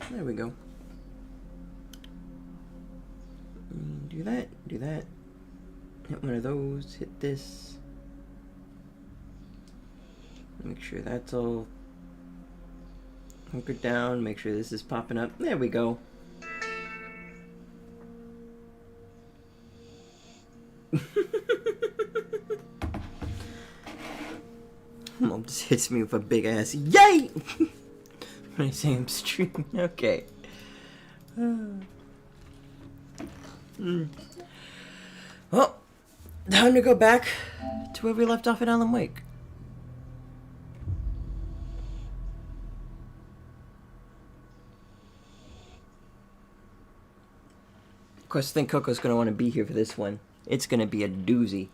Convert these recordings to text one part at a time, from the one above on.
There we go. Do that, do that. Hit one of those, hit this. Make sure that's all hunkered down, make sure this is popping up. There we go. Mom just hits me with a big ass yay when I say I'm streaming. Okay. Well, time to go back to where we left off at Alan Wake. Of course, I think Coco's going to want to be here for this one. It's going to be a doozy.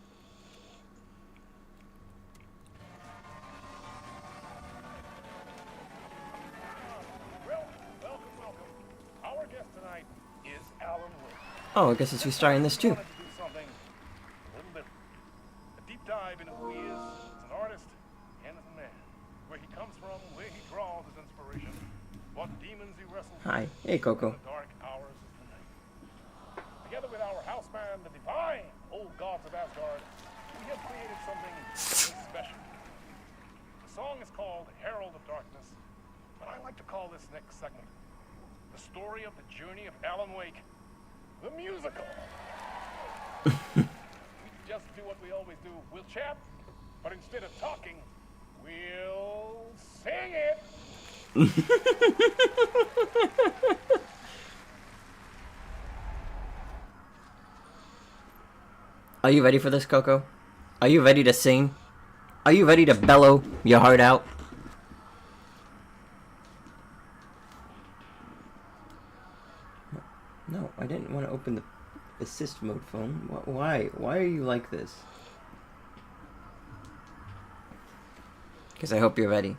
Our guest tonight is Alan Wake. Oh, I guess it's restarting this too. To do something a little different. A deep dive into who he is as an artist and as a man. Where he comes from, where he draws his inspiration, what demons he wrestles with. Hi. Hey, Coco. In the dark hours of the night. Together with our house band, the divine old Gods of Asgard, we have created something special. The song is called Herald of Darkness, but I like to call this next segment the story of the journey of Alan Wake, the musical. We just do what we always do. We'll chat, but instead of talking, we'll sing it. Are you ready for this, Coco? Are you ready to sing? Are you ready to bellow your heart out? No, I didn't want to open the assist mode phone. Why? Why are you like this? Because I hope you're ready.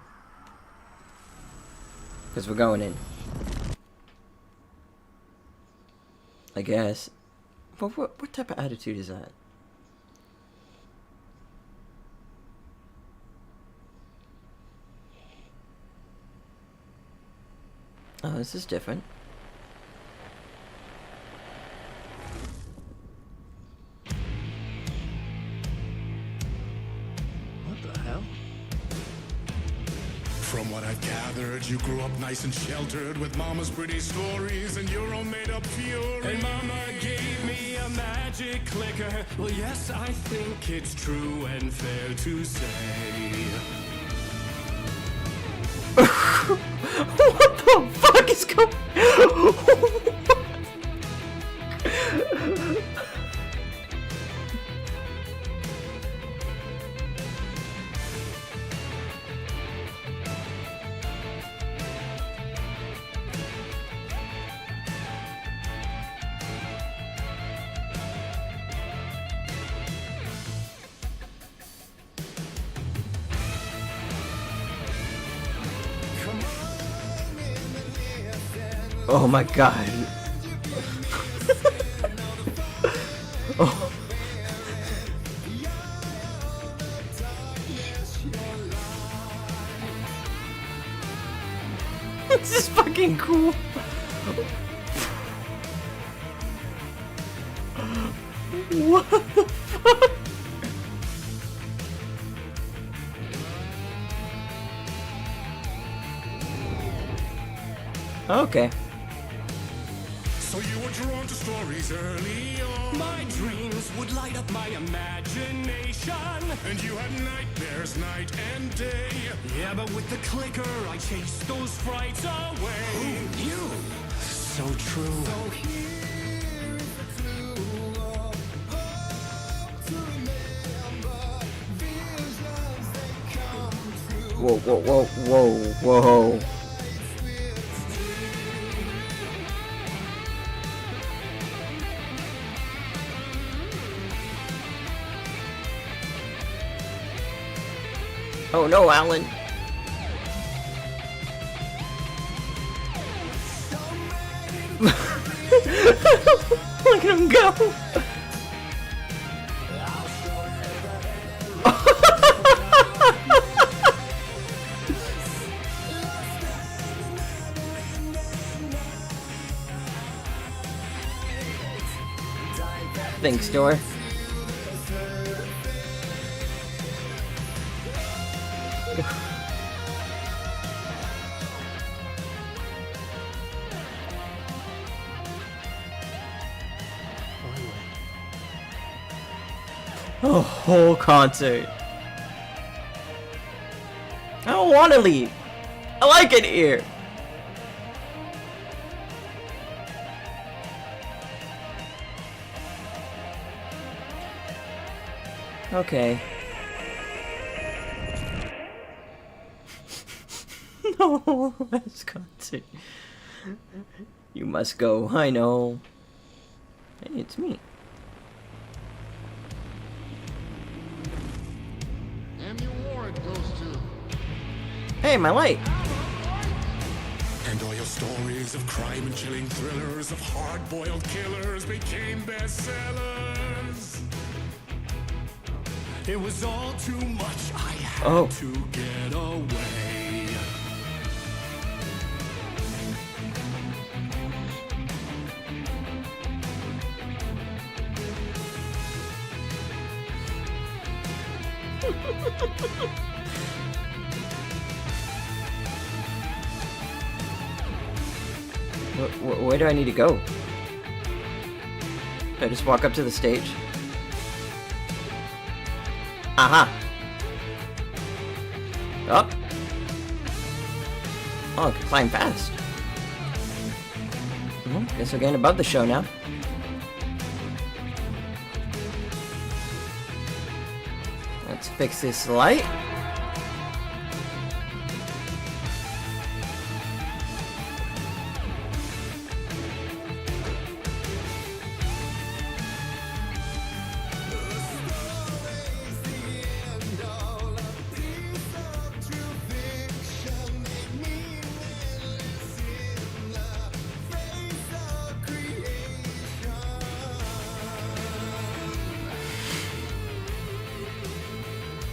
Because we're going in. I guess. But what type of attitude is that? Oh, this is different. What the hell? From what I've gathered, you grew up nice and sheltered with Mama's pretty stories and your own made-up fury. And Mama gave me a magic clicker. Well, yes, I think it's true and fair to say. What the fuck is going Oh my god. Oh. This is fucking cool. What the fuck? Okay. So you were drawn to stories early on. My dreams would light up my imagination. And you had nightmares night and day. Yeah, but with the clicker, I chased those frights away. Who knew? So true. So here's the clue of hope to remember. Visions they come true. Whoa, whoa, whoa, whoa, whoa. Oh no, Alan. Look at him go. Thanks, door. A whole concert. I don't want to leave. I like it here. Okay. No, that's concert. You must go. I know. Hey, it's me. And the award goes to... Hey, my light. And all your stories of crime and chilling thrillers of hard-boiled killers became bestsellers. It was all too much. I had Oh. to get away. Where do I need to go? Do I just walk up to the stage? Aha! Up! Oh, I can climb fast. Well, guess we're getting above the show now. Let's fix this light.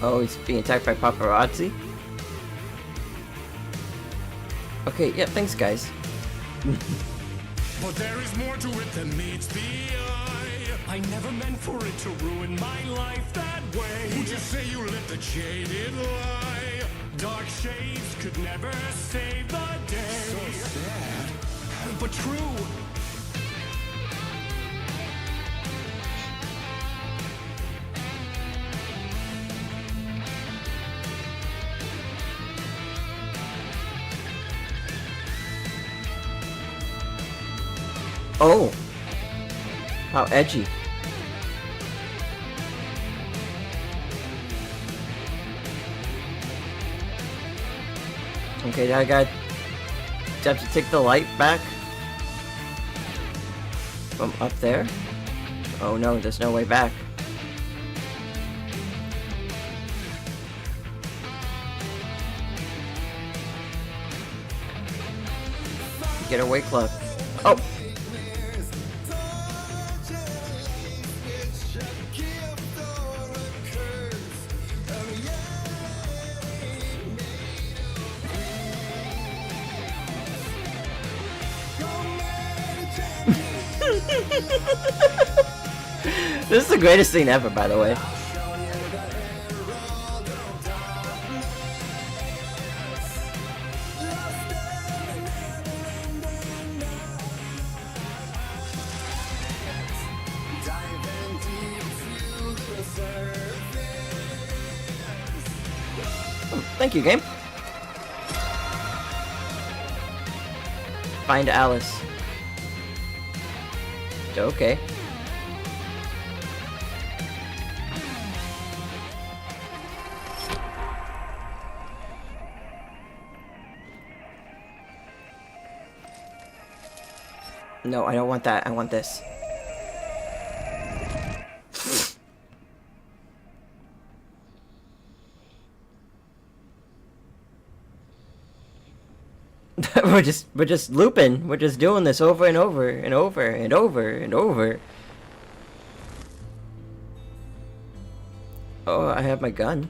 Oh, he's being attacked by paparazzi? Okay, yeah, thanks guys. But there is more to it than meets the eye. I never meant for it to ruin my life that way. Would you say you let the jaded lie? Dark shades could never save the day. So sad. But true. Oh! How edgy. Okay, now I got... Do I have to take the light back? From up there? Oh no, there's no way back. Get away, club. Oh! This is the greatest scene ever, by the way. Oh, thank you, game. Find Alice. Okay. No, I don't want that. I want this. we're just looping. We're just doing this over and over and over and over and over. Oh, I have my gun.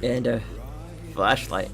And a flashlight.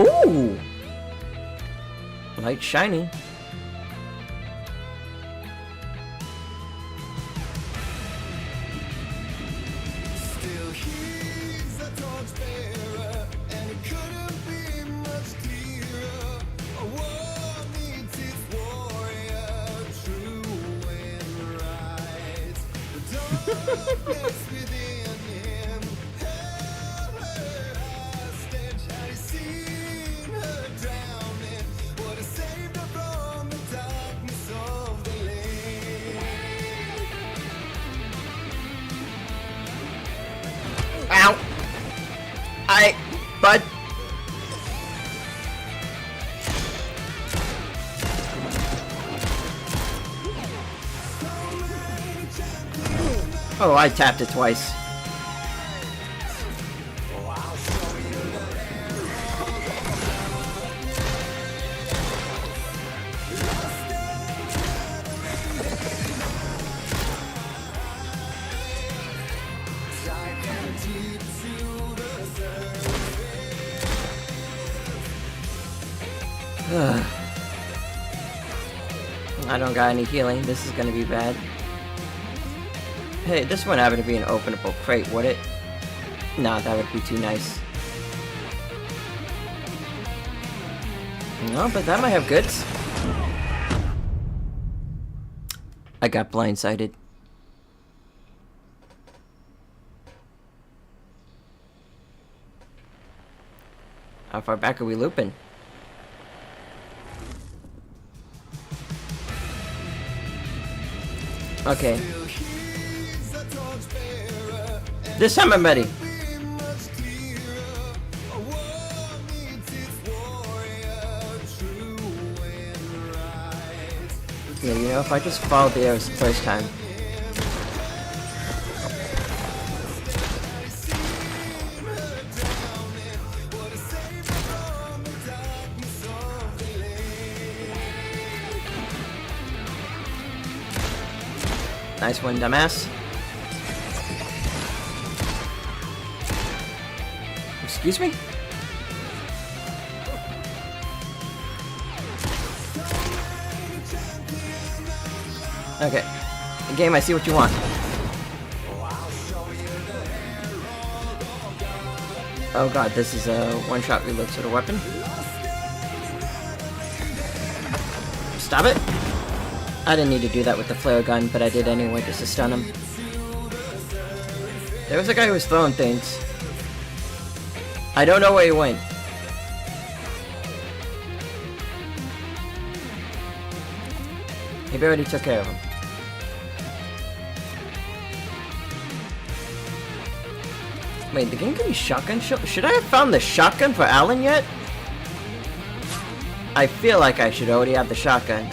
Ooh! Light shiny. Still he's a torchbearer, and it couldn't be much clearer. A war needs its warrior, true and right. The darkness within him held her hostage. Had he seen her drowning, would have saved her from the darkness of the lake. Ow! Bud. Oh, I tapped it twice. I don't got any healing. This is gonna be bad. Hey, this wouldn't happen to be an openable crate, would it? Nah, that would be too nice. No, but that might have goods. I got blindsided. How far back are we looping? Okay. This time I'm ready. Yeah, you know, if I just followed the arrows the first time. Nice one, dumbass. Excuse me? Okay. Game, I see what you want. Oh god, this is a one-shot reload sort of weapon. Stop it! I didn't need to do that with the flare gun, but I did anyway just to stun him. There was a guy who was throwing things. I don't know where he went. Maybe I already took care of him. Wait, the game can be shotgun? Should I have found the shotgun for Alan yet? I feel like I should already have the shotgun.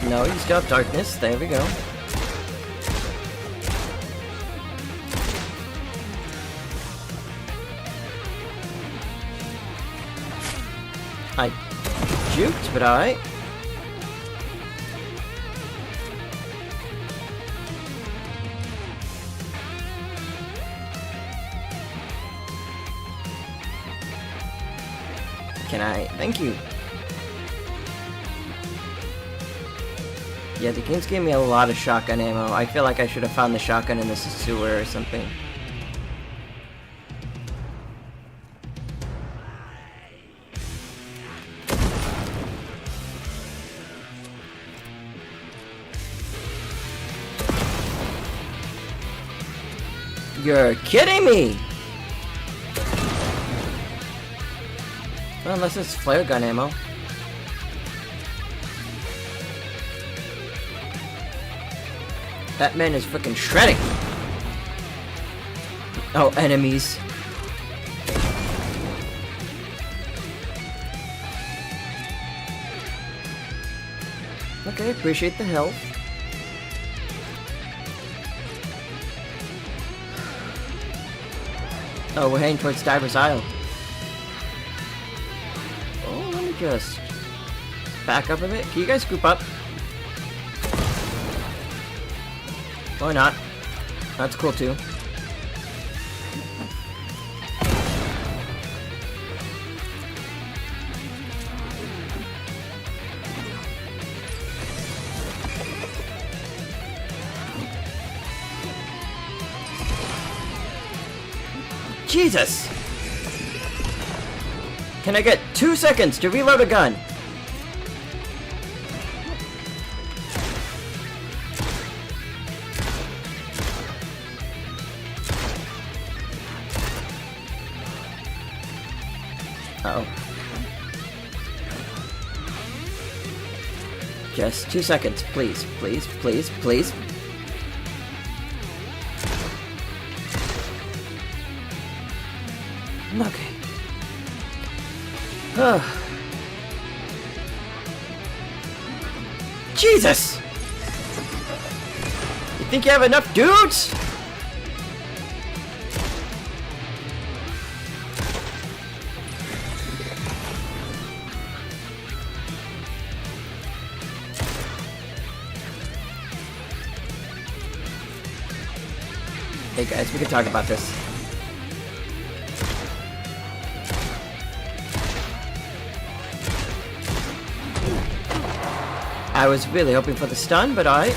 No, he's got darkness. There we go. I juked, but alright. Can I? Thank you. Yeah, the games gave me a lot of shotgun ammo. I feel like I should have found the shotgun in the sewer or something. You're kidding me! Well, unless it's flare gun ammo. That man is freaking shredding. Oh, enemies. Okay, appreciate the help. Oh, we're heading towards Diver's Isle. Oh, let me just back up a bit. Can you guys group up? Or not. That's cool too. Jesus! Can I get 2 seconds to reload a gun? Uh-oh. Just 2 seconds, please, please, please, please. Okay. Jesus! You think you have enough dudes? Hey guys, we can talk about this. I was really hoping for the stun, but I...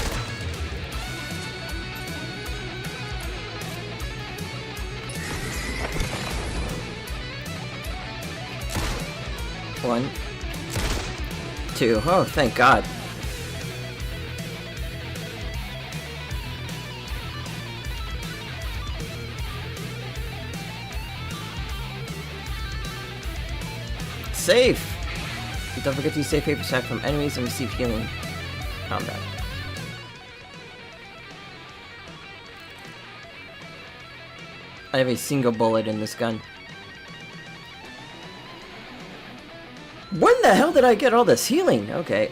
One. Two. Oh, thank God. Safe! Don't forget to use safe paper sack from enemies and receive healing combat. I have a single bullet in this gun. When the hell did I get all this healing? Okay,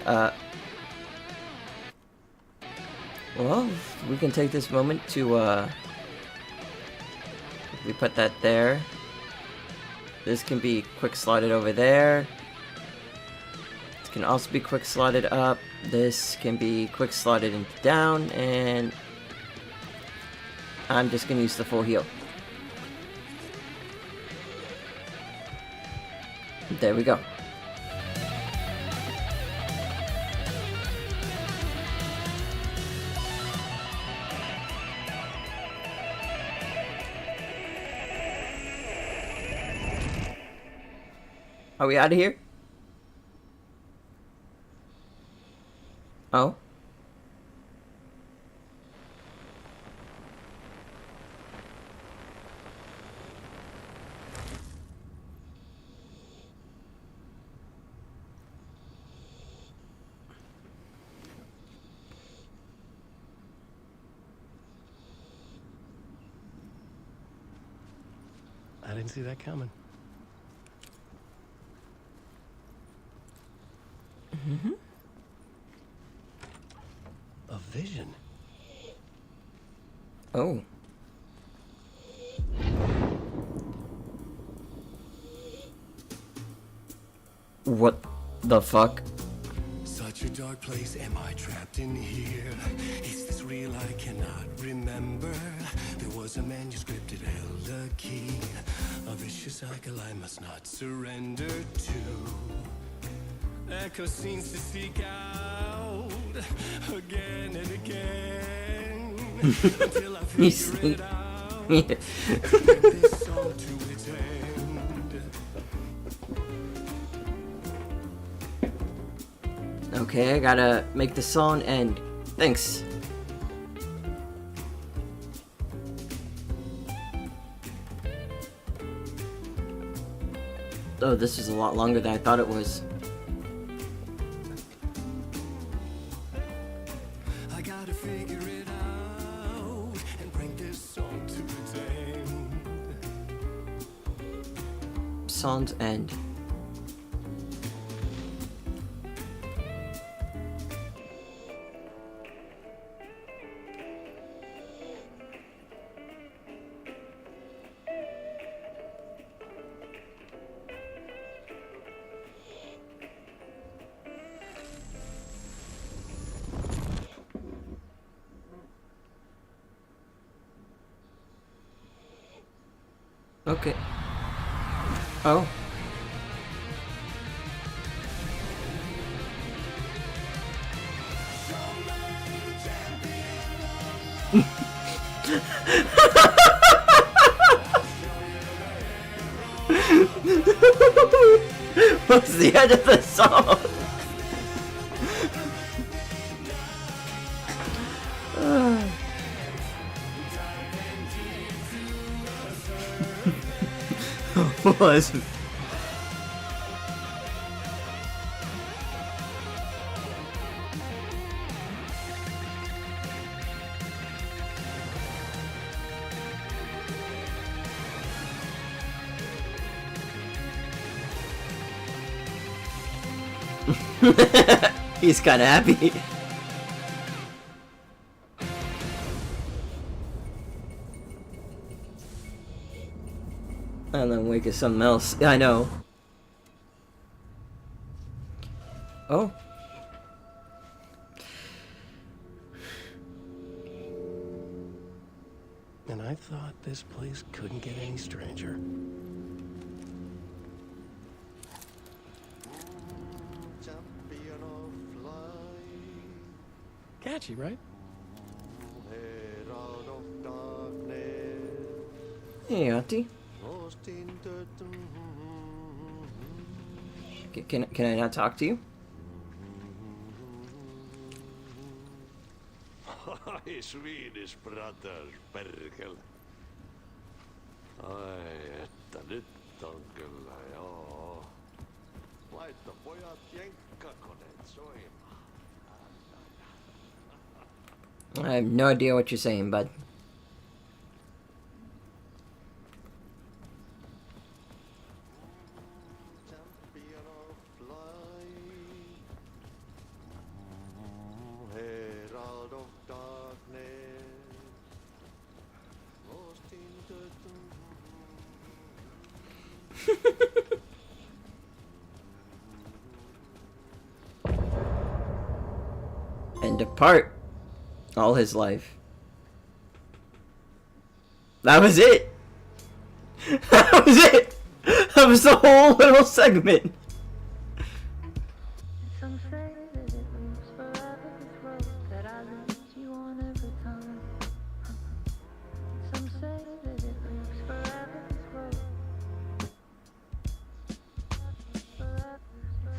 well, we can take this moment to, we put that there. This can be quick slotted over there. Can also be quick slotted up. This can be quick slotted into down, and I'm just gonna use the full heal. There we go. Are we out of here? Oh. I didn't see that coming. Mm-hmm. A vision. Oh. What the fuck? Such a dark place, am I trapped in here? Is this real? I cannot remember. There was a manuscript, it held a key. A vicious cycle I must not surrender to. Echo seems to seek out again and again until I figure it out. Bring this song to its end. Okay, I gotta make the song end. Thanks. Oh, this is a lot longer than I thought it was. I gotta figure it out and bring this song to its end. Song's end. Okay. Oh. What's the end of the song? Was he's kind of happy. And then wake is something else. Yeah, I know. Oh. And I thought this place couldn't get any stranger. Champion of light, Catchy, right? herald of darkness, Hey, Auntie. lost in the Can I not talk to you? Ai, Swedish brothers, perkele. Ai, että nyt on kyllä, joo. Laita pojat jenkkakoneet soimaan. I have no idea what you're saying, bud. champion of light, herald of darkness, lost in the And depart all his life. That was it. That was it. That was the whole little segment. Some say that it lives forever, this road that I lead you on every time. Some say that it lives forever, this road.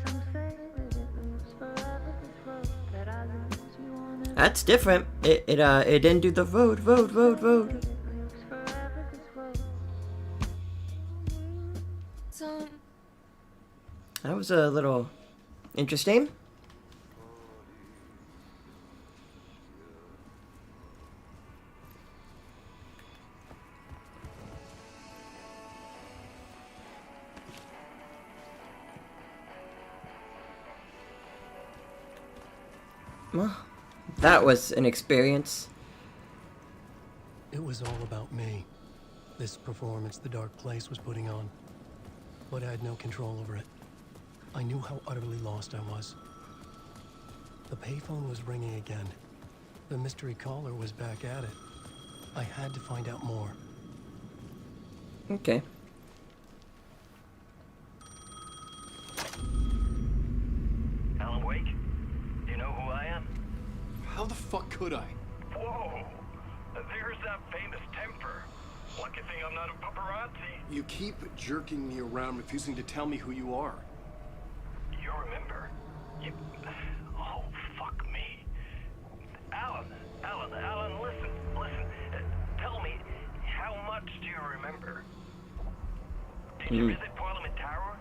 Some say that it lives forever, this road that I lead you on every time. That's different. It didn't do the road. It lives forever, this road. That was a little interesting. Well, that was an experience. It was all about me. This performance the Dark Place was putting on. But I had no control over it. I knew how utterly lost I was. The payphone was ringing again. The mystery caller was back at it. I had to find out more. Okay. Alan Wake? Do you know who I am? How the fuck could I? Whoa! There's that famous temper. Lucky thing I'm not a paparazzi. You keep jerking me around, refusing to tell me who you are. You remember? You... Oh, fuck me. Alan, listen. Tell me, how much do you remember? Did you visit Parliament Tower?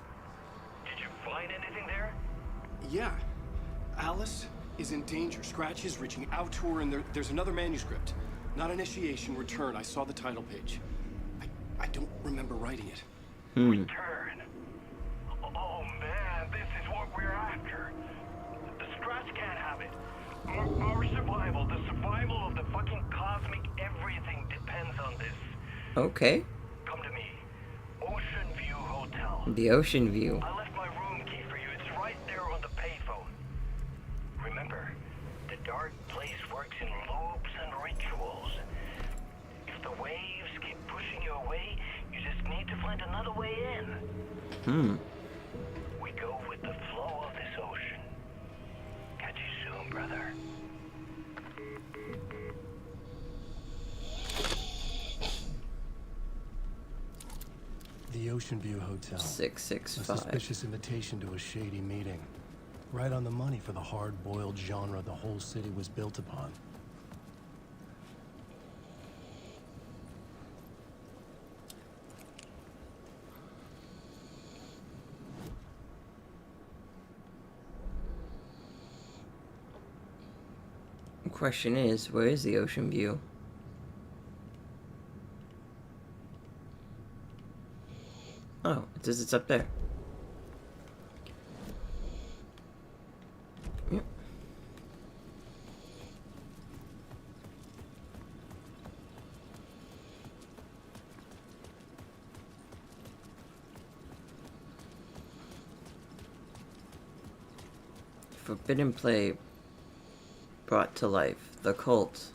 Did you find anything there? Yeah. Alice is in danger. Scratch is reaching out to her, and there's another manuscript. Not initiation, return. I saw the title page. I don't remember writing it. Return. Oh man, this is what we're after. The Scratch can't have it. Our survival, the survival of the fucking cosmic everything depends on this. Okay. Come to me. Ocean View Hotel. The Ocean View. I left my room key for you. It's right there on the payphone. Remember, the Dark Place works in loops and rituals. If the waves keep pushing you away, you just need find another way in. We go with the flow of this ocean. Catch you soon, brother. The Ocean View Hotel. A 665. suspicious invitation to a shady meeting. Right on the money for the hard-boiled genre the whole city was built upon. The question is, where is the Ocean View? Oh, it says it's up there. Yep. Forbidden Play brought to life. The Cult.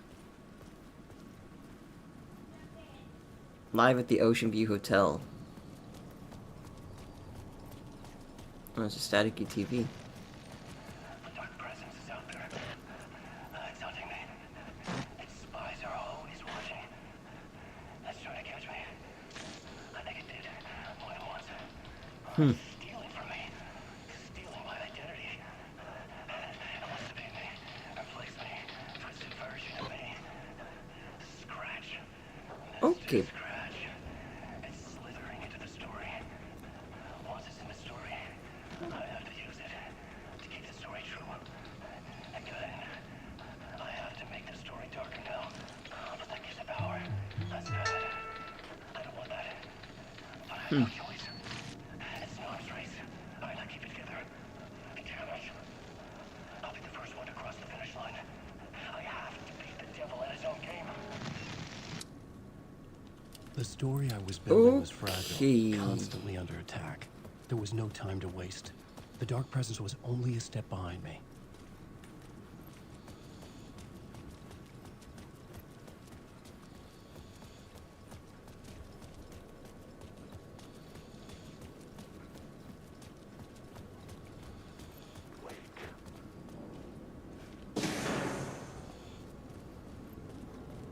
Live at the Ocean View Hotel. Oh, it's a staticky TV. The dark presence is out there. It's hunting me. Its spies are always watching. It's trying to catch me. I think it did more than once. Stealing from me. Stealing my identity. It wants to be me. Replace me. Twisted version of me. Scratch. Okay. Scratch. It's slithering into the story. Once it's in the story, I have to use it to keep the story true. Again, I have to make the story darker now. But that gives it power. That's bad. I don't want that. But I have no choice. It's an arms race. I gotta keep it together. Damn it. I'll be the first one to cross the finish line. I have to beat the devil at his own game. The story I was building was Okay. fragile, constantly under attack. There was no time to waste. The dark presence was only a step behind me.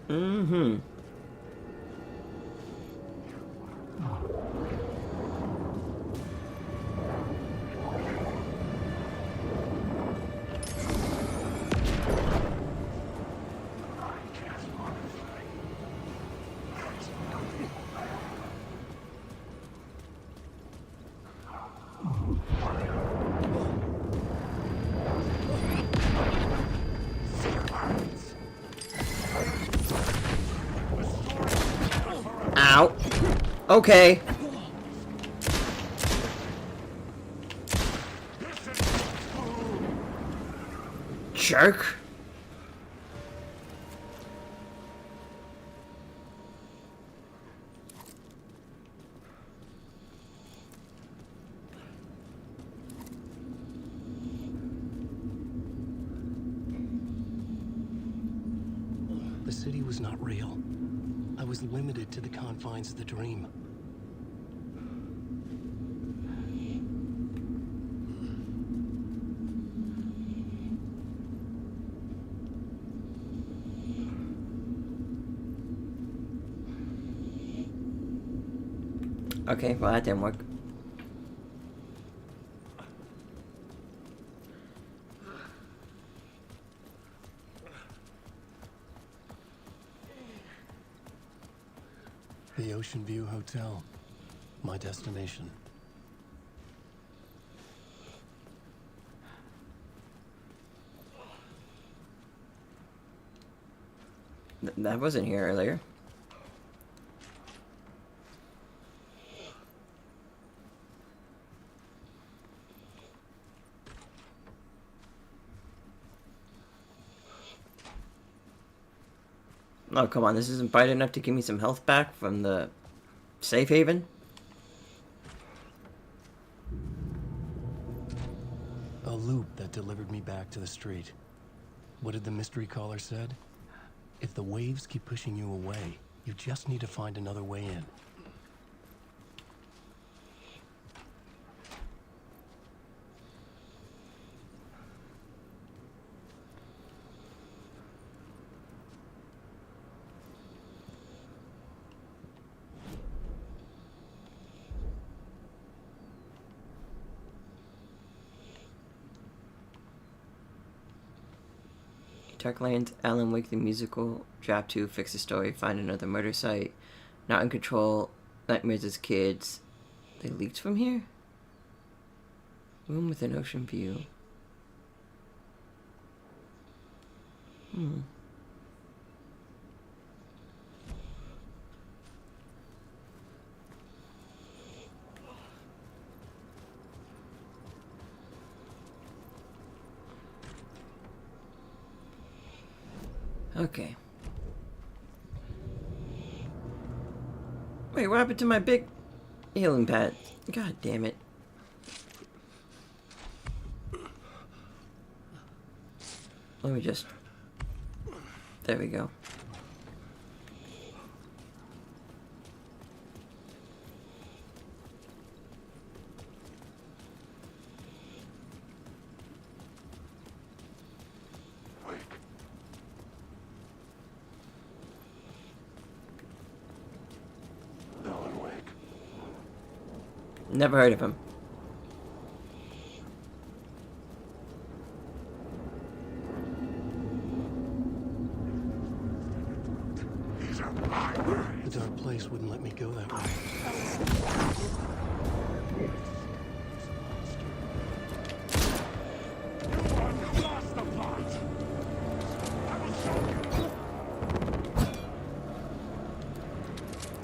Mm-hmm. Ow. Okay. Jerk. The city was not real. I was limited to the confines of the dream. Okay, well that didn't work. The Ocean View Hotel. My destination. That wasn't here earlier. Oh, come on, this isn't bright enough to give me some health back from the safe haven? A loop that delivered me back to the street. What did the mystery caller said? If the waves keep pushing you away, you just need to find another way in. Darklands, Alan Wake the musical, Draft 2, Fix the Story, Find Another Murder Site, Not in Control, Nightmares as Kids. They leaked from here? Room with an ocean view. Okay. Wait, what happened to my big healing pad? God damn it. Let me just... There we go. Alan Wake. Never heard of him. The dark place wouldn't let me go that way.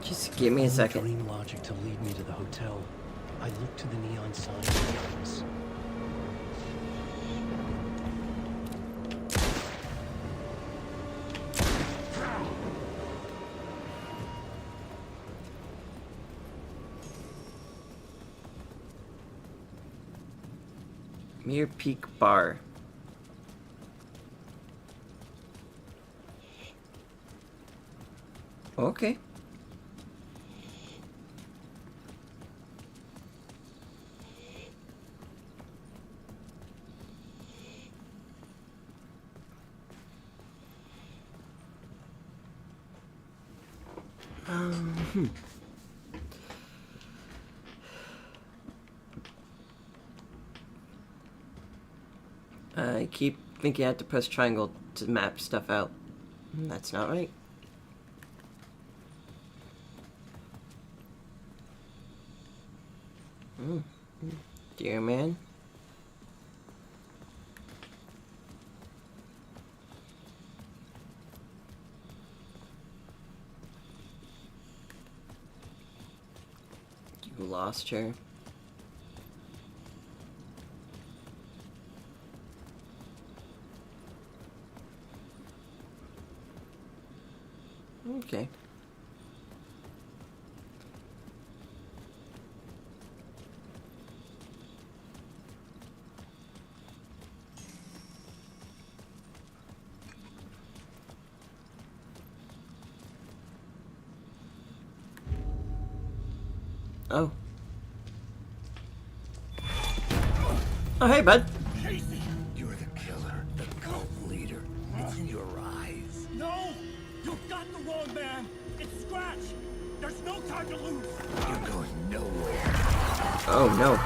Just give me a second. Dream logic to lead me to the hotel. I looked to the neon sign of the entrance. Mere Peak Bar. Okay. I keep thinking I have to press triangle to map stuff out. That's not right. Dear man. You lost her. Okay. Oh. Oh, hey, bud. Casey, you're the killer, the cult leader. It's in your eyes. No! You got the wrong man! It's Scratch! There's no time to lose! You're going nowhere. Oh, no.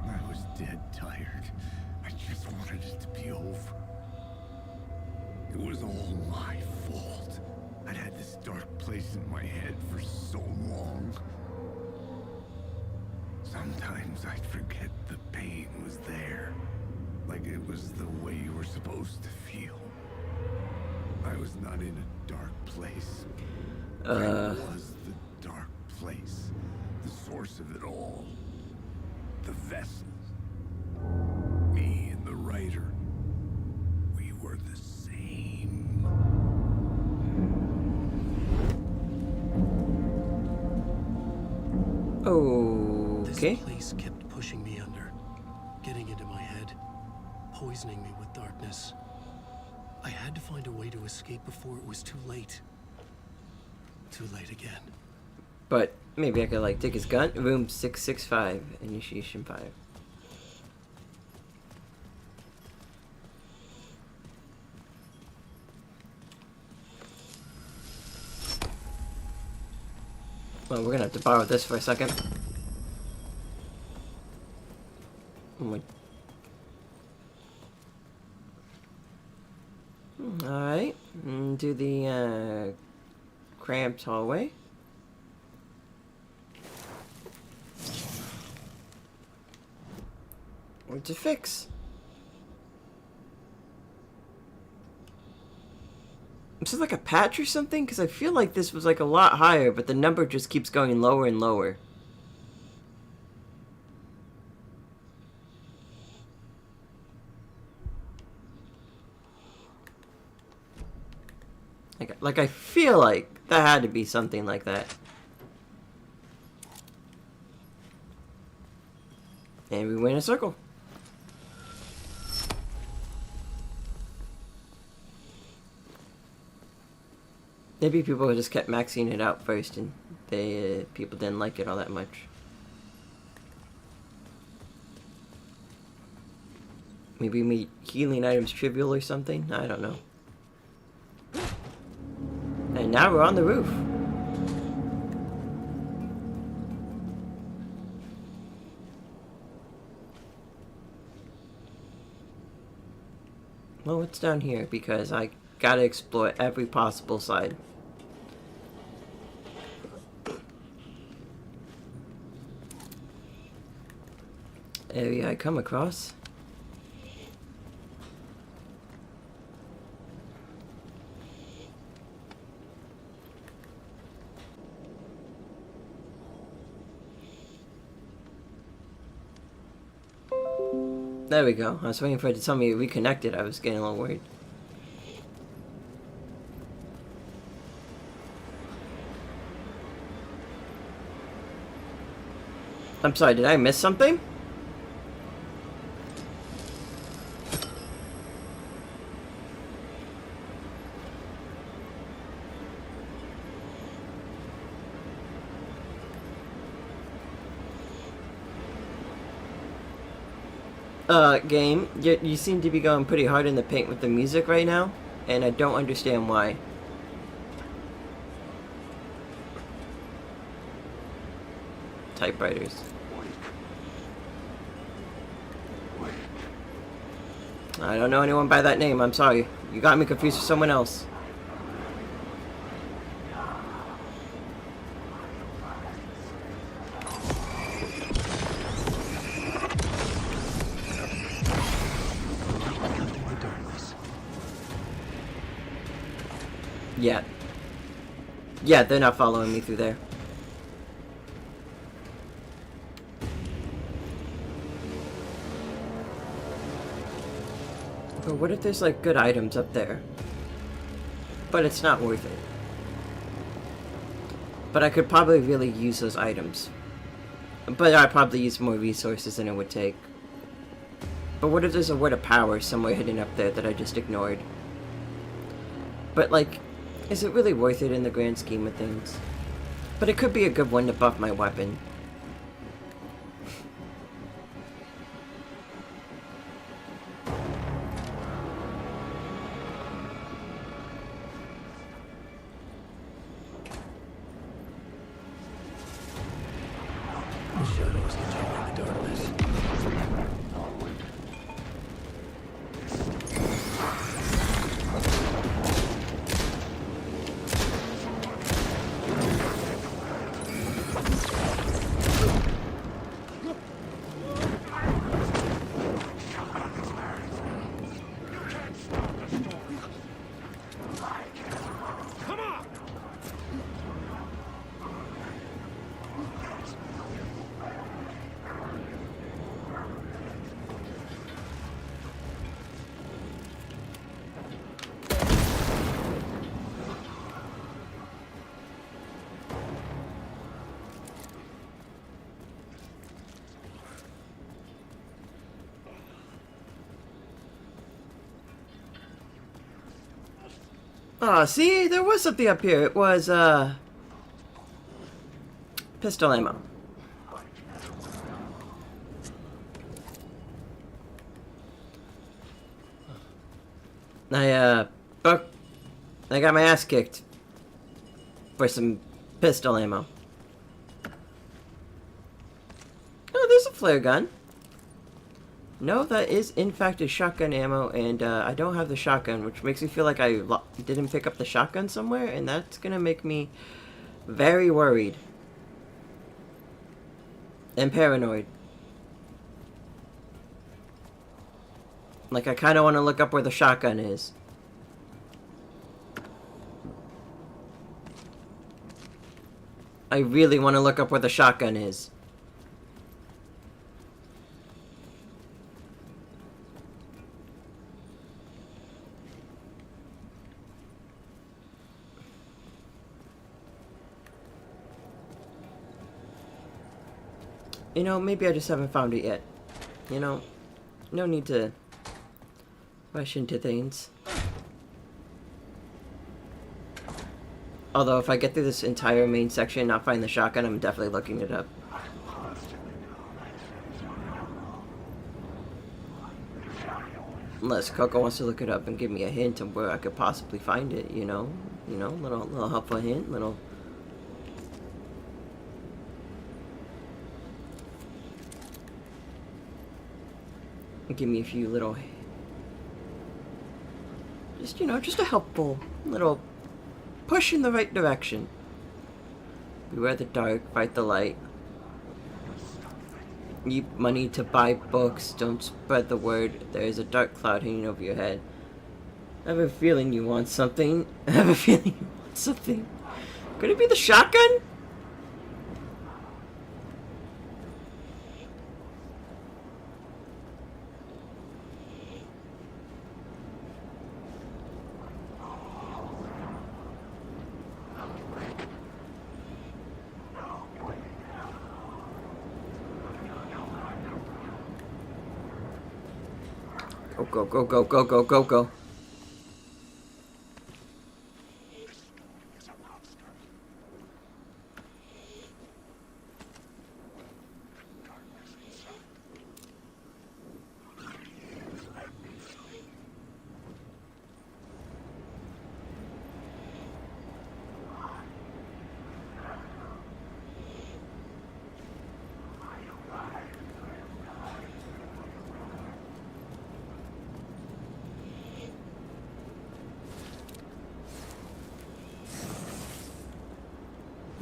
I was dead tired. I just wanted it to be over. It was all my fault. I'd had this dark place in my head for so long. Sometimes I'd forget the pain was there. Like it was the way you were supposed to feel. I was not in a dark place. It was the dark place. The source of it all. The vessel. Me and the writer. We were the same. Okay. This place kept pushing me under, getting into my head, poisoning me with darkness. I had to find a way to escape before it was too late. Too late again. But maybe I could like take his gun. Room 665, initiation 5. Well, we're gonna have to borrow this for a second. Oh my. Alright, do the cramped hallway. What to fix? Is it like a patch or something? Because I feel like this was like a lot higher, but the number just keeps going lower and lower. Like I feel like that had to be something like that. And we went in a circle. Maybe people just kept maxing it out first, and they people didn't like it all that much. Maybe make healing items trivial or something. I don't know. And now we're on the roof. Well, what's down here? Because I gotta explore every possible side. Area I come across. There we go. I was waiting for it to tell me it reconnected. I was getting a little worried. I'm sorry, did I miss something? Game, you seem to be going pretty hard in the paint with the music right now, and I don't understand why. Typewriters. I don't know anyone by that name, I'm sorry. You got me confused with someone else. Yeah. Yeah, they're not following me through there. But what if there's like good items up there? But it's not worth it. But I could probably really use those items. But I'd probably use more resources than it would take. But what if there's a word of power somewhere hidden up there that I just ignored? But like, is it really worth it in the grand scheme of things? But it could be a good one to buff my weapon. The shadows controlling the darkness. Oh, see? There was something up here. It was, pistol ammo. I got my ass kicked for some pistol ammo. Oh, there's a flare gun. No, that is in fact a shotgun ammo, and I don't have the shotgun, which makes me feel like I didn't pick up the shotgun somewhere, and that's gonna make me very worried. And paranoid. Like, I kinda wanna look up where the shotgun is. I really wanna look up where the shotgun is. You know, maybe I just haven't found it yet. You know, no need to rush into things. Although, if I get through this entire main section and not find the shotgun, I'm definitely looking it up. Unless Coco wants to look it up and give me a hint of where I could possibly find it, you know? You know, little helpful hint, little... Give me a few little... Just, you know, just a helpful little push in the right direction. Beware the dark, fight the light. Need money to buy books, don't spread the word. There is a dark cloud hanging over your head. I have a feeling you want something. I have a feeling you want something. Could it be the shotgun? Go, go, go, go, go, go, go.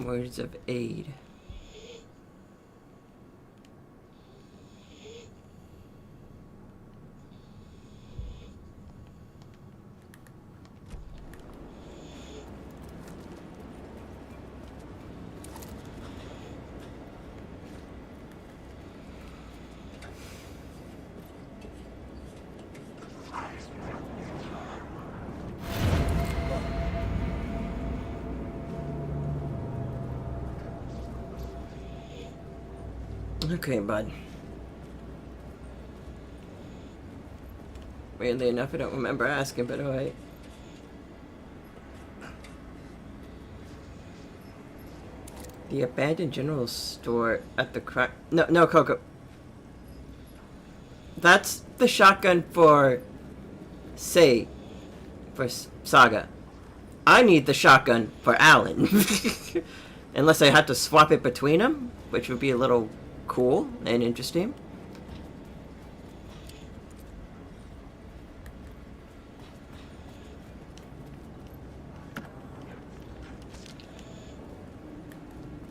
Words of aid. Okay, bud. Weirdly enough, I don't remember asking, but alright. The abandoned general store at the crack. No, Coco. That's the shotgun for Saga. I need the shotgun for Alan. Unless I had to swap it between them, which would be a little cool and interesting.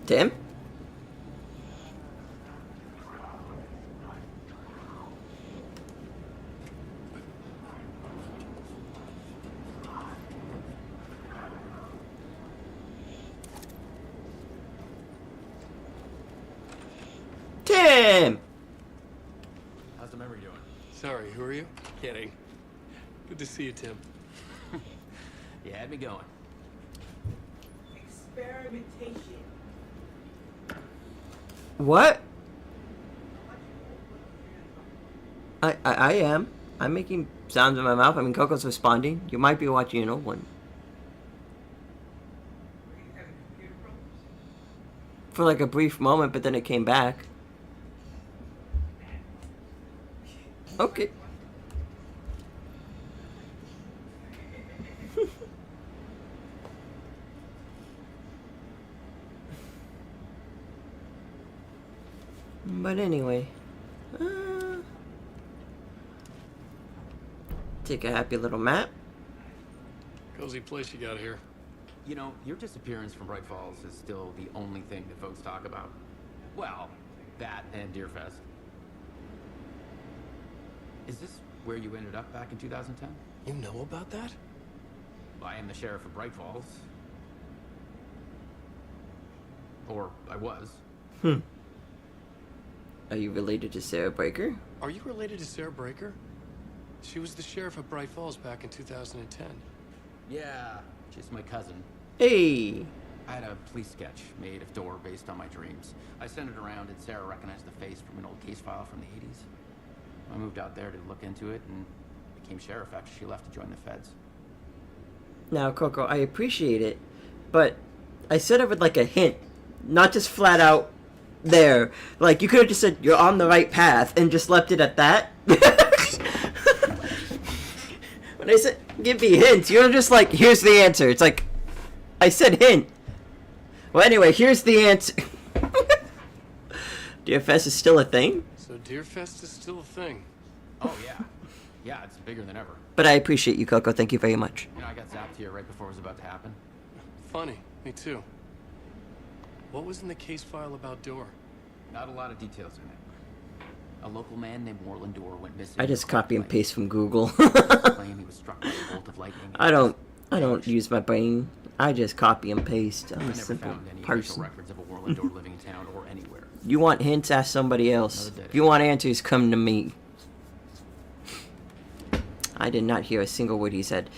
Tim? Tim! How's the memory doing? Sorry, who are you? Kidding. Good to see you, Tim. You had me going. Experimentation. What? I am. I'm making sounds in my mouth. I mean, Coco's responding. You might be watching an old one. for like a brief moment, but then it came back. Okay. But anyway, take a happy little map. Cozy place you got here. You know, your disappearance from Bright Falls is still the only thing that folks talk about. Well, that and Deerfest. Is this where you ended up back in 2010? You know about that? I am the sheriff of Bright Falls. Or I was. Are you related to Sarah Breaker? Are you related to Sarah Breaker? She was the sheriff of Bright Falls back in 2010. Yeah, she's my cousin. Hey! I had a police sketch made of Door based on my dreams. I sent it around and Sarah recognized the face from an old case file from the 80s. I moved out there to look into it and became sheriff after she left to join the feds. Now, Coco, I appreciate it, but I said it with like a hint, not just flat out there. Like, you could have just said you're on the right path and just left it at that. When I said give me hints, you're just like, here's the answer. It's like, I said hint. Well, anyway, here's the answer. Deerfest is still a thing? So Deerfest is still a thing. Oh, yeah. Yeah, it's bigger than ever. But I appreciate you, Coco. Thank you very much. You know, I got zapped here right before it was about to happen. Funny, me too. What was in the case file about Door? Not a lot of details in it. A local man named Warland Door went missing. I just copy and paste from Google. Claim he was struck by a bolt of lightning. I don't use my brain. I just copy and paste. I'm I a never simple found any official person. records of a Warland Door living in town or anywhere. You want hints? Ask somebody else. Another day. If you want answers, come to me. I did not hear a single word he said.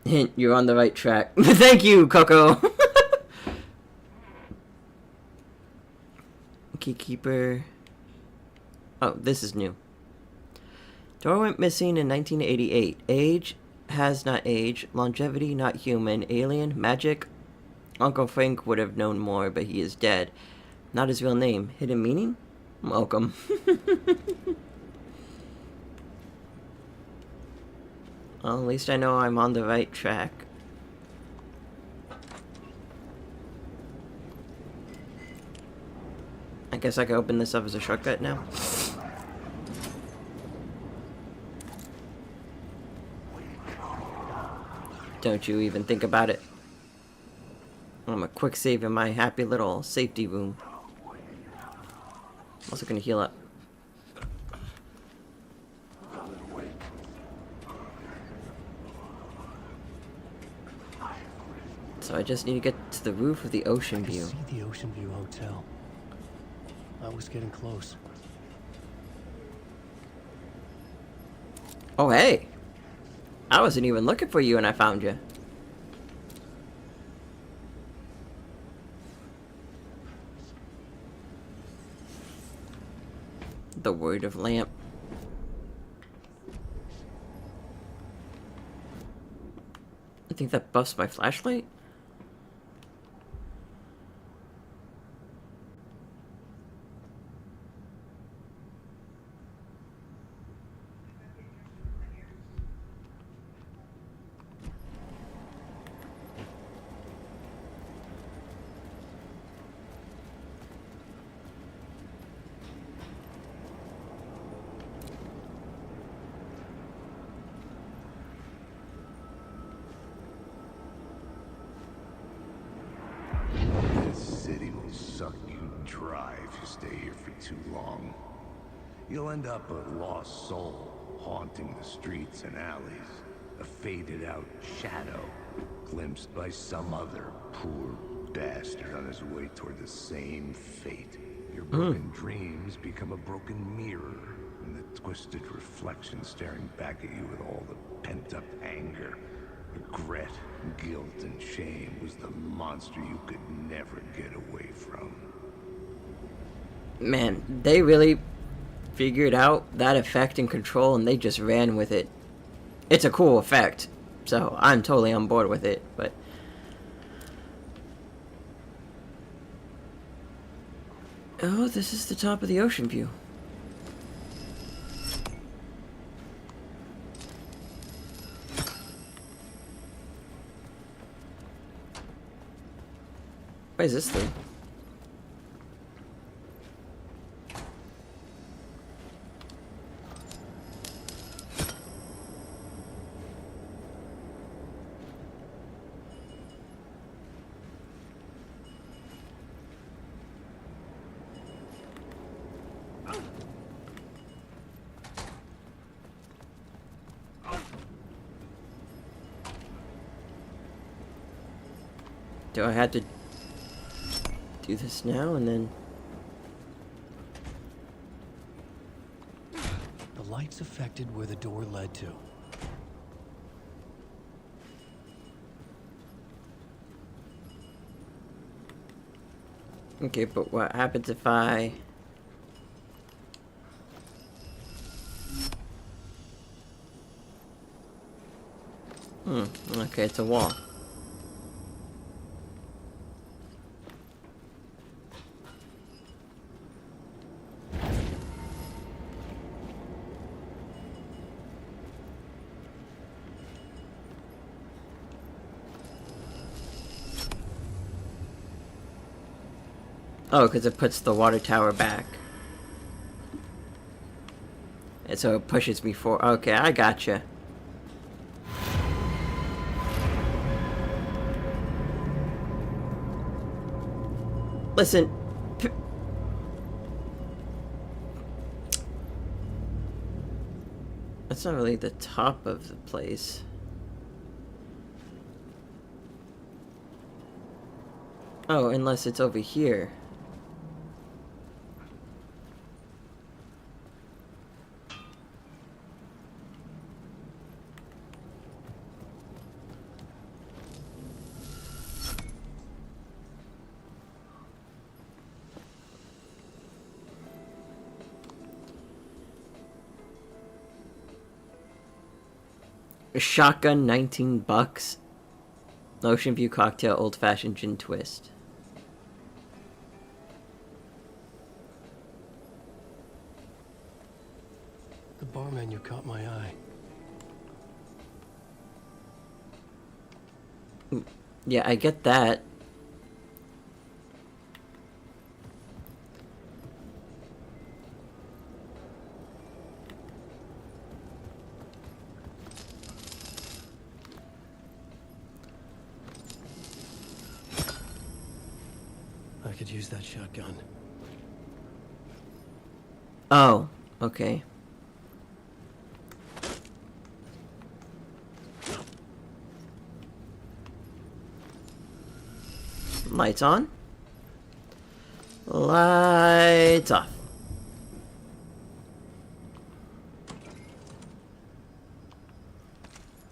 Hint, you're on the right track. Thank you, Coco. Keykeeper. Oh, this is new. Door went missing in 1988. Age has not aged. Longevity not human. Alien. Magic. Uncle Frank would have known more, but he is dead. Not his real name. Hidden meaning? Welcome. Well, at least I know I'm on the right track. I guess I can open this up as a shortcut now. Don't you even think about it. I'm a quick save in my happy little safety room. Also gonna heal up. So I just need to get to the roof of the Ocean View. See the Ocean View Hotel. I was getting close. Oh, hey! I wasn't even looking for you and I found you. The word of lamp. I think that buffs my flashlight? This city will suck you dry if you stay here for too long. You'll end up a lost soul, haunting the streets and alleys. A faded out shadow, glimpsed by some other poor bastard on his way toward the same fate. Your broken dreams become a broken mirror, and the twisted reflection staring back at you with all the pent-up anger. Regret, guilt, and shame was the monster you could never get away from. Man, they really figured out that effect and control and they just ran with it. It's a cool effect, so I'm totally on board with it, but Oh, this is the top of the ocean view. What is this thing? Do I have to do this now and then? The lights affected where the door led to. Okay, but what happens if I... Okay, it's a wall. Oh, because it puts the water tower back. And so it pushes me forward. Okay, I gotcha. Listen. That's not really the top of the place. Oh, unless it's over here. A shotgun, 19 bucks. Ocean View cocktail, old-fashioned gin twist. The bar menu caught my eye. Yeah, I get that. I could use that shotgun. Oh, okay. Lights on. Lights off.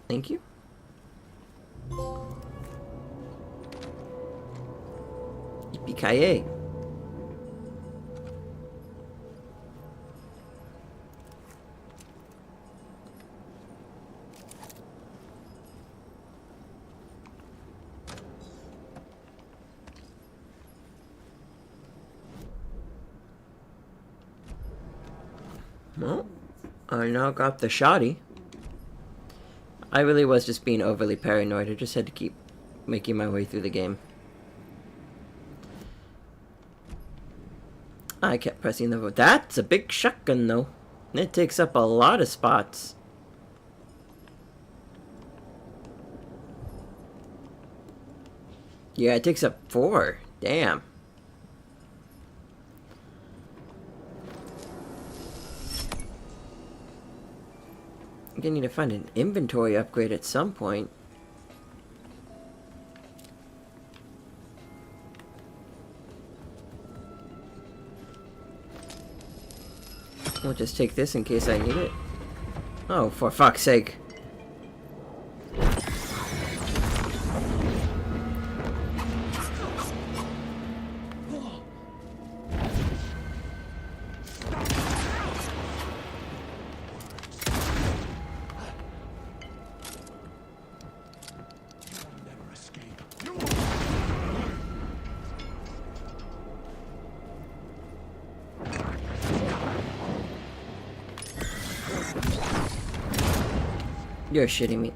Thank you. Yippee-ki-yay. Well, I now got the shotty. I really was just being overly paranoid. I just had to keep making my way through the game. I kept pressing the... That's a big shotgun, though. It takes up a lot of spots. Yeah, it takes up 4. Damn. I'm gonna need to find an inventory upgrade at some point. We'll just take this in case I need it. Oh, for fuck's sake. You're shitting me.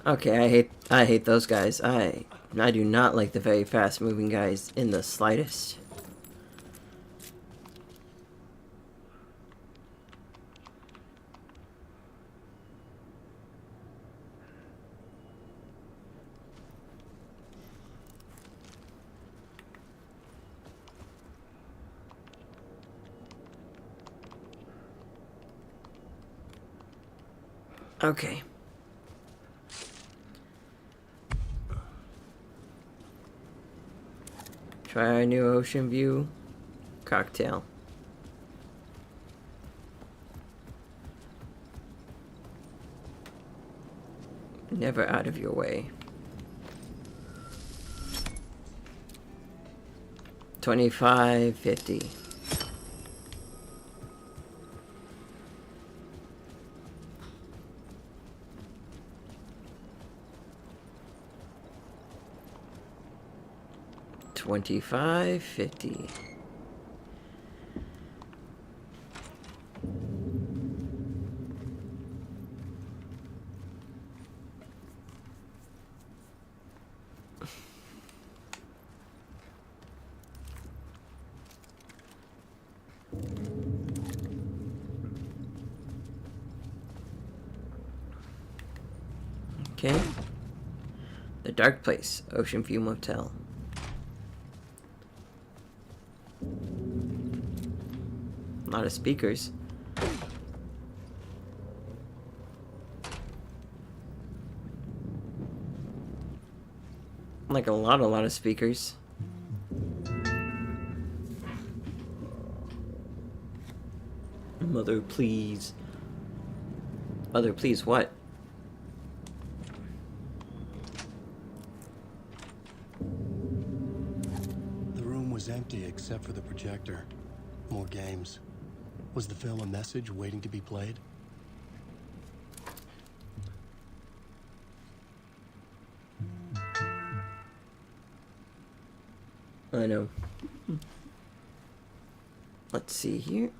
Okay, I hate those guys. I do not like the very fast moving guys in the slightest. Okay. Try our new ocean view cocktail. Never out of your way. 25.50. $25.50. Okay. The Dark Place, Ocean View Motel. A lot of speakers. Like a lot of speakers. Mother, please. Mother, please, what? The room was empty except for the projector. More games. Was the film a message waiting to be played? I know. Let's see here.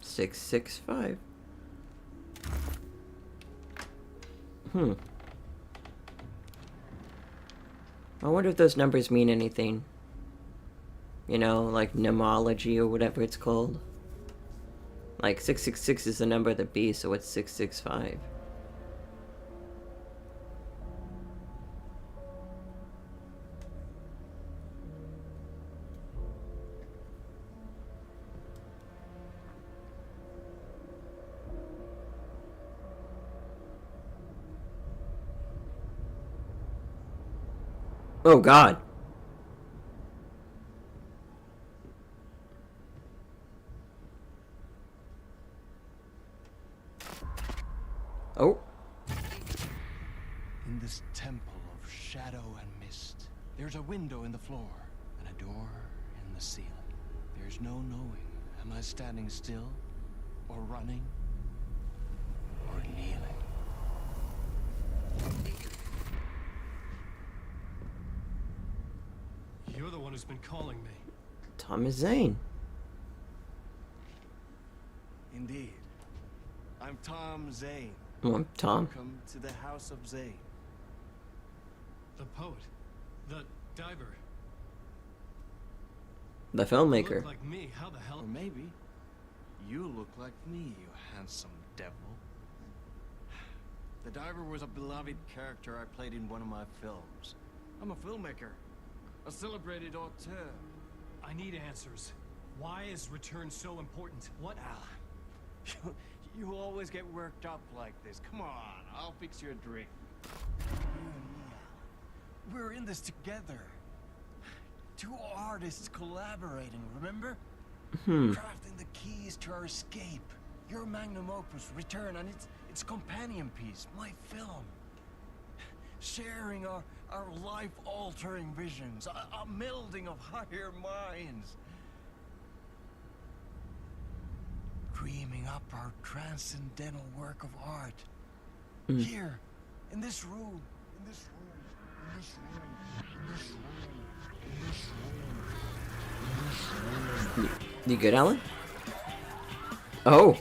$665. I wonder if those numbers mean anything. You know, like mnemology or whatever it's called. Like 666 is the number of the beast, so it's 665. Oh God. Oh. In this temple of shadow and mist, there's a window in the floor and a door in the ceiling. There's no knowing, am I standing still, or running, or kneeling? You're the one who's been calling me. Thomas Zane. Indeed. I'm Tom Zane. Oh, I'm Tom. Welcome to the House of Zane. The poet. The diver. The You filmmaker. look like me. How the hell? Or maybe you look like me, you handsome devil. The diver was a beloved character I played in one of my films. I'm a filmmaker, a celebrated auteur. I need answers. Why is return so important? What? You always get worked up like this. Come on, I'll fix you a drink. We're in this together. Two artists collaborating, remember? Crafting the keys to our escape. Your magnum opus, Return, and its companion piece, my film. Sharing our life-altering visions, a melding of higher minds. Dreaming up our transcendental work of art. Here, in this room, in this room, in this room, in this room, in this room, in this room. You good, Alan? Oh.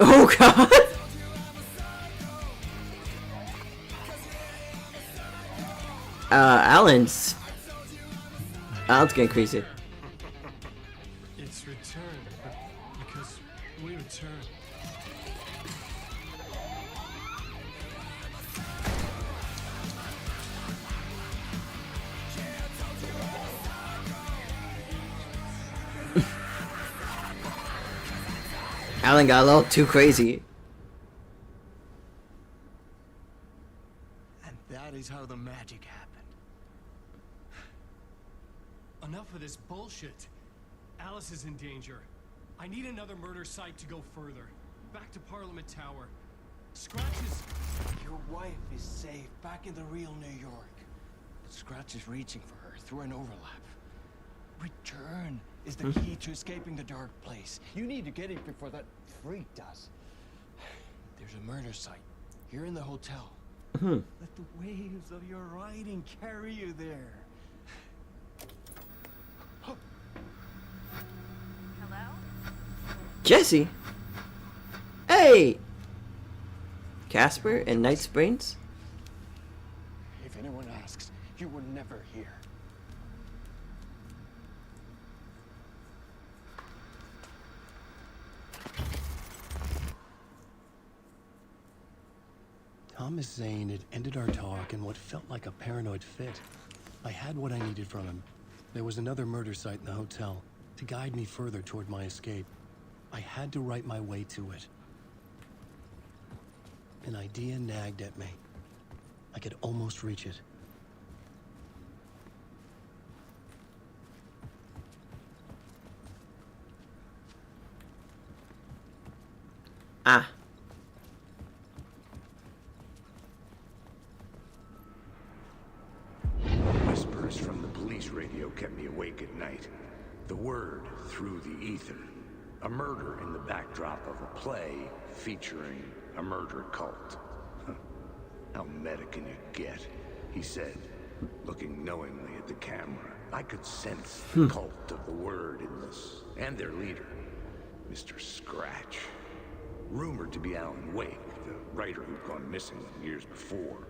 Oh god! Alan's getting crazy. It's returned, because we return. Alan got a little too crazy. And that is how the magic happened. Enough of this bullshit. Alice is in danger. I need another murder site to go further. Back to Parliament Tower. Scratch is... Your wife is safe, back in the real New York. But Scratch is reaching for her through an overlap. Return is the key to escaping the dark place. You need to get it before that freak does. There's a murder site here in the hotel. Let the waves of your writing carry you there. Hello? Jesse? Hey! Casper and Knight's Brains? If anyone asks, you were never here. Thomas Zane had ended our talk in what felt like a paranoid fit. I had what I needed from him. There was another murder site in the hotel to guide me further toward my escape. I had to write my way to it. An idea nagged at me. I could almost reach it. Ah. Whispers from the police radio kept me awake at night. The word through the ether. A murder in the backdrop of a play featuring a murder cult. How meta can you get? He said, looking knowingly at the camera. I could sense the cult of the word in this, and their leader, Mr. Scratch. Rumored to be Alan Wake, the writer who'd gone missing years before.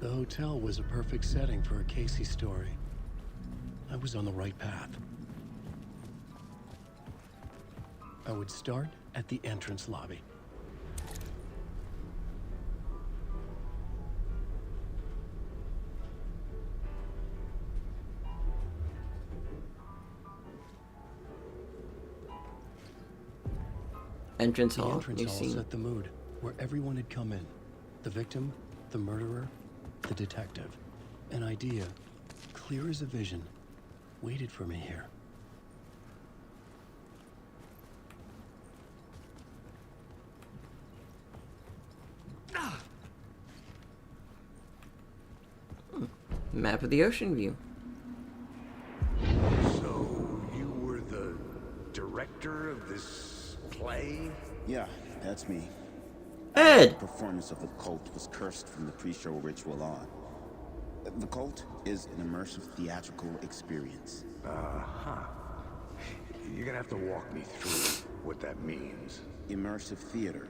The hotel was a perfect setting for a Casey story. I was on the right path. I would start at the entrance lobby. Entrance The hall. entrance New hall scene. set the mood, where everyone had come in. The victim, the murderer, the detective. An idea, clear as a vision, waited for me here. Map of the ocean view. So, you were the director of this play? Yeah, that's me. Ed! The performance of the cult was cursed from the pre-show ritual on. The cult is an immersive theatrical experience. Uh-huh. You're gonna have to walk me through what that means. Immersive theater.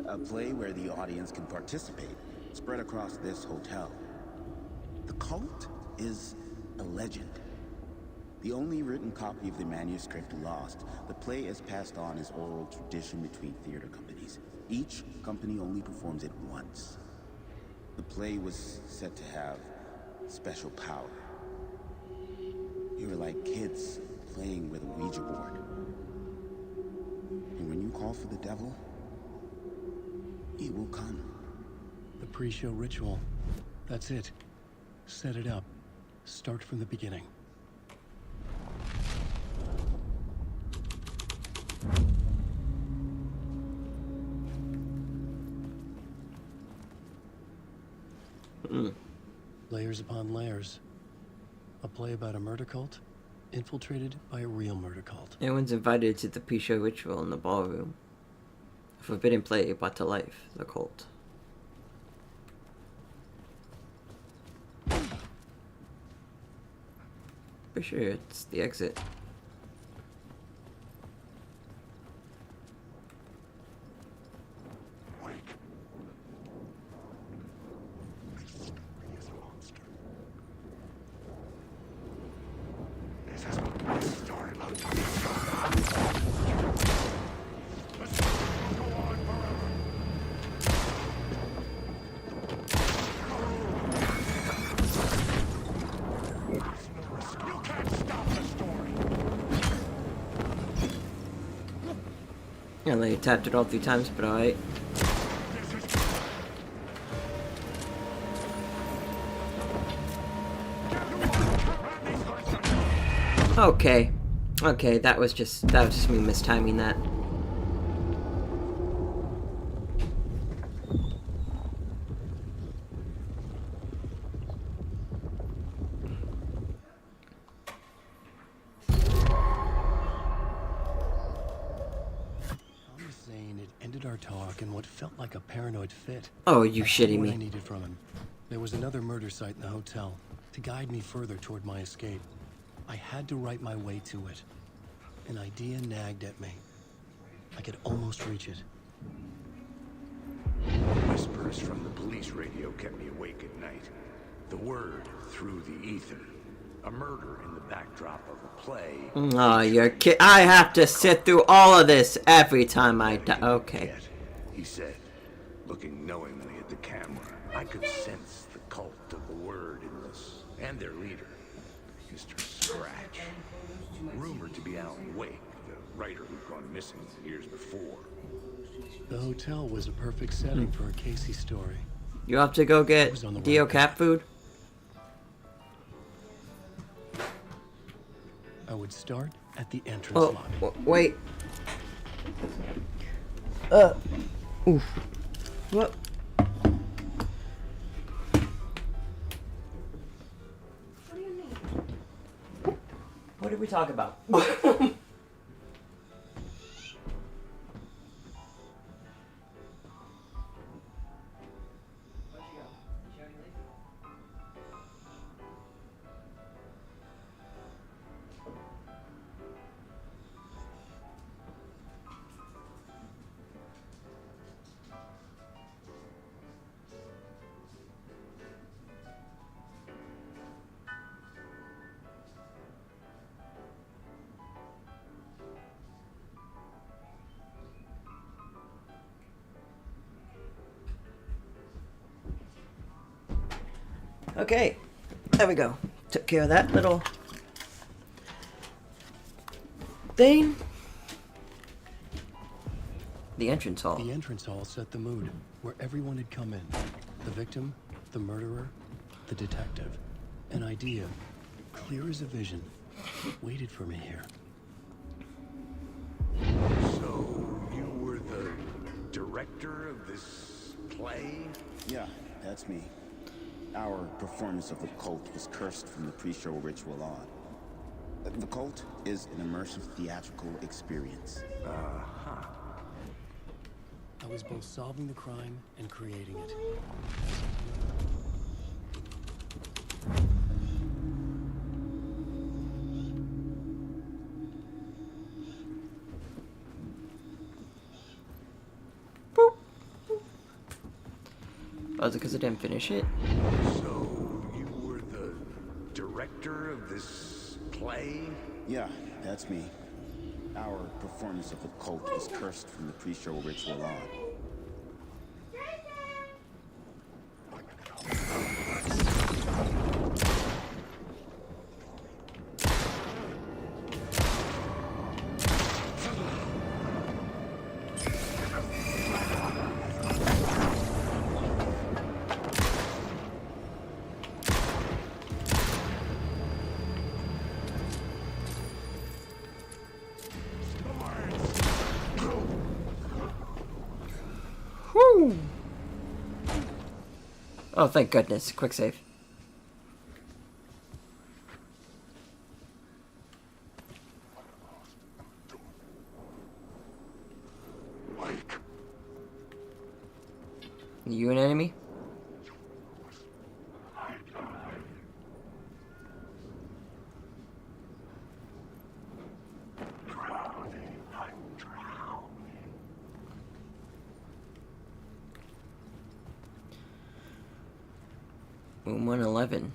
A play where the audience can participate, spread across this hotel. The cult is a legend. The only written copy of the manuscript lost, the play is passed on as oral tradition between theater companies. Each company only performs it once. The play was said to have special power. You were like kids playing with a Ouija board. And when you call for the devil, he will come. The pre-show ritual. That's it. Set it up. Start from the beginning. Layers upon layers. A play about a murder cult infiltrated by a real murder cult. Everyone's invited to the pre-show ritual in the ballroom. A forbidden play brought to life the cult. Pretty sure it's the exit. Yeah, they tapped it all 3 times, but alright. Okay. Okay, that was just me mistiming that. Our talk and what felt like a paranoid fit. Oh, are you shitting me? What I needed from him. There was another murder site in the hotel to guide me further toward my escape. I had to write my way to it. An idea nagged at me. I could almost reach it. Whispers from the police radio kept me awake at night. The word through the ether. A murder in the backdrop of a play. Oh, you're kidding. I have to sit through all of this every time I die. Okay. He said, looking knowingly at the camera. I could sense the cult of the word in this. And their leader, Mr. Scratch. Rumored to be Alan Wake, the writer who'd gone missing years before. The hotel was a perfect setting for a Casey story. You have to go get Dio cat food? I would start at the entrance lobby. Wait. Oof. What? What do you mean? What did we talk about? Okay, there we go. Took care of that little thing. The entrance hall. The entrance hall set the mood, where everyone had come in. The victim, the murderer, the detective. An idea, clear as a vision, waited for me here. So, you were the director of this play? Yeah, that's me. Our performance of the cult was cursed from the pre-show ritual on. The cult is an immersive theatrical experience. Uh-huh. I was both solving the crime and creating it. Was it because I didn't finish it? So, you were the director of this play? Yeah, that's me. Our performance of the cult was cursed from the pre-show ritual on. Oh, thank goodness. Quick save. You an enemy? Room 111.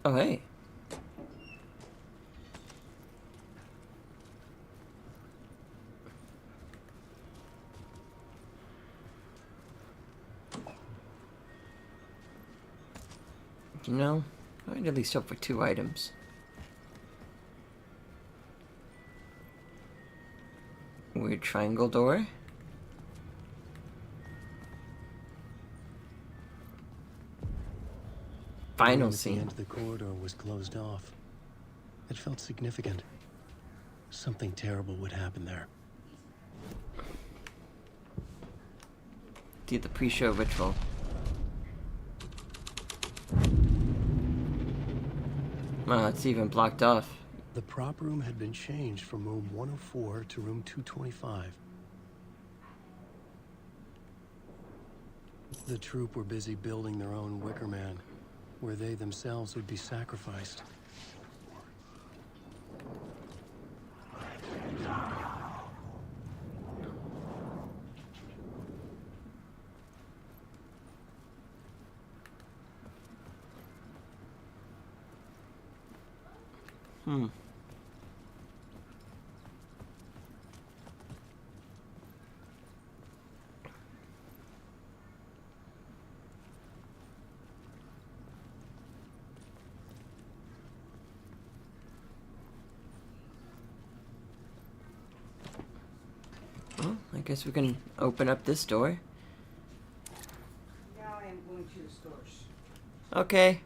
Oh, hey. You know, I'd at least hope for 2 items. Weird triangle door. Final The scene. end of the corridor was closed off. It felt significant. Something terrible would happen there. Do the pre-show ritual. Wow, it's even blocked off. The prop room had been changed from room 104 to room 225. The troupe were busy building their own Wicker Man, where they themselves would be sacrificed. Well, I guess we can open up this door. Now I am going to the stores. Okay.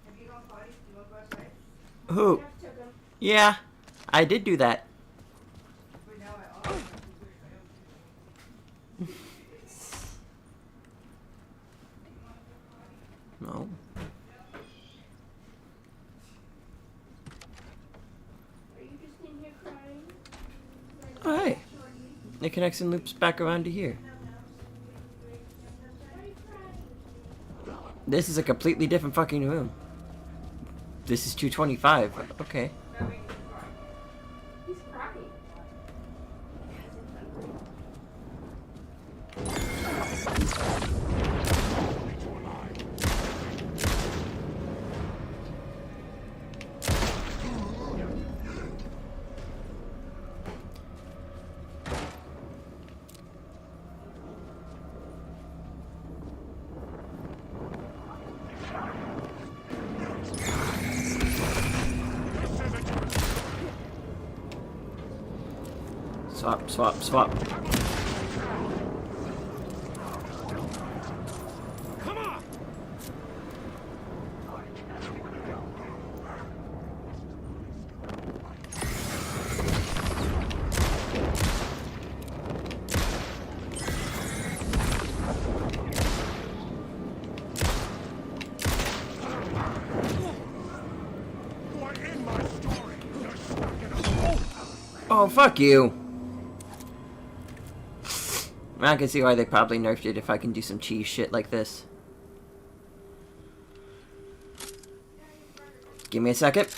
Have you gone potty? Do you want to go outside? Who? Yeah, I did do that. But now I also No. Are you just in here crying? Oh, hey. It connects and loops back around to here. This is a completely different fucking room. This is 225. Okay. He's crying. Swap, swap, swap. Come on! You are in my story. You're stuck in a hole. Oh, fuck you. I can see why they probably nerfed it if I can do some cheese shit like this. Give me a second.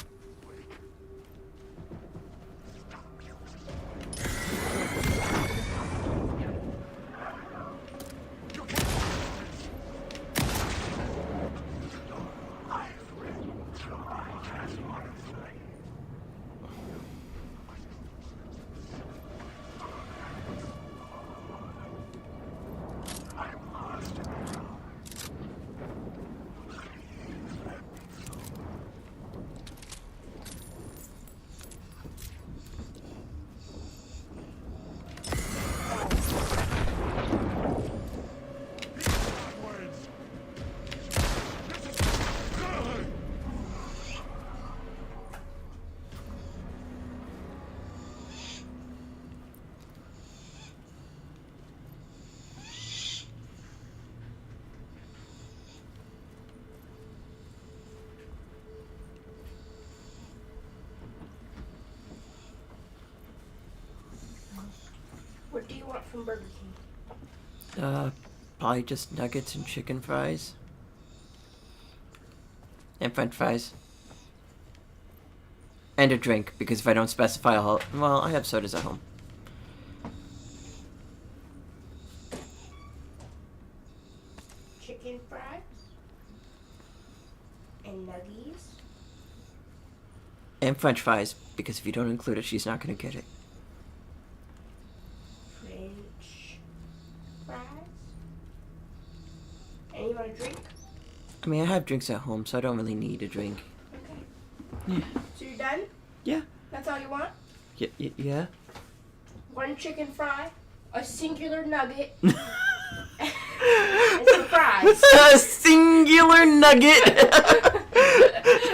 What do you want from Burger King? Probably just nuggets and chicken fries. And french fries. And a drink, because if I don't specify, well, I have sodas at home. Chicken fries? And nuggies? And french fries, because if you don't include it, she's not going to get it. French fries? And you want a drink? I mean, I have drinks at home, so I don't really need a drink. Okay. Yeah. So you're done? Yeah. That's all you want? Yeah. One chicken fry, a singular nugget, and some fries. A singular nugget.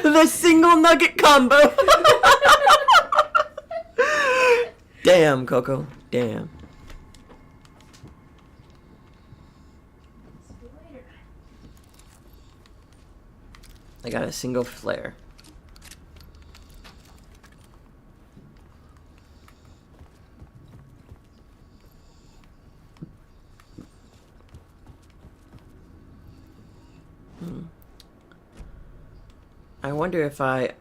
The single nugget combo. Damn, Coco. Damn. See you later. I got a single flare. I wonder if I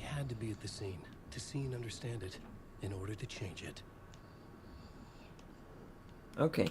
had to be at the scene, to see and understand it, in order to change it. Okay.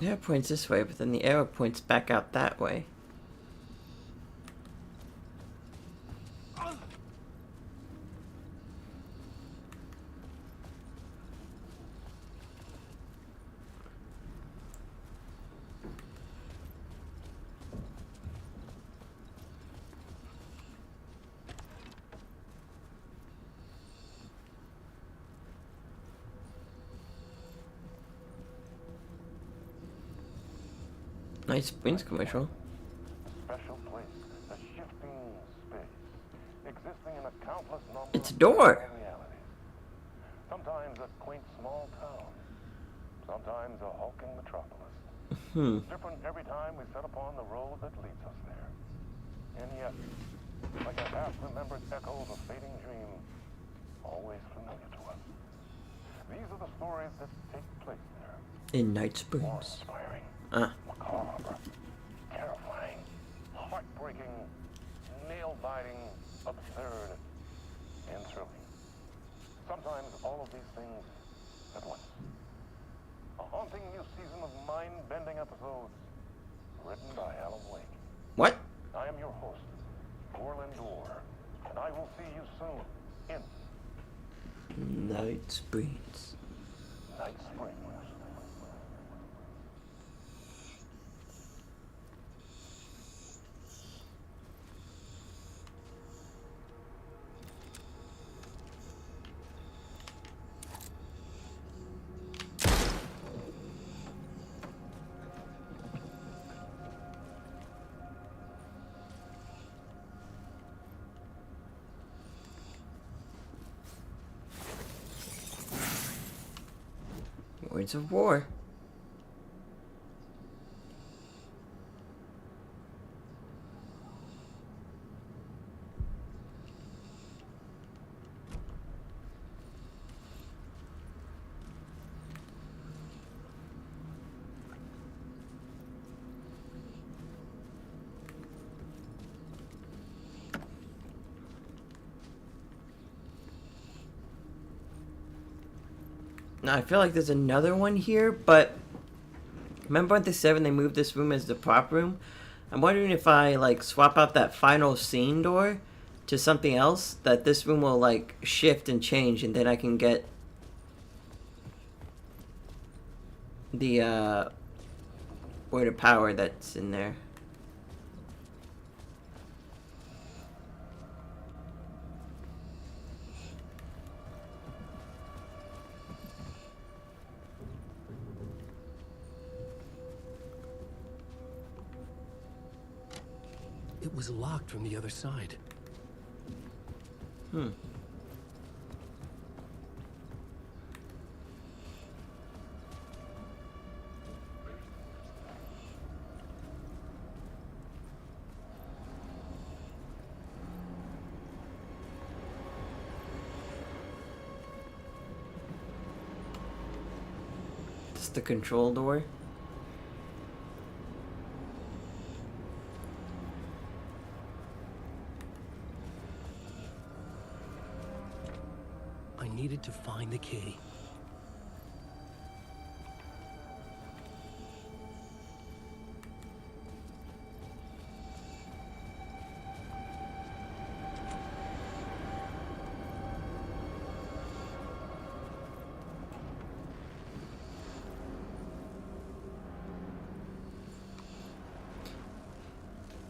The arrow points this way, but then the arrow points back out that way. Nice Springs commercial. Special place, a shifting space, existing in a countless number It's a door. of realities. Sometimes a quaint small town, sometimes a hulking metropolis. Different every time we set upon the road that leads us there. And yet, like a half-remembered echo of a fading dream, always familiar to us. These are the stories that take place there. In Night Springs. Awe-inspiring. Ah. Macabre, terrifying, heartbreaking, nail-biting, absurd, and thrilling. Sometimes all of these things at once. A haunting new season of mind-bending episodes written by Alan Wake. What? I am your host, Gorlin Dorr, and I will see you soon in Night Springs. Night Springs. Words of War. Now, I feel like there's another one here, but remember at the 7 they moved this room as the prop room? I'm wondering if I like swap out that final scene door to something else, that this room will like shift and change, and then I can get the word of power that's in there. It was locked from the other side. Hmm. It's the control door. I needed to find the key.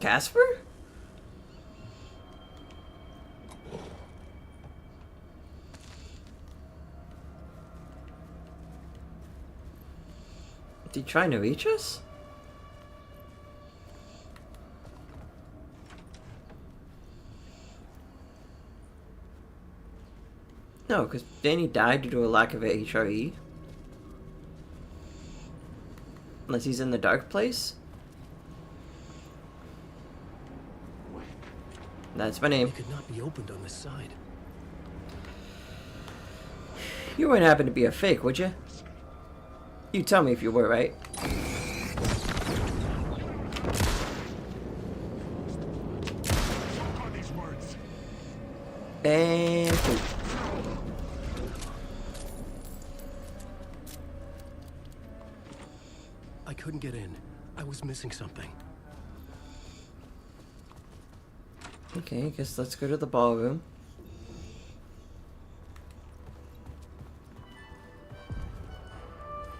Casper? Is he trying to reach us? No, because Danny died due to a lack of a HRE. Unless he's in the dark place. That's my name. It could not be opened on this side. You wouldn't happen to be a fake, would you? You tell me if you were, right? And I couldn't get in. I was missing something. okay, I guess let's go to the ballroom.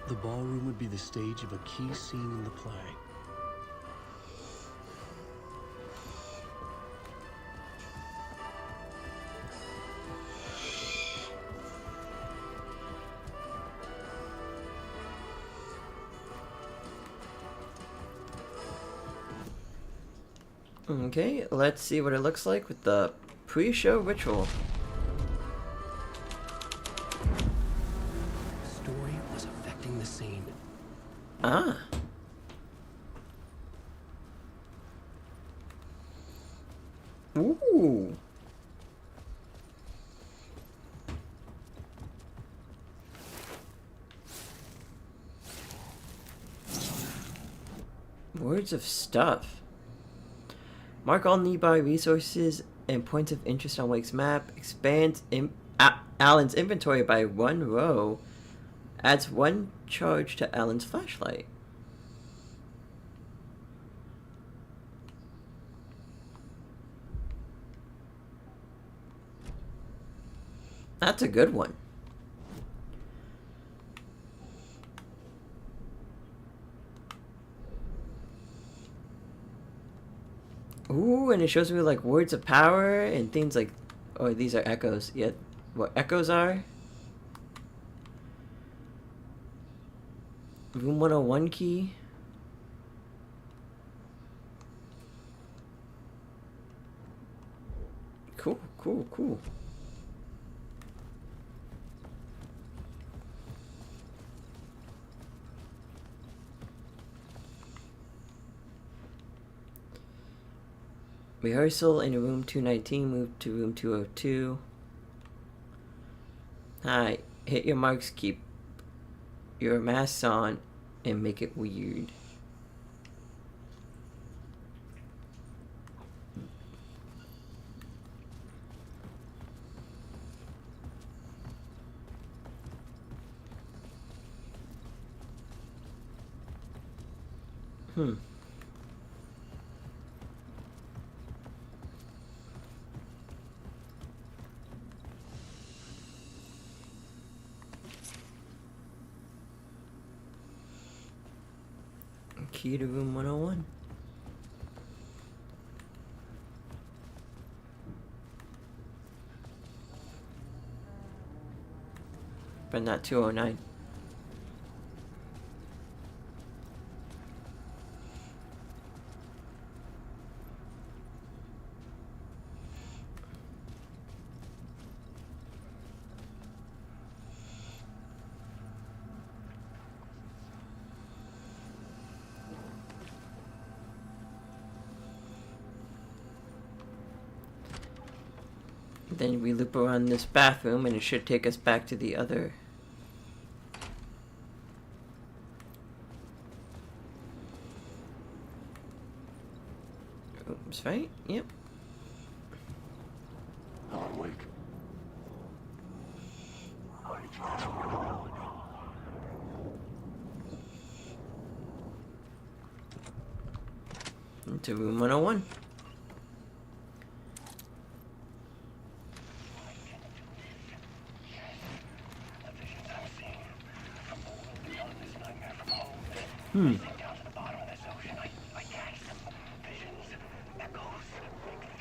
The ballroom would be the stage of a key scene in the play. Okay, let's see what it looks like with the pre-show ritual. Story was affecting the scene. Ah. Ooh. Words of stuff. Mark all nearby resources and points of interest on Wake's map. Expands Alan's inventory by 1 row. Adds 1 charge to Alan's flashlight. That's a good one. Ooh, and it shows me like words of power and things like, oh, these are echoes. Yeah, what echoes are. Room 101 key. Cool, cool, cool. Rehearsal in room 219, move to room 202. Hi, hit your marks, keep your masks on, and make it weird. key to room 101. But not 209. Then we loop around this bathroom and it should take us back to the other. Oops, right? Yep. Awake. Into room 101.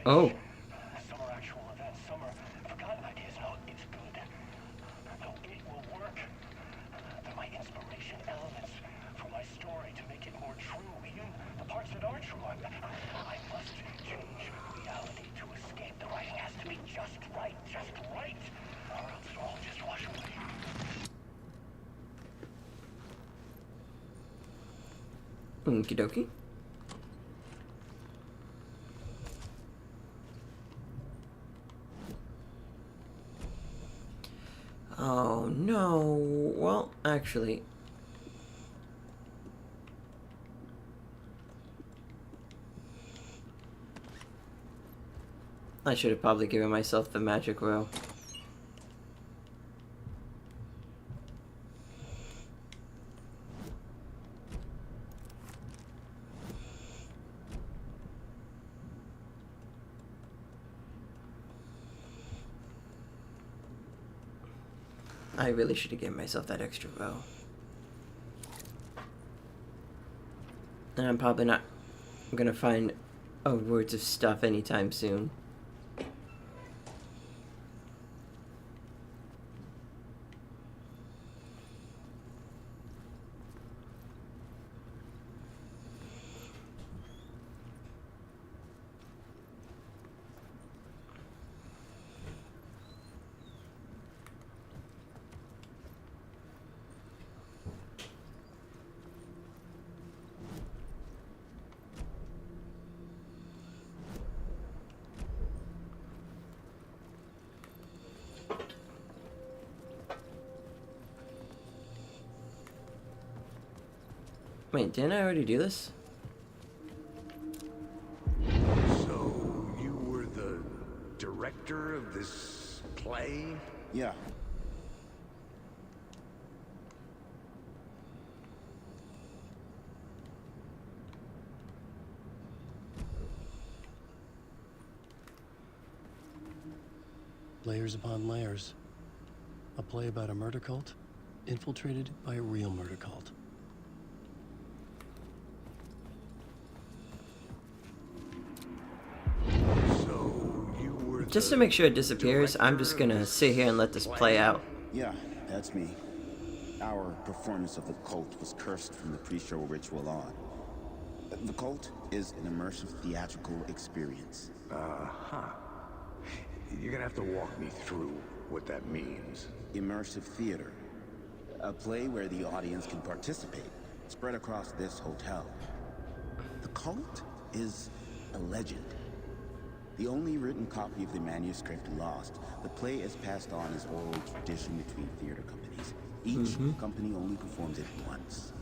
Oh. Some are actual events, some are forgotten ideas. No, it's good. No, it will work. They're my inspiration elements for my story to make it more true. Even the parts that are true. I must change reality to escape. The writing has to be just right, or else it'll all just wash away. Okie dokie. Oh no. Well, actually. I should have probably given myself the magic row. I really should have given myself that extra row. And I'm probably not gonna find words of stuff anytime soon. Wait, didn't I already do this? So, you were the director of this play? Yeah. Layers upon layers. A play about a murder cult, infiltrated by a real murder cult. Just to make sure it disappears, I'm just gonna sit here and let this play out. Yeah, that's me. Our performance of the cult was cursed from the pre-show ritual on. The cult is an immersive theatrical experience. You're gonna have to walk me through what that means. Immersive theater. A play where the audience can participate, spread across this hotel. The cult is a legend. The only written copy of the manuscript lost, the play is passed on as oral tradition between theater companies. Each company only performs it once.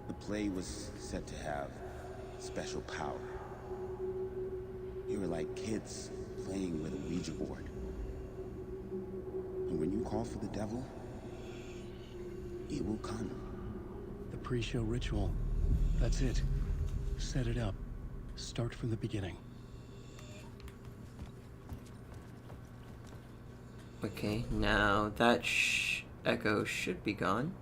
The play was said to have special power. You were like kids playing with a Ouija board. And when you call for the devil, it will come. The pre-show ritual. That's it. Set it up. Start from the beginning. Okay, now that echo should be gone.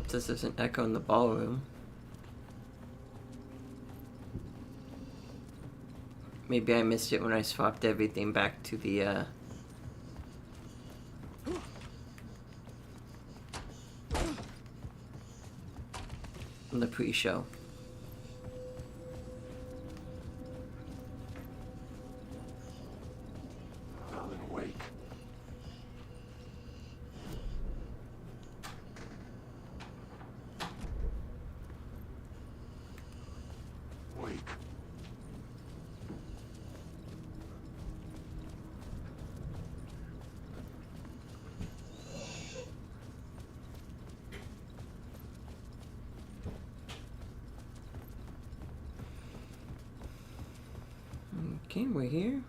This is an echo in the ballroom. Maybe I missed it when I swapped everything back to the pre-show. Alan, wake. Wake. Okay, we're here.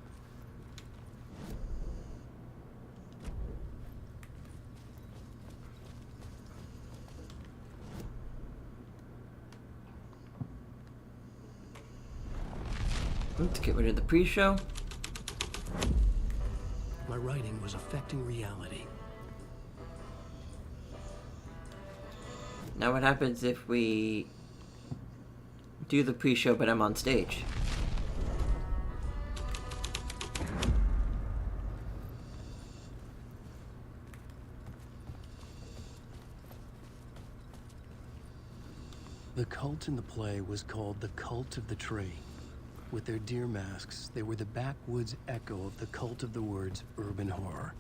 Let's get rid of the pre-show. My writing was affecting reality. Now what happens if we do the pre-show but I'm on stage? The cult in the play was called the Cult of the Tree. With their deer masks, they were the backwoods echo of the cult of the words urban horror.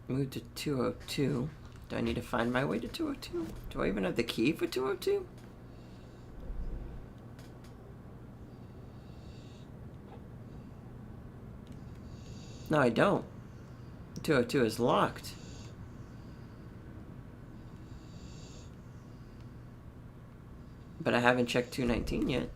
Move to 202. Do I need to find my way to 202? Do I even have the key for 202? No, I don't. 202 is locked. But I haven't checked 219 yet.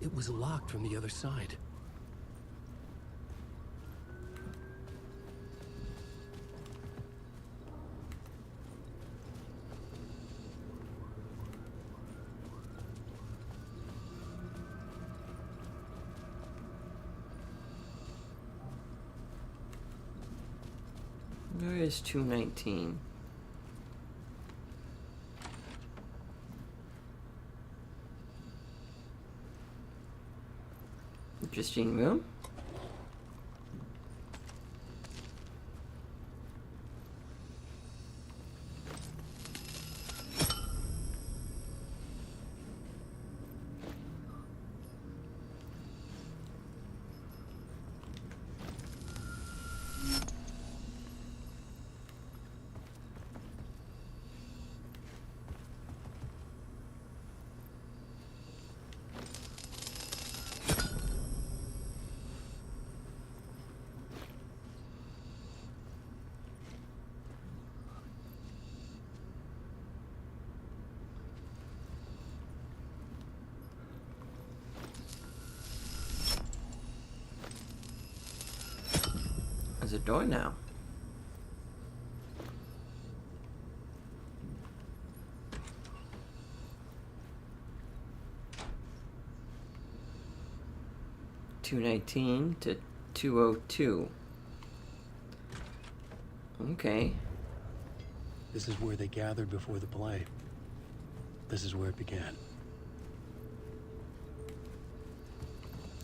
It was locked from the other side. Where is 219? Interesting room. There's a door now. $219 to $202. Okay. This is where they gathered before the play. This is where it began.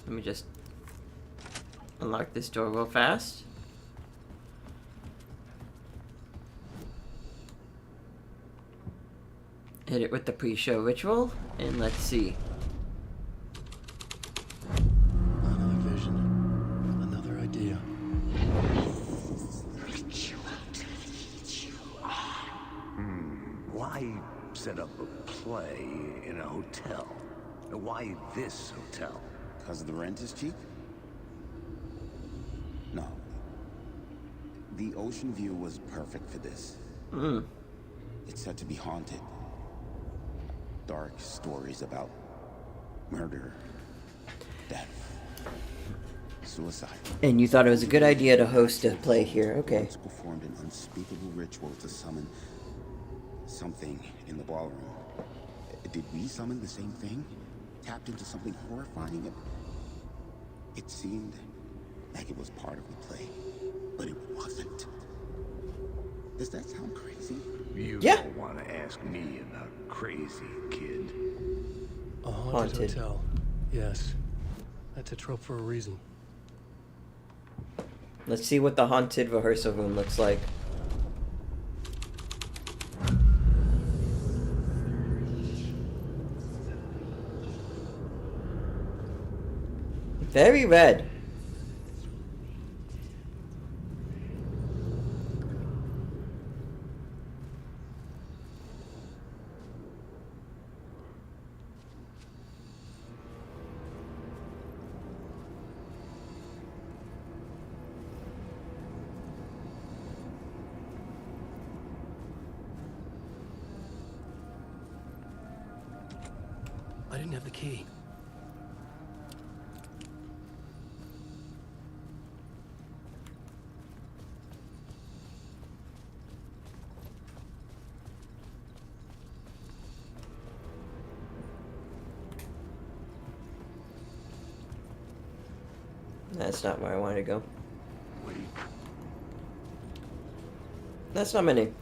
Let me just unlock this door real fast. Hit it with the pre-show ritual, and let's see. Another vision. Another idea. Why set up a play in a hotel? Why this hotel? Because the rent is cheap? No. The ocean view was perfect for this. It's said to be haunted. Dark stories about murder, death, suicide. And you thought it was a good idea to host a play here, okay. Once performed an unspeakable ritual to summon something in the ballroom. Did we summon the same thing? Tapped into something horrifying? It seemed like it was part of the play, but it wasn't. Does that sound crazy? You Yeah. don't want to ask me about crazy, kid. A haunted, Haunted. hotel. Yes. That's a trope for a reason. Let's see what the haunted rehearsal room looks like. Very red. I didn't have the key. That's not where I wanted to go. Wait. That's not my name.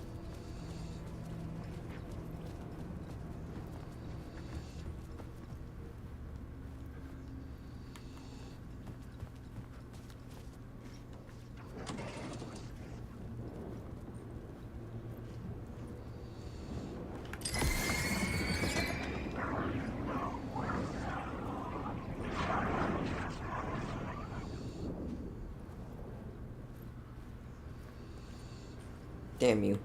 Damn you.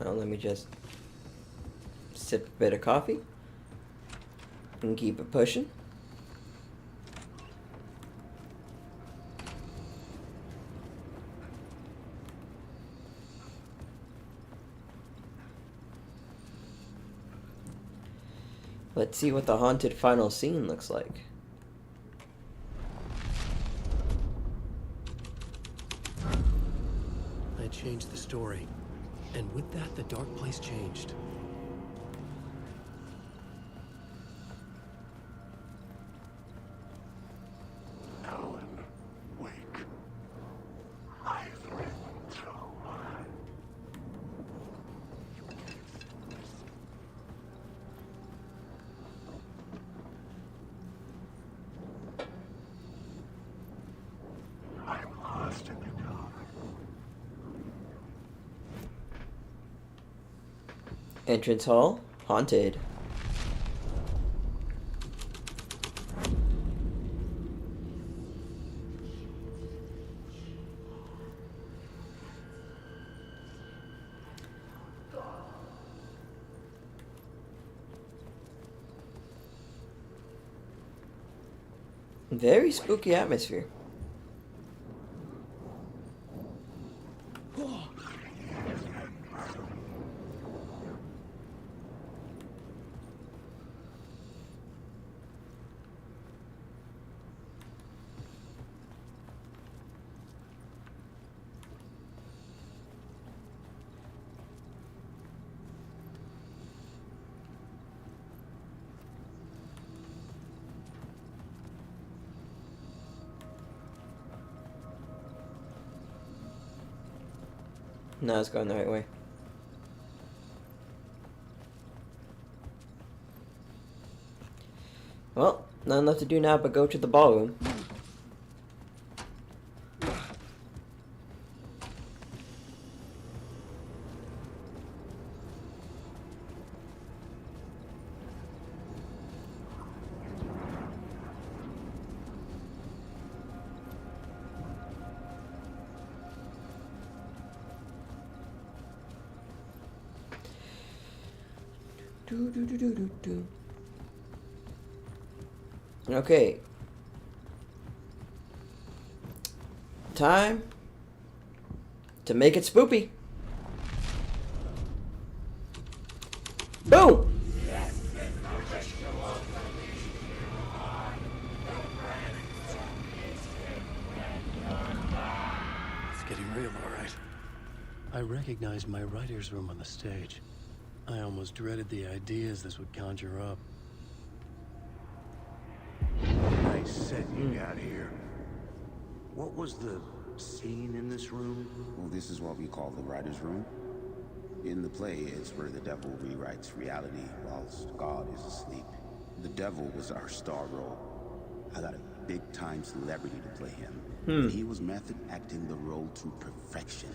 Now let me just sip a bit of coffee and keep it pushing. Let's see what the haunted final scene looks like. changed the story. And with that, the dark place changed. Alan, wake. I've written too. I'm lost in the dark. Entrance hall, haunted. Very spooky atmosphere. No, it's going the right way. Well, nothing left to do now but go to the ballroom. Okay. Time to make it spoopy. Boom! It's getting real, all right. I recognized my writer's room on the stage. I almost dreaded the ideas this would conjure up. Nice set you got here. What was the scene in this room? Well, this is what we call the writer's room. In the play, it's where the devil rewrites reality whilst God is asleep. The devil was our star role. I got a big-time celebrity to play him. And he was method acting the role to perfection.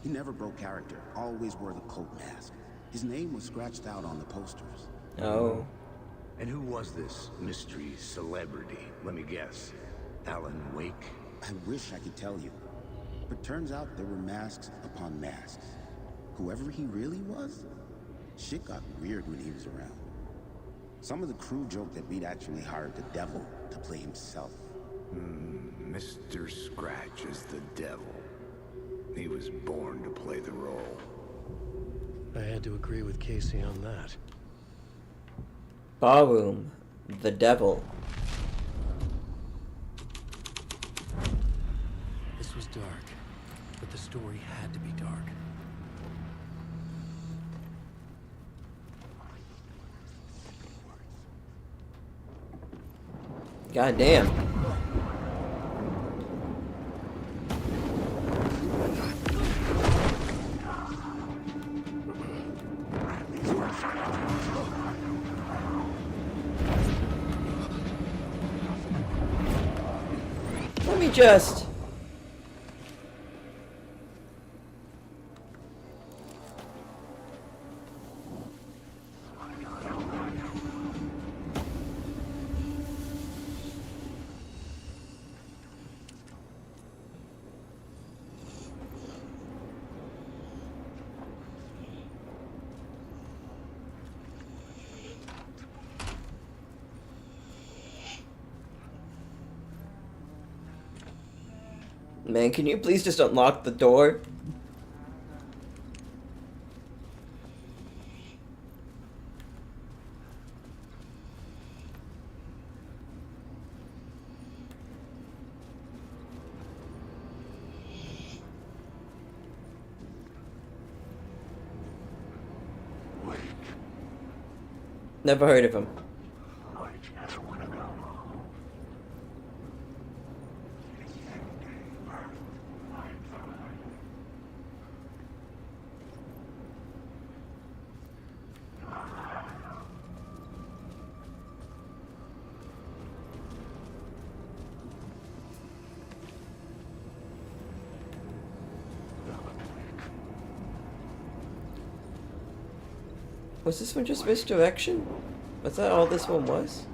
He never broke character, always wore the cult mask. His name was scratched out on the posters. Oh. And who was this mystery celebrity? Let me guess. Alan Wake? I wish I could tell you. But turns out there were masks upon masks. Whoever he really was, shit got weird when he was around. Some of the crew joked that we'd actually hired the devil to play himself. Mr. Scratch is the devil. He was born to play the role. I had to agree with Casey on that. Ballroom, the devil. This was dark, but the story had to be dark. God damn. Let me just... Man, can you please just unlock the door? Never heard of him. Was this one just misdirection? Was that all this one was?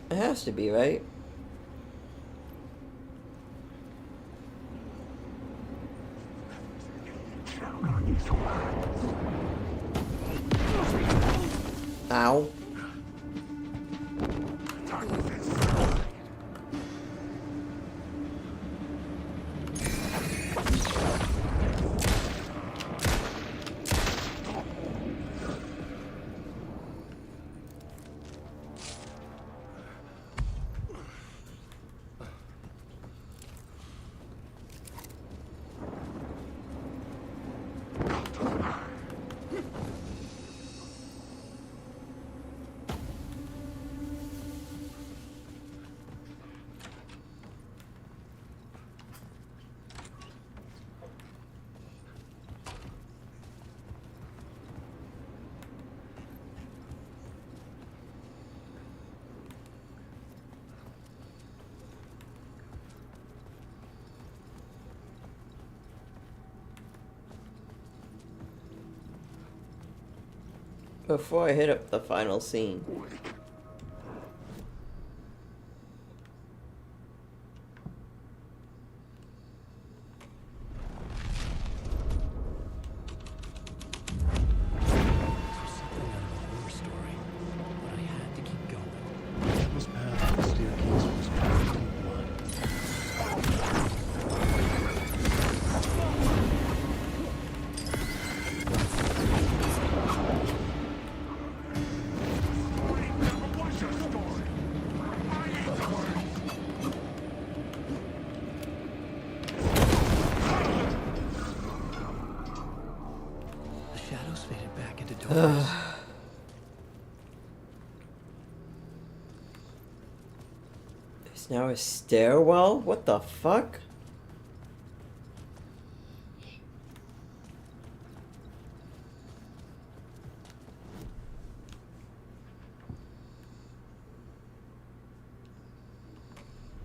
It has to be, right? Ow. Before I hit up the final scene. There's now a stairwell? What the fuck?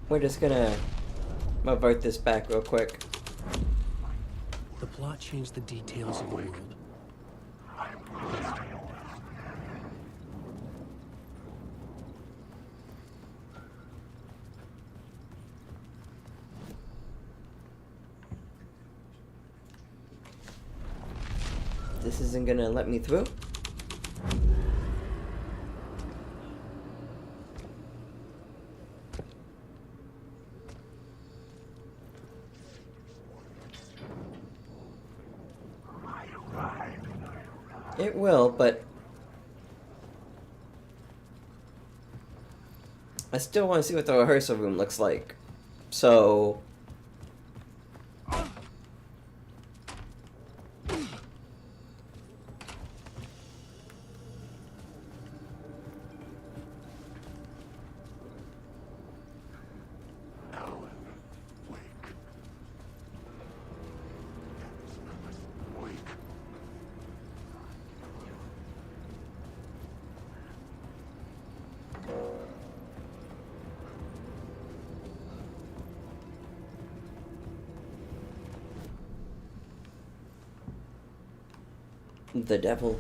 We're just gonna avert this back real quick. The plot changed the details of the world. This isn't gonna let me through? It will, but I still want to see what the rehearsal room looks like. So the devil.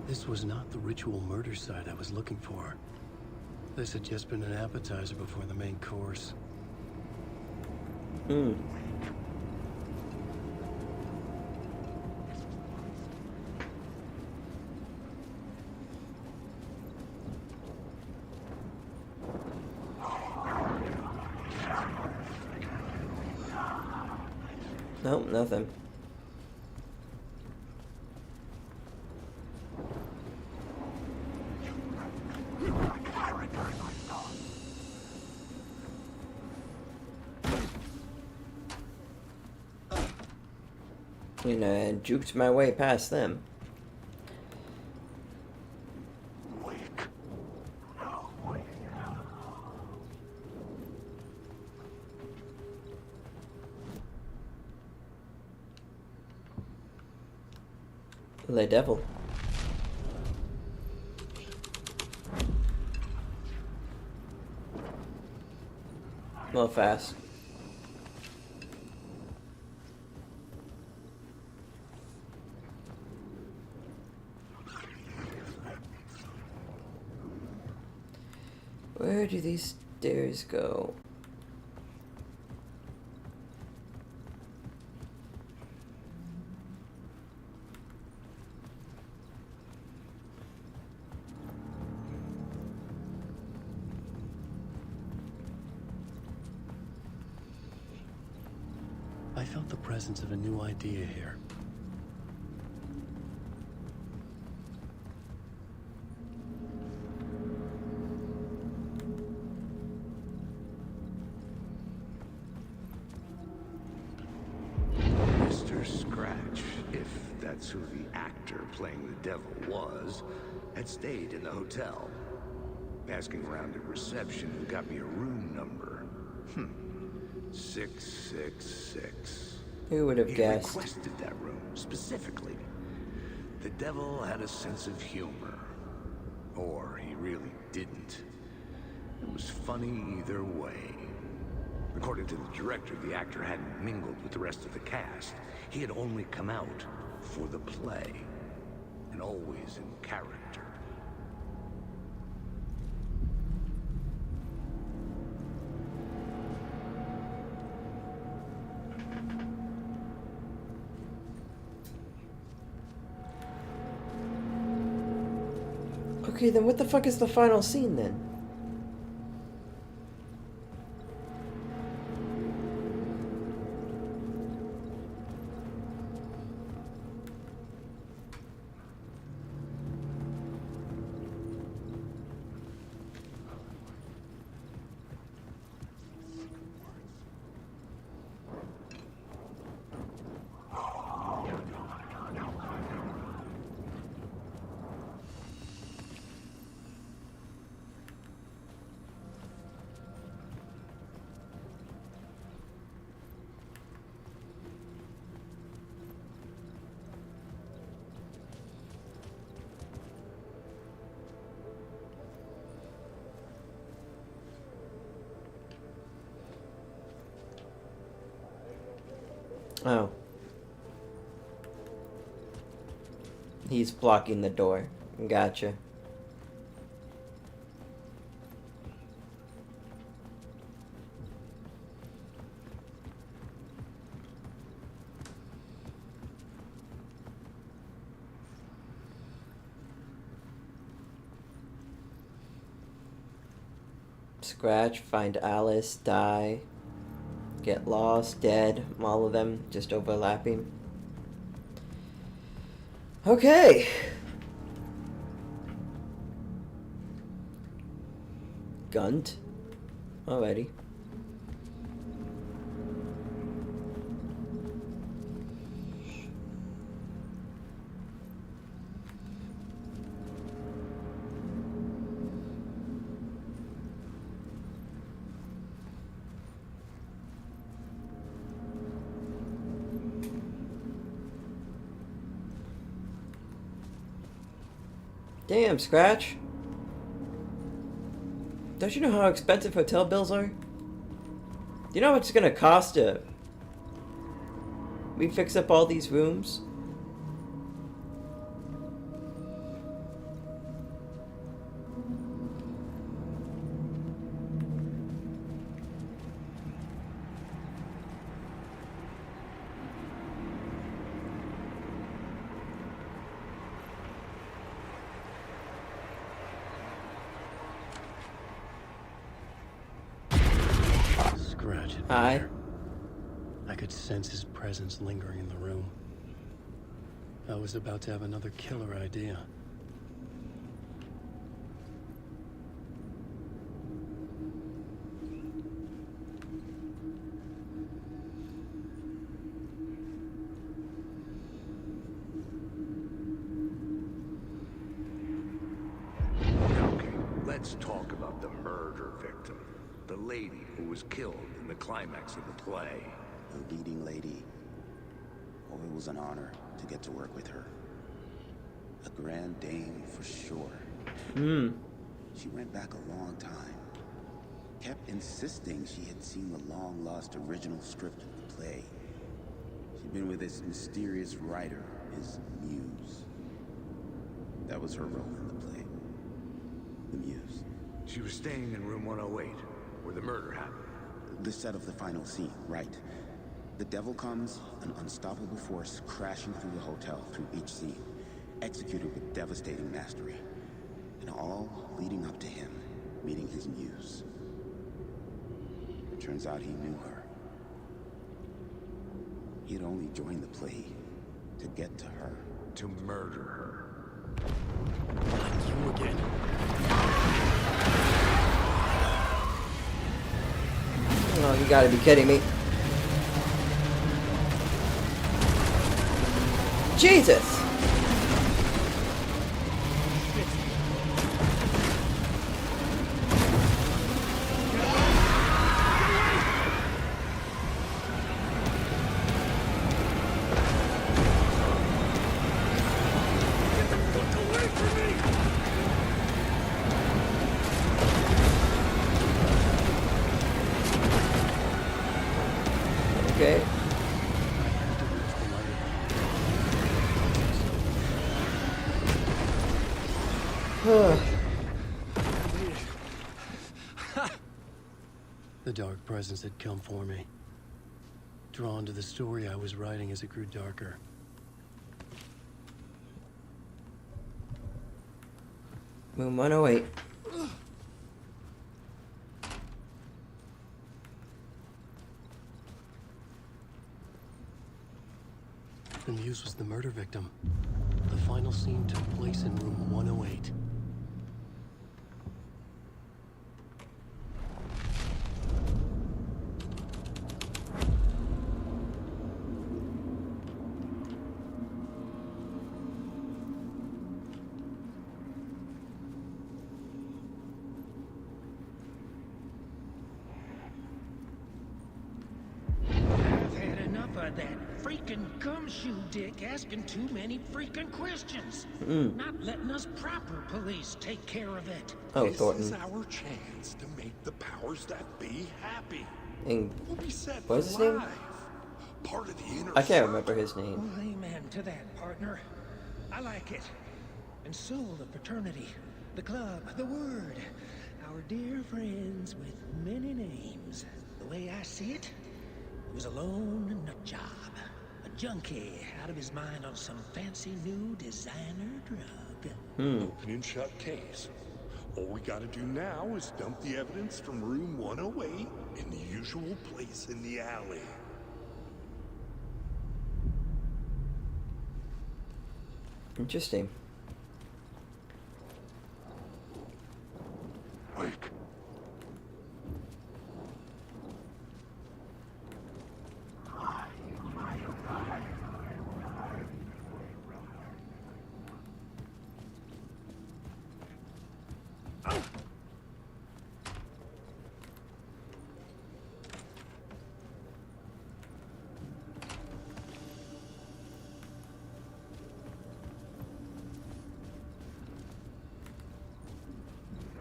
This was not the ritual murder site I was looking for. This had just been an appetizer before the main course. Nope, nothing. You know, I juked my way past them. The devil. A little fast. Where do these stairs go? I felt the presence of a new idea here. Mr. Scratch, if that's who the actor playing the devil was, had stayed in the hotel. Asking around at reception who got me a room number. 666. Who would have He guessed? requested that room, specifically. The devil had a sense of humor. Or he really didn't. It was funny either way. According to the director, the actor hadn't mingled with the rest of the cast. He had only come out for the play. And always in character. Okay, then what the fuck is the final scene then? Oh. He's blocking the door. Gotcha. Scratch, find Alice, die. Get lost, dead, all of them just overlapping. Okay. Gunt. Alrighty. Damn, Scratch. Don't you know how expensive hotel bills are? Do you know how much it's gonna cost to refix up all these rooms? Scratch it. Aye. I could sense his presence lingering in the room. I was about to have another killer idea. Okay, let's talk about the murder victim. The lady who was killed in the climax of the play. The leading lady. Oh, it was an honor to get to work with her. A grand dame for sure. She went back a long time. Kept insisting she had seen the long-lost original script of the play. She'd been with this mysterious writer, his muse. That was her role in the play. The muse. She was staying in room 108, where the murder happened. The set of the final scene, right. The devil comes, an unstoppable force crashing through the hotel through each scene, executed with devastating mastery. And all leading up to him meeting his muse. It turns out he knew her. He had only joined the play to get to her. To murder her. You again. Oh, you gotta be kidding me. Jesus! Okay. The dark presence had come for me. Drawn to the story I was writing as it grew darker. Moon 108. The muse was the murder victim. The final scene took place in room 108. I've had enough of that freaking gumshoe dick asking too many freaking questions. Not letting us proper police take care of it. Oh, This Thornton. is our chance to make the powers that be happy. And We'll be set what is his for name? life. Part of the inner I can't remember his name. Well, amen to that, partner. I like it. And so the fraternity, the club, the word, our dear friends with many names. The way I see it, he was a lone nut job. A junkie out of his mind on some fancy new designer drug. Open and shut case. All we gotta do now is dump the evidence from room 108 in the usual place in the alley. Interesting. Wake.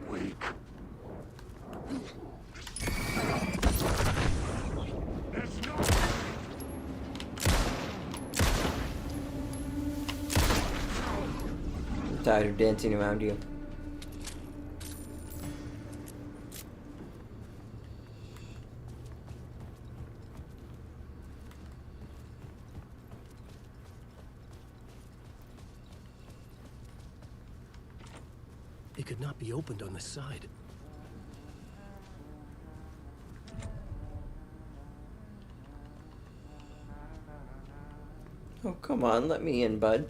Wake. That's not. I'm tired of dancing around you. It could not be opened on the side. Oh, come on, let me in, bud.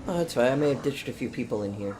Oh, that's fine. I may have ditched a few people in here.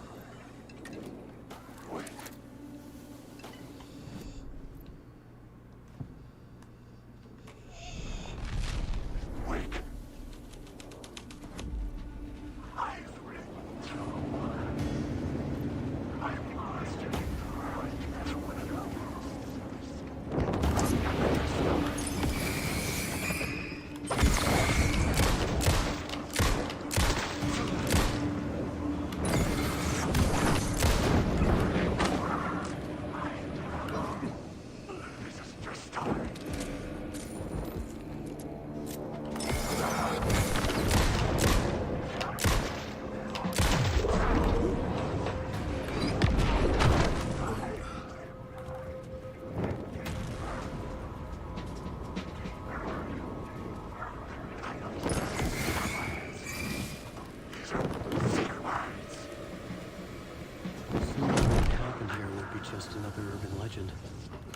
Just another urban legend.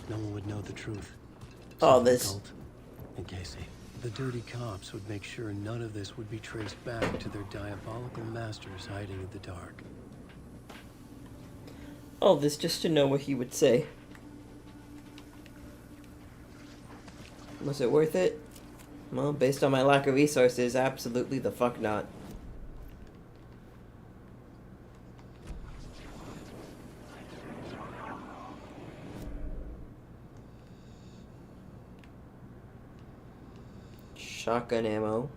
No one would know the truth. Oh, Something this. cult and Casey. The dirty cops would make sure none of this would be traced back to their diabolical masters hiding in the dark. All this just to know what he would say. Was it worth it? Well, based on my lack of resources, absolutely the fuck not. Shotgun ammo.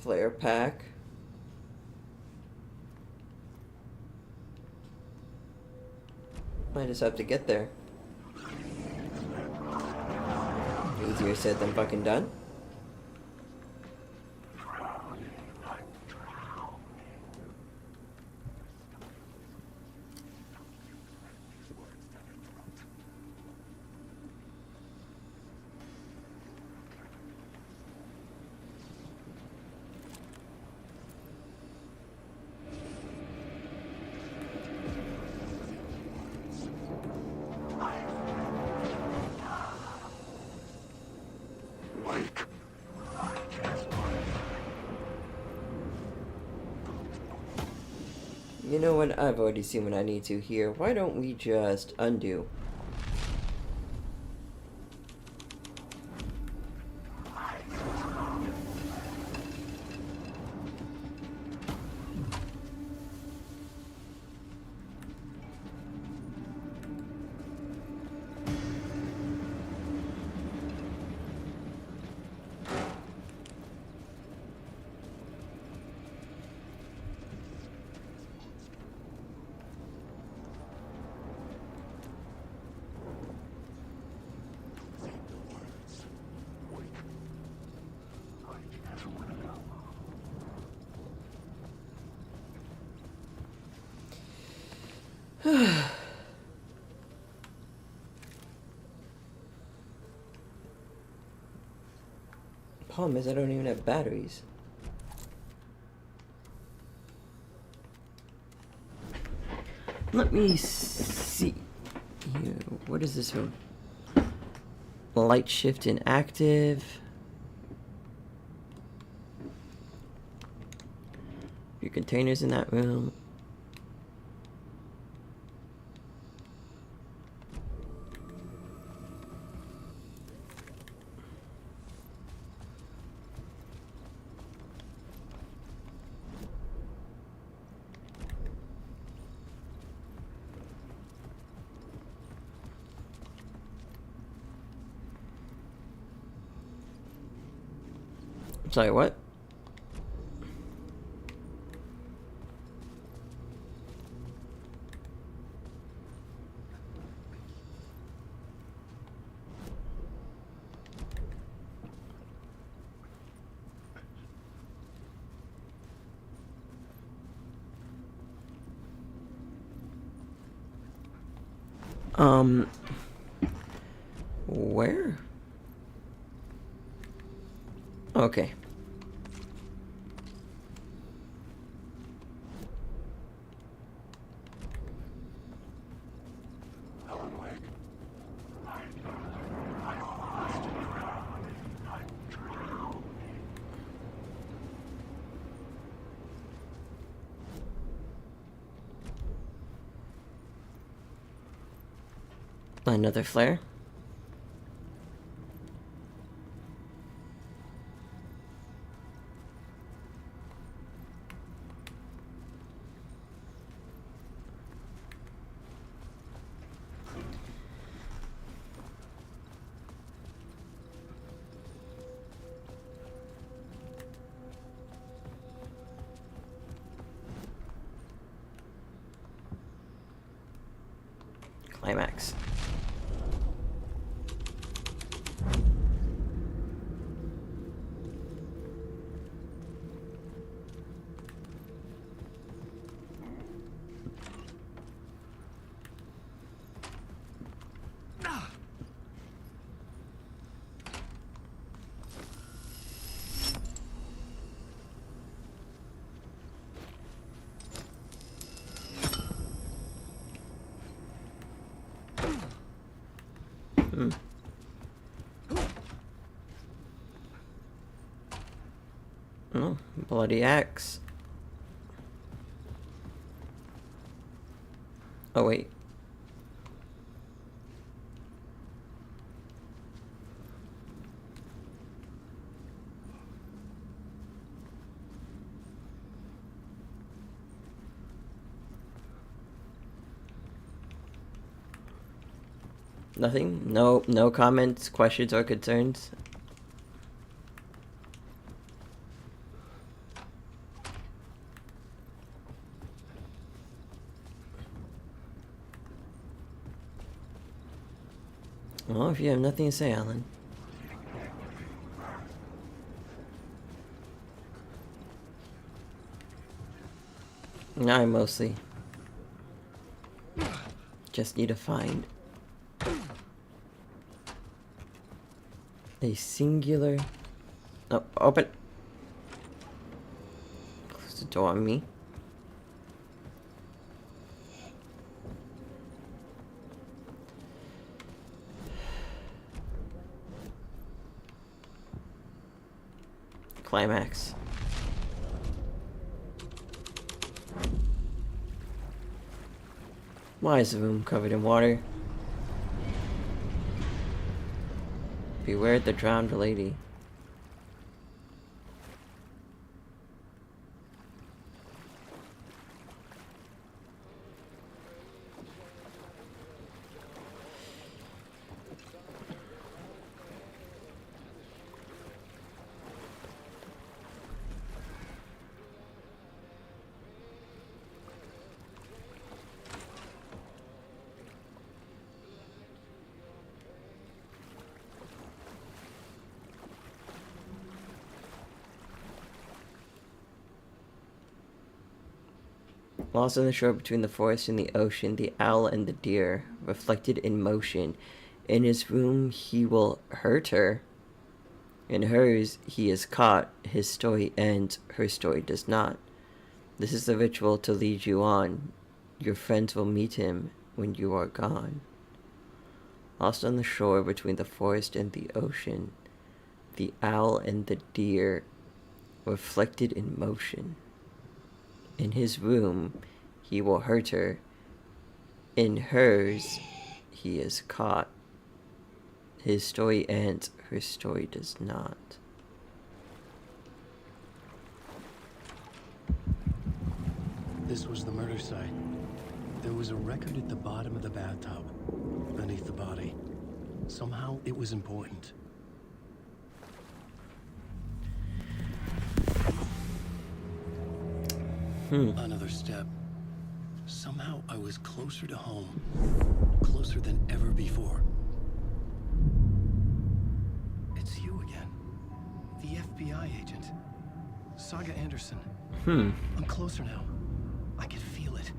Flare pack. I just have to get there. Easier said than fucking done. You know what? I've already seen what I need to here. Why don't we just undo? Problem is, I don't even have batteries. Let me see here. What is this one? Light shift inactive. Your containers in that room. Sorry, what? Where? Okay. Another flare. Climax. Oh, bloody axe. Oh, wait. Nothing? No comments, questions, or concerns? Well, if you have nothing to say, Alan. I mostly just need to find a singular... Oh, open! Close the door on me. Climax. Why is the room covered in water? Beware the drowned lady. Lost on the shore between the forest and the ocean, the owl and the deer, reflected in motion. In his room he will hurt her. In hers he is caught. His story ends, her story does not. This is the ritual to lead you on. Your friends will meet him when you are gone. Lost on the shore between the forest and the ocean, the owl and the deer, reflected in motion. In his room, he will hurt her. In hers, he is caught. His story ends, her story does not. This was the murder site. There was a record at the bottom of the bathtub, beneath the body. Somehow, it was important. Another step. Somehow I was closer to home. Closer than ever before. It's you again. The FBI agent. Saga Anderson. I'm closer now. I can feel it.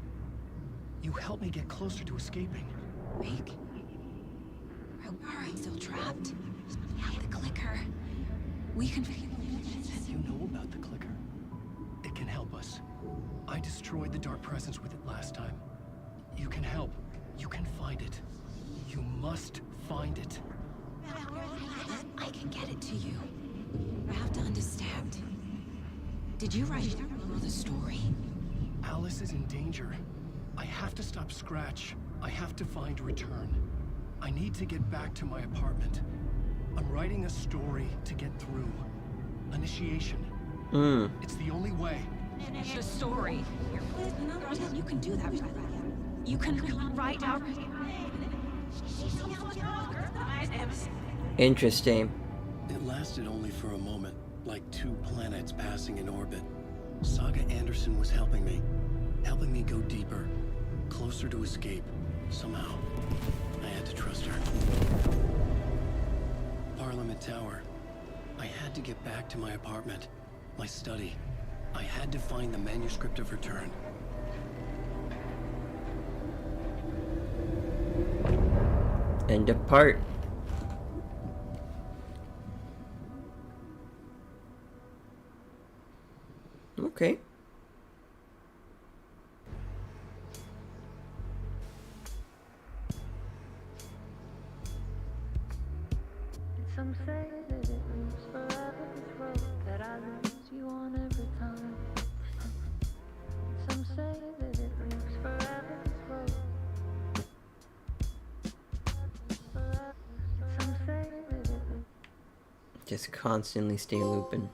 You helped me get closer to escaping. Wake? Are you still trapped? I have the clicker. We can figure it. You know about the clicker? It can help us. I destroyed the dark presence with it last time. You can help. You can find it. You must find it. I can get it to you. I have to understand. Did you write the story? Alice is in danger. I have to stop Scratch. I have to find Return. I need to get back to my apartment. I'm writing a story to get through. Initiation. It's the only way. Finish the story. You can do that. You can write out. Interesting. It lasted only for a moment, like two planets passing in orbit. Saga Anderson was helping me go deeper, closer to escape. Somehow, I had to trust her. Parliament Tower. I had to get back to my apartment, my study. I had to find the manuscript of Return. And depart. Okay. Some say that it moves forever, this road that I lose you on every time. Some say that it moves forever, this road. Some say that it Just constantly stay looping.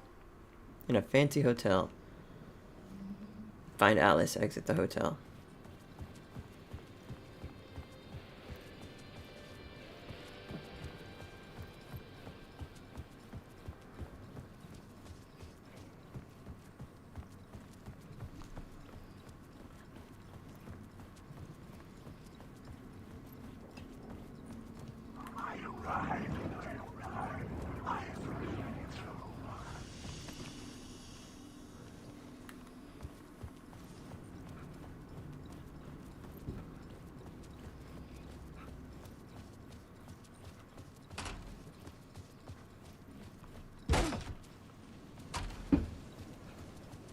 In a fancy hotel. Find Alice, exit the hotel.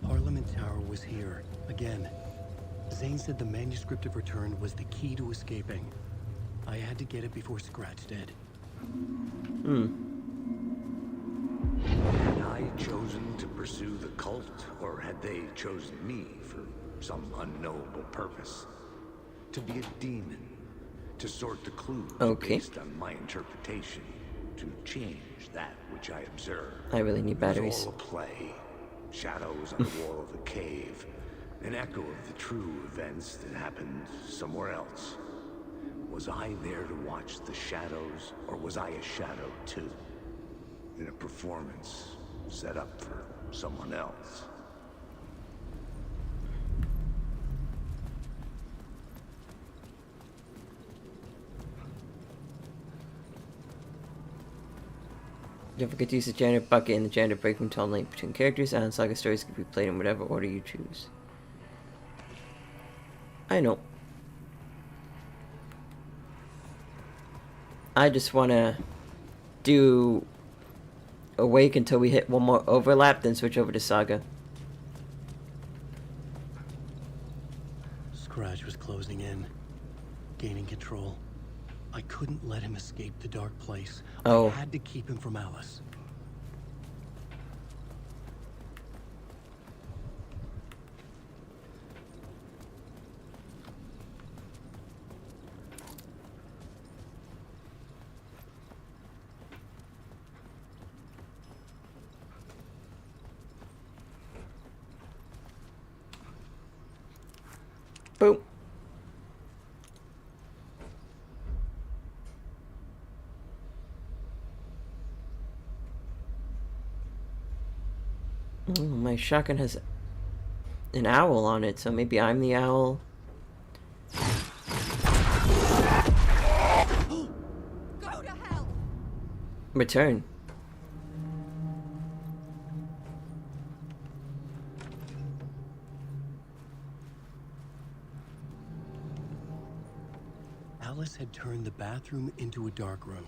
Parliament Tower was here, again. Zane said the manuscript of Return was the key to escaping. I had to get it before Scratch did. Had I chosen to pursue the cult, or had they chosen me for some unknowable purpose? To be a demon, to sort the clues based on my interpretation, to change that which I observe. I really need batteries. It was all a play. Shadows on the wall of the cave. An echo of the true events that happened somewhere else. Was I there to watch the shadows, or was I a shadow too? In a performance set up for someone else. Don't forget to use the janitor bucket in the janitor break room to alternate between characters, and Saga stories can be played in whatever order you choose. I know. I just want to do Awake until we hit one more overlap, then switch over to Saga. Scratch was closing in, gaining control. I couldn't let him escape the dark place. I had to keep him from Alice. Boom. My shotgun has an owl on it, so maybe I'm the owl. Go to hell. Return. Alice had turned the bathroom into a dark room.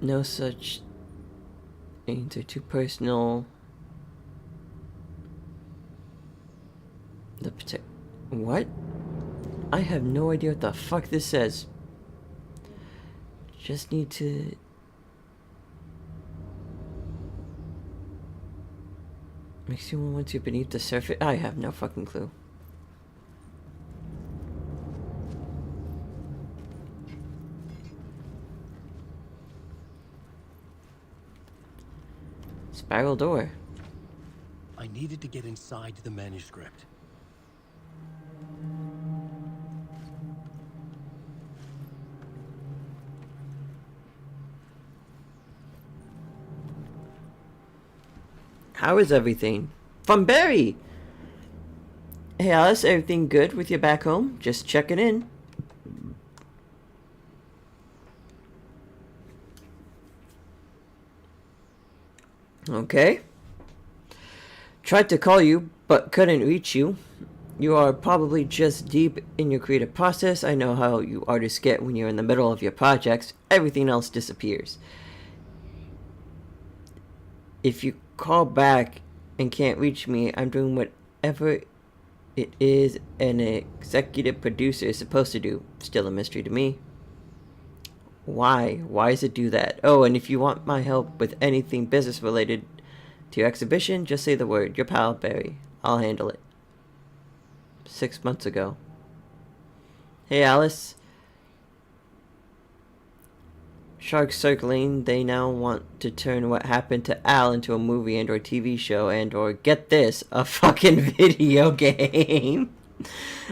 No such things are too personal. What? I have no idea what the fuck this says. Just need to... Makes you once you're beneath the surface. I have no fucking clue. Spiral door. I needed to get inside the manuscript. How is everything? From Barry! Hey Alice, everything good with you back home? Just checking in. Okay. Tried to call you, but couldn't reach you. You are probably just deep in your creative process. I know how you artists get when you're in the middle of your projects. Everything else disappears. If you call back and can't reach me, I'm doing whatever it is an executive producer is supposed to do. Still a mystery to me. Why? Why does it do that? Oh, and if you want my help with anything business related to your exhibition, just say the word. Your pal, Barry. I'll handle it. 6 months ago. Hey, Alice. Sharks circling. They now want to turn what happened to Al into a movie and or TV show and or, get this, a fucking video game.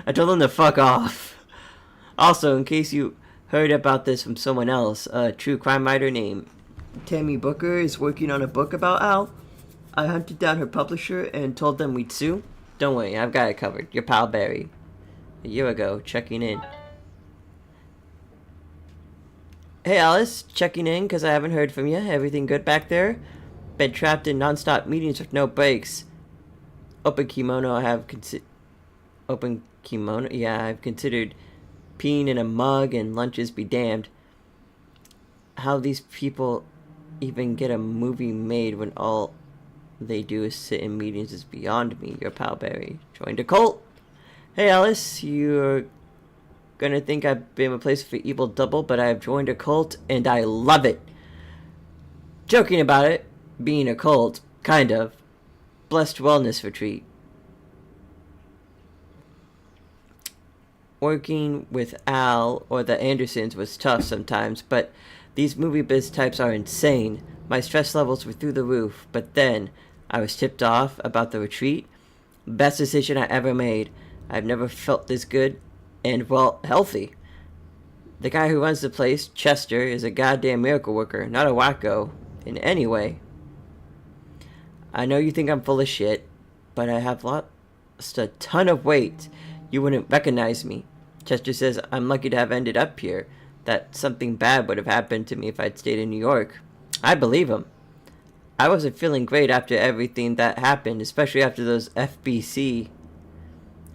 I told them to fuck off. Also, in case you heard about this from someone else, a true crime writer named Tammy Booker is working on a book about Al. I hunted down her publisher and told them we'd sue. Don't worry, I've got it covered. Your pal Barry. A year ago, checking in. Hey Alice, checking in because I haven't heard from you. Everything good back there? Been trapped in non-stop meetings with no breaks. Open kimono, I've considered peeing in a mug and lunches be damned. How these people even get a movie made when all they do is sit in meetings is beyond me. Your pal Barry. Joined a cult. Hey Alice, you're gonna think I've been replaced for evil double, but I have joined a cult and I love it. Joking about it being a cult, kind of. Blessed wellness retreat. Working with Al or the Andersons was tough sometimes, but these movie biz types are insane. My stress levels were through the roof, but then I was tipped off about the retreat. Best decision I ever made. I've never felt this good and, well, healthy. The guy who runs the place, Chester, is a goddamn miracle worker, not a wacko in any way. I know you think I'm full of shit, but I have lost a ton of weight. You wouldn't recognize me. Chester says I'm lucky to have ended up here, that something bad would have happened to me if I'd stayed in New York. I believe him. I wasn't feeling great after everything that happened, especially after those FBC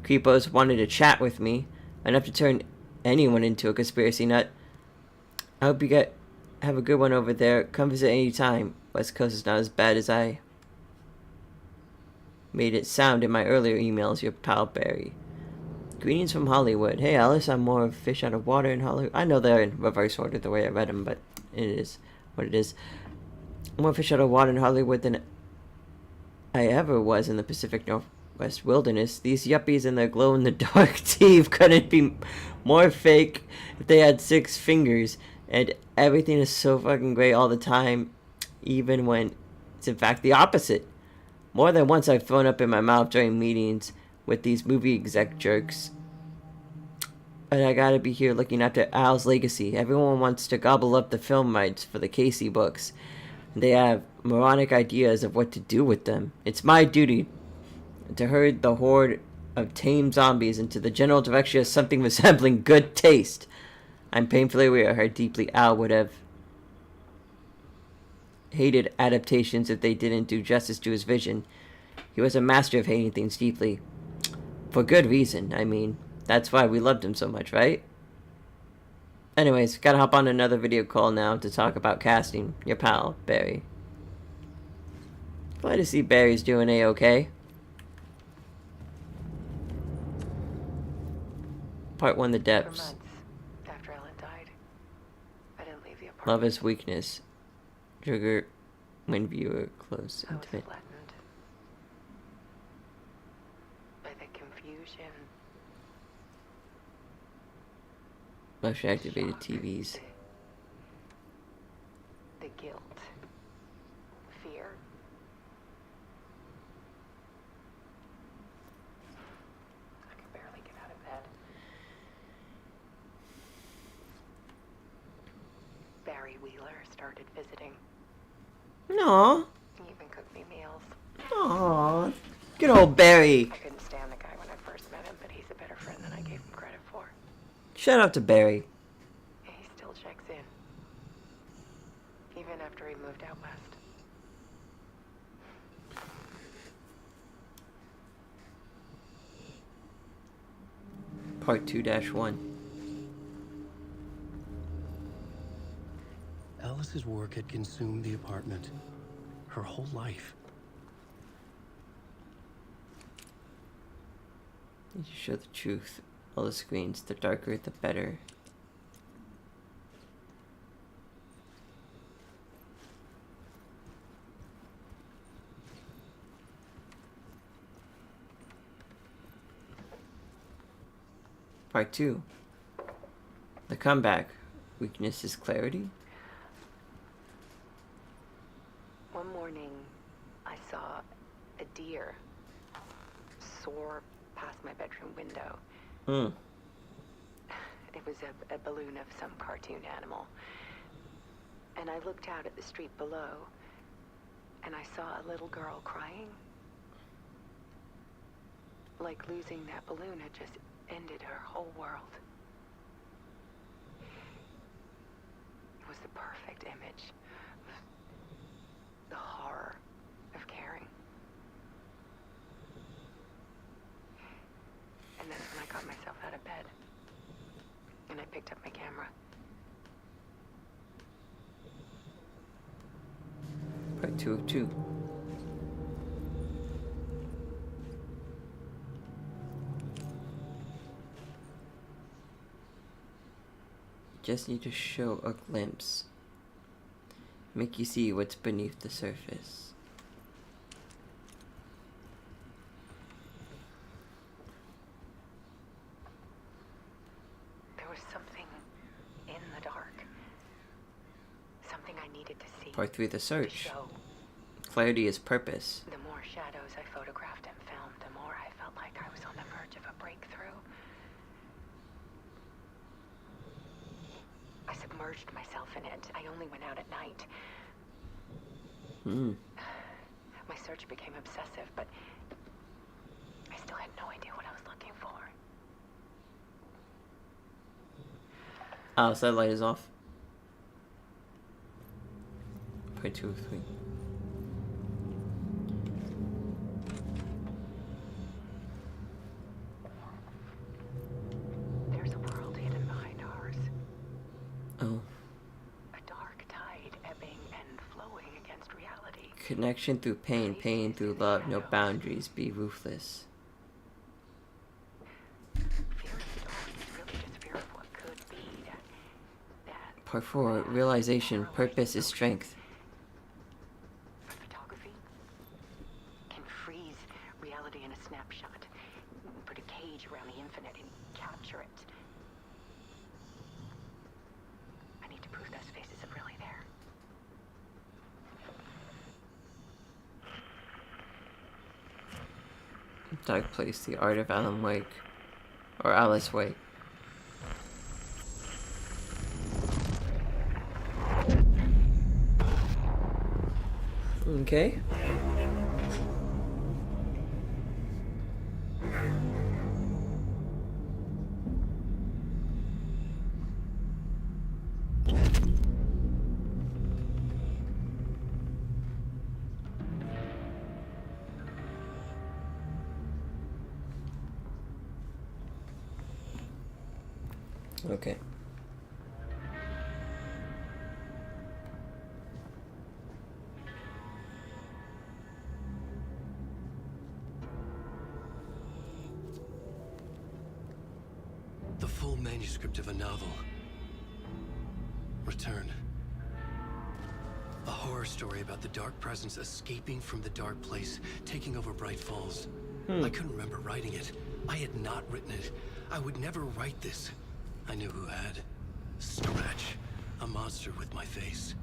creepos wanted to chat with me, enough to turn anyone into a conspiracy nut. I hope you have a good one over there. Come visit any time. West Coast is not as bad as I made it sound in my earlier emails. Your pal Barry. Greetings from Hollywood. Hey Alice, I'm more of fish out of water in Hollywood. I know they're in reverse order the way I read them, but it is what it is. More fish out of water in Hollywood than I ever was in the Pacific Northwest wilderness. These yuppies and their glow-in-the-dark teeth couldn't be more fake if they had 6 fingers, and everything is so fucking great all the time, even when it's in fact the opposite. More than once I've thrown up in my mouth during meetings with these movie exec jerks. And I gotta be here looking after Al's legacy. Everyone wants to gobble up the film rights for the Casey books. They have moronic ideas of what to do with them. It's my duty to herd the horde of tame zombies into the general direction of something resembling good taste. I'm painfully aware how deeply Al would have hated adaptations if they didn't do justice to his vision. He was a master of hating things deeply. For good reason, I mean. That's why we loved him so much, right? Anyways, gotta hop on another video call now to talk about casting. Your pal, Barry. Glad to see Barry's doing A-okay. Part 1, The Depths. After Ellen died, I didn't leave the apartment. Love is weakness. Trigger when viewer close intimate. Motion activated TVs. The guilt. Fear. I could barely get out of bed. Barry Wheeler started visiting. No. He even cooked me meals. Aw. Good old Barry. I couldn't stand the guy when I first met him, but he's a better friend than I gave him credit for. Shout out to Barry. He still checks in. Even after he moved out west. Part 2-1. Alice's work had consumed the apartment. Her whole life. You show the truth. All the screens, the darker, the better. Part 2. The comeback. Weakness is clarity. One morning, I saw a deer soar past my bedroom window. It was a balloon of some cartoon animal. And I looked out at the street below, and I saw a little girl crying. Like losing that balloon had just ended her whole world. It was the perfect image of the horror of caring. And that's when I got myself out of bed. And I picked up my camera. Part 2 of 2. Just need to show a glimpse. Make you see what's beneath the surface. There was something in the dark. Something I needed to see. Part 3, the search. To show. Clarity is purpose. The more shadows I photographed and filmed, the more I felt like I was on the verge of a breakthrough. I submerged myself in it. I only went out at night. My search became obsessive, but I still had no idea what I was looking for. Oh, so that light is off. Part 2 of 3. There's a world hidden behind ours. Oh. A dark tide ebbing and flowing against reality. Connection through pain, pain through love, no boundaries, be ruthless. Fear of the dark is really just fear of what could be. Part 4, realization, purpose is strength. Photography can freeze reality in a snapshot. Put a cage around the infinite and capture it. I need to prove those faces are really there. Dark Place, the art of Alan Wake. Or Alice Wake. Okay. Okay. The full manuscript of a novel. Return. A horror story about the dark presence escaping from the dark place, taking over Bright Falls. I couldn't remember writing it. I had not written it. I would never write this. I knew who had. Scratch. A monster with my face.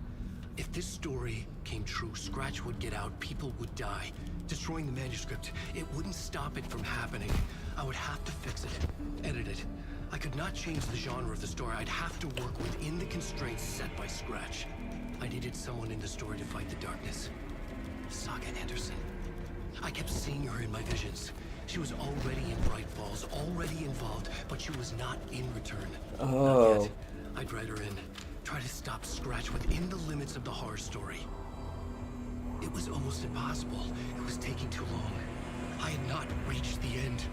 If this story came true, Scratch would get out, people would die. Destroying the manuscript, it wouldn't stop it from happening. I would have to fix it, edit it. I could not change the genre of the story. I'd have to work within the constraints set by Scratch. I needed someone in the story to fight the darkness. Saga Anderson. I kept seeing her in my visions. She was already in Bright Falls, already involved, but she was not in return. Oh. Not yet. I'd write her in. Try to stop Scratch within the limits of the horror story. It was almost impossible. It was taking too long. I had not reached the end.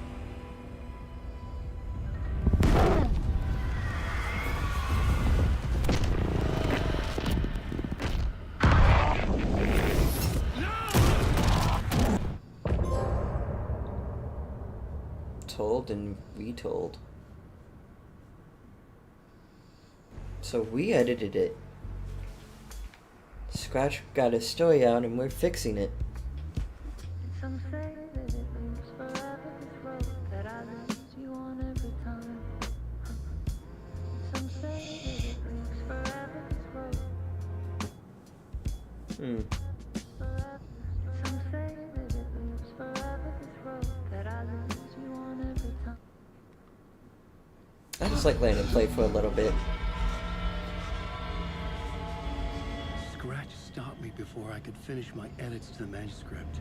Told and retold. So we edited it. Scratch got a story out and we're fixing it. Some say that it lives forever, this road that I lose you on every time. Some say that it lives forever, this road. Forever. Some say that it lives forever, this road that I lose you on every time. I just like letting it play for a little bit. Scratch stopped me before I could finish my edits to the manuscript.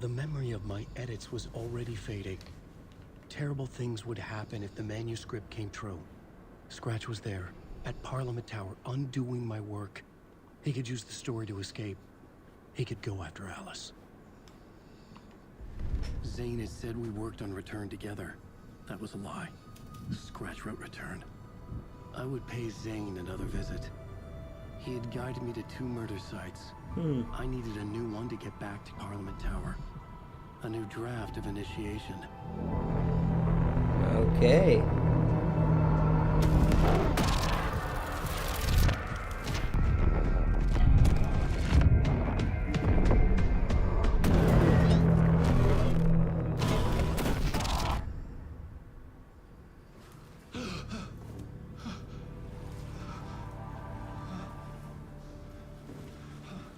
The memory of my edits was already fading. Terrible things would happen if the manuscript came true. Scratch was there, at Parliament Tower, undoing my work. He could use the story to escape. He could go after Alice. Zane had said we worked on Return together. That was a lie. Scratch wrote Return. I would pay Zane another visit. He had guided me to 2 murder sites. I needed a new one to get back to Parliament Tower. A new draft of initiation. Okay.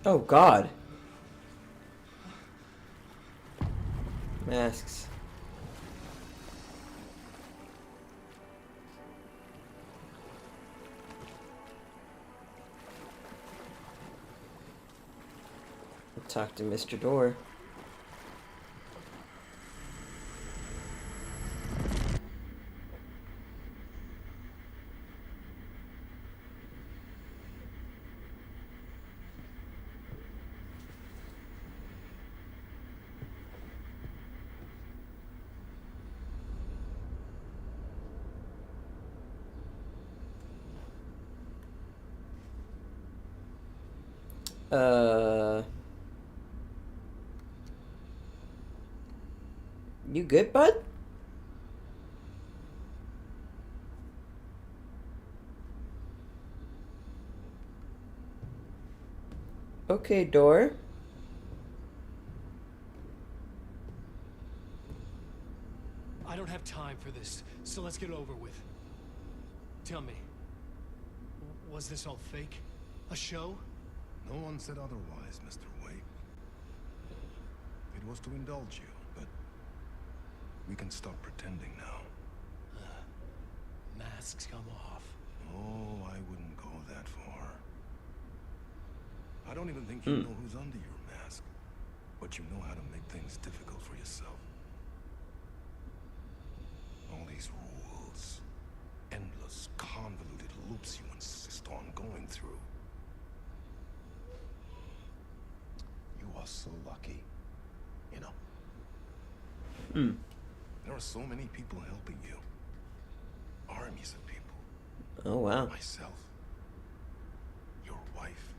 Oh God. Masks. Talk to Mr. Door. You good, bud? Okay, Door. I don't have time for this, so let's get it over with. Tell me, was this all fake? A show? No one said otherwise, Mr. Wake. It was to indulge you, but we can stop pretending now. Masks come off. Oh, I wouldn't go that far. I don't even think you know who's under your mask, but you know how to make things difficult for yourself. All these rules, endless, convoluted loops you insist on going through. You are so lucky, you know. There are so many people helping you. Armies of people. Oh, wow. Myself. Your wife.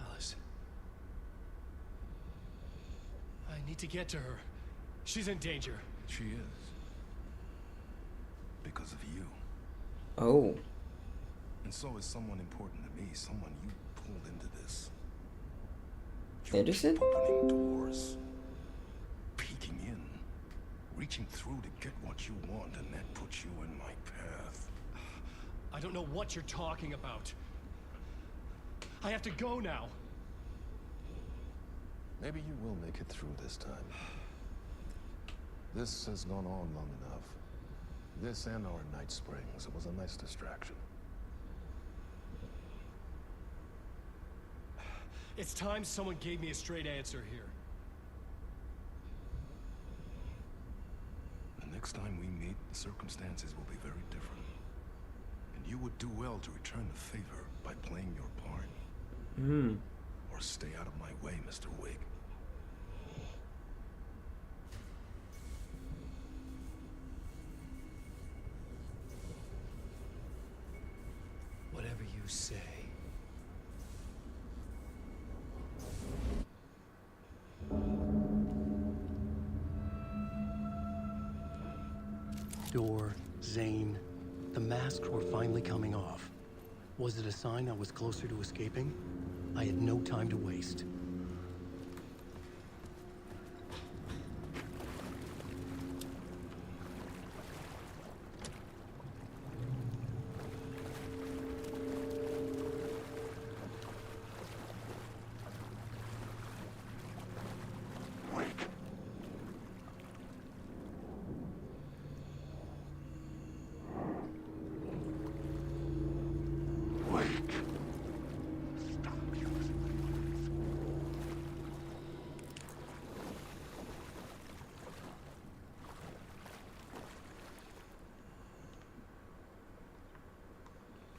Alice. I need to get to her. She's in danger. She is. Because of you. Oh. And so is someone important to me, someone you pulled into this. Anderson? Opening doors. breaking in, reaching through to get what you want, and that puts you in my path. I don't know what you're talking about. I have to go now. Maybe you will make it through this time. This has gone on long enough. This and our night springs. It was a nice distraction. It's time someone gave me a straight answer here. The next time we meet, the circumstances will be very different. And you would do well to return the favor by playing your part. Or stay out of my way, Mr. Wig. Whatever you say. Door, Zane, the masks were finally coming off. Was it a sign I was closer to escaping? I had no time to waste.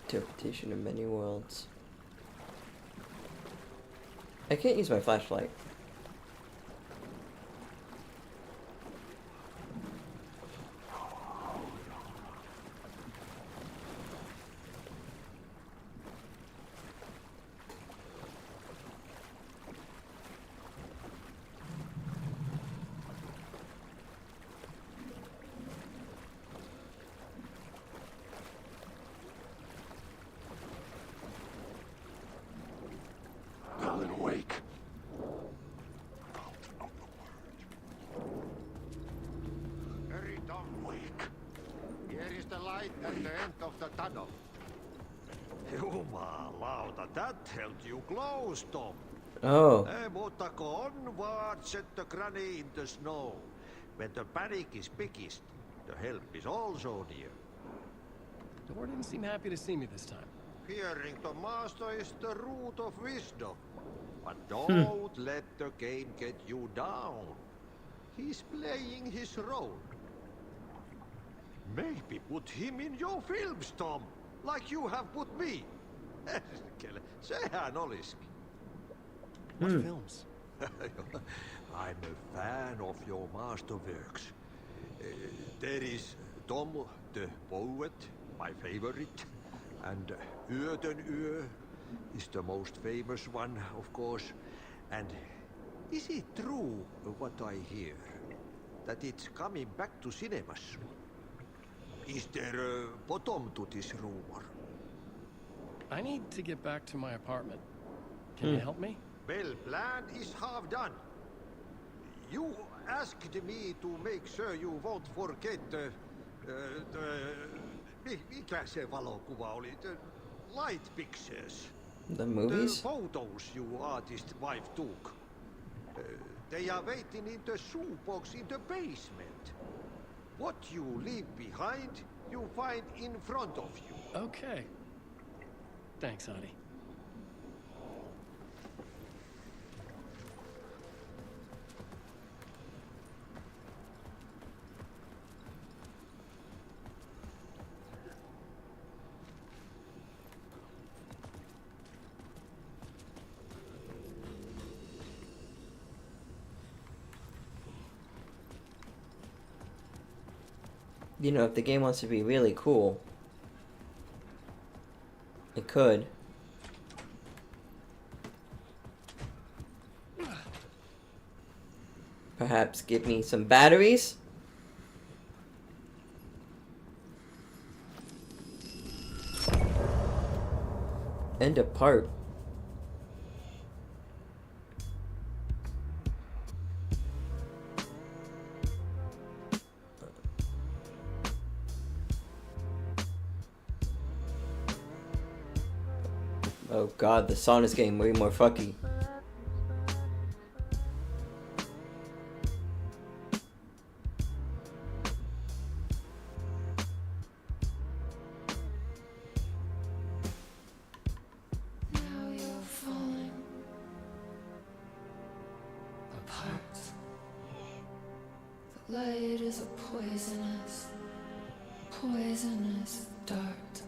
Interpretation of many worlds. I can't use my flashlight. Alan Wake. Hurry, Tom. Wake. Here is the light at the end of the tunnel. Jumalauta, that held you close, Tom. Oh. Mutta onward, set the granny in the snow. When the panic is biggest, the help is also near. Door didn't seem happy to see me this time. Hearing the master is the root of wisdom. But don't let the game get you down. He's playing his role. Maybe put him in your films, Tom. Like you have put me. Sehän olisikin. What films? I'm a fan of your masterworks. There is Tom the Poet, my favorite. And Yötön Yö is the most famous one, of course. And is it true what I hear? That it's coming back to cinemas? Is there a bottom to this rumor? I need to get back to my apartment. Can you help me? Well, plan is half done. You asked me to make sure you won't forget mikä se valokuva oli? The light pictures. The movies? The photos your artist wife took. They are waiting in the shoebox in the basement. What you leave behind, you find in front of you. Okay. Thanks, honey. You know, if the game wants to be really cool, it could. Perhaps give me some batteries? And a part. Oh god, the song is getting way more fucky. Now you're falling apart. The light is a poisonous dart.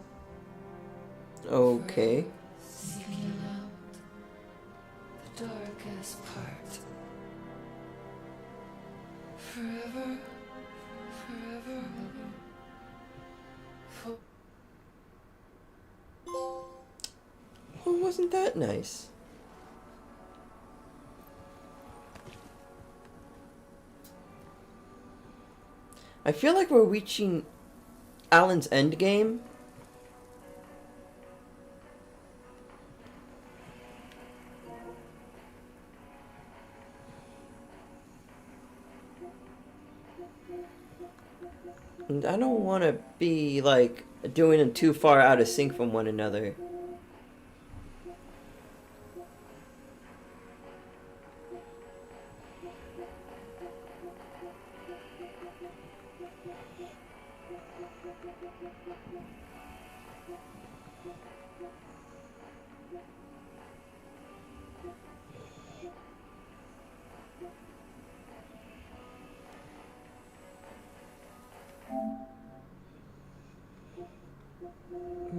Okay. Seeking out the darkest part. Forever. Well, wasn't that nice? I feel like we're reaching Alan's endgame. And I don't want to be, like, doing them too far out of sync from one another.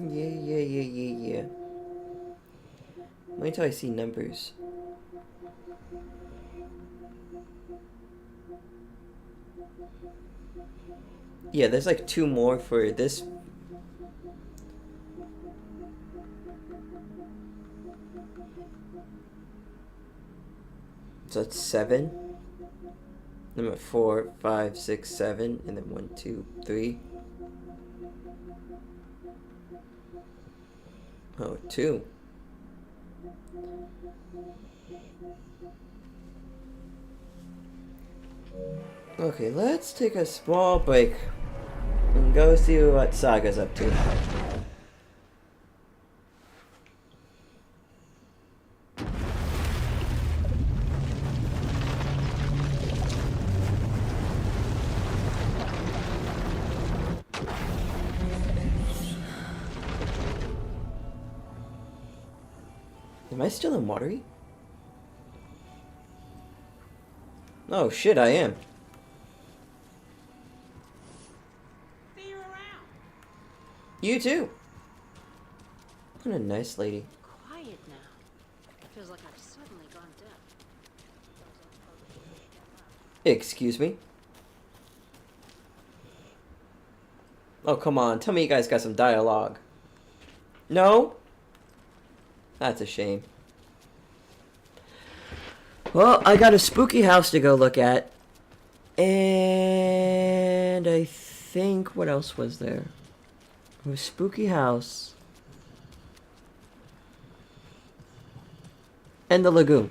Yeah. Wait until I see numbers. Yeah, there's like 2 more for this. So that's 7. Number 4, 5, 6, 7, and then 1, 2, 3. Oh, 2. Okay, let's take a small break and go see what Saga's up to. Am I still in Watery? Oh shit, I am. See you around. You too. What a nice lady. Quiet now. Feels like I've suddenly gone deaf. Excuse me? Oh, come on. Tell me you guys got some dialogue. No? That's a shame. Well, I got a spooky house to go look at. And I think... what else was there? A spooky house. And the lagoon.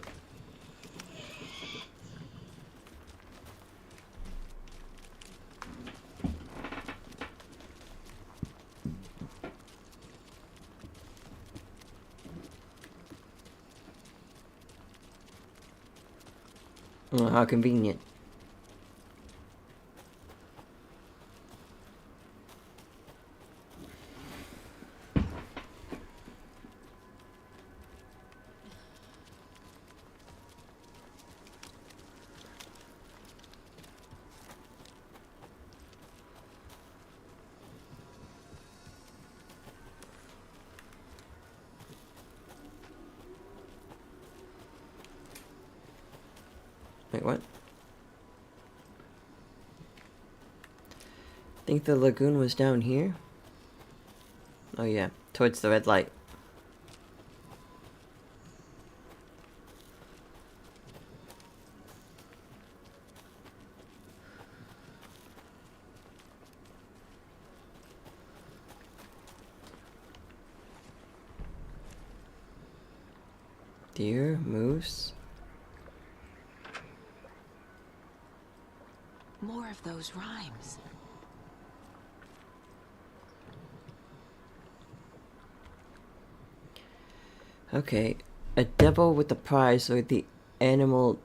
Oh, how convenient. Wait, what? Think the lagoon was down here? Oh yeah, towards the red light. Deer, moose. More of those rhymes. Okay, a devil with a prize lured the animal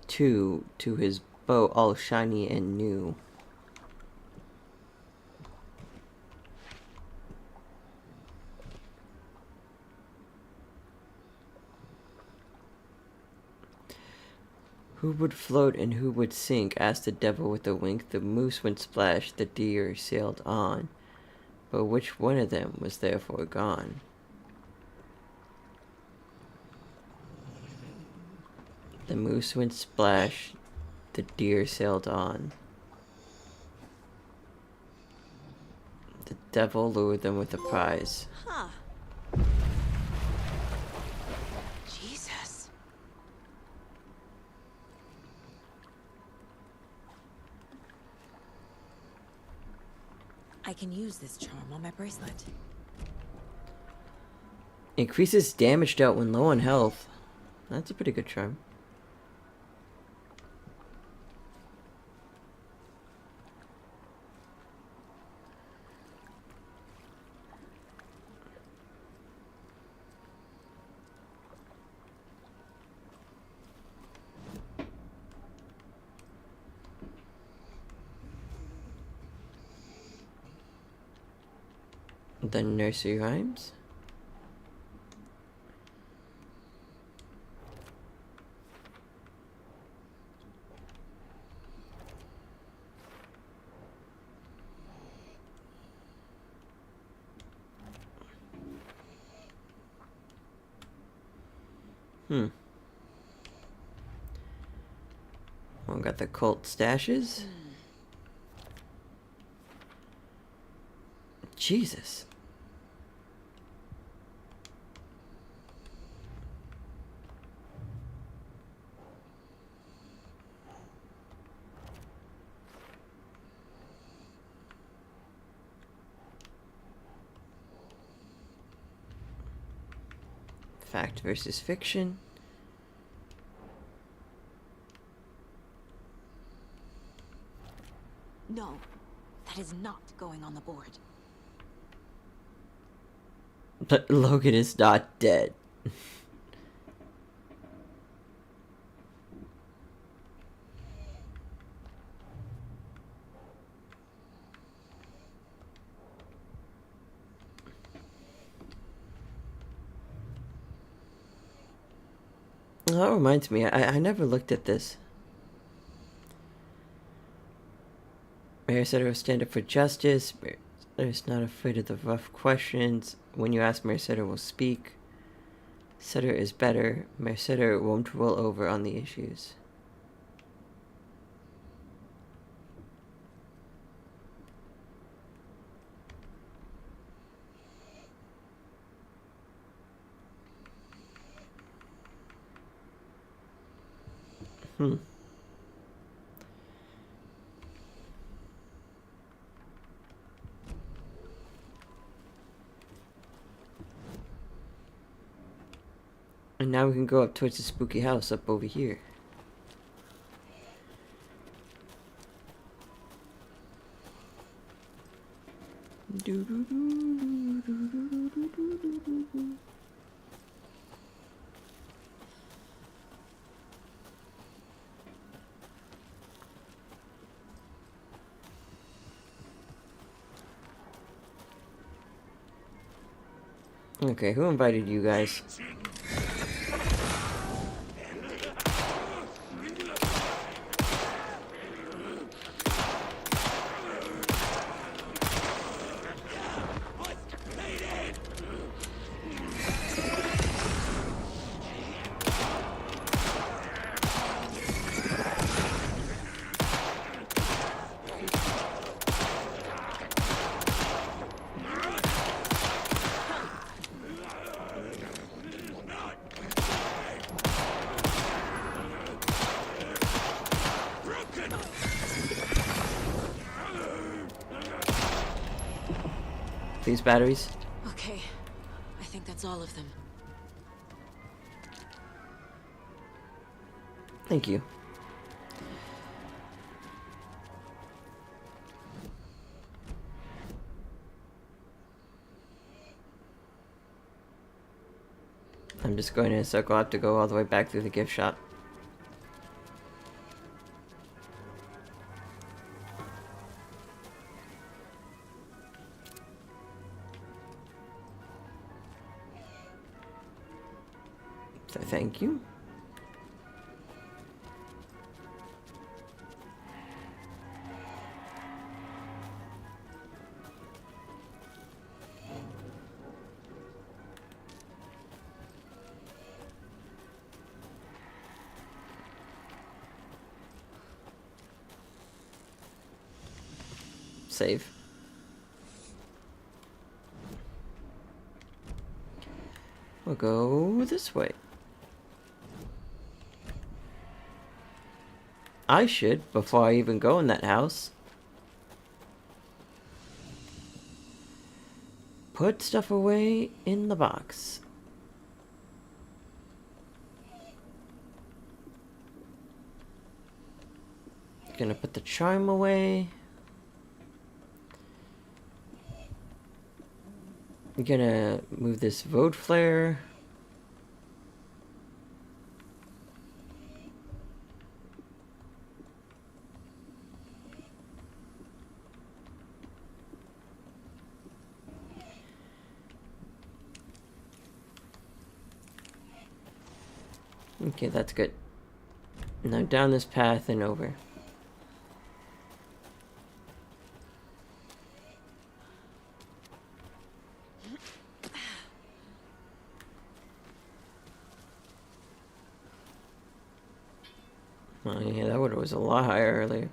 to his boat, all shiny and new. Who would float and who would sink? Asked the devil with a wink. The moose went splash, the deer sailed on. But which one of them was therefore gone? The moose went splash, the deer sailed on. The devil lured them with a prize. Huh. Jesus. I can use this charm on my bracelet. Increases damage dealt when low on health. That's a pretty good charm. The nursery rhymes. Well, got the cult stashes. Jesus. Fact versus fiction. No, that is not going on the board. But Logan is not dead. That reminds me, I never looked at this. Mayor said will stand up for justice. Mayor is not afraid of the rough questions. When you ask, Mayor Sutter will speak. Sutter is better. Mayor Sutter won't roll over on the issues. And now we can go up towards the spooky house up over here. Okay, who invited you guys? These batteries? Okay, I think that's all of them. Thank you. I'm just going in a circle. I have to go all the way back through the gift shop. So thank you. Save. We'll go this way. I should, before I even go in that house, put stuff away in the box. Gonna put the charm away. I'm gonna move this vote flare. Okay, that's good. Now down this path and over. Oh yeah, that one was a lot higher earlier.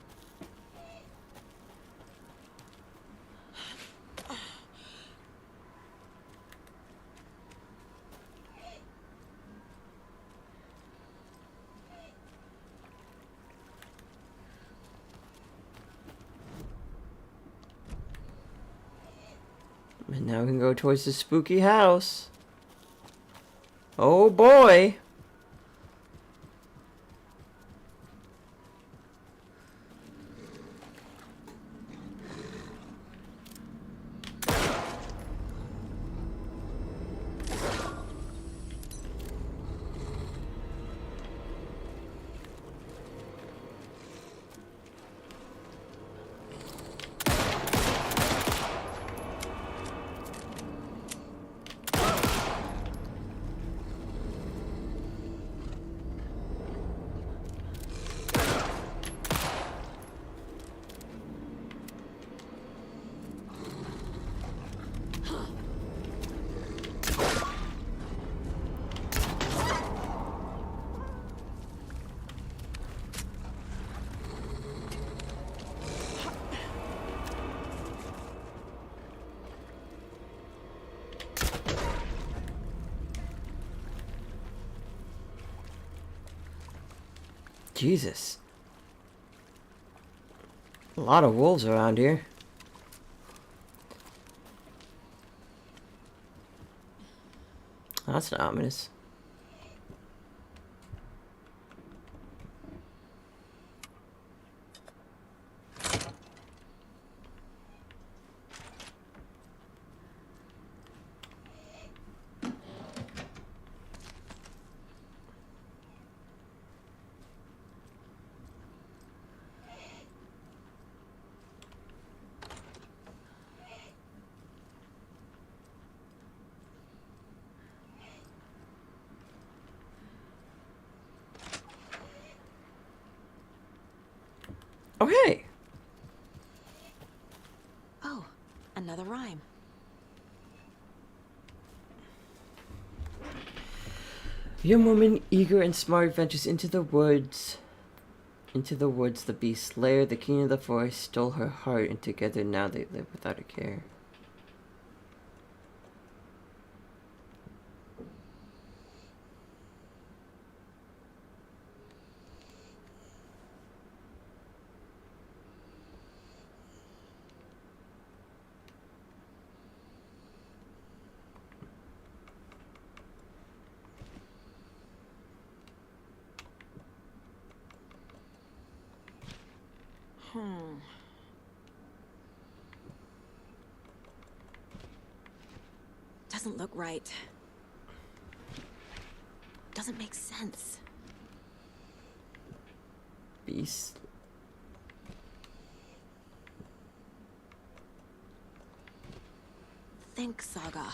And now we can go towards the spooky house. Oh boy! Jesus. A lot of wolves around here. That's not ominous. Oh, hey! Oh, another rhyme. Young woman, eager and smart, ventures into the woods. Into the woods, the beast slayer, the king of the forest, stole her heart, and together now they live without a care. Doesn't look right. Doesn't make sense. Beast. Think, Saga.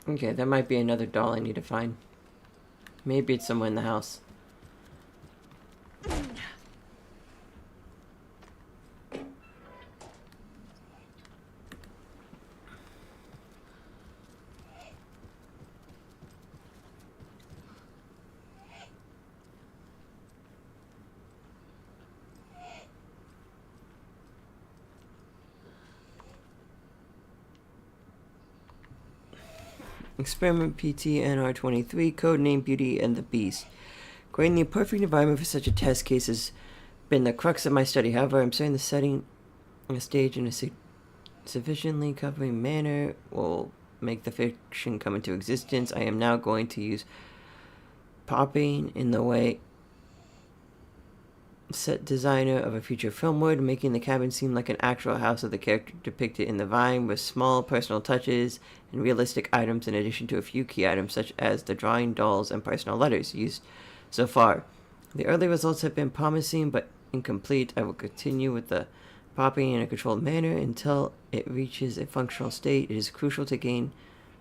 Okay, that might be another doll I need to find. Maybe it's somewhere in the house. Experiment PT NR23, codename Beauty and the Beast. Creating the perfect environment for such a test case has been the crux of my study. However, I'm setting the setting a stage in a sufficiently covering manner will make the fiction come into existence. I am now going to use popping in the way set designer of a future film would, making the cabin seem like an actual house of the character depicted in the Vine, with small personal touches and realistic items in addition to a few key items such as the drawing dolls and personal letters used so far. The early results have been promising but incomplete. I will continue with the popping in a controlled manner until it reaches a functional state. It is crucial to gain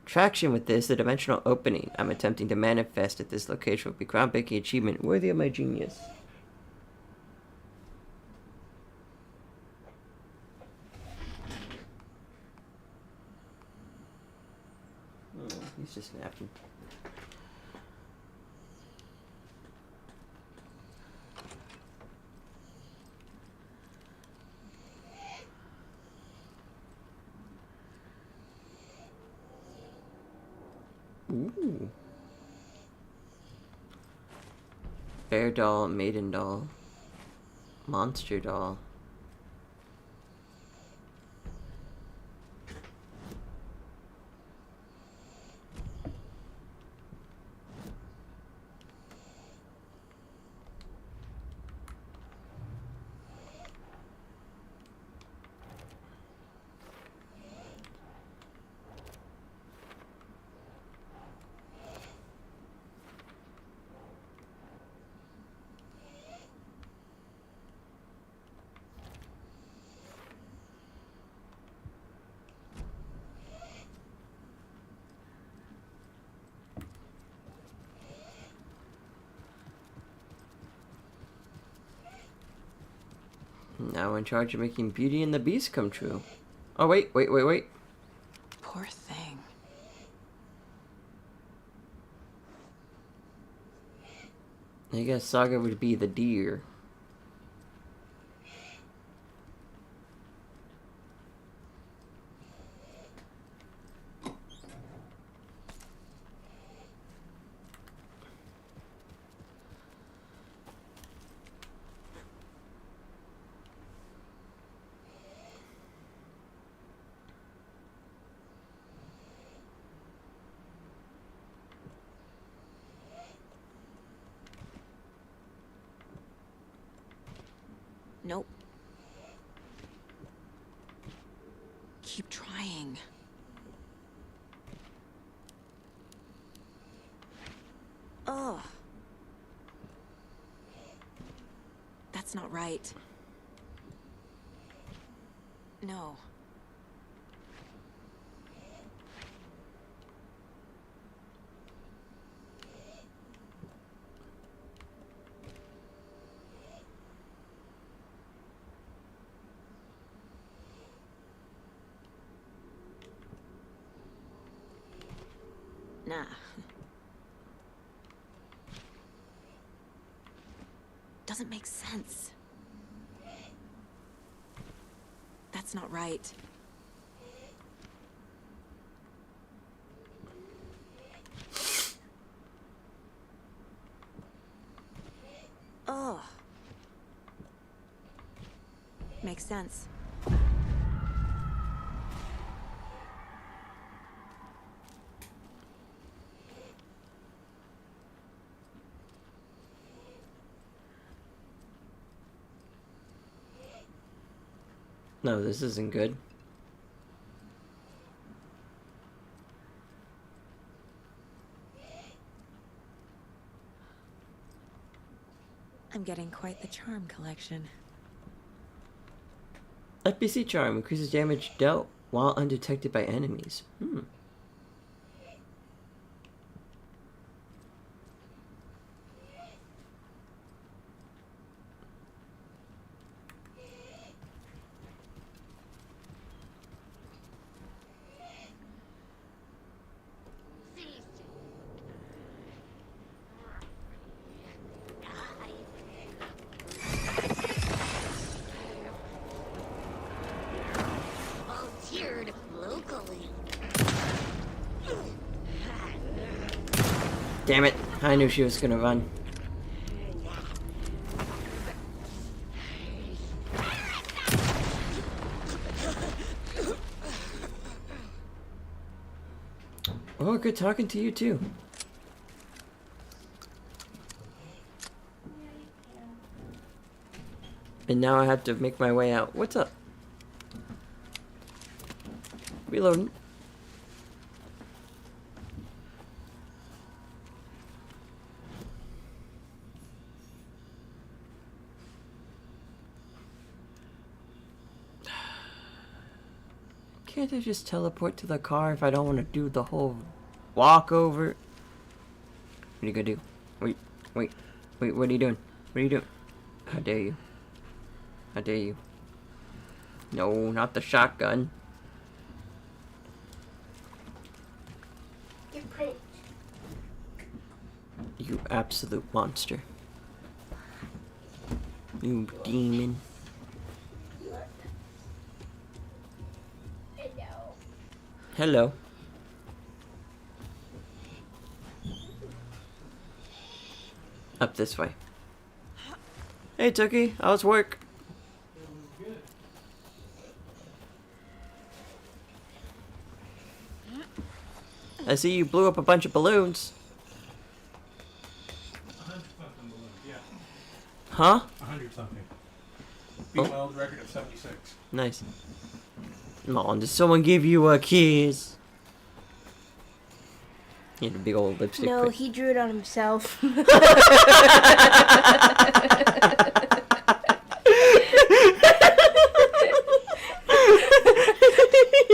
traction with this. The dimensional opening I'm attempting to manifest at this location will be a groundbreaking achievement worthy of my genius. He's just napping. Ooh. Bear doll, maiden doll, monster doll. Now in charge of making Beauty and the Beast come true. Oh, wait. Poor thing. I guess Saga would be the deer. Nope. Keep trying. Ugh. That's not right. No. Nah. Doesn't make sense. That's not right. Ugh. Makes sense. No, this isn't good. I'm getting quite the charm collection. FBC charm increases damage dealt while undetected by enemies. Volunteered locally. Damn it. I knew she was gonna run. Oh, good talking to you too. And now I have to make my way out. What's up? Reloading. Can't I just teleport to the car if I don't want to do the whole walk over? What are you gonna do? Wait, what are you doing? What are you doing? How dare you? How dare you? No, not the shotgun. Get pranked. You absolute monster. You demon. Hello. Up this way. Hey, Tookie. How's work? I see you blew up a bunch of balloons. 100 something balloons, yeah. Huh? 100 something. Beat my old record of 76. Nice. Come on, did someone give you a kiss? He had a big old lipstick. No, print. he drew it on himself.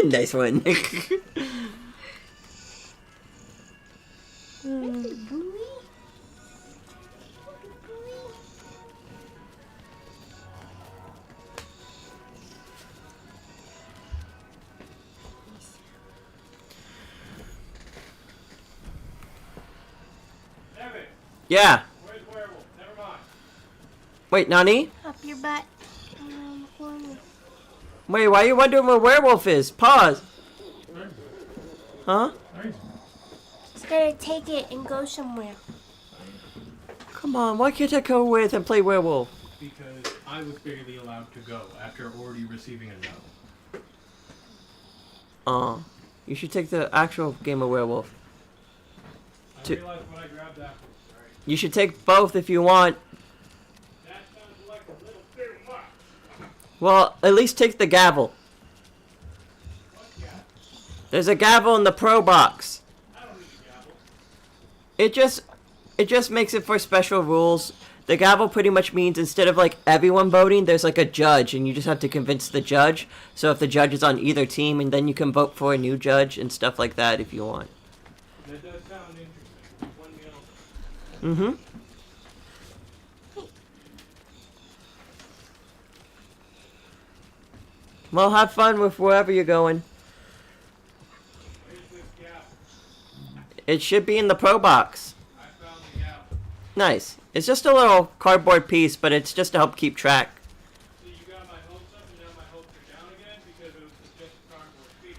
Nice one. Yeah. Where's werewolf? Never mind. Wait, Nani? Up your butt. Wait, why are you wondering where werewolf is? Pause. Huh? Just gotta take it and go somewhere. Come on, why can't I go with and play werewolf? Because I was barely allowed to go after already receiving a no. You should take the actual game of werewolf. I realized when I grabbed that. You should take both if you want. That sounds like a little bit much. Well, at least take the gavel. There's a gavel in the pro box. I don't need a gavel. It just makes it for special rules. The gavel pretty much means instead of like everyone voting, there's like a judge and you just have to convince the judge. So if the judge is on either team, and then you can vote for a new judge and stuff like that if you want. That does sound interesting. One meal. Mm-hmm. Well, have fun with wherever you're going. Where's this gavel? It should be in the pro box. I found the gavel. Nice. It's just a little cardboard piece, but it's just to help keep track. So you got my hopes up and now my hopes are down again because it was just a cardboard piece.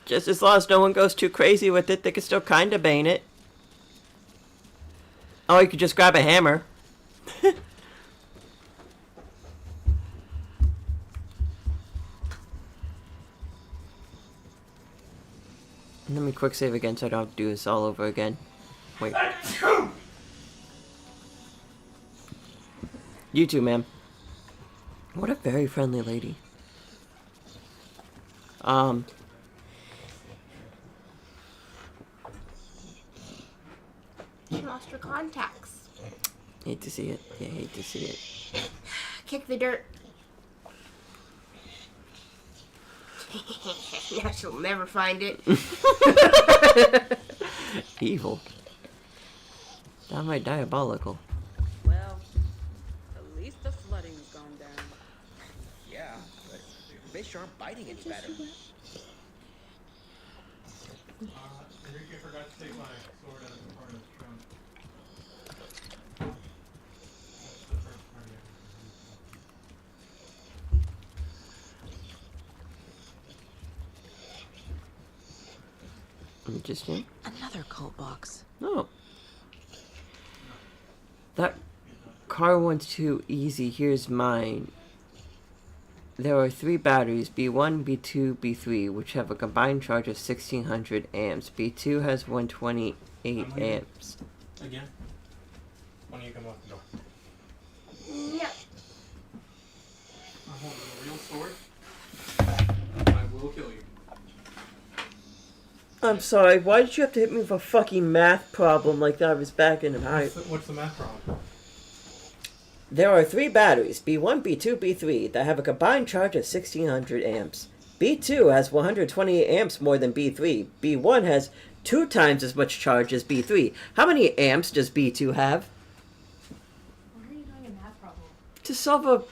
Just as long as no one goes too crazy with it, they can still kind of bane it. Oh, you could just grab a hammer. Let me quick save again so I don't have to do this all over again. Wait. You too, ma'am. What a very friendly lady. She lost her contacts. Hate to see it. Yeah, hate to see it. Kick the dirt. Now she'll never find it. Evil. Downright diabolical. Well, at least the flooding's gone down. Yeah, but fish aren't biting any better. Enrique forgot to take my sword out of the part of the trunk. That's the first part Interesting. Another cult box. No. That car one's too easy. Here's mine. There are 3 batteries, B1, B2, B3, which have a combined charge of 1600 amps. B2 has 128 amps. Again? When you come off the door. Yep. I'm holding a real sword. I will kill you. I'm sorry, why did you have to hit me with a fucking math problem like that I was back in high? What's the math problem? There are 3 batteries, B1, B2, B3, that have a combined charge of 1600 amps. B2 has 128 amps more than B3. B1 has 2 times as much charge as B3. How many amps does B2 have? Why are you doing a math problem? To solve a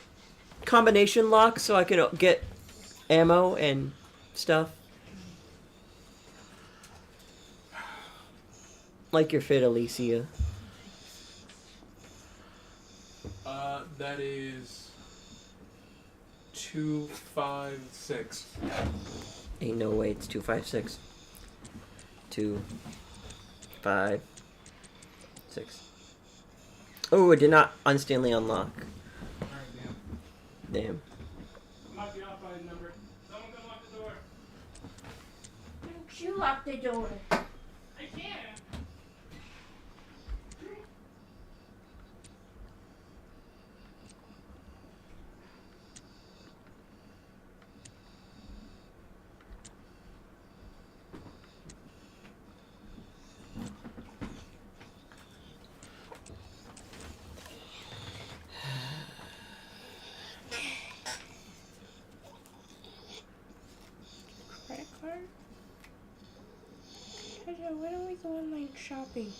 combination lock so I can get ammo and stuff. Like your fit, Alicia. That is 256. Ain't no way it's 256. 2, 5, 6. Oh, it did not instantly unlock. Alright, Damn. Might be off by a number. Someone come lock the door. Don't you lock the door? I can't. Credit card? Jojo, why don't we go online shopping?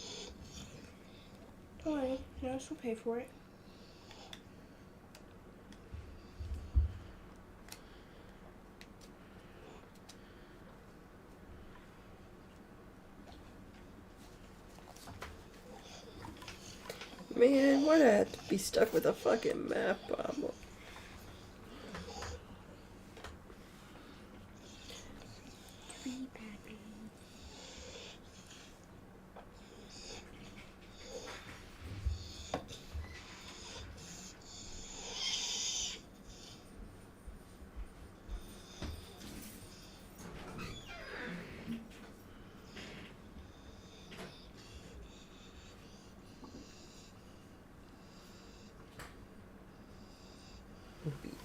Don't worry, Nurse will pay for it. Man, why'd I have to be stuck with a fucking math problem?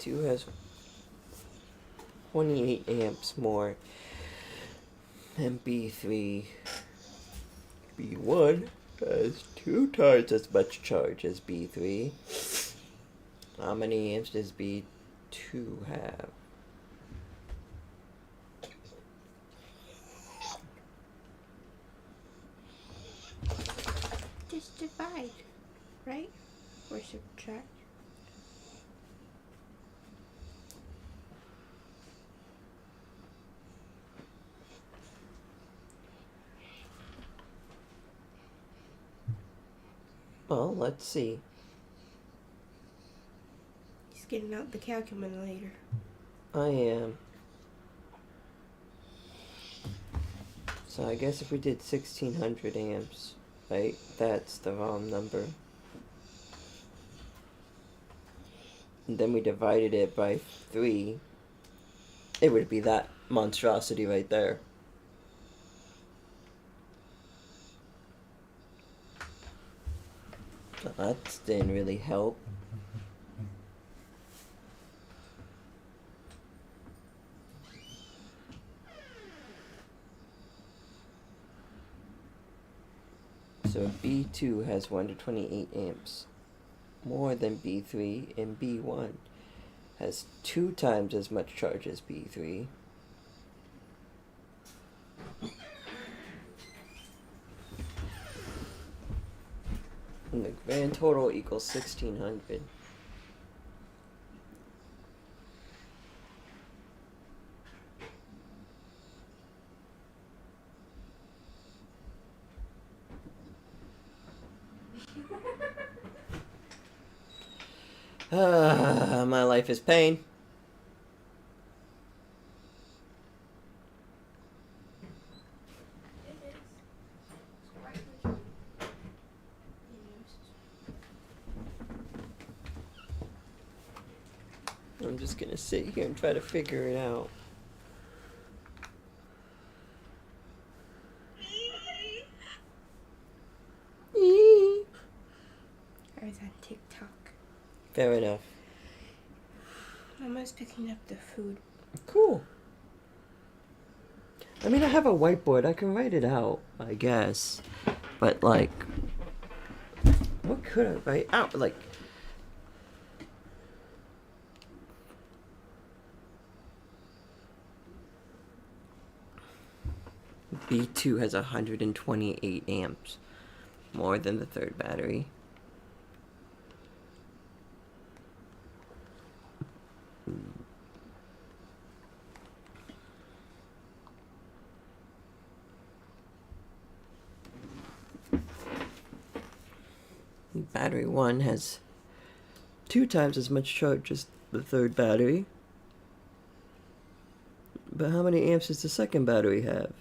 B2 has 28 amps more than B3. B1 has 2 times as much charge as B3. How many amps does B2 have? Just divide, right? Or subtract. Well, let's see. He's getting out the calculator. I am. So I guess if we did 1600 amps, right? That's the wrong number. And then we divided it by 3. It would be that monstrosity right there. That didn't really help. So B2 has 128 amps, more than B3, and B1 has 2 times as much charge as B3. And the grand total equals 1600. My life is pain. I'm just gonna sit here and try to figure it out. I was on TikTok. Fair enough. Mama's picking up the food. Cool. I mean, I have a whiteboard. I can write it out, I guess. But, like, what could I write out? Like, B2 has 128 amps, more than the third battery. Battery 1 has 2 times as much charge as the third battery. But how many amps does the second battery have?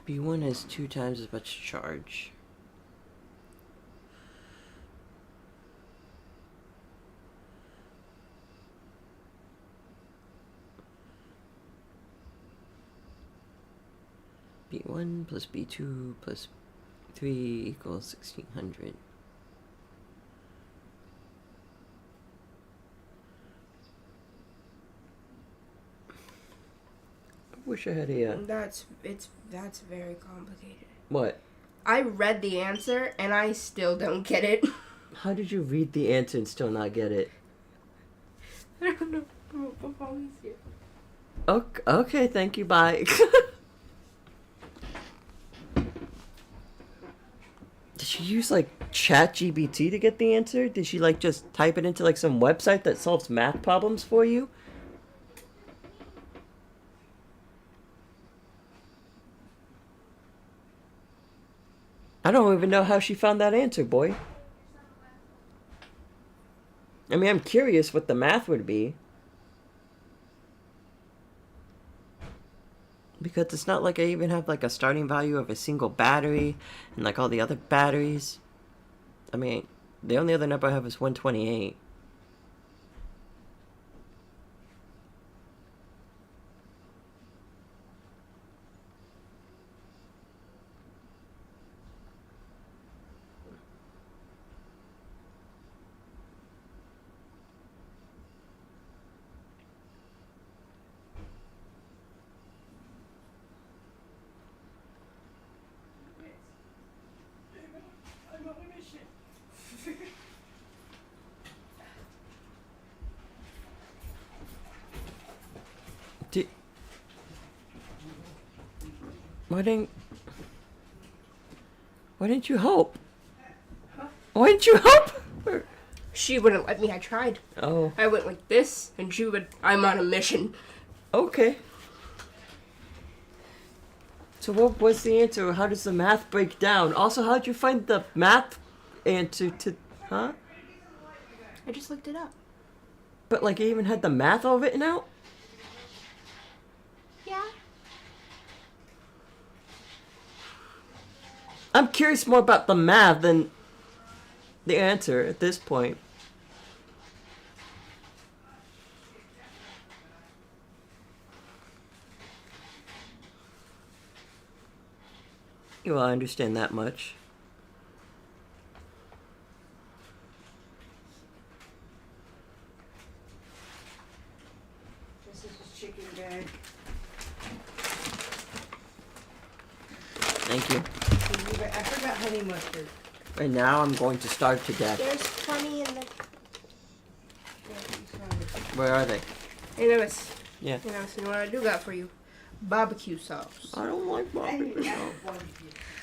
B1 has 2 times as much charge. B1 plus B2 plus 3 equals 1600. I wish I had a... That's very complicated. What? I read the answer and I still don't get it. How did you read the answer and still not get it? I don't know. I'm always here. Okay, thank you, bye. Did she use, like, ChatGPT to get the answer? Did she, like, just type it into, like, some website that solves math problems for you? I don't even know how she found that answer, boy. I mean, I'm curious what the math would be. Because it's not like I even have, like, a starting value of a single battery and, like, all the other batteries. I mean, the only other number I have is 128. Why didn't you help? Huh? Why didn't you help? She wouldn't let me. I tried. Oh. I went like this, and I'm on a mission. Okay. So what was the answer? How does the math break down? Also, how'd you find the math answer to... Huh? I just looked it up. But, like, it even had the math all written out? Yeah. I'm curious more about the math than the answer at this point. Well, I understand that much. This is his chicken bag. Thank you. I forgot honey mustard. And now I'm going to starve to death. There's 20 in the... Where are they? Hey, Lewis. Yeah. You know, so what I do got for you. Barbecue sauce. I don't like barbecue sauce.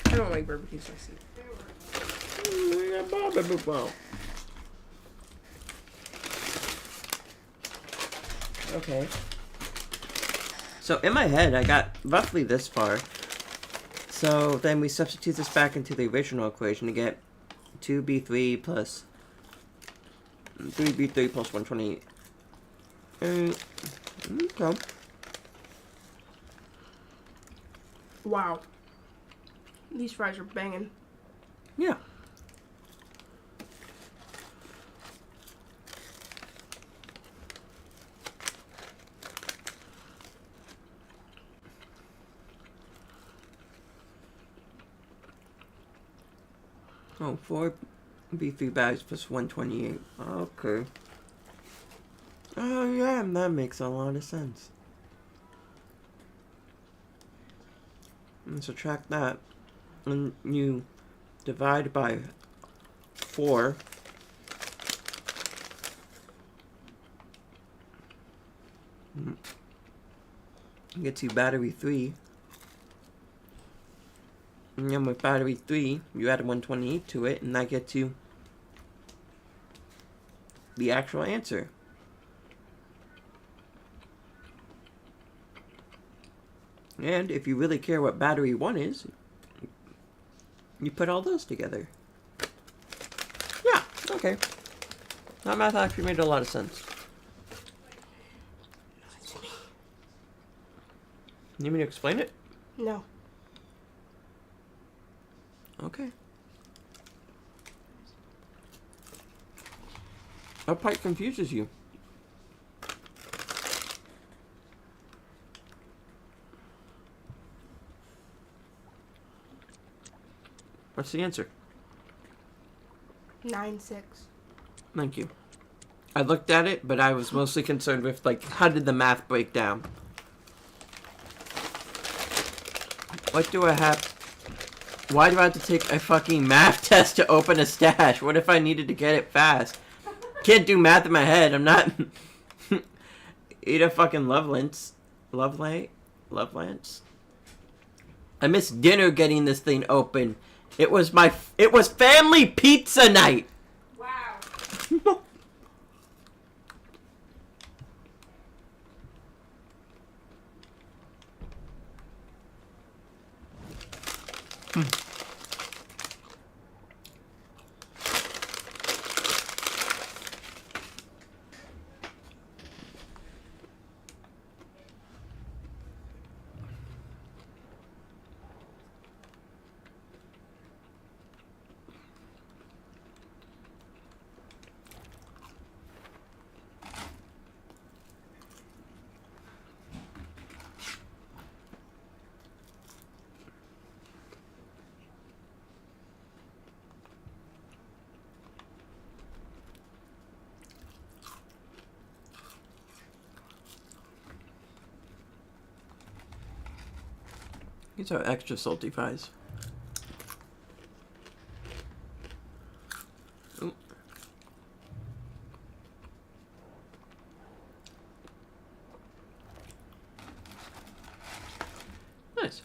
I don't like barbecue sauce either. Barbecue sauce. Okay. So in my head, I got roughly this far. So then we substitute this back into the original equation to get 2b3 plus 3b3 plus 128. Okay. Wow. These fries are banging. Yeah. Oh, 4b3 bags plus 128. Okay. Oh, yeah, that makes a lot of sense. And subtract that. And you divide by 4. Gets you battery 3. And then with battery 3, you add 128 to it, and that gets you the actual answer. And if you really care what battery 1 is, you put all those together. Yeah, okay. That math actually made a lot of sense. You need me to explain it? No. Okay. What part confuses you? What's the answer? 9-6. Thank you. I looked at it, but I was mostly concerned with, like, how did the math break down? What do I have? Why do I have to take a fucking math test to open a stash? What if I needed to get it fast? Can't do math in my head. I'm not... Eat a fucking Lovelance. Lovelance? I missed dinner getting this thing open. It was family pizza night! Wow. These are extra salty fries. Ooh. Nice.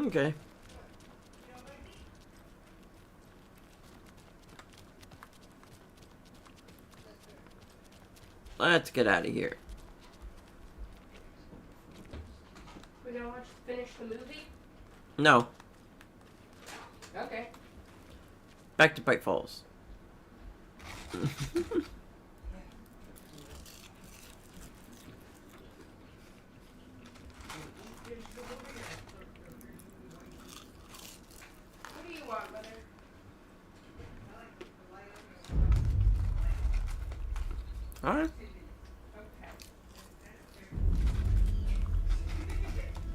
Okay. Let's get out of here. We're gonna finish the movie? No. Okay. Back to Bright Falls. What do you want, mother? Alright.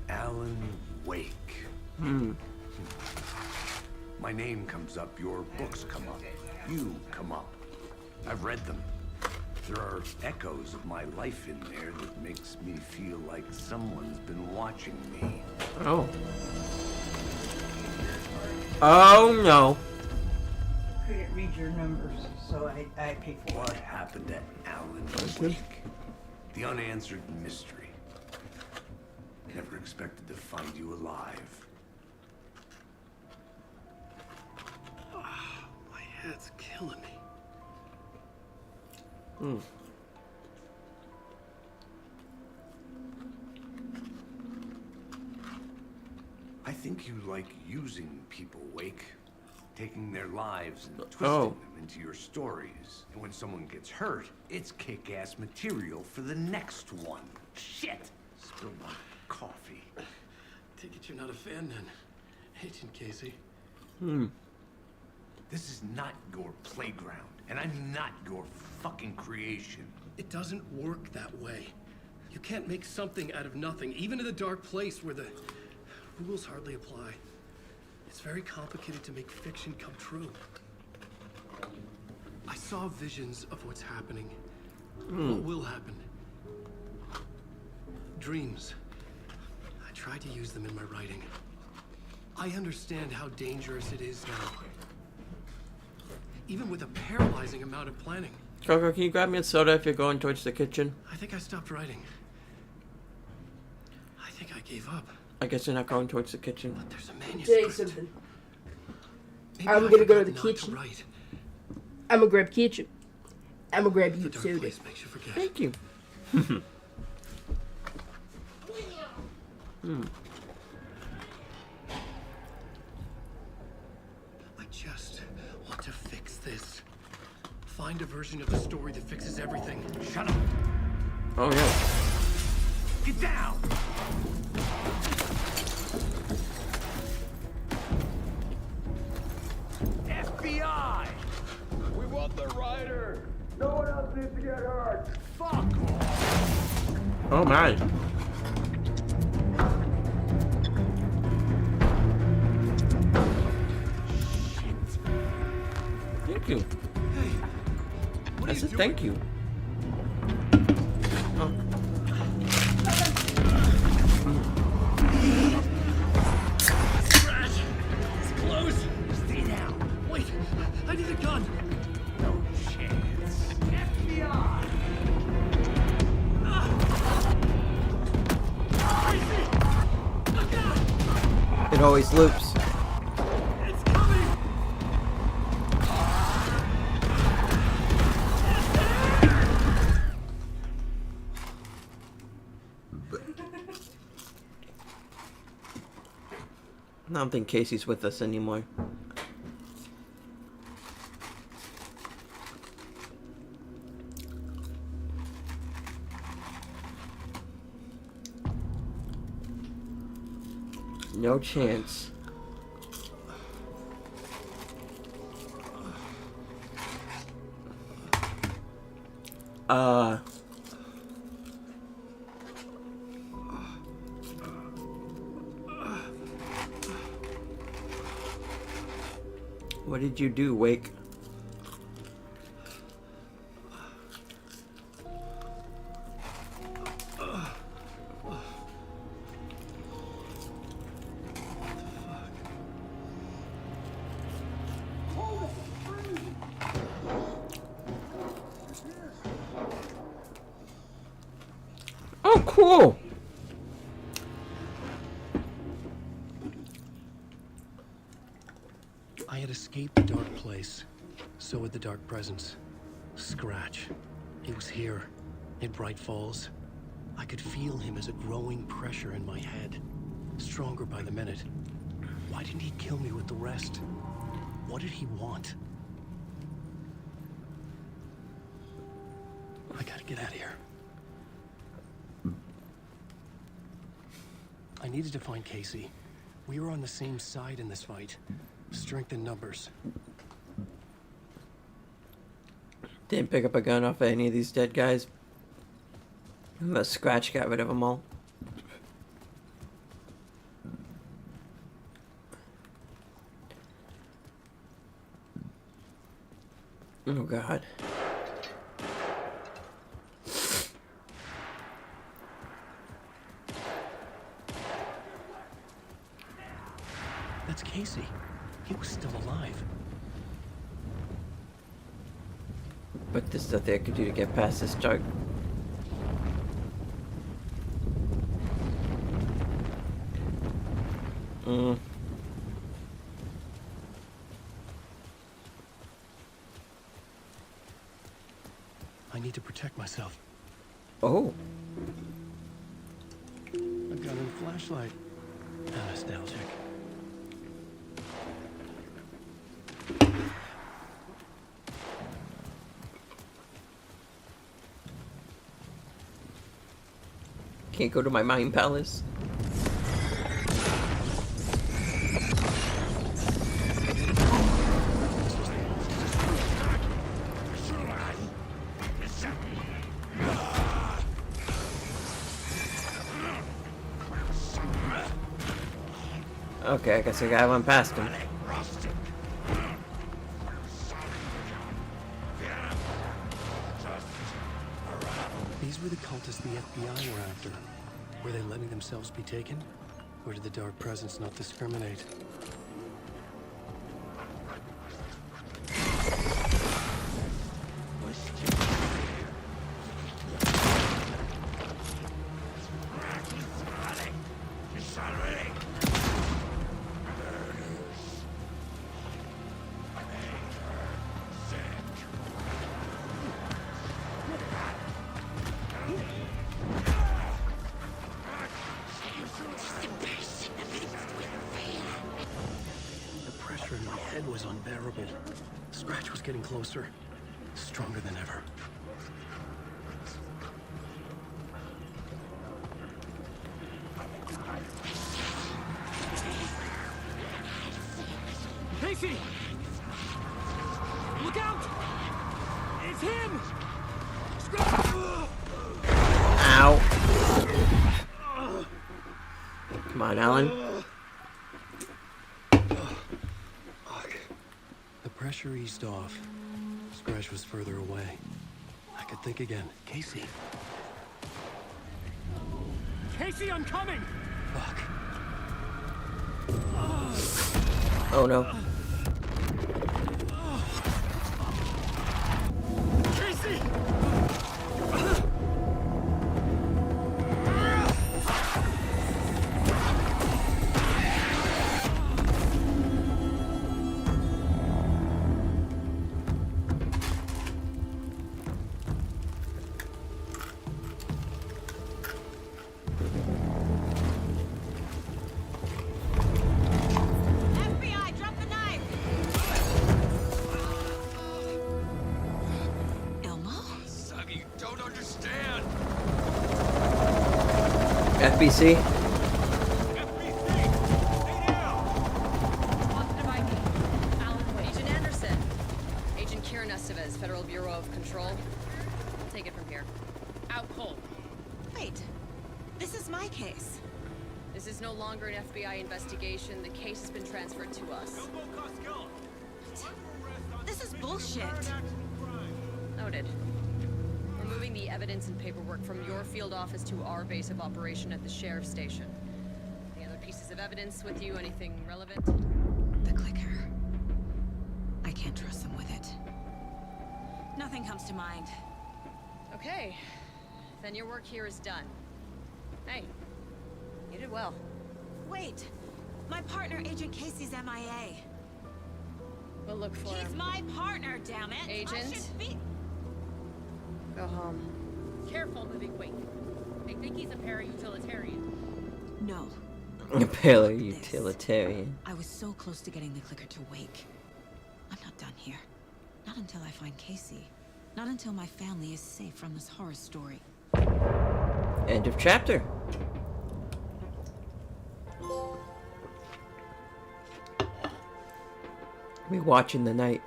Alan Wake. My name comes up, your books come up, you come up. I've read them. There are echoes of my life in there that makes me feel like someone's been watching me. Oh. Oh no. Couldn't read your numbers, so I paid for What happened to Alan Wake? The unanswered mystery. Never expected to find you alive. My head's killing me. I think you like using people, Wake. Taking their lives and twisting Oh. them into your stories. And when someone gets hurt, it's kick-ass material for the next one. Shit! Spilled my coffee. Take it you're not a fan then, Agent Casey. This is not your playground, and I'm not your fucking creation. It doesn't work that way. You can't make something out of nothing, even in a dark place where the rules hardly apply. It's very complicated to make fiction come true. I saw visions of what's happening. What will happen. Dreams. I tried to use them in my writing. I understand how dangerous it is now. Even with a paralyzing amount of planning. Coco, can you grab me a soda if you're going towards the kitchen? I think I stopped writing. I think I gave up. I guess you're not going towards the kitchen. But there's a Say manuscript. something. Maybe I'm I gonna go to forgot the not kitchen. write. I'm gonna grab kitchen. I'm gonna grab The you dark soda. place makes you forget. Thank you. I just want to fix this. Find a version of the story that fixes everything. Shut up! Oh yeah. Get down! FBI! We want the rider. No one else needs to get hurt. Fuck off! Oh my. Thank you. Hey, what I are you said doing? thank you. Oh. Crash! It's close! Stay down. Wait, I need a gun! No chance. FBI! It always loops. It's coming! I don't think Casey's with us anymore. No chance. What did you do, Wake? Oh, cool! escaped the dark place. So would the dark presence. Scratch. He was here, in Bright Falls. I could feel him as a growing pressure in my head. Stronger by the minute. Why didn't he kill me with the rest? What did he want? I gotta get out of here. I needed to find Casey. We were on the same side in this fight. Strength in numbers. Didn't pick up a gun off of any of these dead guys. The Scratch got rid of them all. Oh God. That's Casey. He was still alive. But there's nothing I could do to get past this dark. I need to protect myself. Oh. A gun and flashlight. How nostalgic. Can't go to my mind palace. Okay, I guess the guy went past him. These were the cultists the FBI were after. Were they letting themselves be taken? Or did the dark presence not discriminate? Was unbearable. Scratch was getting closer, stronger than ever. Casey! Look out! It's him! Ow. Come on, Alan. Pressure eased off. Scratch was further away. I could think again. Casey. Casey, I'm coming! Fuck. Oh no. Casey! FBC. Agent Anderson. Agent Kieran Estevez, Federal Bureau of Control. I'll take it from here. Out cold. Wait. This is my case. This is no longer an FBI investigation. The case has been transferred to us. This is bullshit. Noted. We're moving the evidence and paperwork from your field office to our base of operation at the sheriff's station. Any other pieces of evidence with you? Anything relevant? The clicker. I can't trust them with it. Nothing comes to mind. Okay. Then your work here is done. Hey, you did well. Wait. My partner, Agent Casey's MIA. We'll look for He's him. my partner, damn it. Agent? I should be... Go home. Careful moving weight. They think he's a para-utilitarian. No. A paleo-utilitarian. I was so close to getting the clicker to wake. I'm not done here. Not until I find Casey. Not until my family is safe from this horror story. End of chapter. We watch in the night.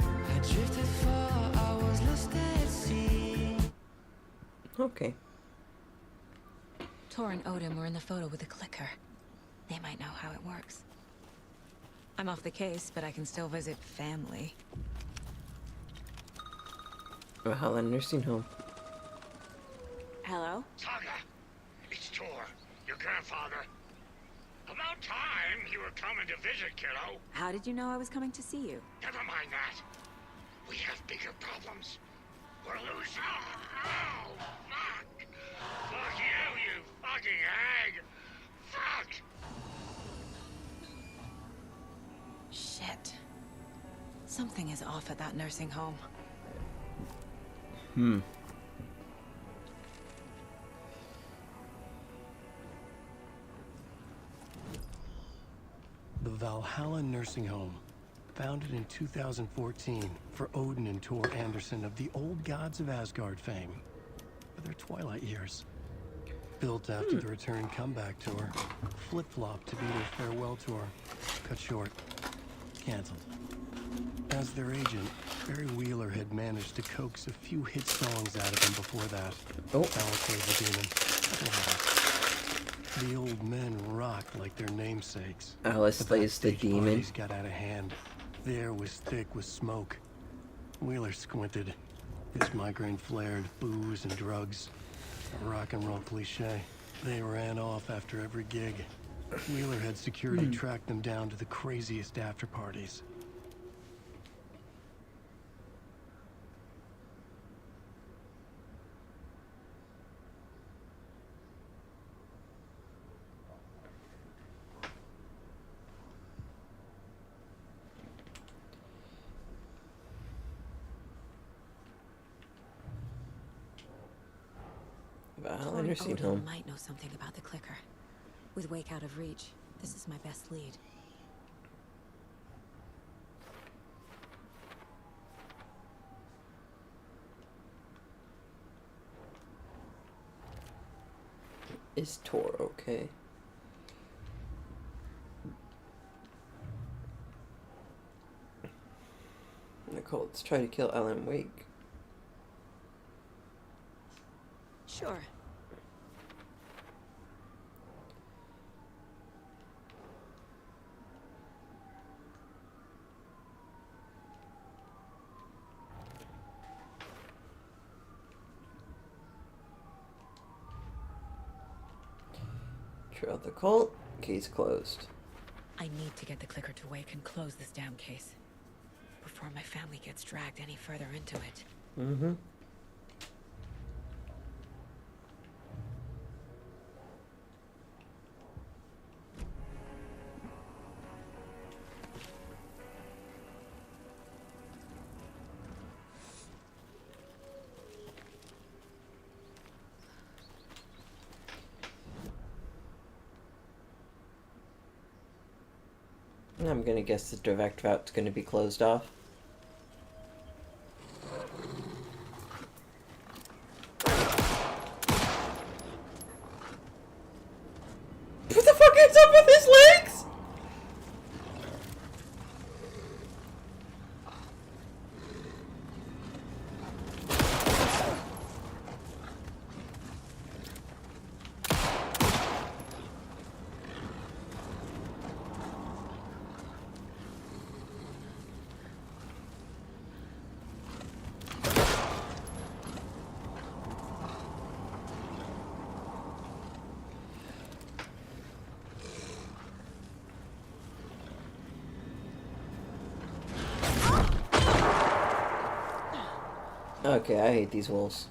I drifted far, I was lost at sea. Okay. Tor and Odin were in the photo with the clicker. They might know how it works. I'm off the case, but I can still visit family. Valhalla nursing home. Hello? Saga, it's Tor, your grandfather. About time you were coming to visit, kiddo. How did you know I was coming to see you? Never mind that. We have bigger problems. We're losing. Oh, fuck. Fuck you, you fucking hag. Fuck. Shit. Something is off at that nursing home. The Valhalla Nursing Home, founded in 2014 for Odin and Tor Anderson of the old Gods of Asgard fame, for their twilight years. Built after the return comeback tour, flip-flopped to be their farewell tour, cut short, canceled. As their agent, Barry Wheeler had managed to coax a few hit songs out of him before that. Oh. Alice the Demon. The old men rocked like their namesakes. Alice slays the backstage demon. parties got out of hand. The air was thick with smoke. Wheeler squinted. His migraine flared, booze and drugs. A rock and roll cliche. They ran off after every gig. Wheeler had security track them down to the craziest after parties. Valhalla nursing Odin home. might know something about the clicker. With Wake out of reach, this is my best lead. Is Tor okay? Nicole, let's try to kill Alan Wake. Sure. Trail the cult. Case closed. I need to get the clicker to Wake and close this damn case. Before my family gets dragged any further into it. Mm-hmm. I'm gonna guess the direct route's gonna be closed off. What the fuck is up with his legs? Okay, I hate these wolves.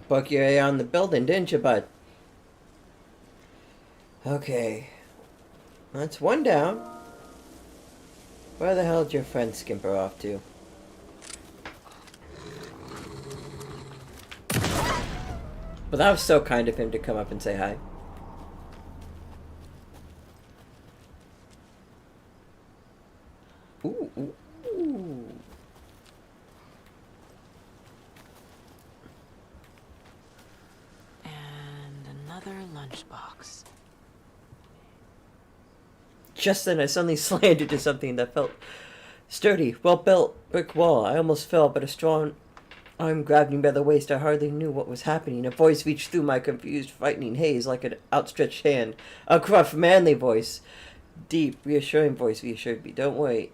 Buck your eye on the building, didn't you, bud? Okay. That's one down. Where the hell did your friend Skimper off to? But that was so kind of him to come up and say hi. Ooh, ooh, ooh. And another lunchbox. Just then I suddenly slammed into something that felt sturdy, well-built brick wall. I almost fell, but a strong arm grabbed me by the waist. I hardly knew what was happening. A voice reached through my confused, frightening haze like an outstretched hand. A gruff, manly voice. Deep, reassuring voice reassured me. Don't worry.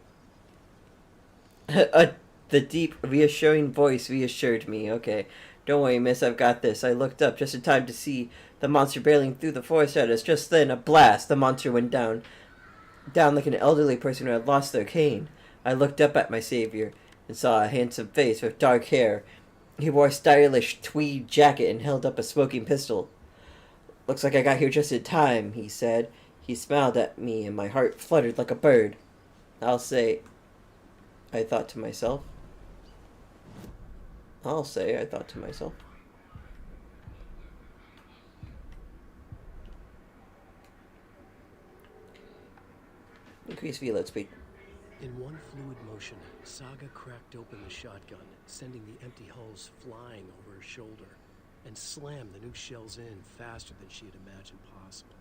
The deep, reassuring voice reassured me. Okay. Don't worry, miss. I've got this. I looked up just in time to see the monster barreling through the forest at us. Just then, a blast. The monster went down like an elderly person who had lost their cane. I looked up at my savior and saw a handsome face with dark hair. He wore a stylish tweed jacket and held up a smoking pistol. Looks like I got here just in time, he said. He smiled at me and my heart fluttered like a bird. I'll say, I thought to myself. Increase reload speed. In one fluid motion, Saga cracked open the shotgun, sending the empty hulls flying over her shoulder, and slammed the new shells in faster than she had imagined possible.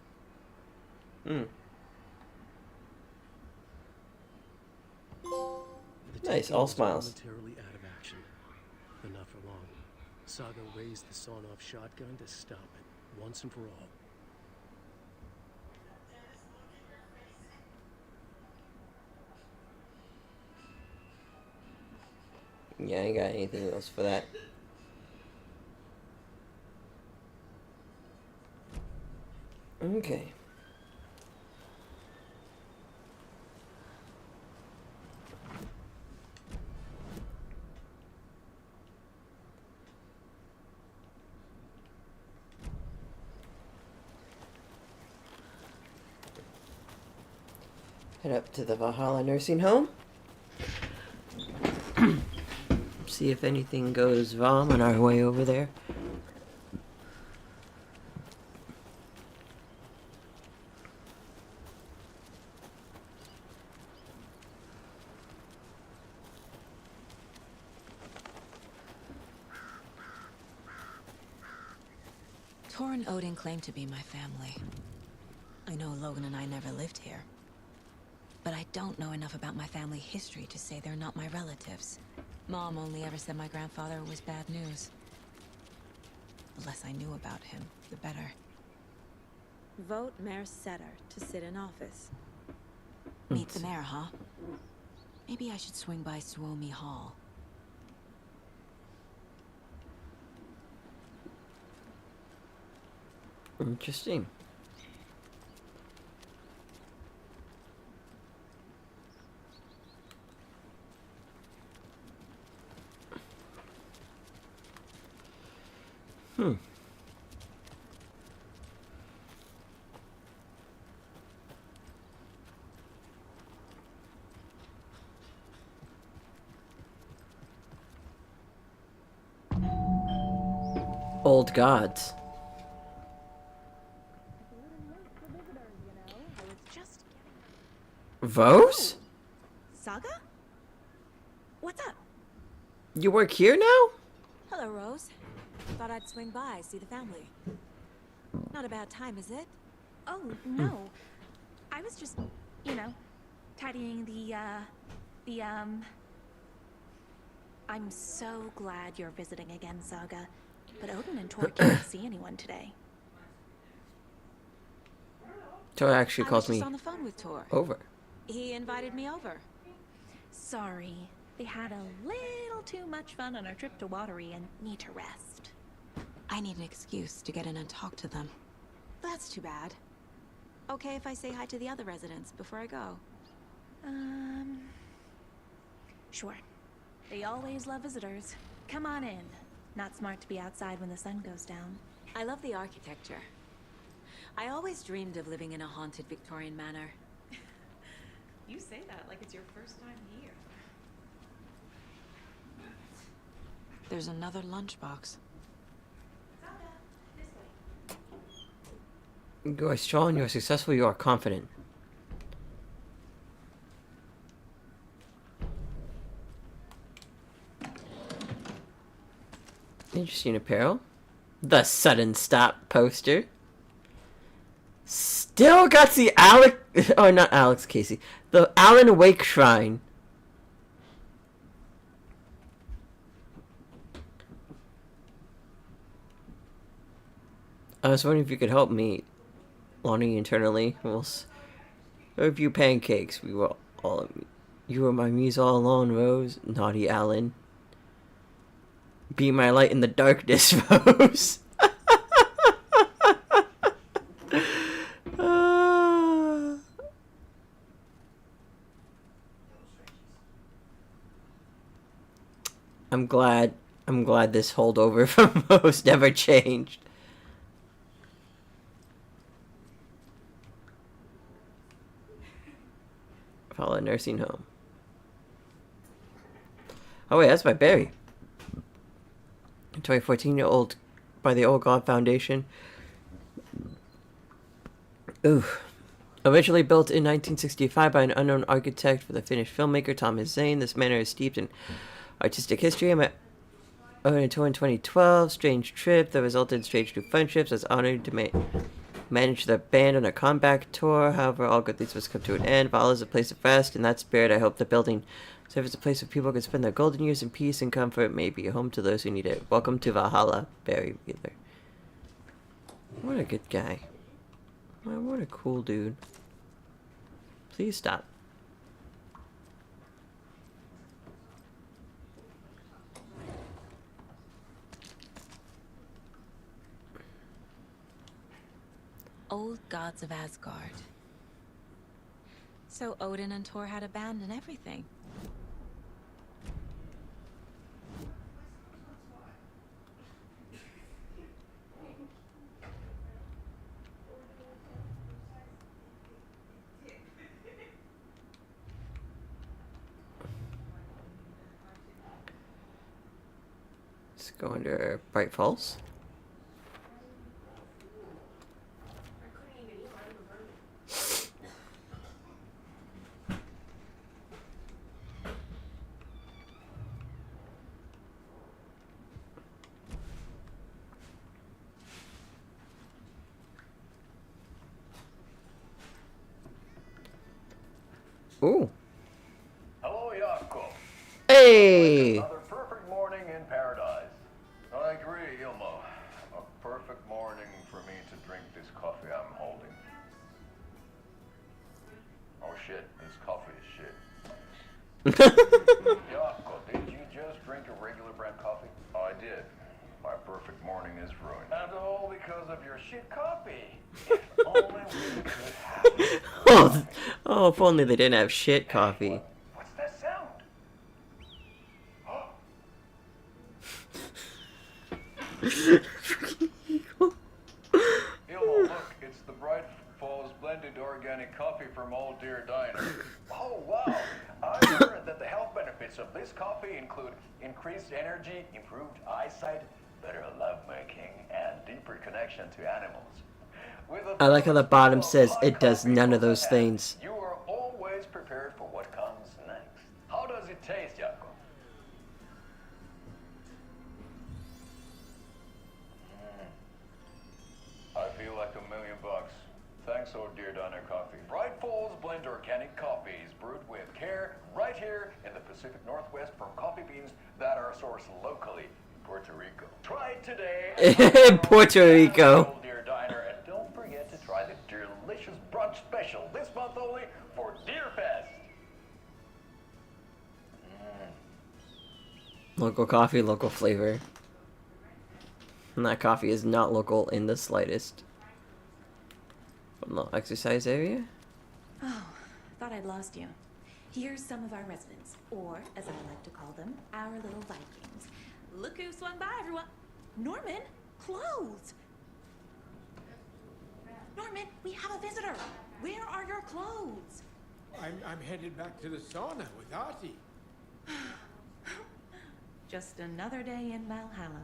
Nice, all smiles. Momentarily out of action, but not for long. Saga raised the sawn-off shotgun to stop it, once and for all. Yeah, I ain't got anything else for that. Okay. Head up to the Valhalla nursing home. See if anything goes wrong on our way over there. Tor and Odin claim to be my family. I know Logan and I never lived here. But I don't know enough about my family history to say they're not my relatives. Mom only ever said my grandfather was bad news. The less I knew about him, the better. Vote Mayor Setter to sit in office. Meet the mayor, huh? Maybe I should swing by Suomi Hall. Interesting. Old gods. Vos? Saga? What's up? You work here now? Hello, Rose. Thought I'd swing by, see the family. Not a bad time, is it? Oh, no. I was just, you know, tidying I'm so glad you're visiting again, Saga. But Odin and Tor can't see anyone today. Tor actually calls me I was just on the phone with Tor. over. He invited me over. Sorry. They had a little too much fun on our trip to Watery and need to rest. I need an excuse to get in and talk to them. That's too bad. okay if I say hi to the other residents before I go? Sure. They always love visitors. Come on in. Not smart to be outside when the sun goes down. I love the architecture. I always dreamed of living in a haunted Victorian manor. You say that like it's your first time here. There's another lunchbox. You are strong, you are successful, you are confident. Interesting apparel. The sudden stop poster. Still got the oh, not Alex Casey. The Alan Wake Shrine. I was wondering if you could help me laundering internally. We'll review pancakes. We were all. You were my muse all alone, Rose. Naughty Alan. Be my light in the darkness, Rose. I'm glad this holdover from Rose never changed. Follow a nursing home. Oh wait, that's by Barry. 2014-year-old by the Old God Foundation. Ooh. Originally built in 1965 by an unknown architect for the Finnish filmmaker Thomas Zane, this manor is steeped in artistic history. I owned a tour in 2012. Strange trip that resulted in strange new friendships. I was honored to manage the band on a comeback tour. However, all good things must come to an end. Valhalla is a place of rest. In that spirit, I hope the building serves as a place where people can spend their golden years in peace and comfort. Maybe a home to those who need it. Welcome to Valhalla, Barry Wheeler. What a good guy. Wow, what a cool dude. Please stop. Old Gods of Asgard. So Odin and Thor had a band and everything. Let's go under Bright Falls. Ooh. Hello, Jakob. Hey! Another perfect morning in paradise. I agree, Ilmo. A perfect morning for me to drink this coffee I'm holding. Oh shit, this coffee is shit. Jakob, did you just drink a regular brand coffee? I did. My perfect morning is ruined. And all because of your shit coffee. If only we could have it. Oh, if only they didn't have shit coffee. What's that sound? Ilmo, look, it's the Bright Falls blended organic coffee from Old Deer Diner. Oh, wow. I heard that the health benefits of this coffee include increased energy, improved eyesight, better lovemaking, and deeper connection to animals. I like how the bottom says it does none of those things. You are always prepared for what comes next. How does it taste, Jakob? I feel like $1 million. Thanks, Old Deer Diner Coffee. Bright Falls blend organic coffees brewed with care right here in the Pacific Northwest from coffee beans that are sourced locally in Puerto Rico. Try it today. In Puerto Rico. Old Deer Diner, and don't forget to try the delicious brunch special this month only for Deer Fest. Local coffee, local flavor. And that coffee is not local in the slightest. little exercise area. Oh, thought I'd lost you. Here's some of our residents, or as I like to call them, our little Vikings. Look who swung by, everyone. Norman, clothes. Norman, we have a visitor. Where are your clothes? I'm headed back to the sauna with Artie. Just another day in Valhalla.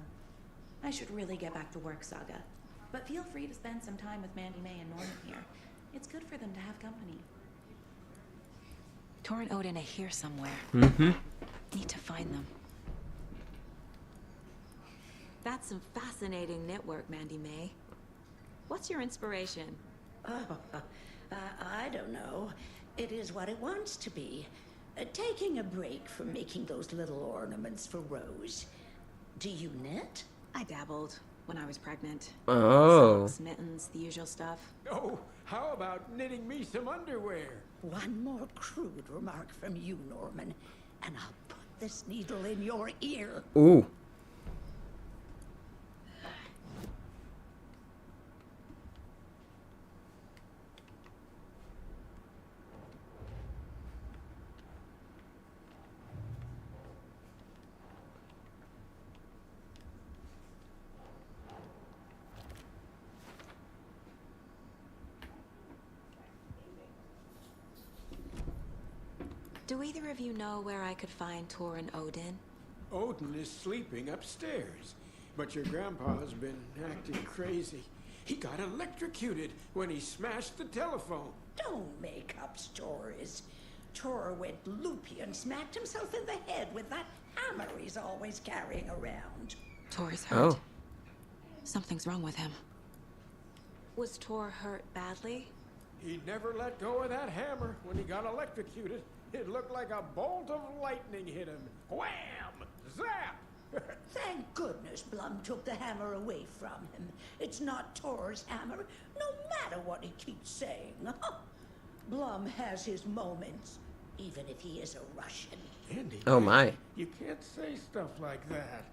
I should really get back to work, Saga. But feel free to spend some time with Mandy May and Norman here. It's good for them to have company. Tor and Odin are here somewhere. Mm-hmm. Need to find them. That's some fascinating knitwork, Mandy May. What's your inspiration? I don't know. It is what it wants to be. Taking a break from making those little ornaments for Rose. Do you knit? I dabbled when I was pregnant. Oh. Socks, mittens, the usual stuff. Oh, how about knitting me some underwear? One more crude remark from you, Norman, and I'll put this needle in your ear. Ooh. Do either of you know where I could find Tor and Odin? Odin is sleeping upstairs, but your grandpa's been acting crazy. He got electrocuted when he smashed the telephone. Don't make up stories. Tor went loopy and smacked himself in the head with that hammer he's always carrying around. Tor is hurt. Oh. Something's wrong with him. Was Tor hurt badly? He never let go of that hammer when he got electrocuted. It looked like a bolt of lightning hit him. Wham! Zap! Thank goodness Blum took the hammer away from him. It's not Tor's hammer, no matter what he keeps saying. Blum has his moments, even if he is a Russian. Andy, Oh my. you can't say stuff like that.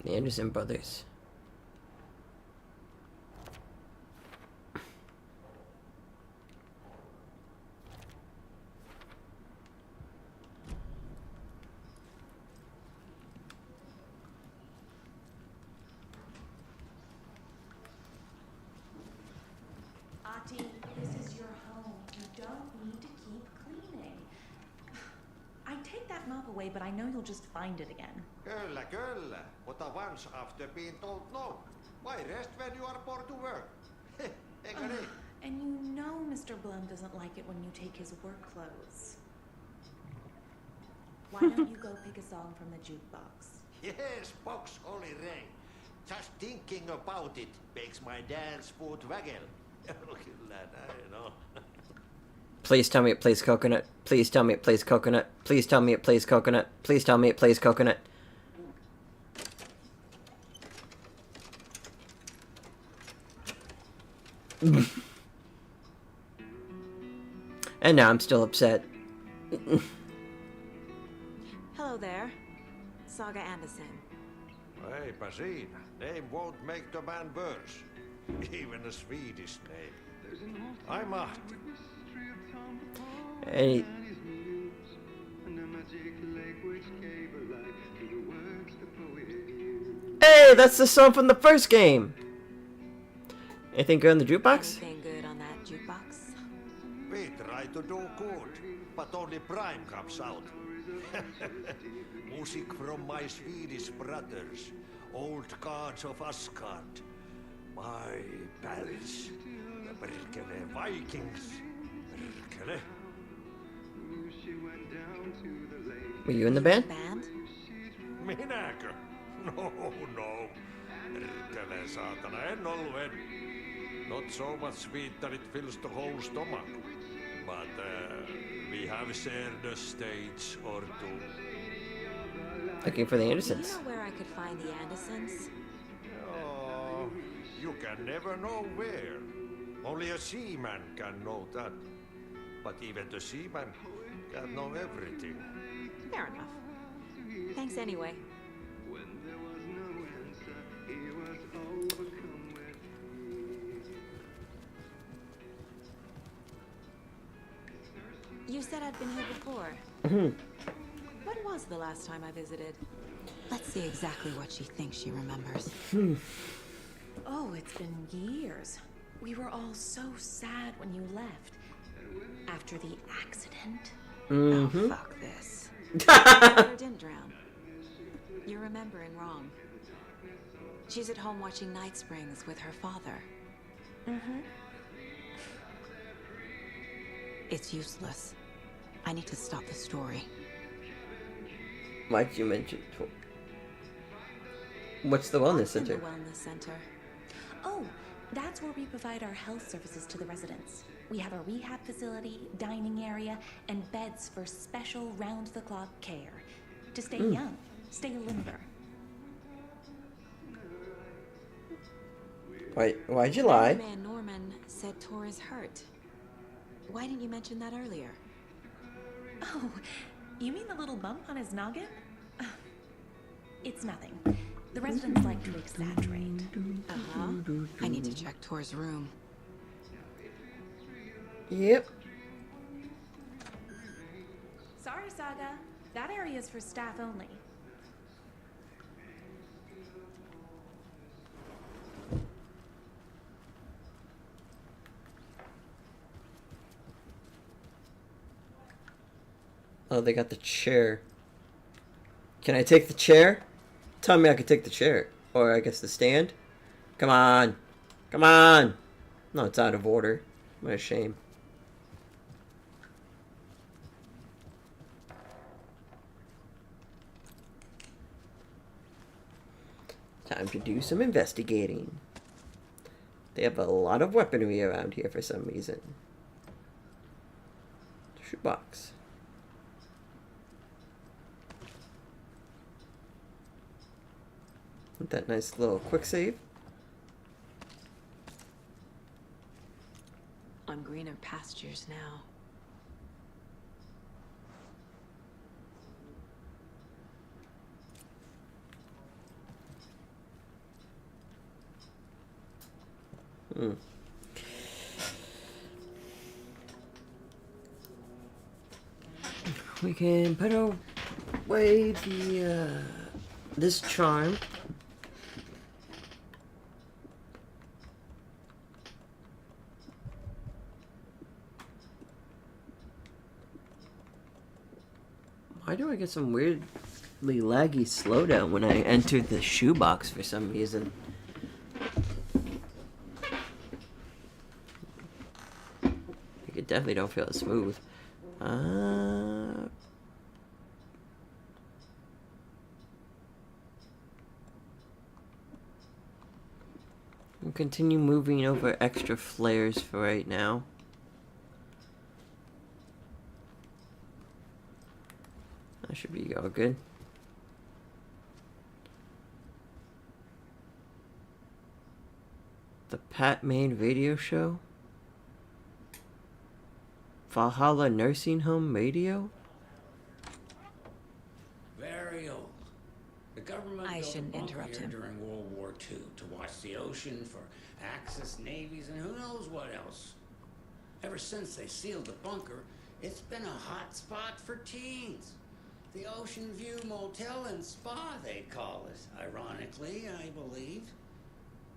The Anderson brothers. Ati, this is your home. You don't need to keep cleaning. I take that mop away, but I know you'll just find it again. Kyllä, kyllä. But once after being told no. Why rest when you are born to work? Eikö niin? And you know Mr. Blum doesn't like it when you take his work clothes. Why don't you go pick a song from the jukebox? Yes, box Holy Ray. Just thinking about it makes my dance foot waggle. Kyllä näin on. Please tell me it plays coconut. Please tell me it plays coconut. Please tell me it plays coconut. Please tell me it plays coconut. And now I'm still upset. Hello there. Saga Anderson. Eipä siinä. Name won't make the man worse. Even a Swedish name. I'm Ahti. Hey. Hey, that's the song from the first game. Anything good in the jukebox? Anything good on that jukebox? We try to do good, but only Prime comes out. Music from my Swedish brothers, old Gods of Asgard. My pals, the Perkele Vikings. Perkele. Were you in the band? Minäkö? No. Perkele saatana, en ollut en. Not so much sweet that it fills the whole stomach. But we have shared a stage or two. Looking for the Do Andersons. you know where I could find the Andersons? Oh, you can never know where. Only a seaman can know that. But even the seaman can't know everything. Fair enough. Thanks anyway. You said I'd been here before. When was the last time I visited? Let's see exactly what she thinks she remembers. Oh, it's been years. We were all so sad when you left. After the accident. Oh, fuck this. My daughter didn't drown. You're remembering wrong. She's at home watching Night Springs with her father. It's useless. I need to stop the story. Why'd you mention... What's the wellness center? The wellness center. Oh, that's where we provide our health services to the residents. We have a rehab facility, dining area, and beds for special round-the-clock care. To stay young, stay limber. Why'd you lie? Man Norman said Tor is hurt. Why didn't you mention that earlier? Oh, you mean the little bump on his noggin? It's nothing. The residents like to exaggerate. I need to check Tor's room. Yep. Sorry, Saga. That area is for staff only. Oh, they got the chair. Can I take the chair? Tell me I can take the chair. Or I guess the stand? Come on. Come on. No, it's out of order. What a shame. Time to do some investigating. They have a lot of weaponry around here for some reason. Shoebox. With that nice little quick save. On greener pastures now. We can put away the this charm. Why do I get some weirdly laggy slowdown when I enter the shoebox for some reason? It definitely don't feel as smooth. We'll continue moving over extra flares for right now. That should be all good. The Pat Main radio show? Valhalla Nursing Home Radio? Very old. The government I built shouldn't a bunker interrupt here him. during World War II to watch the ocean for Axis navies and who knows what else. Ever since they sealed the bunker, it's been a hot spot for teens. The Ocean View Motel and Spa, they call it. Ironically, I believe.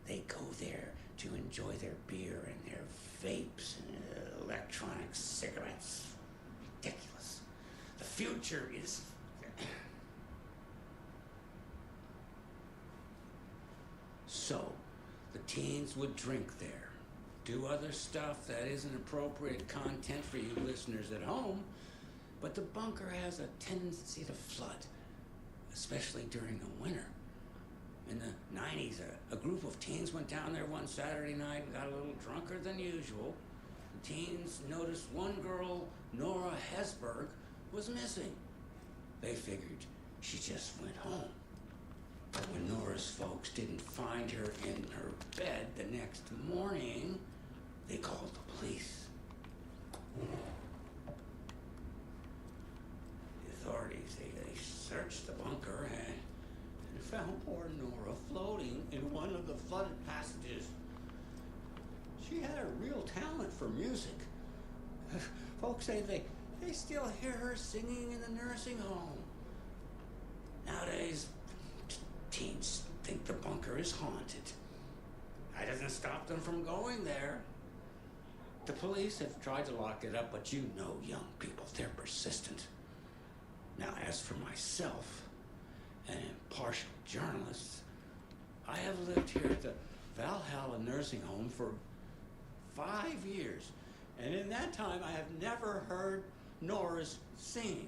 They go there to enjoy their beer and their vapes and electronic cigarettes. Ridiculous. The future is... So, the teens would drink there, do other stuff that isn't appropriate content for you listeners at home, but the bunker has a tendency to flood, especially during the winter. In the 90s, a group of teens went down there one Saturday night and got a little drunker than usual. The teens noticed one girl, Nora Hesberg, was missing. They figured she just went home. But when Nora's folks didn't find her in her bed the next morning, they called the police. The authorities, they searched the bunker and found poor Nora floating in one of the flooded passages. She had a real talent for music. Folks say they still hear her singing in the nursing home. Nowadays, teens think the bunker is haunted. That doesn't stop them from going there. The police have tried to lock it up, but you know young people, they're persistent. Now, as for myself, an impartial journalist, I have lived here at the Valhalla nursing home for 5 years. And in that time, I have never heard Nora's singing.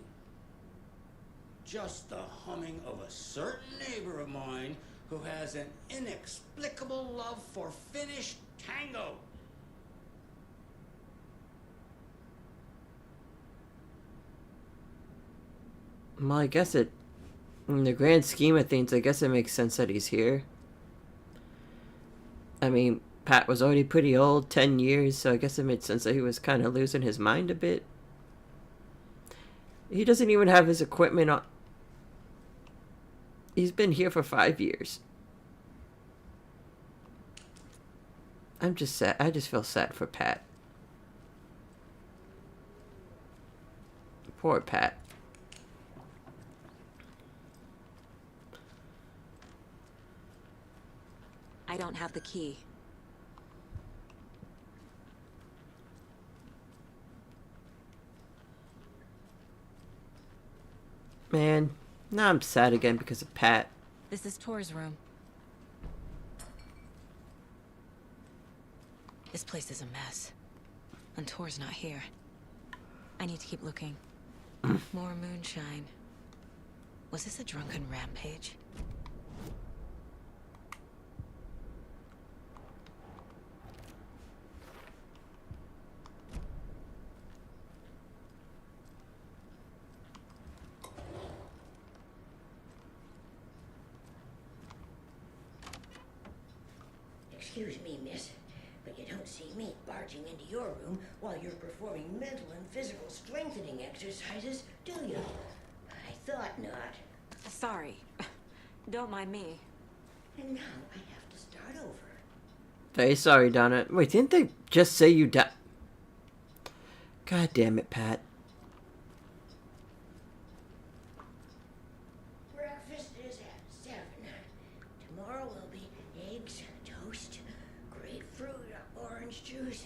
Just the humming of a certain neighbor of mine who has an inexplicable love for Finnish tango. Well, I guess it, in the grand scheme of things, I guess it makes sense that he's here. I mean, Pat was already pretty old, 10 years, so I guess it made sense that he was kind of losing his mind a bit. He doesn't even have his equipment on. He's been here for 5 years. I'm just sad. I just feel sad for Pat. Poor Pat. I don't have the key. Man, now I'm sad again because of Pat. This is Tor's room. This place is a mess. And Tor's not here. I need to keep looking. More moonshine. Was this a drunken rampage? Excuse me, miss, but you don't see me barging into your room while you're performing mental and physical strengthening exercises, do you? I thought not. Sorry. Don't mind me. And now I have to start over. Very sorry, Donna. Wait, didn't they just say you died? God damn it, Pat. Breakfast is at 7. Tomorrow will be eggs, toast, grapefruit, orange juice,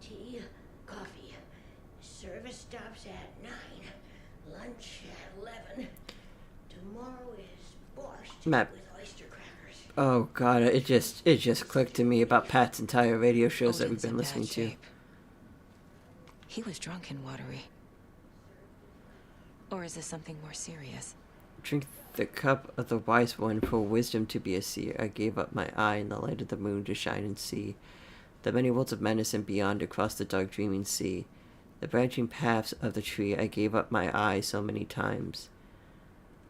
tea, coffee. Service stops at 9. Lunch at 11. Tomorrow is borscht Matt. with oyster crackers. Oh god, it just clicked to me about Pat's entire radio shows that we've been listening to. He was drunk and watery. Or is this something more serious? Drink the cup of the wise one, for wisdom to be a seer. I gave up my eye in the light of the moon to shine and see the many worlds of menace and beyond across the dark dreaming sea. The branching paths of the tree, I gave up my eye so many times.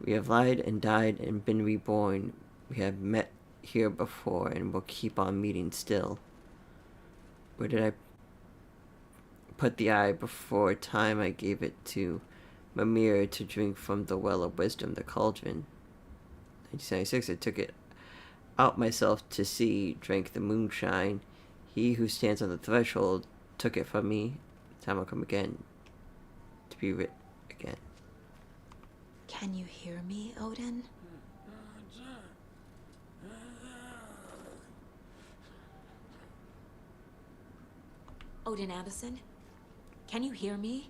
We have lied and died and been reborn. We have met here before and will keep on meeting still. Where did I put the eye before time? I gave it to Mimir to drink from the well of wisdom, the cauldron. 1996, I took it out myself to see, drank the moonshine. He who stands on the threshold took it from me. Time will come again to be writ again. Can you hear me, Odin? Odin Anderson? Can you hear me?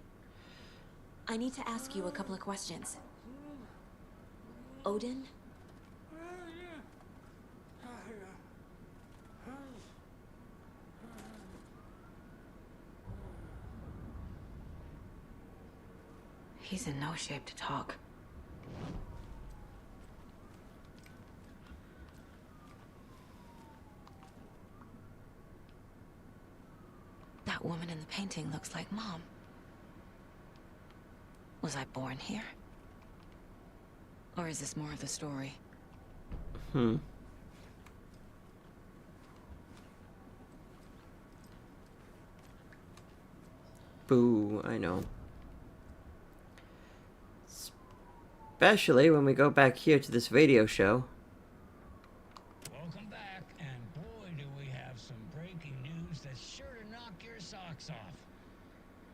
I need to ask you a couple of questions. Odin? He's in no shape to talk. That woman in the painting looks like Mom. Was I born here? Or is this more of the story? Boo, I know. Especially when we go back here to this radio show. Welcome back, and boy do we have some breaking news that's sure to knock your socks off.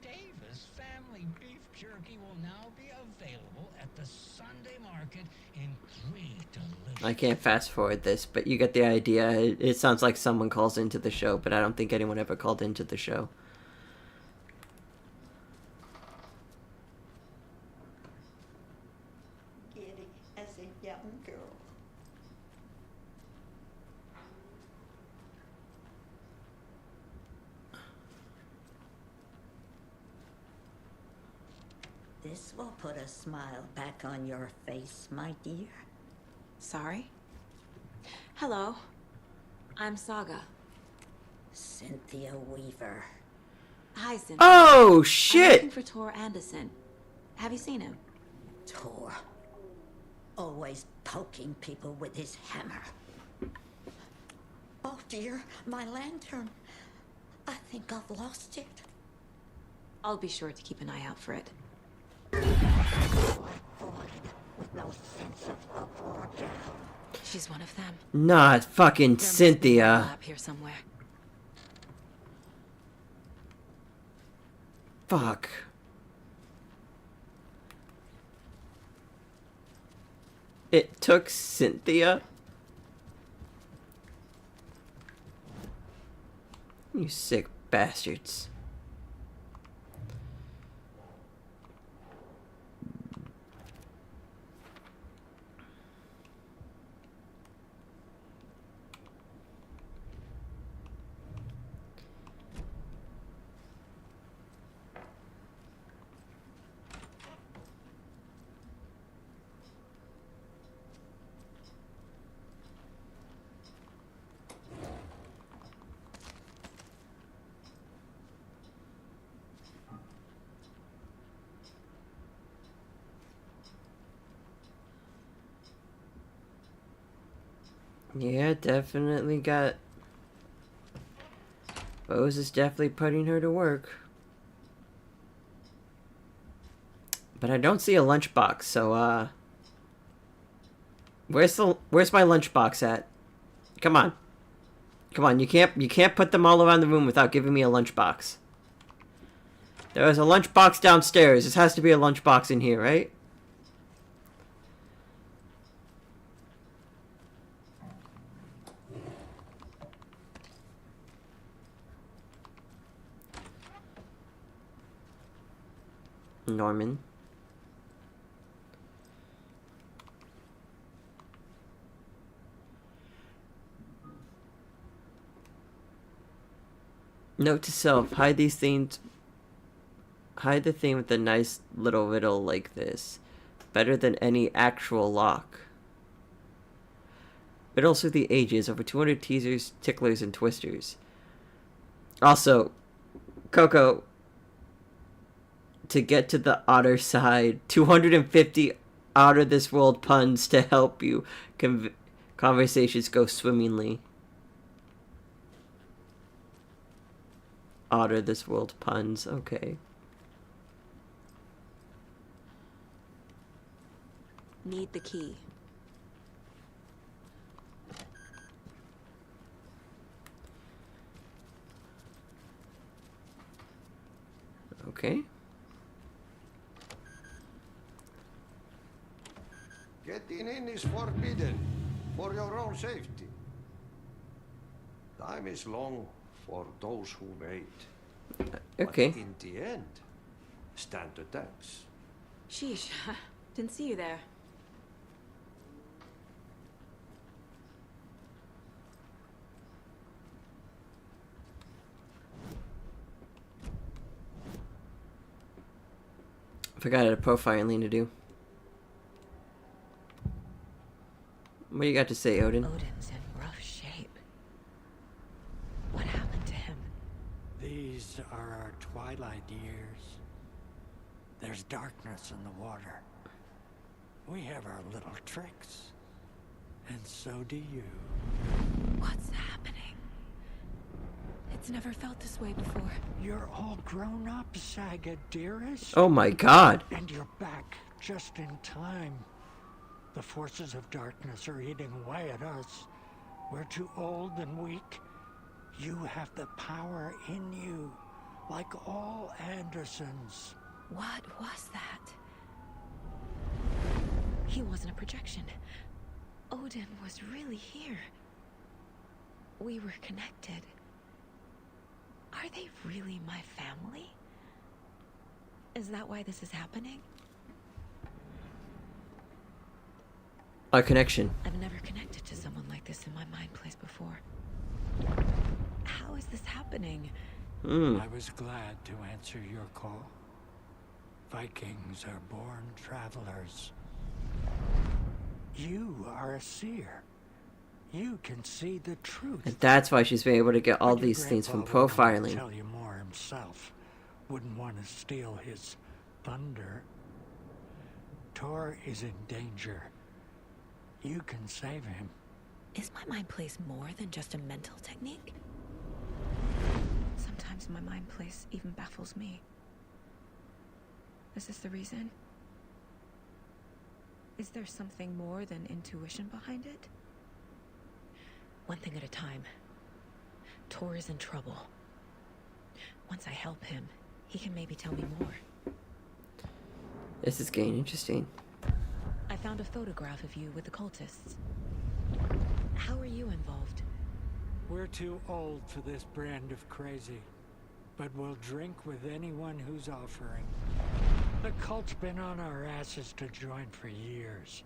Davis Family Beef Jerky will now be available at the Sunday market in 3 delicious... I can't fast forward this, but you get the idea. It sounds like someone calls into the show, but I don't think anyone ever called into the show. Giddy as a young girl. This will put a smile back on your face, my dear. Sorry? Hello. I'm Saga. Cynthia Weaver. Hi, Cynthia. Oh, I'm shit! looking for Tor Anderson. Have you seen him? Tor. Always poking people with his hammer. Oh dear, my lantern. I think I've lost it. I'll be sure to keep an eye out for it. She's one of them. Not fucking There must be a Cynthia. lab here somewhere. Fuck. It took Cynthia? You sick bastards. Yeah, definitely got... Bose is definitely putting her to work. But I don't see a lunchbox, so, where's my lunchbox at? Come on. Come on, you can't put them all around the room without giving me a lunchbox. There was a lunchbox downstairs. This has to be a lunchbox in here, right? Norman. Note to self, hide these things. Hide the thing with a nice little riddle like this. Better than any actual lock. Riddles through the ages, over 200 teasers, ticklers, and twisters. Also, Coco, to get to the other side, 250 out of this world puns to help you conversations go swimmingly. Out of this world puns, okay. Need the key. Okay. Getting in is forbidden, for your own safety. Time is long for those who wait. Okay. But in the end, stand the thanks. Sheesh. Didn't see you there. Forgot I had a profiling to do. What do you got to say, Odin? Odin's in rough shape. What happened to him? These are our twilight years. There's darkness in the water. We have our little tricks. And so do you. What's happening? It's never felt this way before. You're all grown up, Saga, dearest. Oh my god. And you're back just in time. The forces of darkness are eating away at us. We're too old and weak. You have the power in you, like all Andersons. What was that? He wasn't a projection. Odin was really here. We were connected. Are they really my family? Is that why this is happening? Our connection. I've never connected to someone like this in my mind place before. How is this happening? I was glad to answer your call. Vikings are born travelers. You are a seer. You can see the truth. And that's why she's been able to get all But your these things from grandpa wouldn't want to profiling. tell you more himself. Wouldn't want to steal his thunder. Tor is in danger. You can save him. Is my mind place more than just a mental technique? Sometimes my mind place even baffles me. Is this the reason? Is there something more than intuition behind it? One thing at a time. Tor is in trouble. Once I help him, he can maybe tell me more. This is getting interesting. I found a photograph of you with the cultists. How are you involved? We're too old for this brand of crazy, but we'll drink with anyone who's offering. The cult's been on our asses to join for years,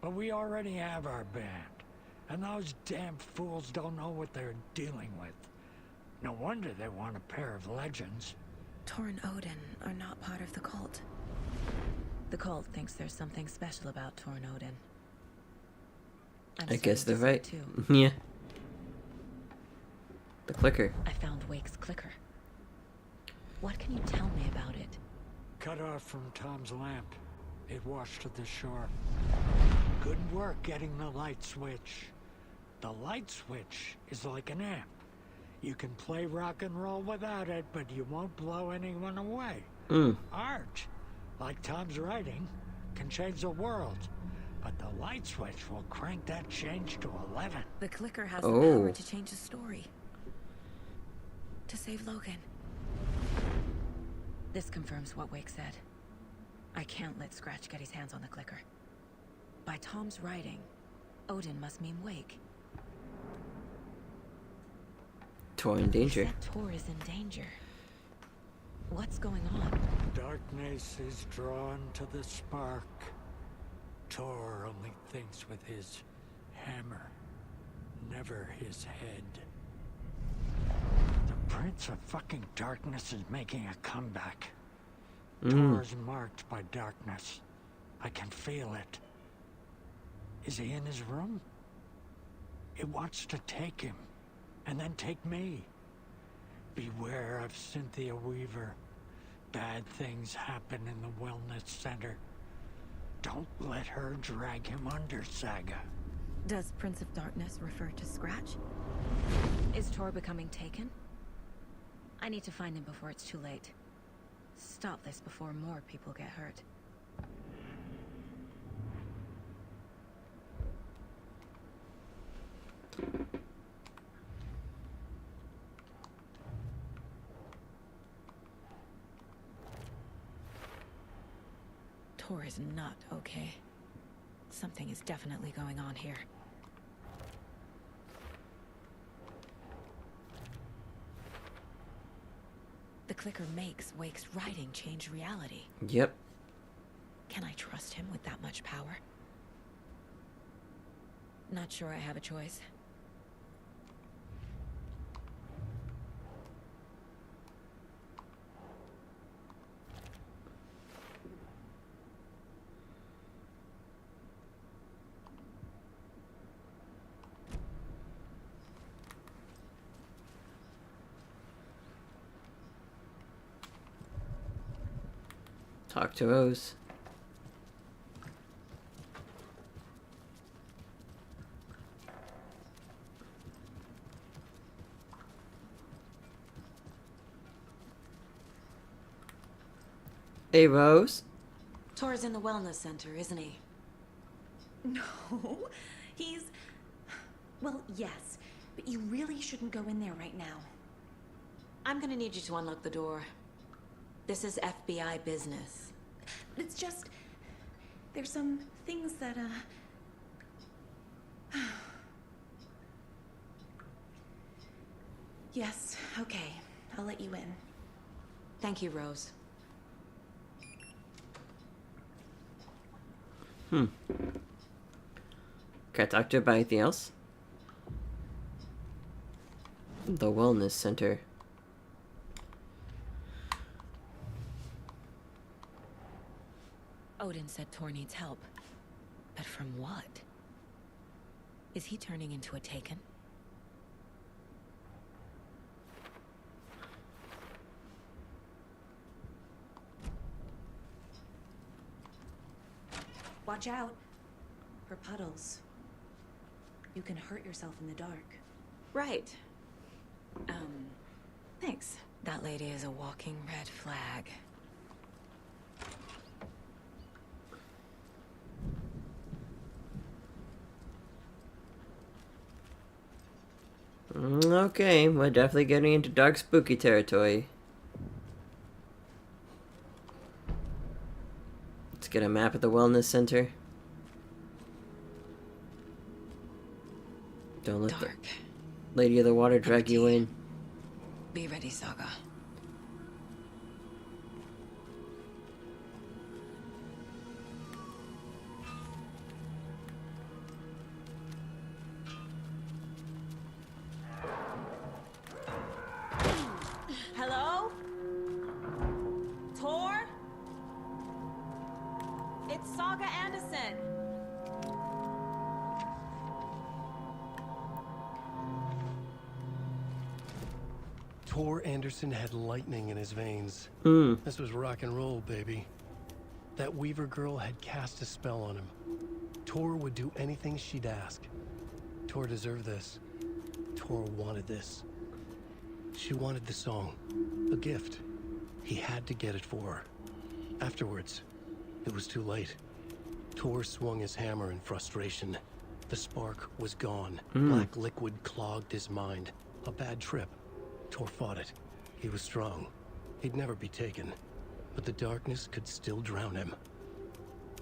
but we already have our band, and those damn fools don't know what they're dealing with. No wonder they want a pair of legends. Tor and Odin are not part of the cult. The cult thinks there's something special about Tor and Odin. I guess they're right. Too. Yeah. The clicker. I found Wake's clicker. What can you tell me about it? Cut off from Tom's lamp. It washed to the shore. Good work getting the light switch. The light switch is like an amp. You can play rock and roll without it, but you won't blow anyone away. Art, like Tom's writing, can change the world. But the light switch will crank that change to 11. The clicker has the power to change the story. To save Logan. This confirms what Wake said. I can't let Scratch get his hands on the clicker. By Tom's writing, Odin must mean Wake. Tor in danger. He said Tor is in danger. What's going on? Darkness is drawn to the spark. Tor only thinks with his hammer, never his head. The Prince of fucking Darkness is making a comeback. Tor's marked by darkness. I can feel it. Is he in his room? It wants to take him, and then take me. Beware of Cynthia Weaver. Bad things happen in the wellness center. Don't let her drag him under, Saga. Does Prince of Darkness refer to Scratch? Is Tor becoming taken? I need to find him before it's too late. Stop this before more people get hurt. Tor is not okay. Something is definitely going on here. The clicker makes Wake's writing change reality. Yep. Can I trust him with that much power? Not sure I have a choice. Talk to Rose. Hey, Rose. Tor's in the wellness center, isn't he? No, he's... Well, yes, but you really shouldn't go in there right now. I'm gonna need you to unlock the door. This is FBI business. It's just... There's some things that, Yes, okay. I'll let you in. Thank you, Rose. Can I talk to you about anything else? The Wellness Center. Odin said Tor needs help. But from what? Is he turning into a Taken? Watch out for puddles. You can hurt yourself in the dark. Right. Thanks. That lady is a walking red flag. Okay, we're definitely getting into dark spooky territory. Let's get a map of the Wellness Center. Don't let the Lady of the Water drag you in. Be ready, Saga. Hello? Tor? It's Saga Anderson. Tor Anderson had lightning in his veins. This was rock and roll, baby. That Weaver girl had cast a spell on him. Tor would do anything she'd ask. Tor deserved this. Tor wanted this. She wanted the song, a gift. He had to get it for her. Afterwards, it was too late. Tor swung his hammer in frustration. The spark was gone. Black liquid clogged his mind. A bad trip. Tor fought it. He was strong. He'd never be taken. But the darkness could still drown him.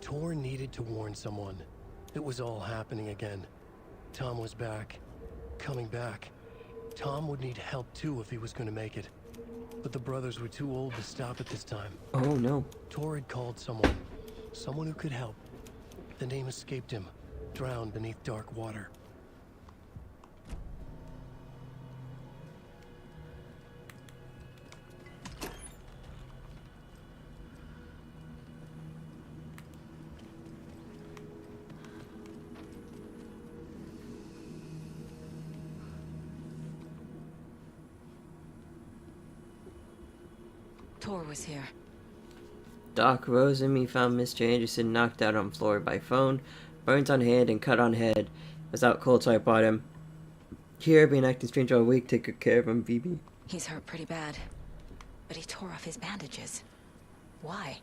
Tor needed to warn someone. It was all happening again. Tom was back. Coming back. Tom would need help too if he was going to make it. But the brothers were too old to stop at this time. Oh no. Tor had called someone. Someone who could help. The name escaped him. Drowned beneath dark water. Tor was here. Doc Rose and me found Mr. Anderson knocked out on floor by phone, burns on hand and cut on head. Was out cold, so I brought him. Here, been acting strange all week. Take good care of him, Phoebe. He's hurt pretty bad. But he tore off his bandages. Why?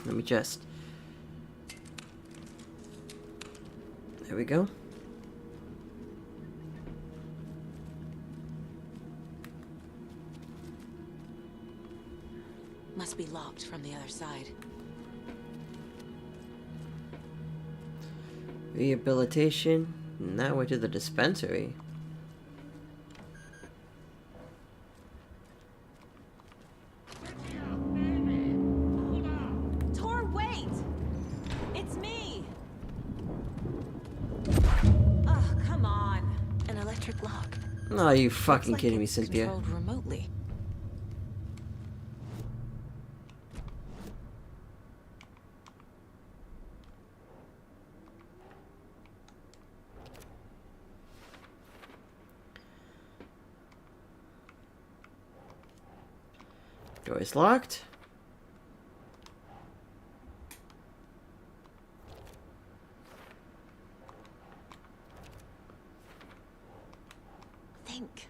Let me just... There we go. Must be locked from the other side. Rehabilitation. Now we're to the dispensary. Tor, wait! It's me! Oh, come on. An electric lock. Oh, you fucking kidding me, Cynthia? Controlled remotely. Door is locked. Think.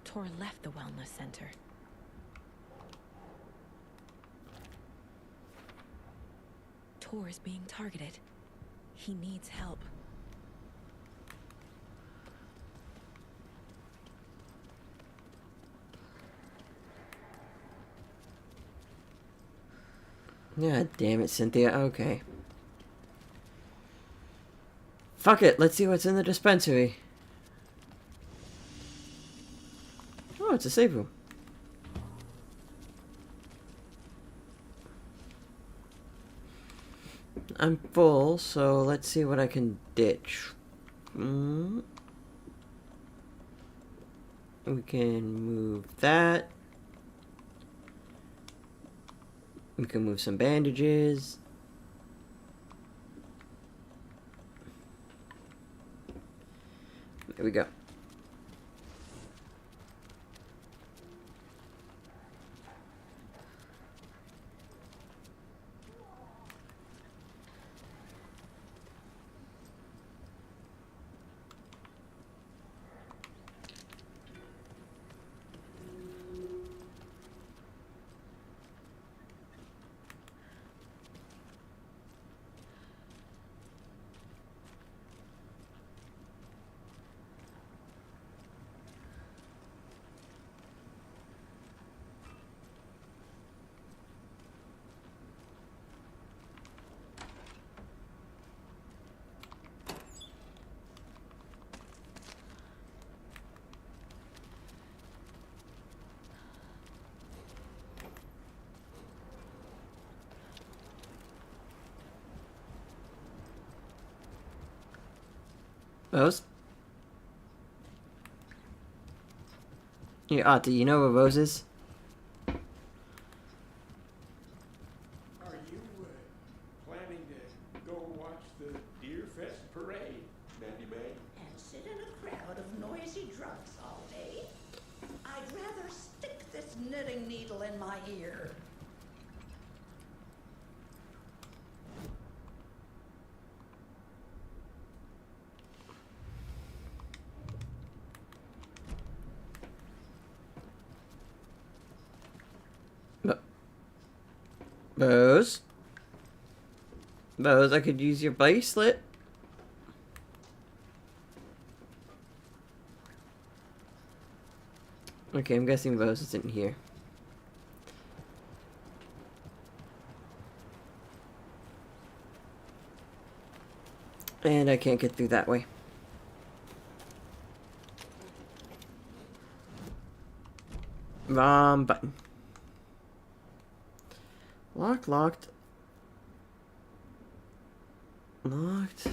Tor left the wellness center. Tor is being targeted. He needs help. God damn it, Cynthia. Okay. Fuck it. Let's see what's in the dispensary. Oh, it's a save room. I'm full, so let's see what I can ditch. We can move that. We can move some bandages. There we go. Rose? Yeah, do you know where Rose is? Are you planning to go watch the Deer Fest parade, Mandy May? And sit in a crowd of noisy drunks all day? I'd rather stick this knitting needle in my ear. Rose? Rose, I could use your bracelet. Okay, I'm guessing Rose isn't here. And I can't get through that way. Wrong button. Locked. Locked.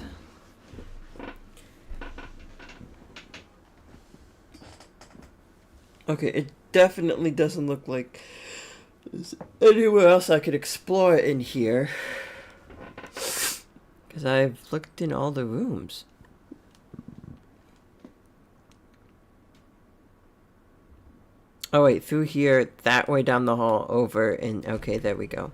Okay, it definitely doesn't look like there's anywhere else I could explore in here. Because I've looked in all the rooms. Oh wait, through here, that way down the hall, over, and okay, there we go.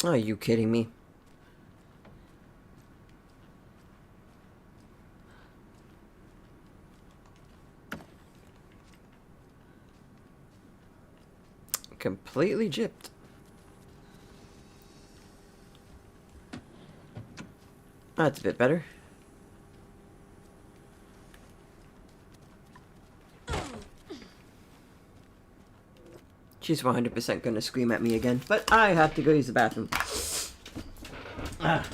Are you kidding me? Completely gypped. That's a bit better. She's 100% gonna scream at me again, but I have to go use the bathroom. Ah.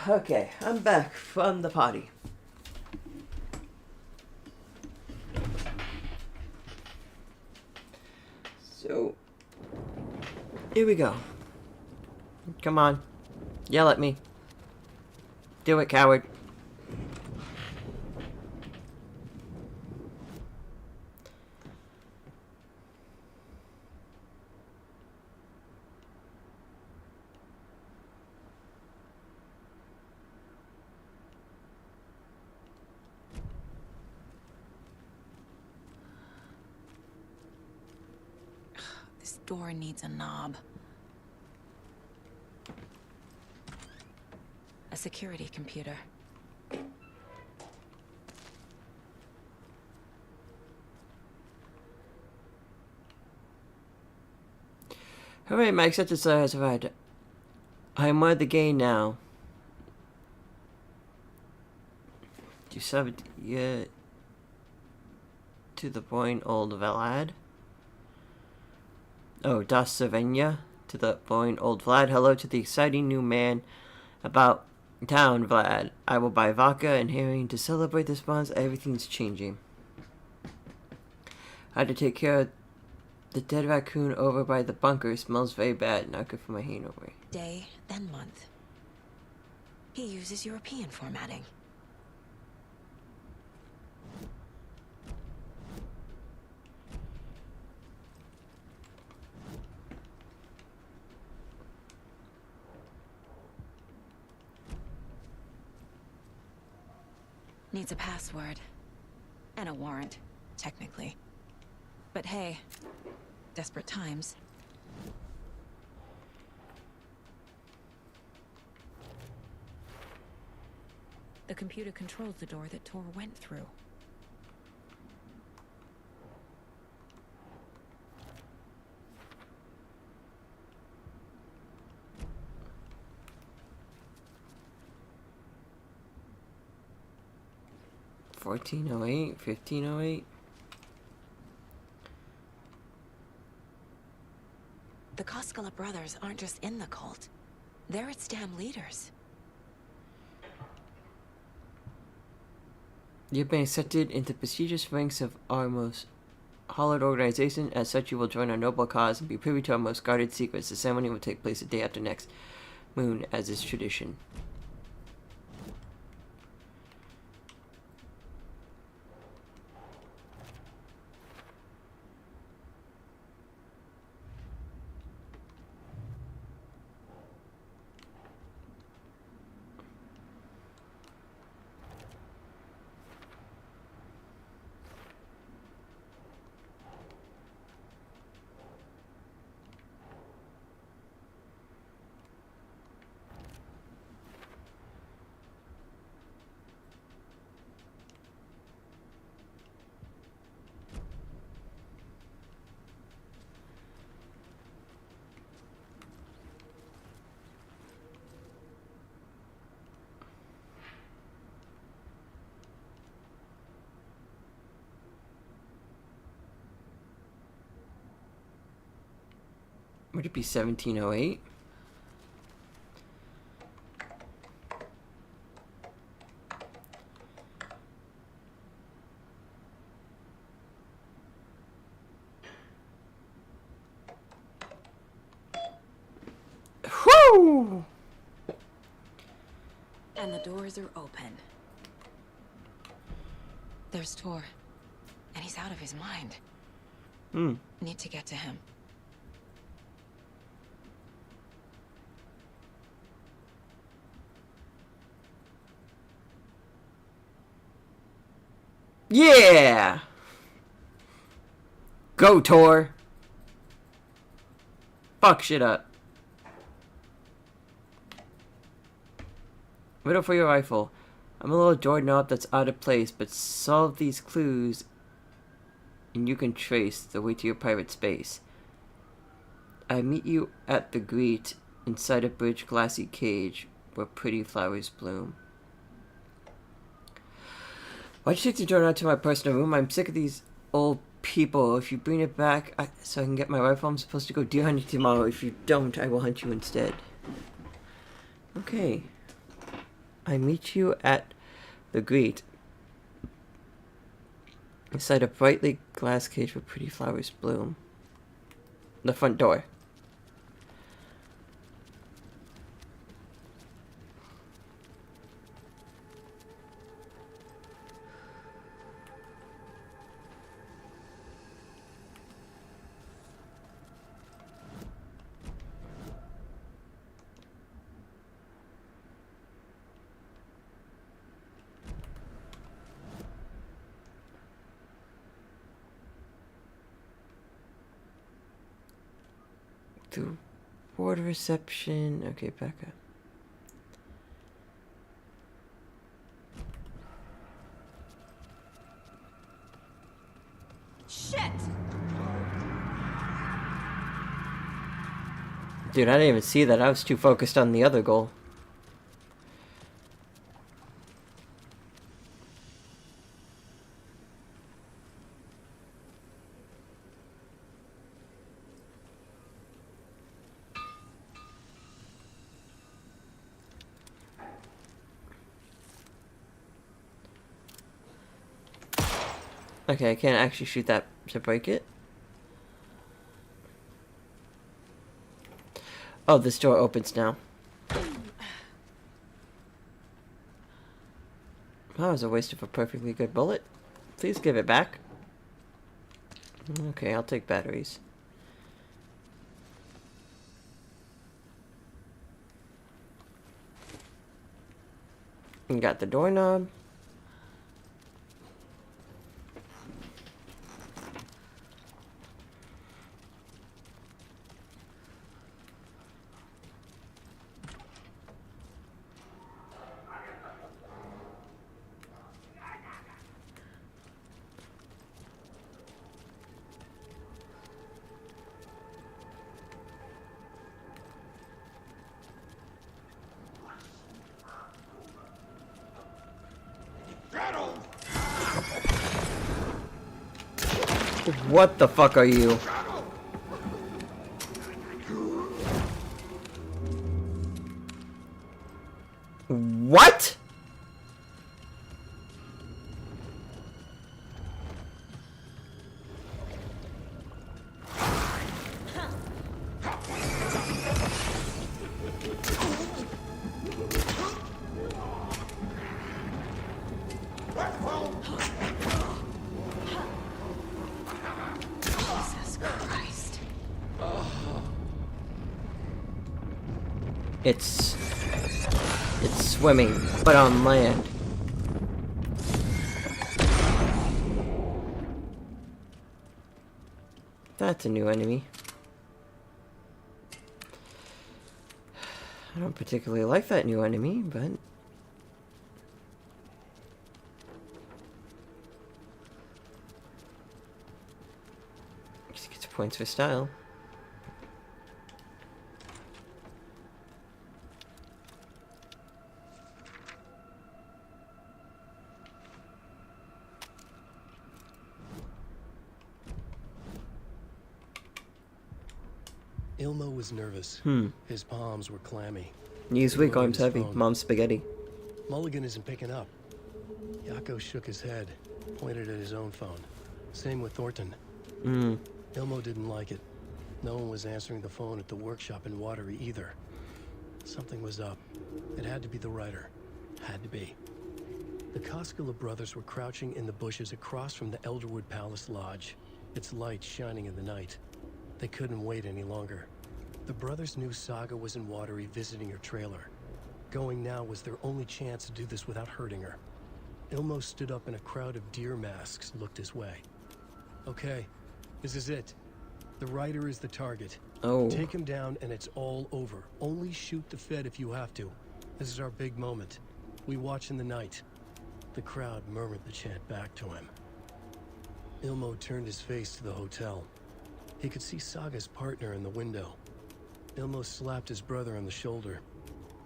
Okay, I'm back from the potty. So, here we go. Come on. Yell at me. Do it, coward. This door needs a knob. A security computer. Hooray, my acceptance letter has arrived. I am one of the gang now. You sub yet to the point, old Vlad. Oh, Das Savenya to the point, old Vlad. Hello to the exciting new man about town, Vlad. I will buy vodka and herring to celebrate this month. Everything's changing. I had to take care of the dead raccoon over by the bunker. It smells very bad. Not good for my hangover. Day, then month. He uses European formatting. Needs a password. And a warrant, technically. But hey, desperate times. The computer controls the door that Tor went through. $14.08, $15.08. The Koskela brothers aren't just in the cult. They're its damn leaders. You've been accepted into the prestigious ranks of our most hallowed organization. As such, you will join our noble cause and be privy to our most guarded secrets. The ceremony will take place the day after next moon, as is tradition. Would it be 1708? Whew! And the doors are open. There's Tor. And he's out of his mind. Need to get to him. Yeah! Go, Tor! Fuck shit up. Riddle for your rifle. I'm a little doorknob that's out of place, but solve these clues and you can trace the way to your private space. I meet you at the grate inside a bridge glassy cage where pretty flowers bloom. Why'd you take the door out to my personal room? I'm sick of these old people. If you bring it back so I can get my rifle, I'm supposed to go deer hunting tomorrow. If you don't, I will hunt you instead. Okay. I meet you at the gate. Inside a brightly glass cage where pretty flowers bloom. The front door. To board reception. Okay, back up. Shit! Dude, I didn't even see that. I was too focused on the other goal. Okay, I can't actually shoot that to break it. Oh, this door opens now. That was a waste of a perfectly good bullet. Please give it back. Okay, I'll take batteries. And got the doorknob. What the fuck are you? What? It's swimming, but on land. That's a new enemy. I don't particularly like that new enemy, but just gets points for style. Ilmo was nervous. His palms were clammy. Knees He weak, lowered arms his heavy, phone. mom's spaghetti. Mulligan isn't picking up. Yako shook his head, pointed at his own phone. Same with Thornton. Ilmo didn't like it. No one was answering the phone at the workshop in Watery either. Something was up. It had to be the writer. Had to be. The Koskela brothers were crouching in the bushes across from the Elderwood Palace Lodge, its light shining in the night. They couldn't wait any longer. The brothers knew Saga was in Watery visiting her trailer. Going now was their only chance to do this without hurting her. Ilmo stood up in a crowd of deer masks, looked his way. Okay, this is it. The writer is the target. Oh. Take him down and it's all over. Only shoot the Fed if you have to. This is our big moment. We watch in the night. The crowd murmured the chant back to him. Ilmo turned his face to the hotel. He could see Saga's partner in the window. Ilmo slapped his brother on the shoulder.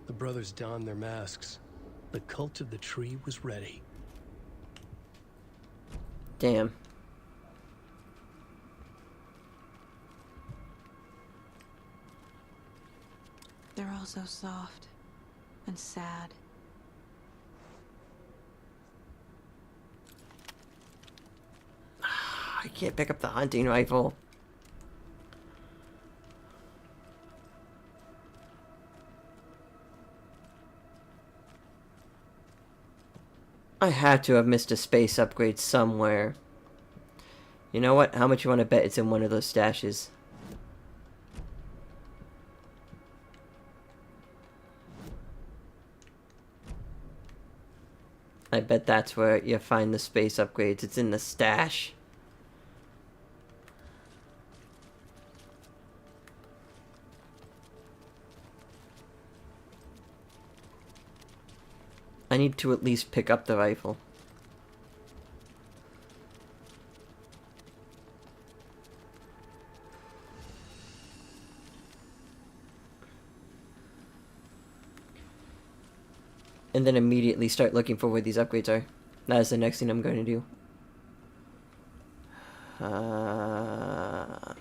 The brothers donned their masks. The cult of the tree was ready. Damn. They're all so soft and sad I can't pick up the hunting rifle. I had to have missed a space upgrade somewhere. You know what? How much you want to bet it's in one of those stashes? I bet that's where you find the space upgrades. It's in the stash. I need to at least pick up the rifle. And then immediately start looking for where these upgrades are. That is the next thing I'm going to do. I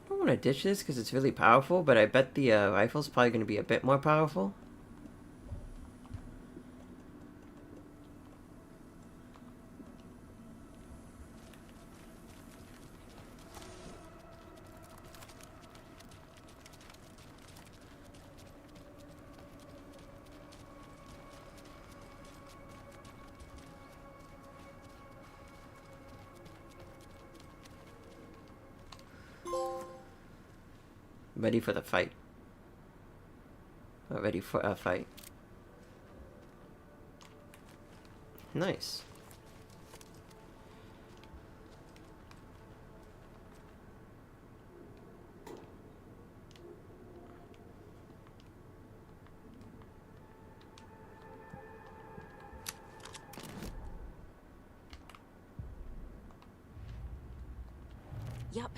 don't want to ditch this because it's really powerful, but I bet the rifle's probably going to be a bit more powerful. Ready for the fight. Ready for a fight. Nice. Yup.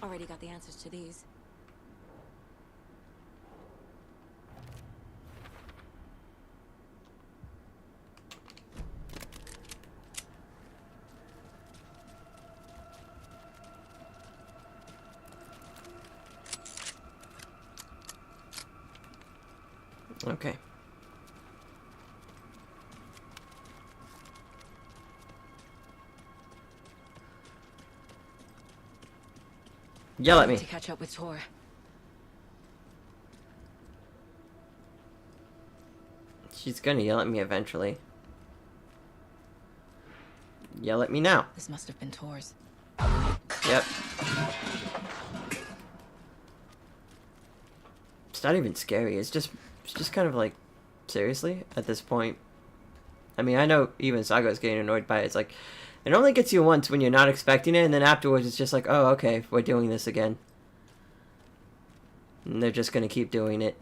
Already got the answers to these. Okay. Yell at me. To catch up with Tor. She's gonna yell at me eventually. Yell at me now. This must have been Tor's. Yep. It's not even scary. It's just kind of like, seriously, at this point. I mean, I know even Saga's getting annoyed by it. It's like, it only gets you once when you're not expecting it, and then afterwards it's just like, oh, okay, we're doing this again. And they're just gonna keep doing it.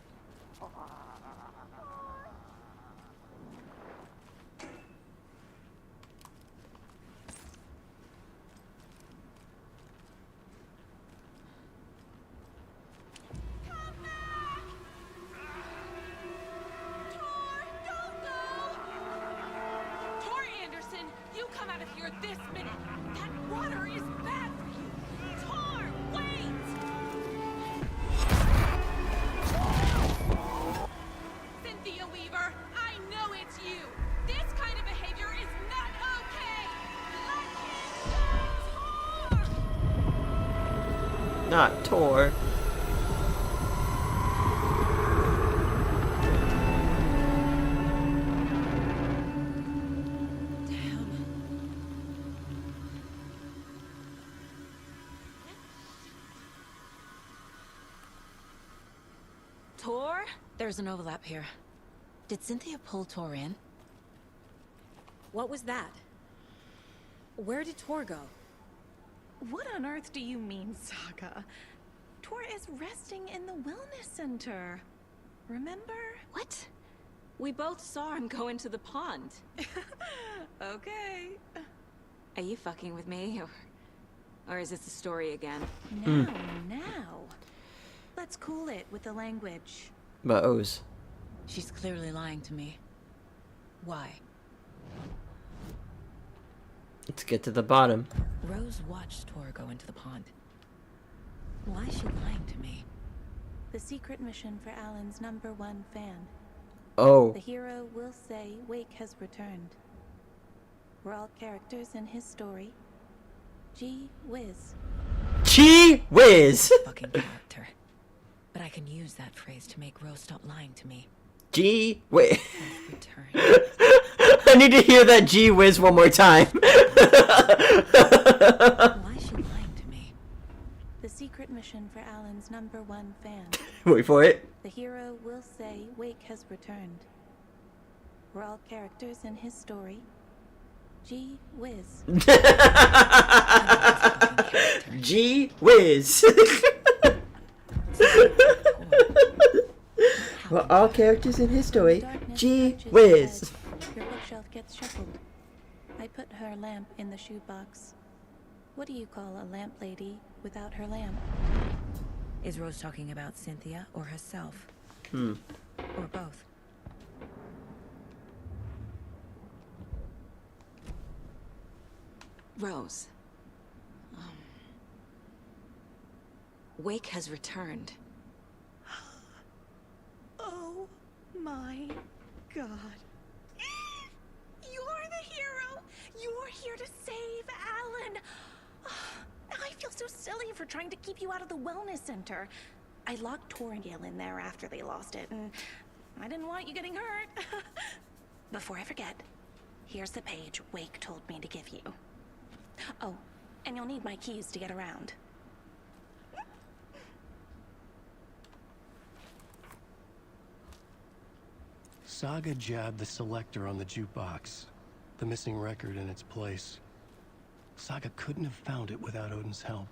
Not Tor. Tor? There's an overlap here. Did Cynthia pull Tor in? What was that? Where did Tor go? What on earth do you mean, Saga? Tor is resting in the wellness center. Remember? What? We both saw him go into the pond. Okay. Are you fucking with me, or is this a story again? Now. Let's cool it with the language. But O's. She's clearly lying to me. Why? Let's get to the bottom. Rose watched Tor go into the pond. Why is she lying to me? The secret mission for Alan's #1 fan. Oh. The hero will say Wake has returned. We're all characters in his story. Gee whiz. Gee whiz! Fucking character. But I can use that phrase to make Rose stop lying to me. Gee whiz. I need to hear that gee whiz one more time. Why is she lying to me? The secret mission for Alan's #1 fan. Wait for it. The hero will say Wake has returned. We're all characters in his story. Gee whiz. Gee whiz. We're all characters in his story. Gee whiz. Your bookshelf gets shuffled. I put her lamp in the shoebox. What do you call a lamp lady without her lamp? Is Rose talking about Cynthia or herself? Hmm. Or both? Rose. Wake has returned. Oh my God. You're the hero! You're here to save Alan! I feel so silly for trying to keep you out of the wellness center. I locked Torringale in there after they lost it, and I didn't want you getting hurt. Before I forget, here's the page Wake told me to give you. Oh, and you'll need my keys to get around. Saga jabbed the selector on the jukebox, the missing record in its place. Saga couldn't have found it without Odin's help.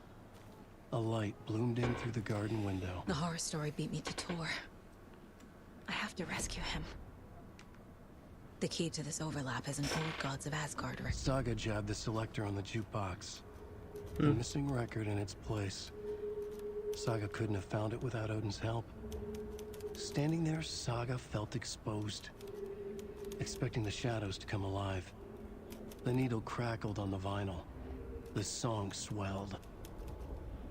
A light bloomed in through the garden window. The horror story beat me to Tor. I have to rescue him. The key to this overlap is an old Gods of Asgard record. Saga jabbed the selector on the jukebox, the missing record in its place. Saga couldn't have found it without Odin's help. Standing there, Saga felt exposed, expecting the shadows to come alive. The needle crackled on the vinyl. The song swelled.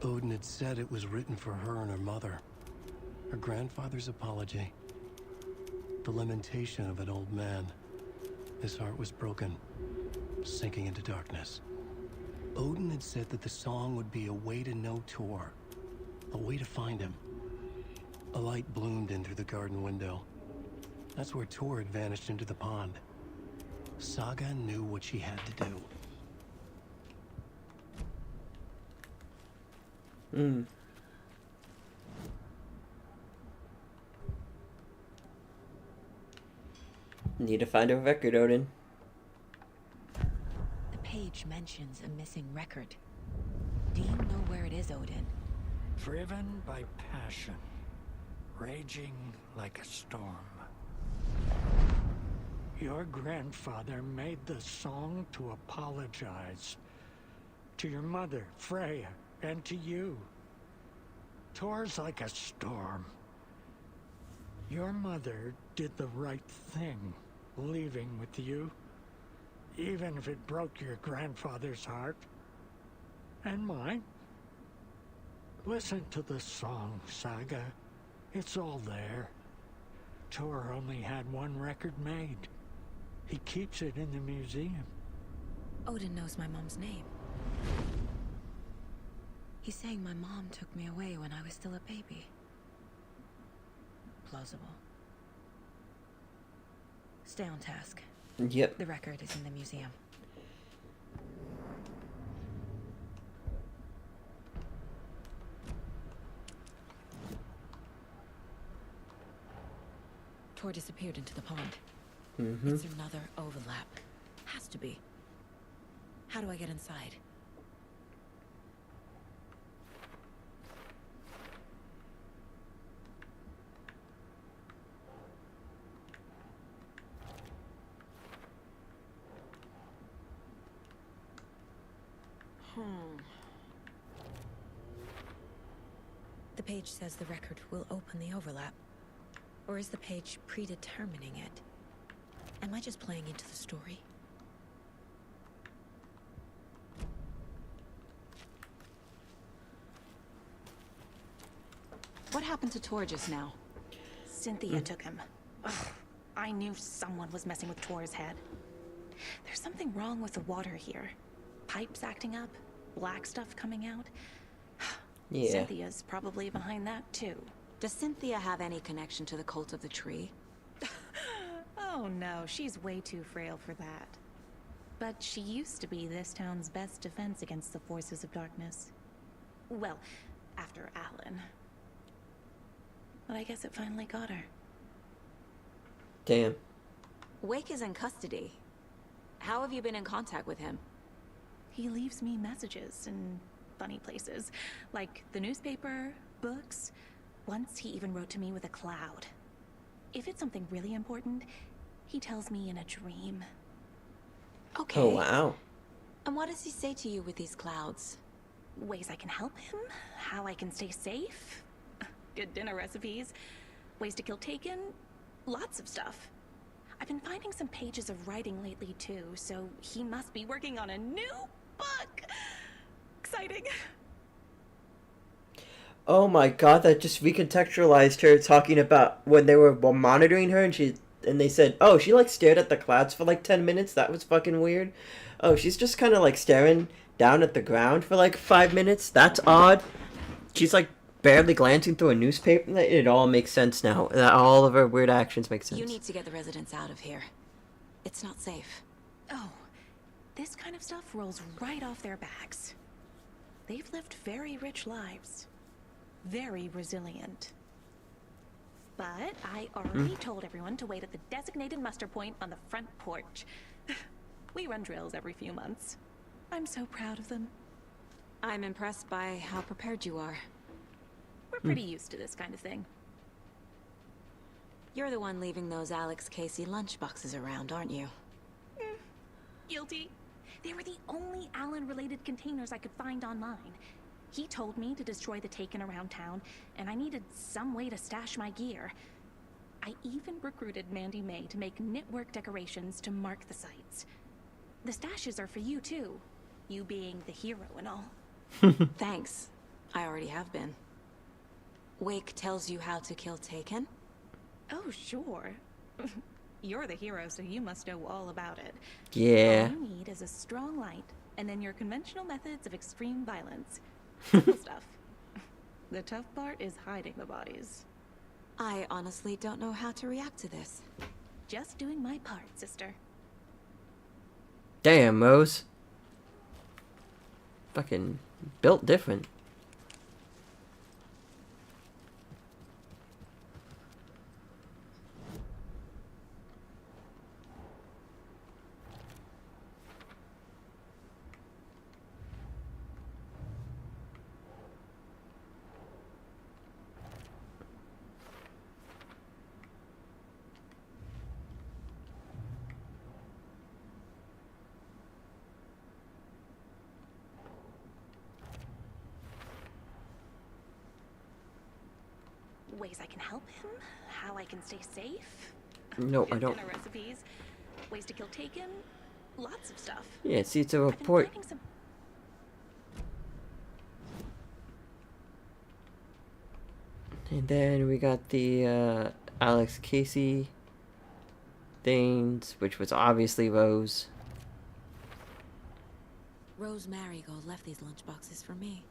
Odin had said it was written for her and her mother. Her grandfather's apology. The lamentation of an old man. His heart was broken, sinking into darkness. Odin had said that the song would be a way to know Tor, a way to find him. A light bloomed in through the garden window. That's where Tor had vanished into the pond. Saga knew what she had to do. Need to find a record, Odin. The page mentions a missing record. Do you know where it is, Odin? Driven by passion, raging like a storm. Your grandfather made the song to apologize. To your mother, Freya, and to you. Tor's like a storm. Your mother did the right thing, leaving with you. Even if it broke your grandfather's heart. And mine. Listen to the song, Saga. It's all there. Tor only had one record made. He keeps it in the museum. Odin knows my mom's name. He's saying my mom took me away when I was still a baby. Plausible. Stay on task. Yep. The record is in the museum. Tor disappeared into the pond. It's another overlap. Has to be. How do I get inside? The page says the record will open the overlap. Or is the page predetermining it? Am I just playing into the story? What happened to Tor just now? Cynthia took him. Ugh. I knew someone was messing with Tor's head. There's something wrong with the water here. Pipes acting up, black stuff coming out. Yeah. Cynthia's probably behind that too. Does Cynthia have any connection to the cult of the tree? Oh no, she's way too frail for that. But she used to be this town's best defense against the forces of darkness. Well, after Alan. But I guess it finally got her. Damn. Wake is in custody. How have you been in contact with him? He leaves me messages in funny places, like the newspaper, books. Once he even wrote to me with a cloud. If it's something really important, he tells me in a dream. Okay. Oh, wow. And what does he say to you with these clouds? Ways I can help him, how I can stay safe, good dinner recipes, ways to kill Taken, lots of stuff. I've been finding some pages of writing lately too, so he must be working on a new book. Exciting. Oh my god, that just recontextualized her talking about when they were monitoring her and they said, oh, she like stared at the clouds for like 10 minutes. That was fucking weird. Oh, she's just kind of like staring down at the ground for like 5 minutes. That's odd. She's like barely glancing through a newspaper. It all makes sense now. All of her weird actions make sense. You need to get the residents out of here. It's not safe. Oh, this kind of stuff rolls right off their backs. They've lived very rich lives. Very resilient. But I already told everyone to wait at the designated muster point on the front porch. We run drills every few months. I'm so proud of them. I'm impressed by how prepared you are. We're pretty used to this kind of thing. You're the one leaving those Alex Casey lunchboxes around, aren't you? Guilty. They were the only Alan-related containers I could find online. He told me to destroy the Taken around town, and I needed some way to stash my gear. I even recruited Mandy May to make knitwork decorations to mark the sites. The stashes are for you, too. You being the hero and all. Thanks. I already have been. Wake tells you how to kill Taken? Oh, sure. You're the hero, so you must know all about it. Yeah. All you need is a strong light, and then your conventional methods of extreme violence. Simple stuff. The tough part is hiding the bodies. I honestly don't know how to react to this. Just doing my part, sister. Damn, Rose. Fucking built different. Ways I can help him, how I can stay safe. No, Good I don't. dinner recipes, ways to kill Taken, lots of stuff. Yeah, see, it's a report. And then we got the Alex Casey things, which was obviously Rose. Rose Marigold left these lunchboxes for me.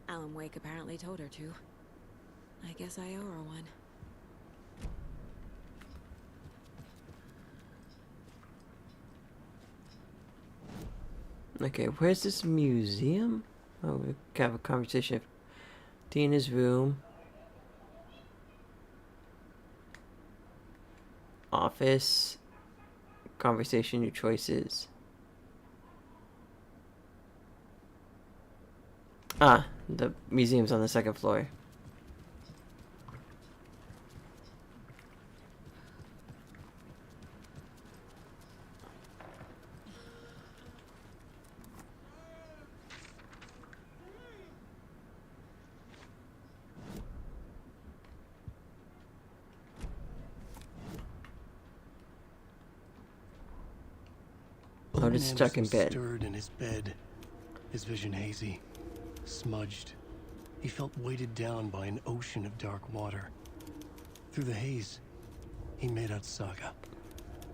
Alan Wake apparently told her to. I guess I owe her one. Okay, where's this museum? Oh, we have a conversation. Tina's room. Office. Conversation, new choices. Ah, the museum's on the second floor. Logan just stuck in Anderson bed. Stirred in his bed, his vision hazy, smudged. He felt weighted down by an ocean of dark water. Through the haze, He made out Saga.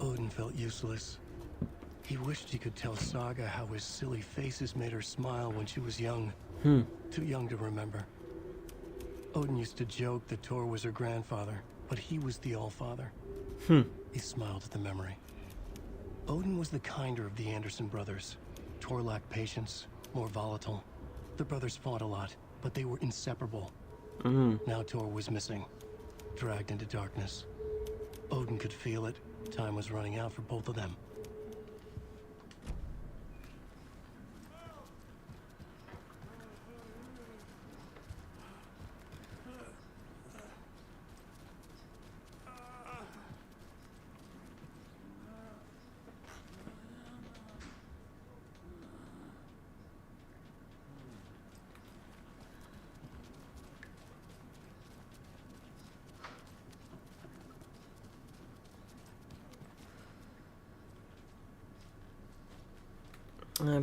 Odin felt useless. He wished he could tell Saga how his silly faces made her smile when she was young. Too young to remember. Odin used to joke that Thor was her grandfather, but he was the Allfather. He smiled at the memory. Odin was the kinder of the Anderson brothers. Thor lacked patience, more volatile. The brothers fought a lot, but they were inseparable. Now Thor was missing, dragged into darkness. Odin could feel it. Time was running out for both of them.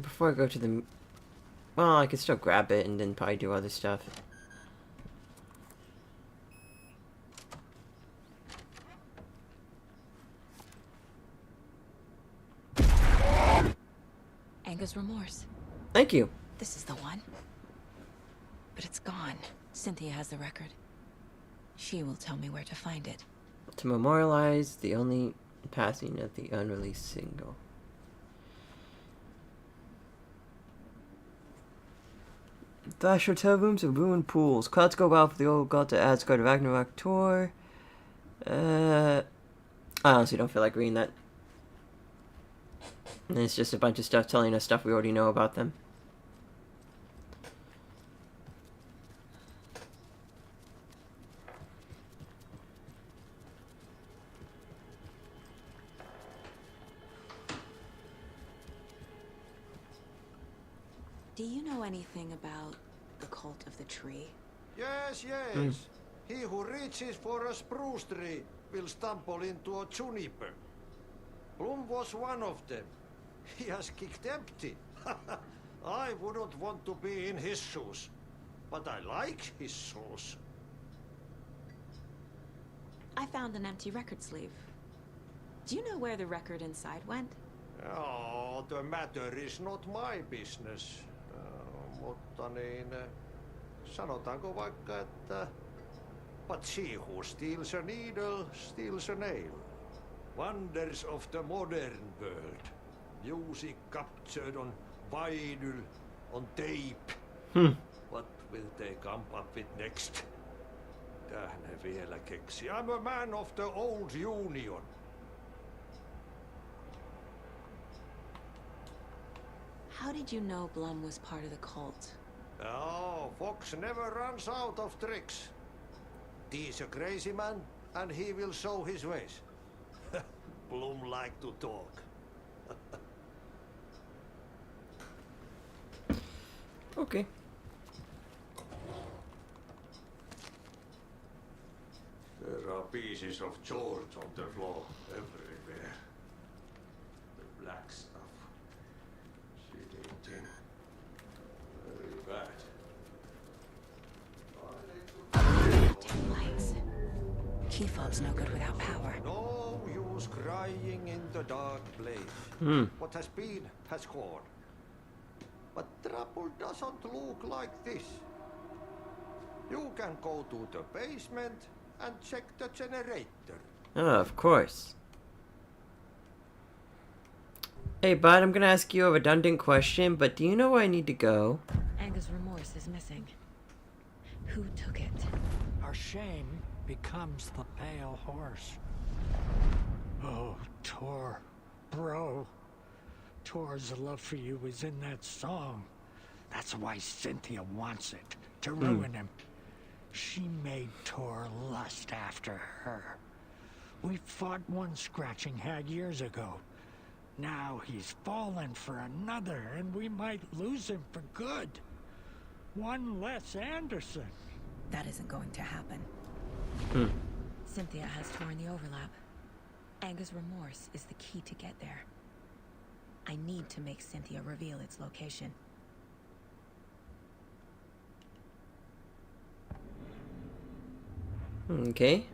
Before I go to the... Well, I could still grab it and then probably do other stuff. Anger's remorse. Thank you. This is the one. But it's gone. Cynthia has the record. She will tell me where to find it. To memorialize the only passing of the unreleased single. Flash hotel rooms and ruined pools. Clouds go wild for the old Gods of Asgard Ragnarok tour. I honestly don't feel like reading that. And it's just a bunch of stuff telling us stuff we already know about them. Do you know anything about the cult of the tree? Yes, yes. He who reaches for a spruce tree will stumble into a juniper. Bloom was one of them. He has kicked empty. I wouldn't want to be in his shoes. But I like his shoes. I found an empty record sleeve. Do you know where the record inside went? Oh, the matter is not my business. Mutta niin, sanotaanko vaikka, että but she who steals a needle steals a nail. Wonders of the modern world. Music captured on vinyl, on tape. What will they come up with next? Tähän vielä keksi. I'm a man of the old union. How did you know Blum was part of the cult? Oh, Fox never runs out of tricks. He's a crazy man, and he will show his ways. Blum like to talk. Okay. There are pieces of George on the floor everywhere. The black stuff. Shit-eating. Very bad. Lights. Key fob's no good without power. No use crying in the dark place. What has been has gone. But trouble doesn't look like this. You can go to the basement and check the generator. Oh, of course. Hey, bud, I'm gonna ask you a redundant question, but do you know where I need to go? Anger's remorse is missing. Who took it? Our shame becomes the pale horse. Oh, Tor, bro. Tor's love for you is in that song. That's why Cynthia wants it, to ruin him. She made Tor lust after her. We fought one scratching hag years ago. Now he's fallen for another, and we might lose him for good. One less Anderson. That isn't going to happen. Cynthia has Tor in the overlap. Anger's remorse is the key to get there. I need to make Cynthia reveal its location. Okay.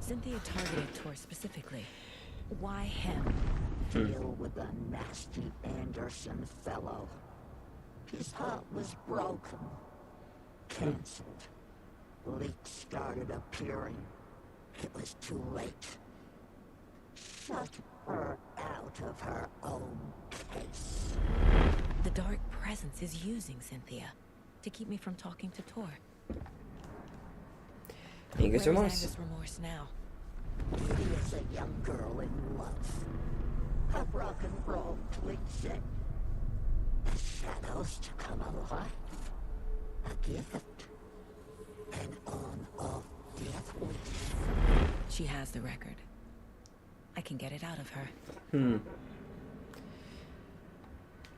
Cynthia targeted Tor specifically. Why him? Deal with the nasty Anderson fellow. His heart was broken. Cancelled. Leaks started appearing. It was too late. Shut her out of her own case. The dark presence is using Cynthia to keep me from talking to Tor. Angus Where is Remorse. Angus Remorse now? Kitty is a young girl in love. A rock and roll cliche. The shadows to come alive. A gift. An on-off death wish. She has the record. I can get it out of her.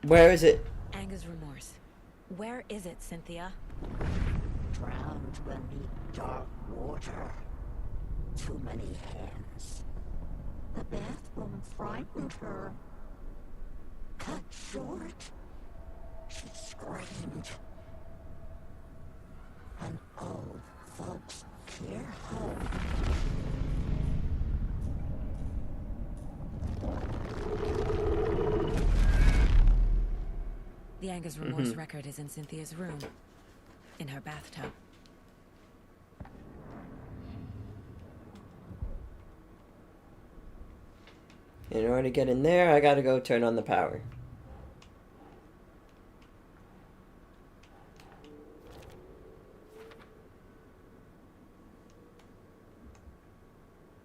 Where is it? Angus Remorse. Where is it, Cynthia? Drowned beneath dark water. Too many hands. The bathroom frightened her. Cut short. She screamed. An old folks care home. The Angus Remorse record is in Cynthia's room. In her bathtub. In order to get in there, I gotta go turn on the power.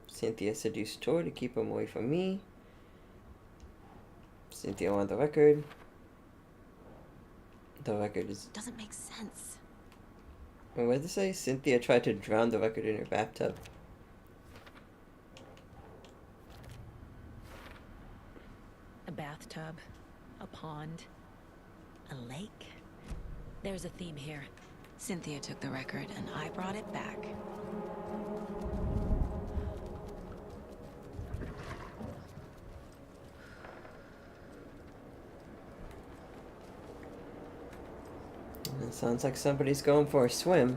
Cynthia seduced Tor to keep him away from me. Cynthia wanted the record. The record is... Doesn't make sense. What did it say? Cynthia tried to drown the record in her bathtub. A bathtub. A pond. A lake. There's a theme here. Cynthia took the record and I brought it back. It sounds like somebody's going for a swim.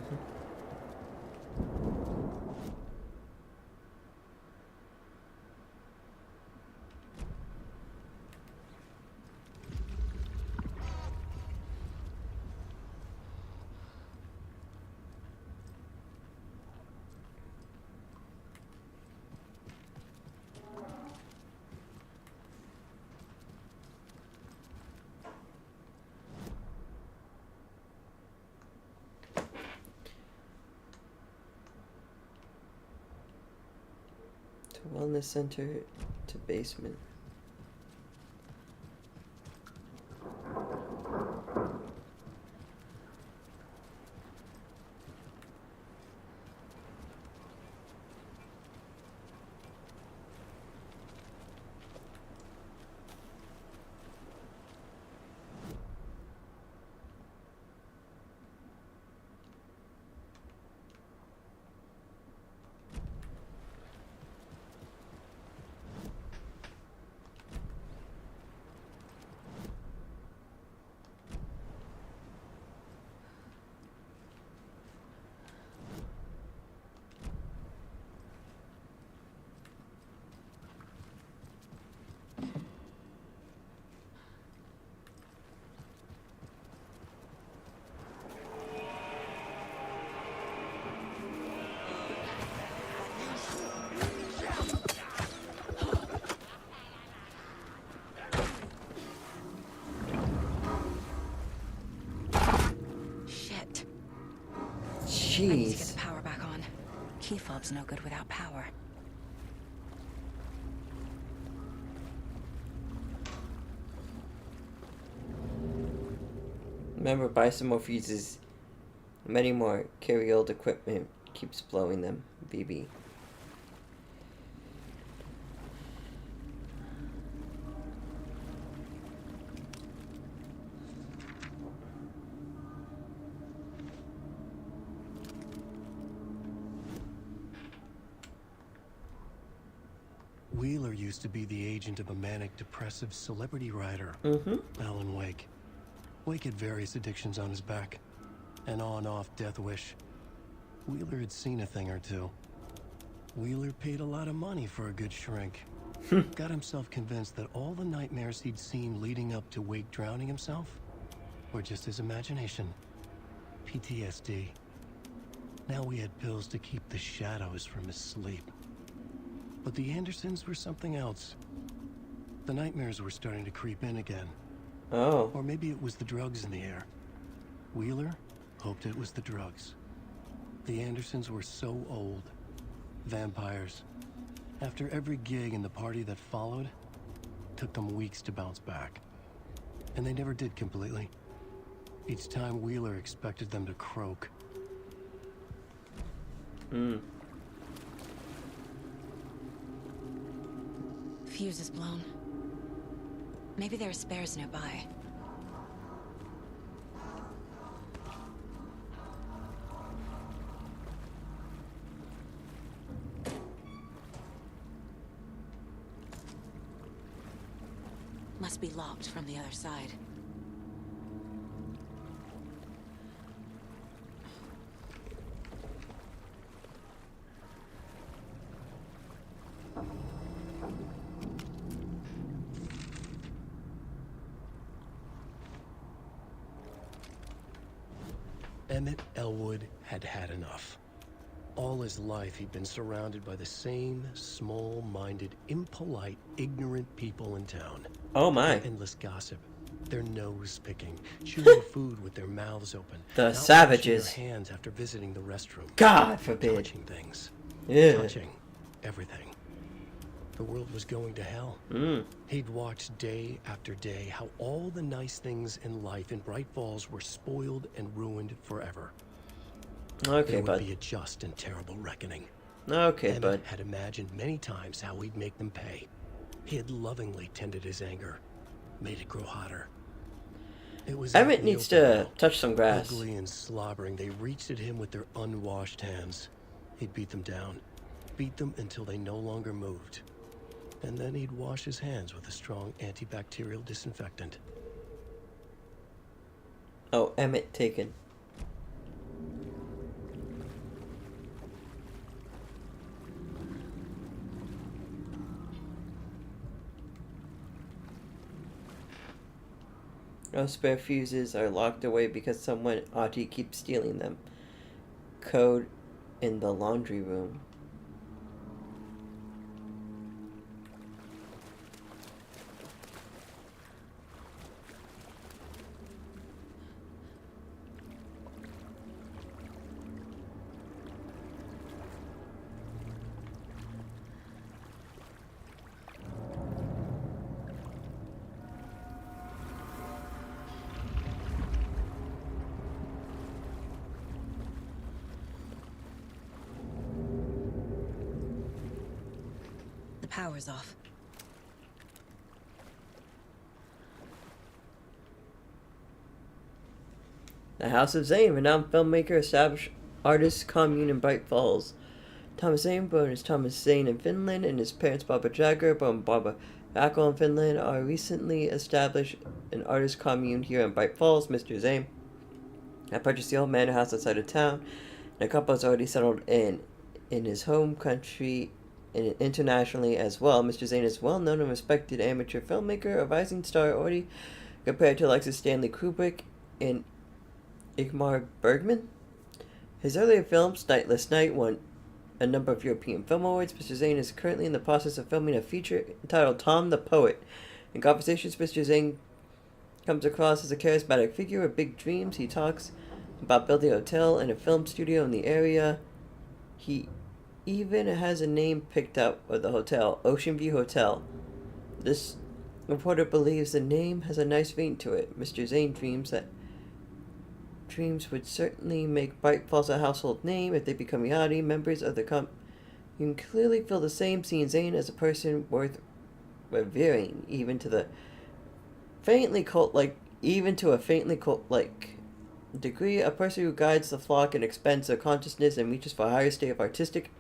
Wellness center to basement. I need to get the power back on. Key fob's no good without power. Remember, buy some more fuses. Many more. Carry old equipment. Keeps blowing them. BB. Wheeler used to be the agent of a manic-depressive celebrity writer, Alan Wake. Wake had various addictions on his back. An on-off death wish. Wheeler had seen a thing or two. Wheeler paid a lot of money for a good shrink. Got himself convinced that all the nightmares he'd seen leading up to Wake drowning himself were just his imagination. PTSD. Now we had pills to keep the shadows from his sleep. But the Andersons were something else. The nightmares were starting to creep in again. Oh. Or maybe it was the drugs in the air. Wheeler hoped it was the drugs. The Andersons were so old. Vampires. After every gig and the party that followed, took them weeks to bounce back. And they never did completely. Each time Wheeler expected them to croak. Fuse is blown. Maybe there are spares nearby. Must be locked from the other side. Emmett Elwood had had enough. All his life he'd been surrounded by the same small-minded, impolite, ignorant people in town. Oh my. Their endless gossip, their nose-picking, chewing food with their mouths open. The not savages. washing their hands after visiting the restroom. God forbid. Touching things. Yeah. Touching everything. The world was going to hell. He'd watched day after day how all the nice things in life in Bright Falls were spoiled and ruined forever. Okay, there bud. would be a just and terrible reckoning. Okay, Emmett bud. had imagined many times how he'd make them pay. He had lovingly tended his anger, made it grow hotter. It was Emmett out in the needs open to now. touch some grass. Ugly and slobbering, they reached at him with their unwashed hands. He'd beat them down, beat them until they no longer moved. And then he'd wash his hands with a strong antibacterial disinfectant. Oh, Emmett taken. No spare fuses are locked away because someone Auntie keeps stealing them. Code in the laundry room. The power's off. The House of Zane, renowned filmmaker, established artist commune in Bright Falls. Thomas Zane, born as Thomas Zane in Finland, and his parents Barbara Jagger, born Barbara Jackel in Finland, are recently established an artist commune here in Bright Falls. Mr. Zane had purchased the old manor house outside of town, and a couple has already settled in his home country and internationally as well. Mr. Zane is well known and respected amateur filmmaker, a rising star already compared to Alexis Stanley Kubrick and Ingmar Bergman. His earlier films, Nightless Night, won a number of European Film Awards. Mr. Zane is currently in the process of filming a feature entitled Tom the Poet. In conversations, Mr. Zane comes across as a charismatic figure with big dreams. He talks about building a hotel and a film studio in the area. He even has a name picked out for the hotel, Ocean View Hotel. This reporter believes the name has a nice vein to it. Mr. Zane dreams would certainly make Bright Falls a household name if they become reality. Members of the commune clearly feel the same, seeing Zane as a person worth revering, even to a faintly cult-like degree. A person who guides the flock and expands their consciousness and reaches for a higher state of artistic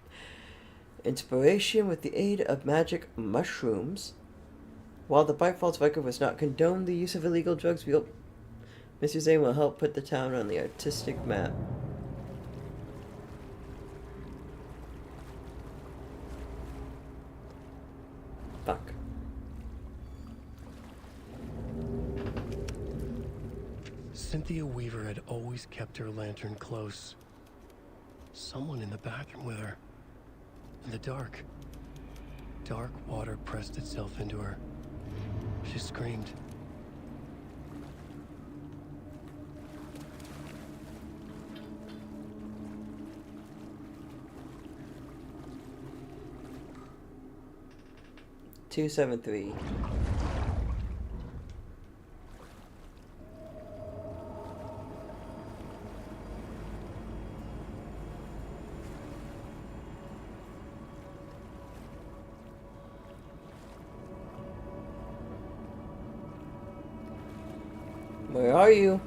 inspiration with the aid of magic mushrooms. While the Bright Falls record was not condoned the use of illegal drugs, Mr. Zane will help put the town on the artistic map. Fuck. Cynthia Weaver had always kept her lantern close. Someone in the bathroom with her. In the dark. Dark water pressed itself into her. She screamed. $273. Where are you?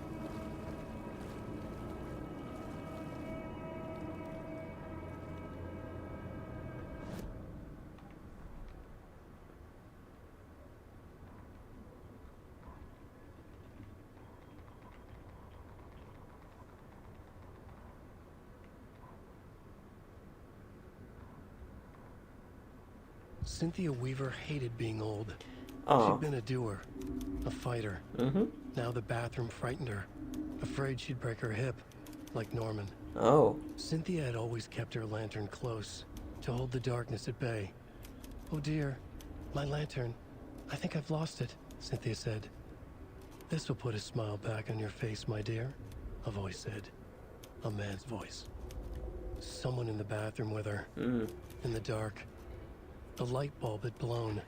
Cynthia Weaver hated being old. Aw. She'd been a doer, a fighter. Now the bathroom frightened her, afraid she'd break her hip, like Norman. Oh. Cynthia had always kept her lantern close, to hold the darkness at bay. Oh dear, my lantern. I think I've lost it, Cynthia said. This will put a smile back on your face, my dear, a voice said. A man's voice. Someone in the bathroom with her, in the dark. The light bulb had blown.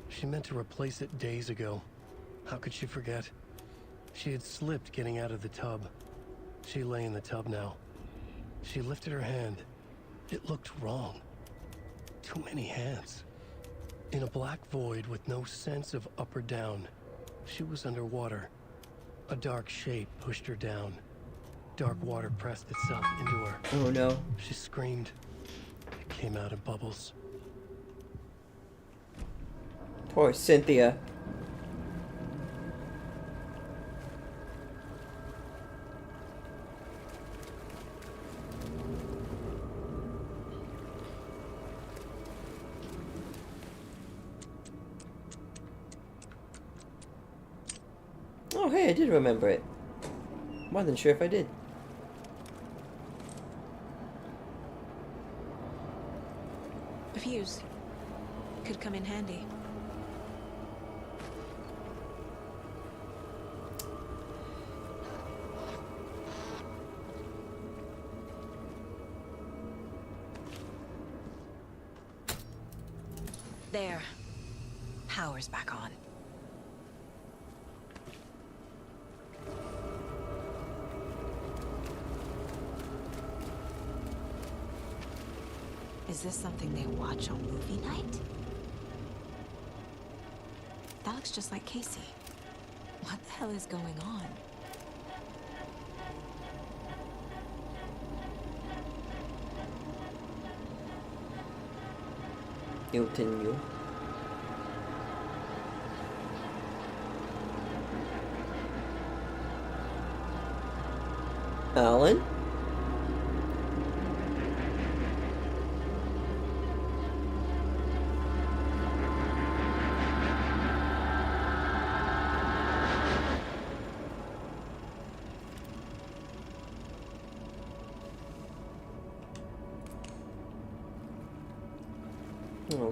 She meant to replace it days ago. How could she forget? She had slipped getting out of the tub. She lay in the tub now. She lifted her hand. It looked wrong. Too many hands. In a black void with no sense of up or down, she was underwater. A dark shape pushed her down. Dark water pressed itself into her. Oh no. She screamed. It came out in bubbles. Poor Cynthia. Oh hey, I did remember it. Wasn't sure if I did. A fuse. Could come in handy. There. Power's back on. Is this something they watch on movie night? That looks just like Casey. What the hell is going on? Continue. Alan?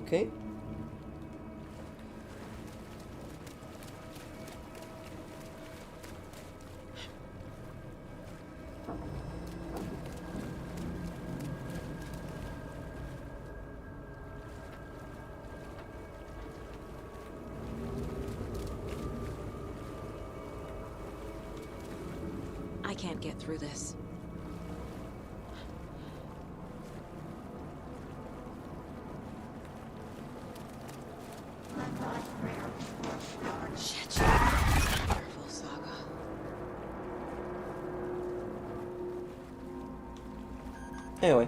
Okay. I can't get through this. Shit. Careful, Saga. Anyway.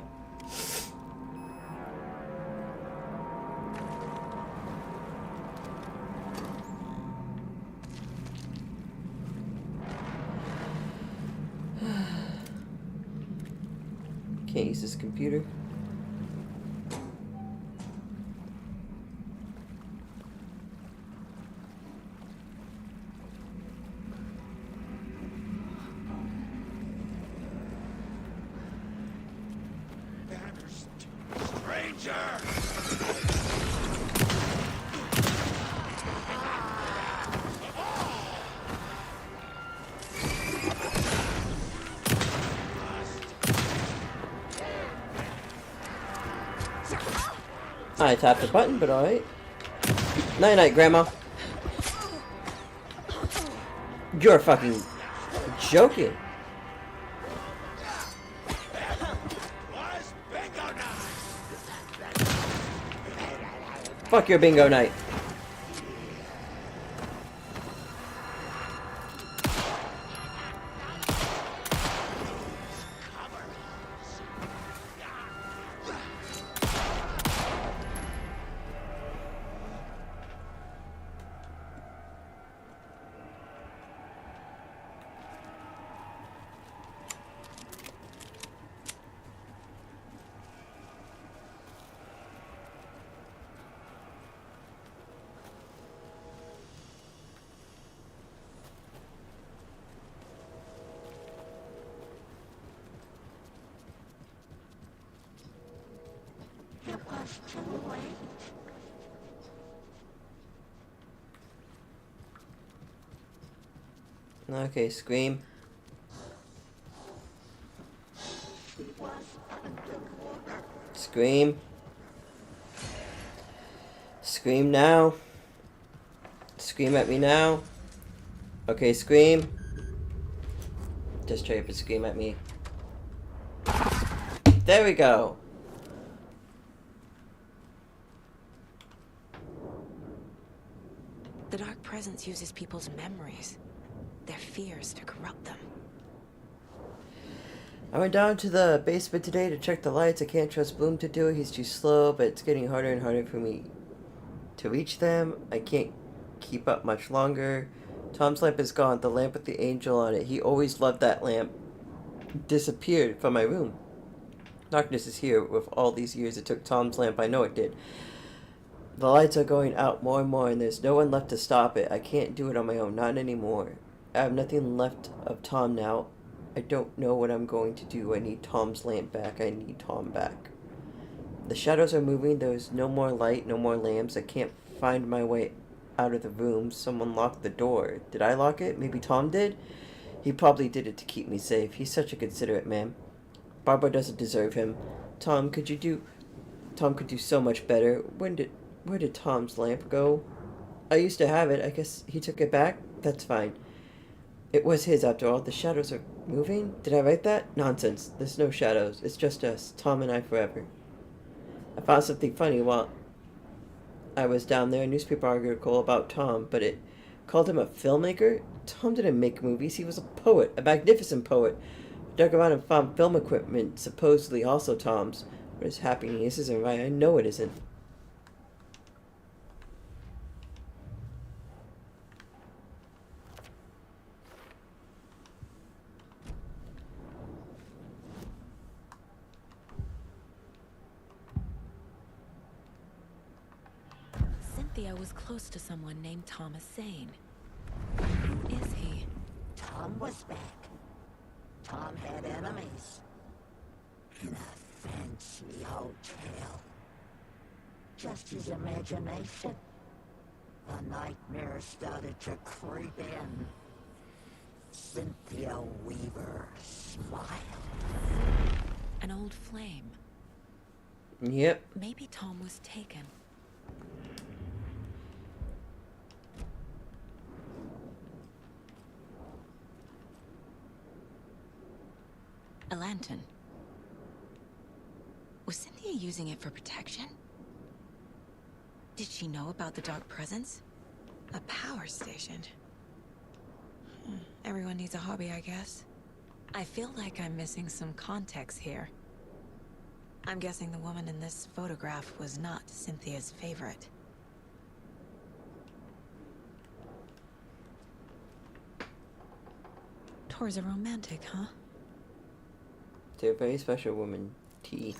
Can't use this computer. I tapped the button, but alright. Night night, Grandma. You're fucking joking. Fuck your bingo night. It was too late. Okay, scream. Scream. Scream now. Scream at me now. Okay, scream. Just try to scream at me. There we go. The Dark Presence uses people's memories, their fears, to corrupt them. I went down to the basement today to check the lights. I can't trust Bloom to do it. He's too slow, but it's getting harder and harder for me to reach them. I can't keep up much longer. Tom's lamp is gone. The lamp with the angel on it. He always loved that lamp. Disappeared from my room. Darkness is here. With all these years it took Tom's lamp, I know it did. The lights are going out more and more, and there's no one left to stop it. I can't do it on my own. Not anymore. I have nothing left of Tom now. I don't know what I'm going to do. I need Tom's lamp back. I need Tom back. The shadows are moving. There's no more light, no more lamps. I can't find my way out of the room. Someone locked the door. Did I lock it? Maybe Tom did? He probably did it to keep me safe. He's such a considerate man. Barbara doesn't deserve him. Tom could do so much better. Where did Tom's lamp go? I used to have it. I guess he took it back? That's fine. It was his after all. The shadows are moving? Did I write that? Nonsense. There's no shadows. It's just us. Tom and I forever. I found something funny while I was down there. A newspaper article about Tom, but it called him a filmmaker? Tom didn't make movies. He was a poet. A magnificent poet. Dug around and found film equipment, supposedly also Tom's. What is happening? This isn't right. I know it isn't. Cynthia was close to someone named Thomas Zane. Who is he? Tom was back. Tom had enemies. In a fancy hotel. Just his imagination. A nightmare started to creep in. Cynthia Weaver smiled. An old flame. Yep. Maybe Tom was taken. A lantern. Was Cynthia using it for protection? Did she know about the Dark Presence? A power station. Everyone needs a hobby, I guess. I feel like I'm missing some context here. I'm guessing the woman in this photograph was not Cynthia's favorite. Tor's a romantic, huh? They're a very special woman. T.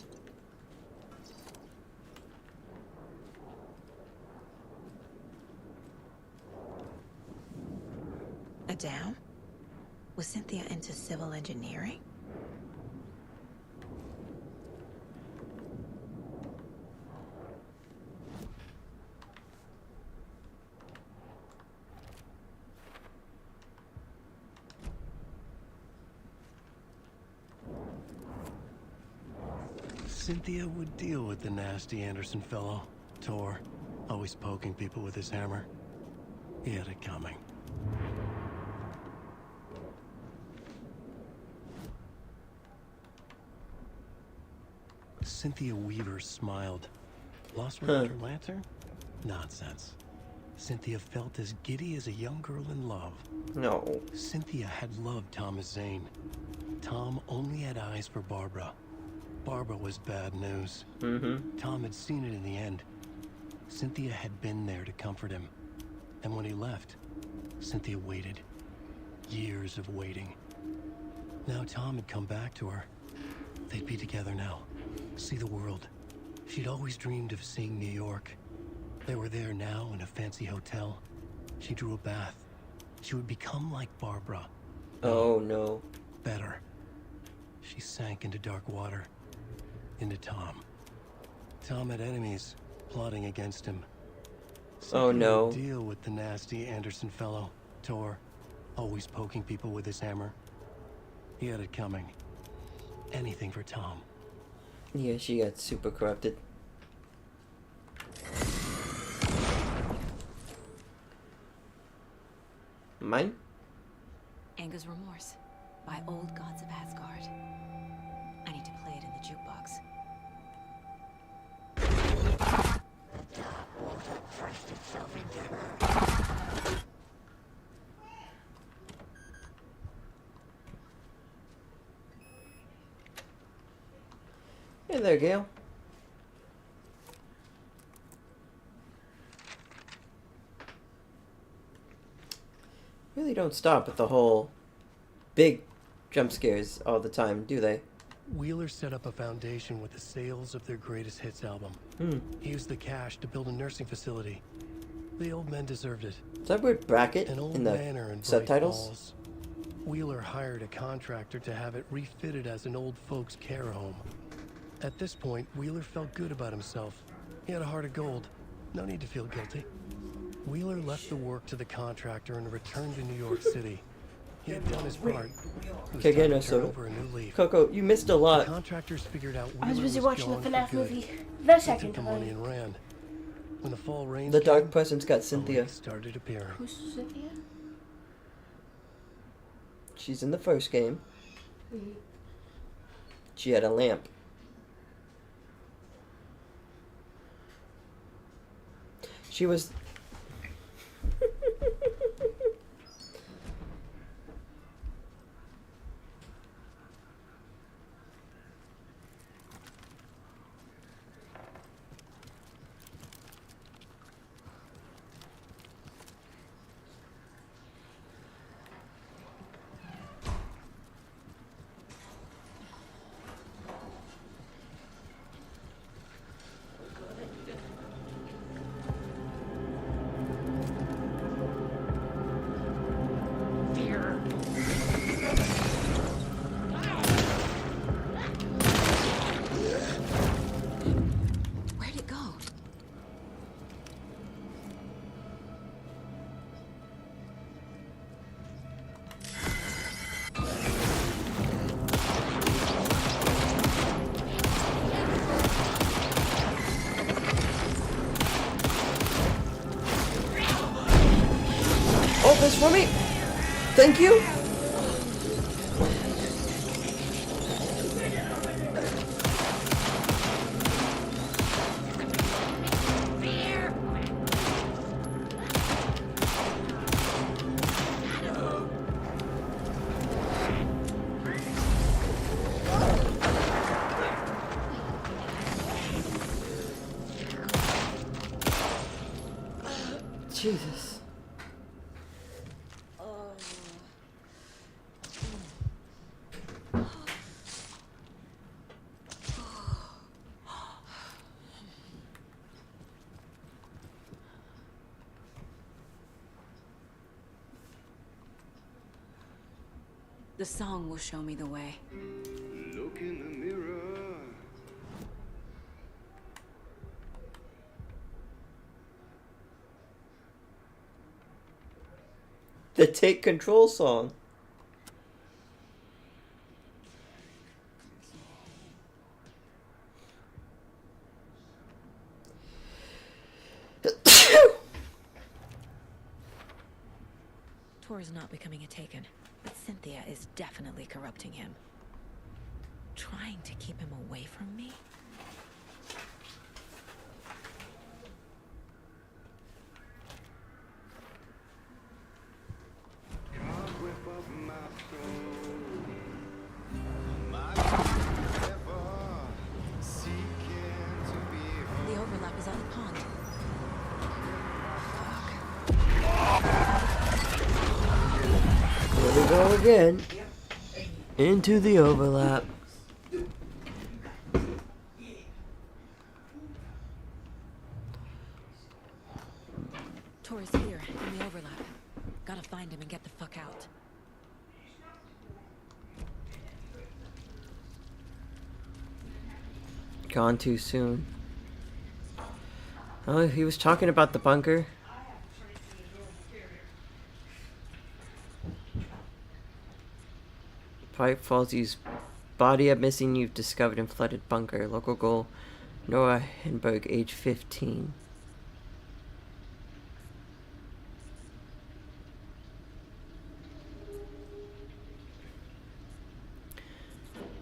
A dam? Was Cynthia into civil engineering? Cynthia would deal with the nasty Anderson fellow, Tor, always poking people with his hammer. He had it coming. Cynthia Weaver smiled. Lost without her lantern? Nonsense. Cynthia felt as giddy as a young girl in love. No. Cynthia had loved Thomas Zane. Tom only had eyes for Barbara. Barbara was bad news. Tom had seen it in the end. Cynthia had been there to comfort him. And when he left, Cynthia waited. Years of waiting. Now Tom had come back to her. They'd be together now. See the world. She'd always dreamed of seeing New York. They were there now in a fancy hotel. She drew a bath. She would become like Barbara. Oh no. Better. She sank into dark water. Into Tom. Tom had enemies plotting against him. Oh no. Would deal with the nasty Anderson fellow, Tor, always poking people with his hammer. He had it coming. Anything for Tom. Yeah, she got super corrupted. Mine? Anger's Remorse by Old Gods of Asgard. I need to play it in the jukebox. Hey there, Gail. Really don't stop at the whole big jump scares all the time, do they? Wheeler set up a foundation with the sales of their greatest hits album. He used the cash to build a nursing facility. The old men deserved it. Is that weird bracket An old in the manor in Bright subtitles? Falls. Wheeler hired a contractor to have it refitted as an old folks' care home. At this point, Wheeler felt good about himself. He had a heart of gold. No need to feel guilty. Wheeler left the work to the contractor and returned to New York City. He had done his part. It was Okay, time no to turn soda. over a new leaf. Coco, you missed a lot. The contractors figured out I was Wheeler busy watching the gone for FNAF good. movie the They second took the money time. and ran. When the fall rains The dark came, person's got a Cynthia. lake started appearing. Who's Cynthia? She's in the first game. She had a lamp. She was... Where'd it go? Oh, this for me! Thank you! Jesus. The song will show me the way. Look in the mirror. The Take Control song. Tor is not becoming a Taken, but Cynthia is definitely corrupting him. Trying to keep him away from me? The overlap is on the pond. Here we go again. Into the overlap. Tor is here, in the overlap. Gotta find him and get the fuck out. Gone too soon. Oh, he was talking about the bunker. Pipe Falsey's body up missing. You've discovered in flooded bunker. Local goal, Noah Henberg, age 15.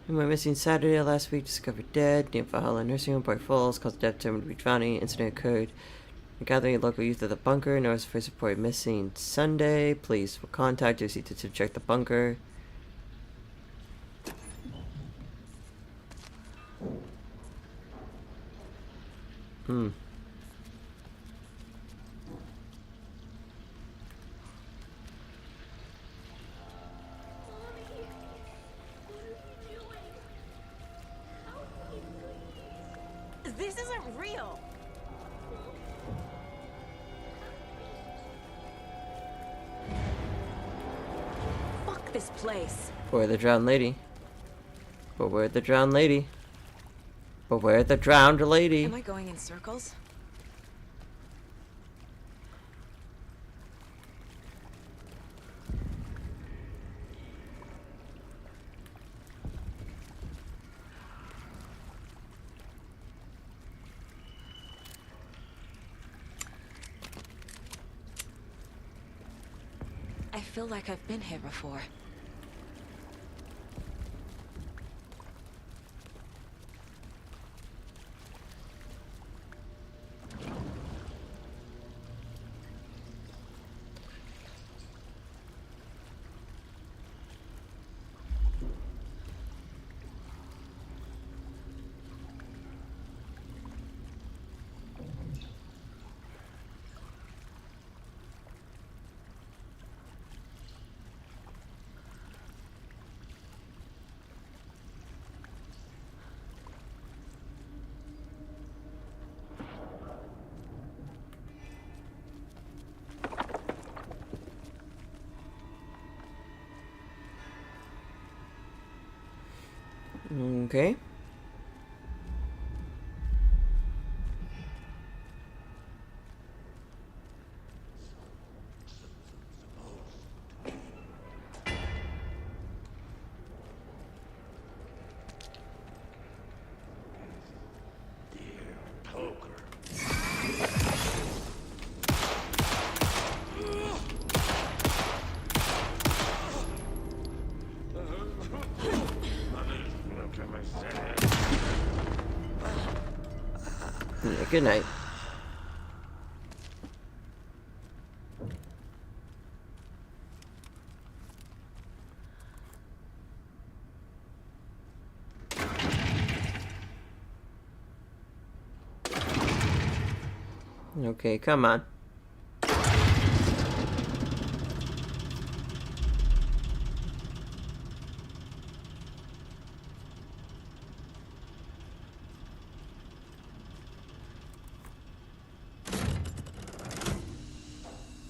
Who went missing Saturday last week, discovered dead near Valhalla nursing home, Boy Falls, caused death, determined to be drowning. Incident occurred. Gathering a local youth of the bunker. Noah's first report missing Sunday. Police will contact JC to check the bunker. This isn't real! Fuck this place. Where the drowned lady? But where the drowned lady? But where the drowned lady? Am I going in circles? I feel like I've been here before. Okay. Yeah, good night. Okay, come on.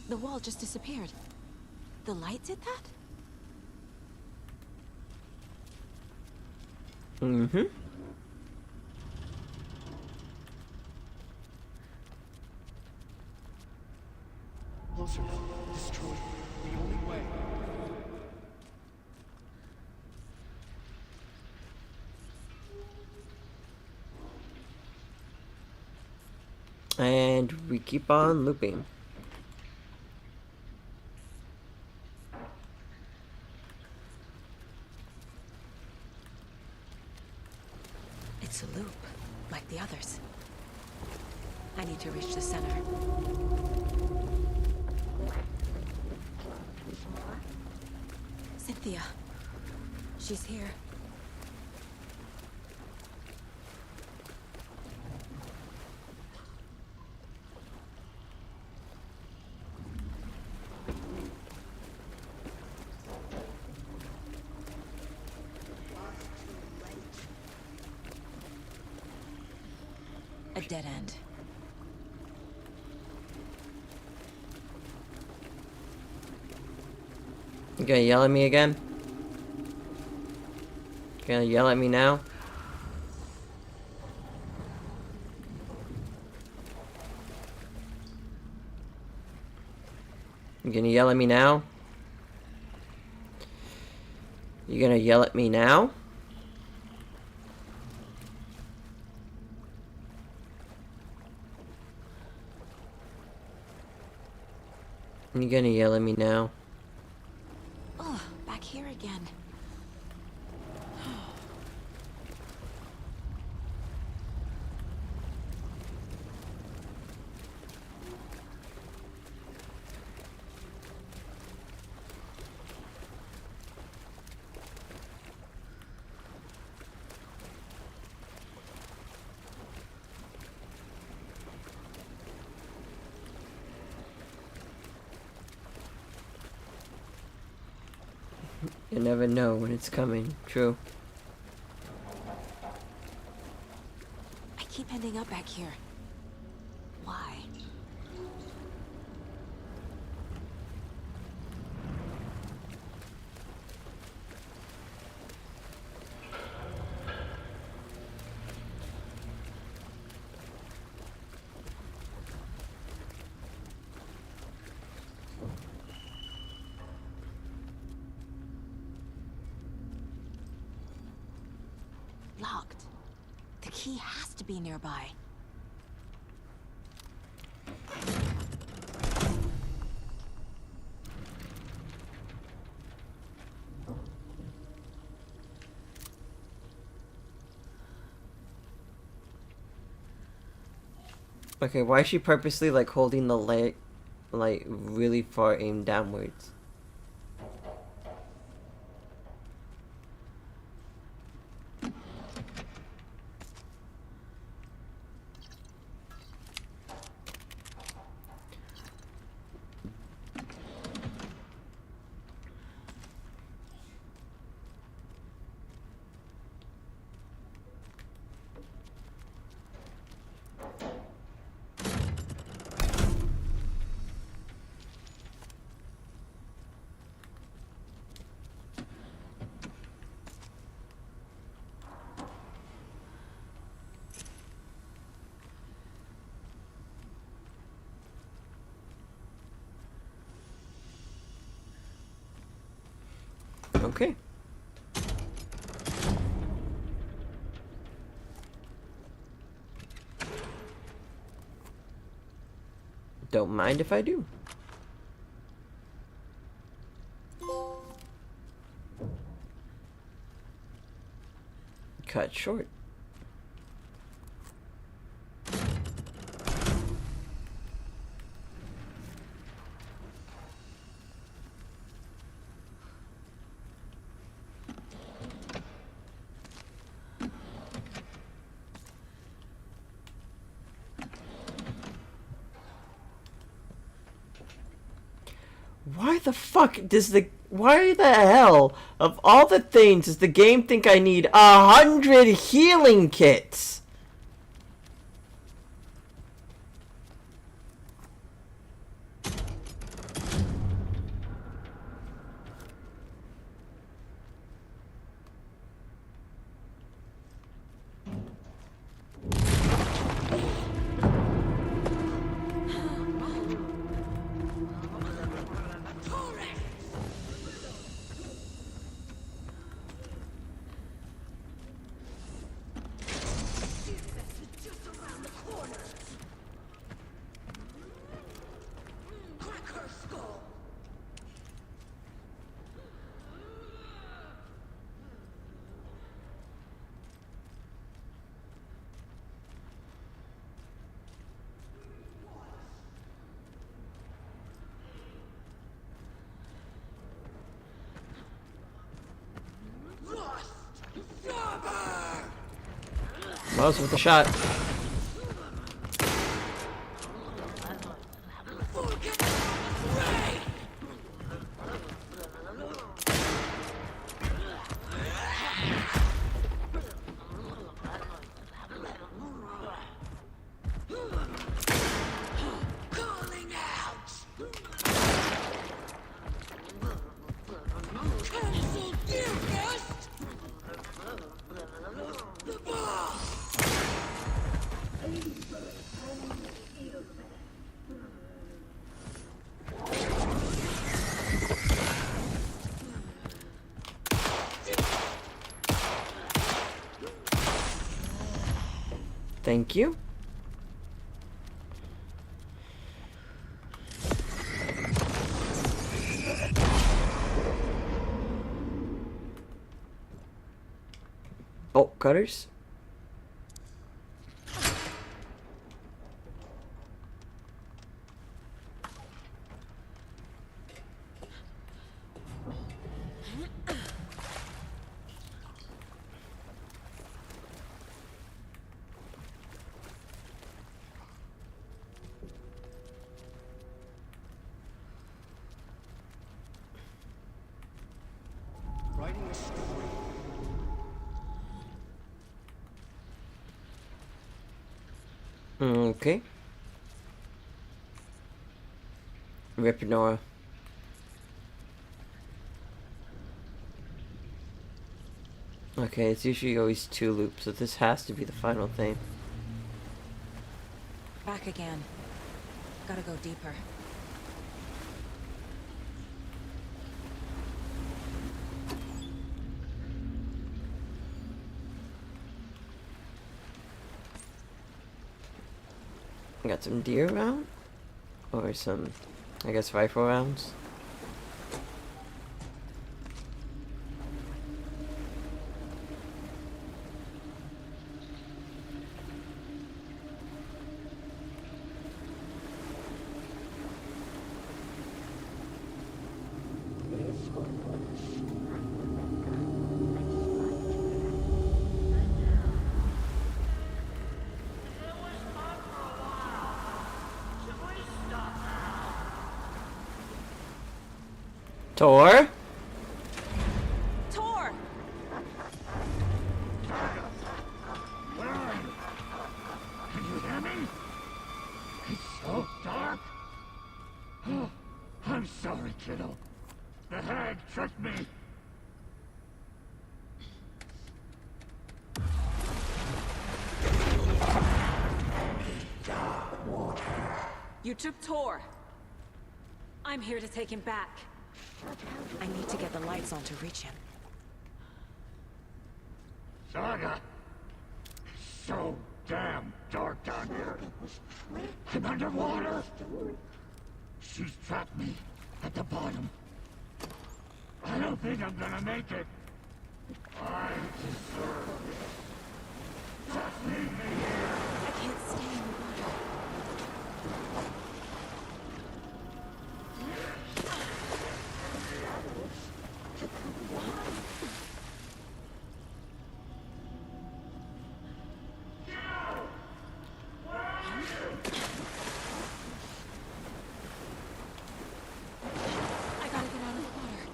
The wall just disappeared. The light did that? Mm-hmm. Closer. Destroy. The only way. And we keep on looping. It's a loop, like the others. I need to reach the center. Cynthia. She's here. A dead end. You gonna yell at me again? You gonna yell at me now? You gonna yell at me now? You gonna yell at me now? You gonna yell at me now? Oh, back here again. You never know when it's coming. True. I keep ending up back here. Why? Locked. The key has to be nearby. Okay, why is she purposely like holding the leg like really far aimed downwards? Okay. Don't mind if I do. Cut short. Why the hell, of all the things, does the game think I need 100 healing kits? Miles with the shot. Thank you. Bolt cutters. Writing a story. Okay. Rip Nora. Okay, it's usually always 2 loops, so this has to be the final thing. Back again. Gotta go deeper. Got some deer round? Or some, I guess, rifle rounds? Tor? Tor! Where are you? Can you hear me? It's so dark. Oh, I'm sorry, kiddo. The hag tricked me. You took Tor. I'm here to take him back. I need to get the lights on to reach him. Saga! It's so damn dark down here. I'm underwater. She's trapped me at the bottom. I don't think I'm gonna make it. I deserve it. Just leave me here. I can't stay in the water. I gotta get out of the water.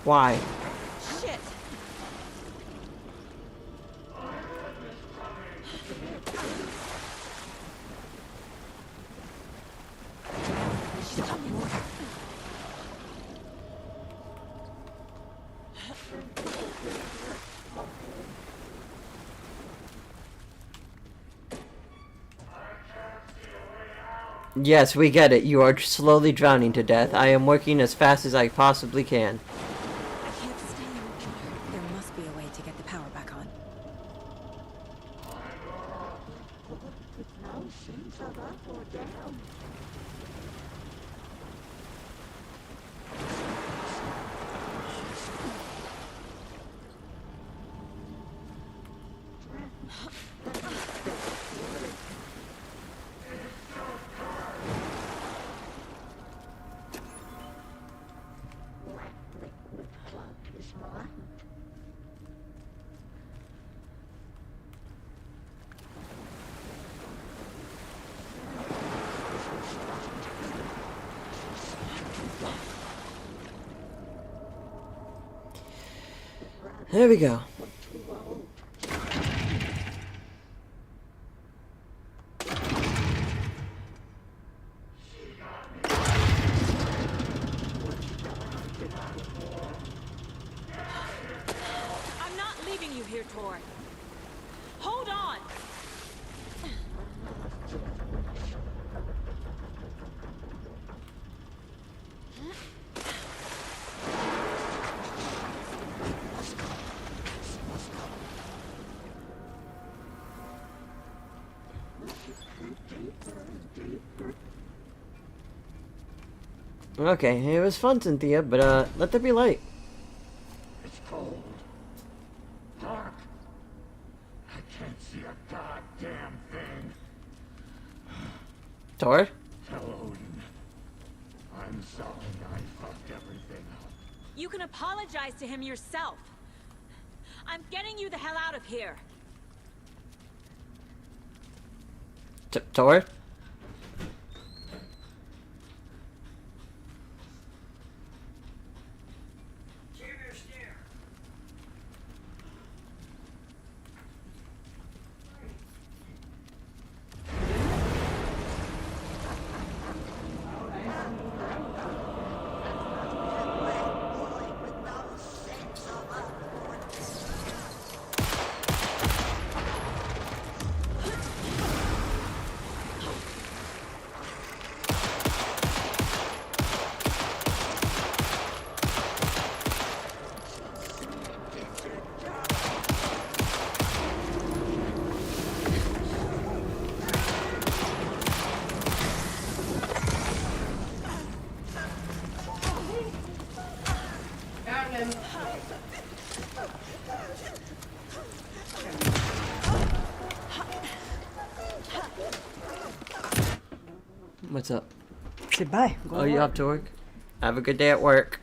Why? Shit! Yes, we get it. You are slowly drowning to death. I am working as fast as I possibly can. I can't stay in the water. There must be a way to get the power back on. There we go. I'm not leaving you here, Tor. Hold on! Okay, it was fun, Cynthia, but let there be light. It's cold. Dark. I can't see a goddamn thing. Tor? Tell Odin. I'm sorry I fucked everything up. You can apologize to him yourself. I'm getting you the hell out of here. Tor? What's up? Say bye. Oh, you have to work? Have a good day at work.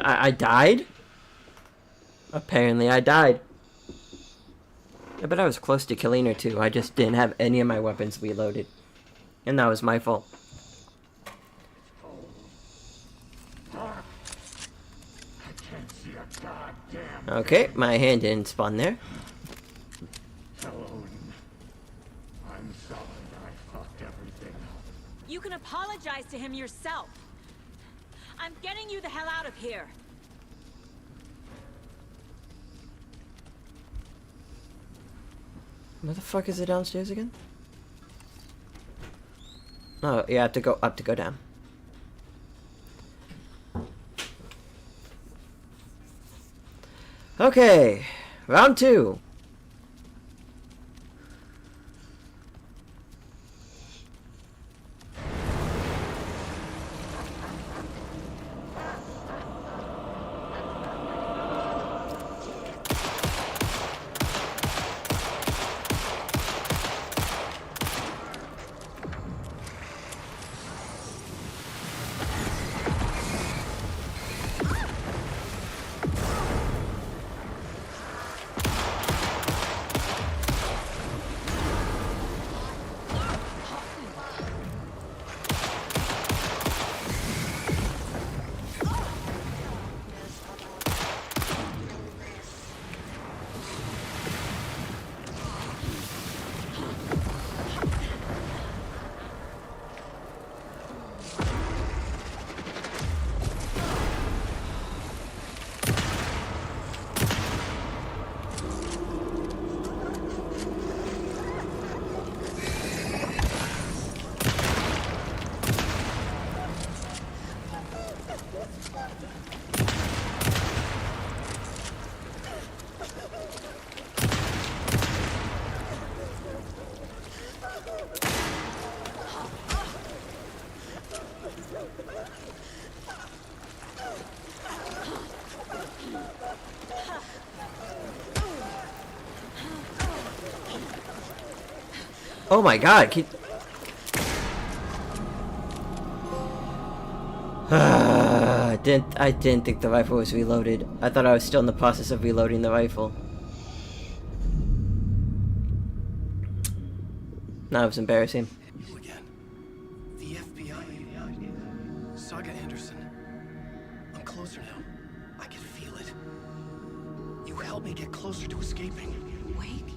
I died? Apparently I died. I bet I was close to killing her too. I just didn't have any of my weapons reloaded. And that was my fault. Okay, my hand didn't spawn there. Tell Odin. I'm sorry I fucked everything up. You can apologize to him yourself. I'm getting you the hell out of here. Where the fuck is it downstairs again? Oh, you have to go up to go down. Okay, round 2. Oh my god, I didn't think the rifle was reloaded. I thought I was still in the process of reloading the rifle. That was embarrassing. You again. The FBI. Saga Anderson. I'm closer now. I can feel it. You helped me get closer to escaping. Wake?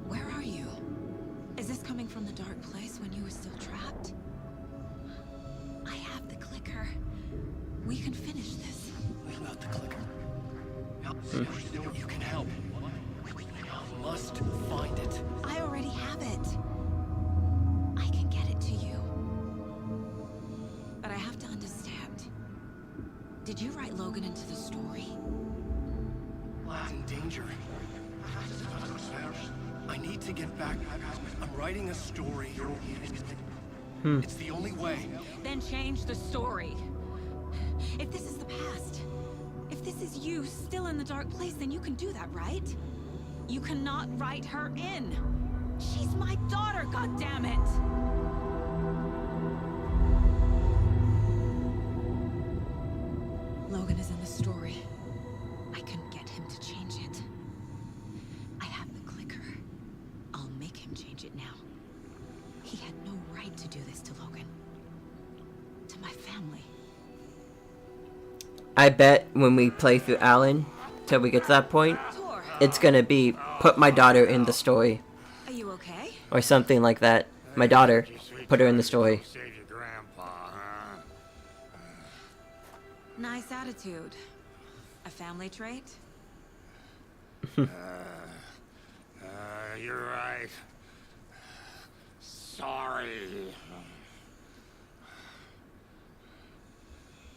Where are you? Is this coming from the dark place when you were still trapped? I have the clicker. We can finish this. What about the clicker? You can help. I must find it. I already have it. I can get it to you. But I have to understand. Did you write Logan into the story? Lad's in danger. I need to get back. I'm writing a story. It's the only way. Then change the story. If this is the past, if this is you still in the dark place, then you can do that, right? You cannot write her in. She's my daughter, goddammit! Logan is in the story. I can get him to change it. I have the clicker. I'll make him change it now. He had no right to do this to Logan. To my family. I bet when we play through Alan, till we get to that point, it's gonna be put my daughter in the story. Are you okay? Or something like that. My daughter, put her in the story. Nice attitude. A family trait? You're right. Sorry.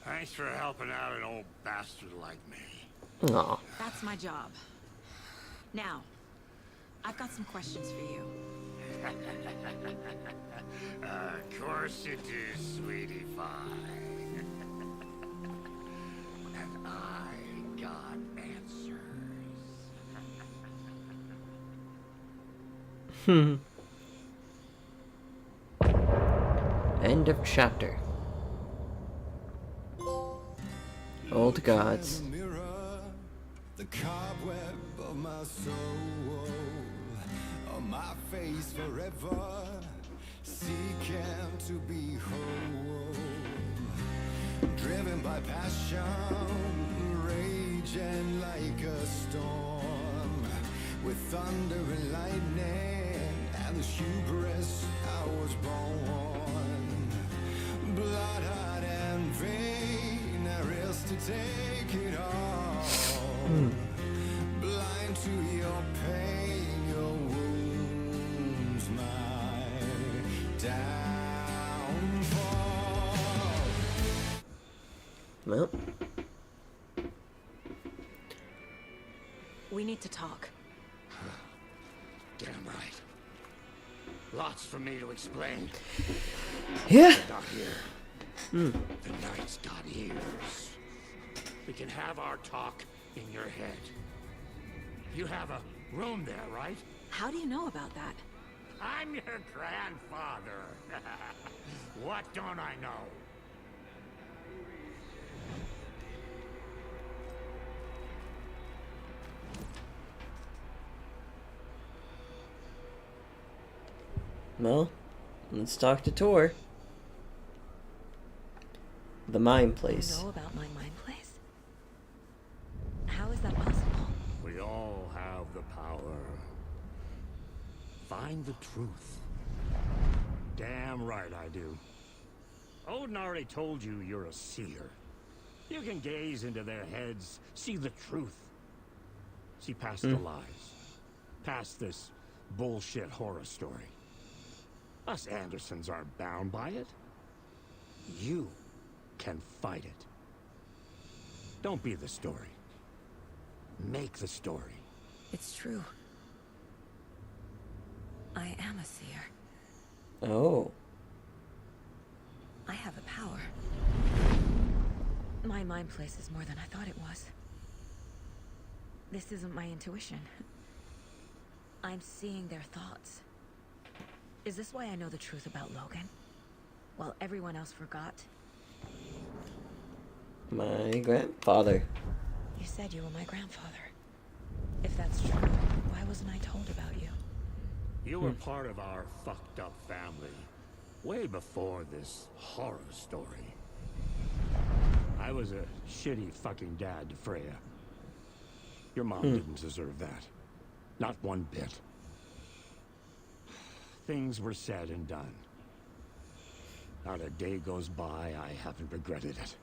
Thanks for helping out an old bastard like me. Aw. That's my job. Now, I've got some questions for you. Of course you do, sweetie pie. And I got answers. End of chapter. Old gods. The cobweb of my soul, on my face forever, seeking to be whole. Driven by passion, raging like a storm, with thunder and lightning, and the hubris I was born. Blood, heart, and vein, I risk to take it all. Blind to your pain, your wounds, my downfall. Well. We need to talk. Damn right. Lots for me to explain. Yeah. But not here. The night's got ears. We can have our talk in your head. You have a room there, right? How do you know about that? I'm your grandfather. What don't I know? Well, let's talk to Tor. The mine place. You know about my mine place? How is that possible? We all have the power. Find the truth. Damn right I do. Odin already told you you're a seer. You can gaze into their heads, see the truth. See past the lies. Past this bullshit horror story. Us Andersons aren't bound by it. You can fight it. Don't be the story. Make the story. It's true. I am a seer. Oh. I have a power. My mind place is more than I thought it was. This isn't my intuition. I'm seeing their thoughts. Is this why I know the truth about Logan? While everyone else forgot? My grandfather. You said you were my grandfather. If that's true, why wasn't I told about you? You were part of our fucked up family. Way before this horror story. I was a shitty fucking dad to Freya. Your mom didn't deserve that. Not one bit. Things were said and done. Not a day goes by I haven't regretted it.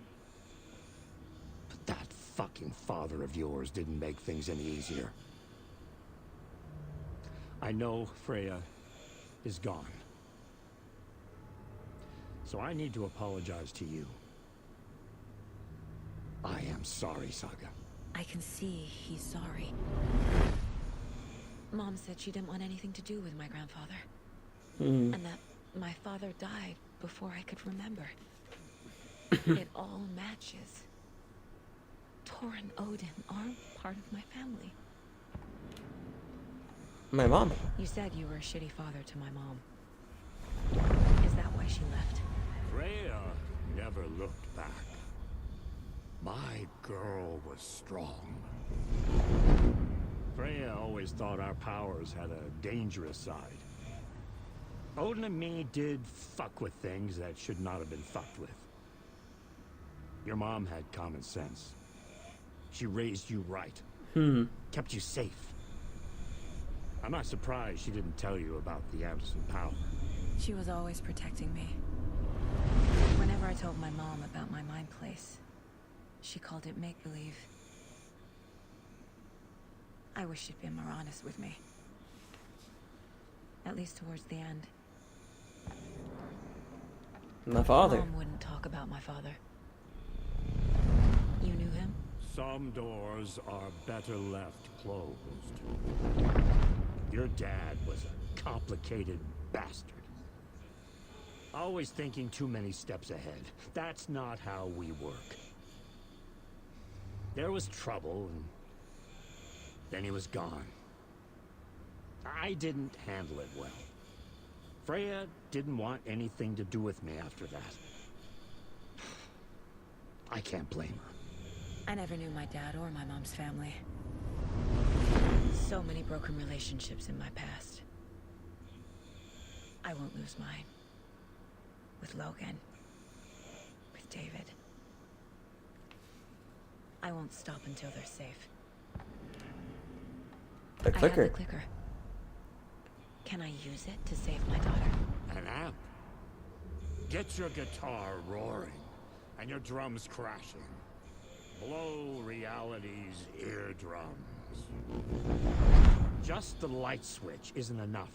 But that fucking father of yours didn't make things any easier. I know Freya is gone. So I need to apologize to you. I am sorry, Saga. I can see he's sorry. Mom said she didn't want anything to do with my grandfather. And that my father died before I could remember. It all matches. Tor and Odin aren't part of my family. My mom. You said you were a shitty father to my mom. Is that why she left? Freya never looked back. My girl was strong. Freya always thought our powers had a dangerous side. Odin and me did fuck with things that should not have been fucked with. Your mom had common sense. She raised you right. Kept you safe. I'm not surprised she didn't tell you about the Anderson power. She was always protecting me. Whenever I told my mom about my mind place, she called it make-believe. I wish she'd been more honest with me. At least towards the end. My father. Mom wouldn't talk about my father. You knew him? Some doors are better left closed. Your dad was a complicated bastard. Always thinking too many steps ahead. That's not how we work. There was trouble, and then he was gone. I didn't handle it well. Freya didn't want anything to do with me after that. I can't blame her. I never knew my dad or my mom's family. So many broken relationships in my past. I won't lose mine. With Logan. With David. I won't stop until they're safe. The clicker. I have the clicker. Can I use it to save my daughter? An amp. Get your guitar roaring and your drums crashing. Blow reality's eardrums. Just the light switch isn't enough.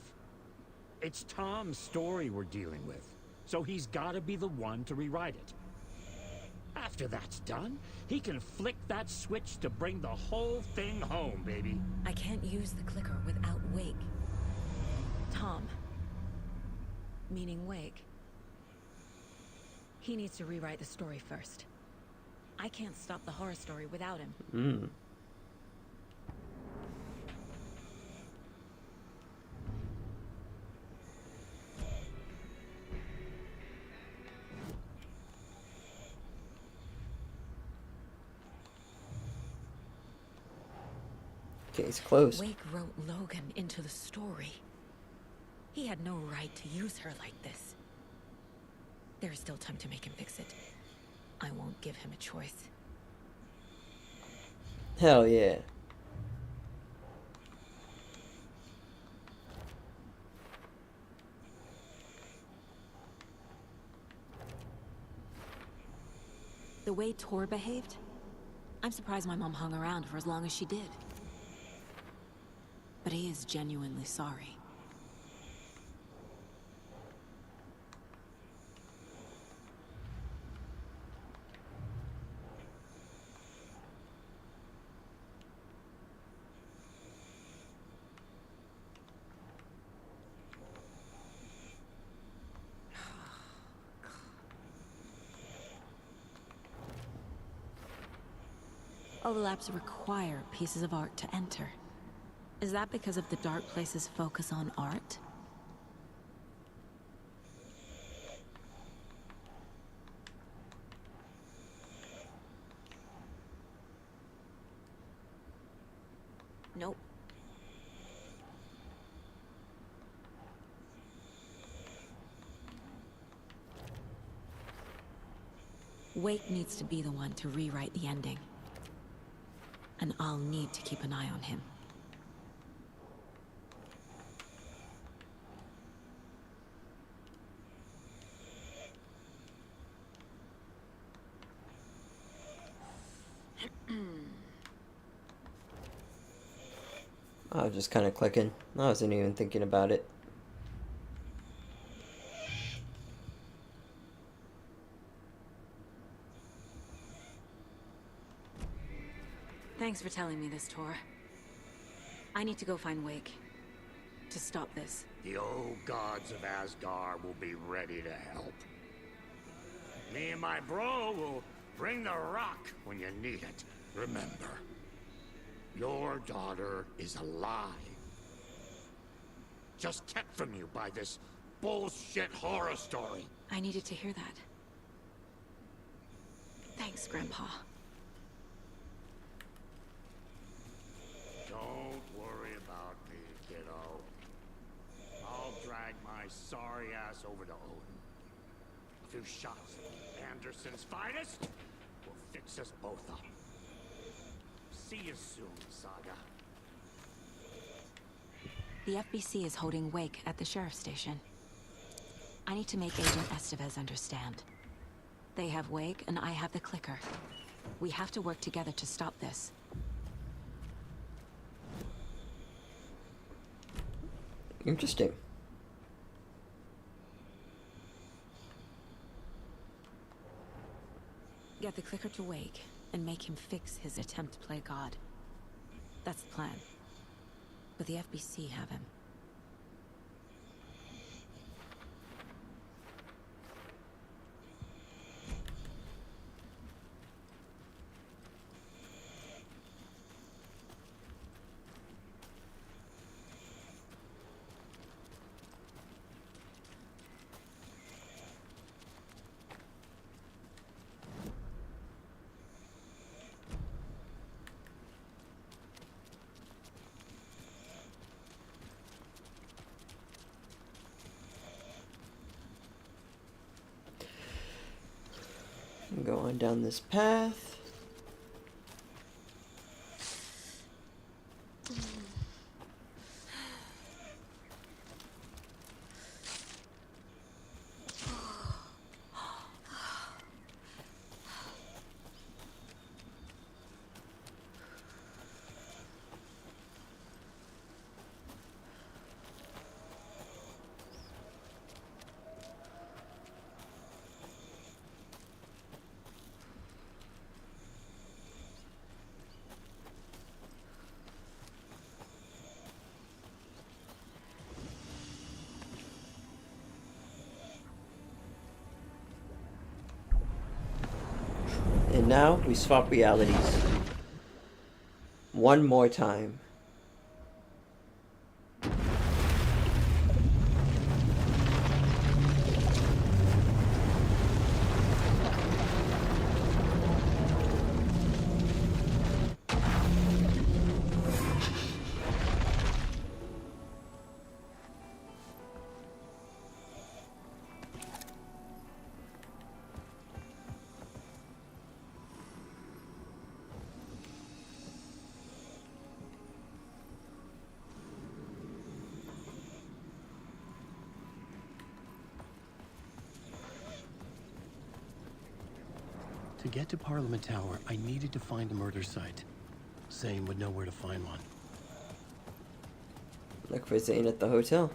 It's Tom's story we're dealing with, so he's gotta be the one to rewrite it. After that's done, he can flick that switch to bring the whole thing home, baby. I can't use the clicker without Wake. Tom. Meaning Wake. He needs to rewrite the story first. I can't stop the horror story without him. Case closed. Wake wrote Logan into the story. He had no right to use her like this. There is still time to make him fix it. I won't give him a choice. Hell yeah. The way Tor behaved, I'm surprised my mom hung around for as long as she did. But he is genuinely sorry. Overlaps require pieces of art to enter. Is that because of the Dark Place's focus on art? Nope. Wake needs to be the one to rewrite the ending. And I'll need to keep an eye on him. I was just kind of clicking. I wasn't even thinking about it. Thanks for telling me this, Tor. I need to go find Wake. To stop this. The old gods of Asgard will be ready to help. Me and my bro will bring the rock when you need it. Remember, your daughter is alive. Just kept from you by this bullshit horror story. I needed to hear that. Thanks, Grandpa. Don't worry about me, kiddo. I'll drag my sorry ass over to Odin. A few shots of Anderson's finest will fix us both up. See you soon, Saga. The FBC is holding Wake at the sheriff's station. I need to make Agent Estevez understand. They have Wake and I have the clicker. We have to work together to stop this. Interesting. Get the clicker to Wake and make him fix his attempt to play God. That's the plan. But the FBC have him. Go on down this path. And now we swap realities. One more time. To get to Parliament Tower, I needed to find a murder site. Zane would know where to find one. Look for Zane at the hotel.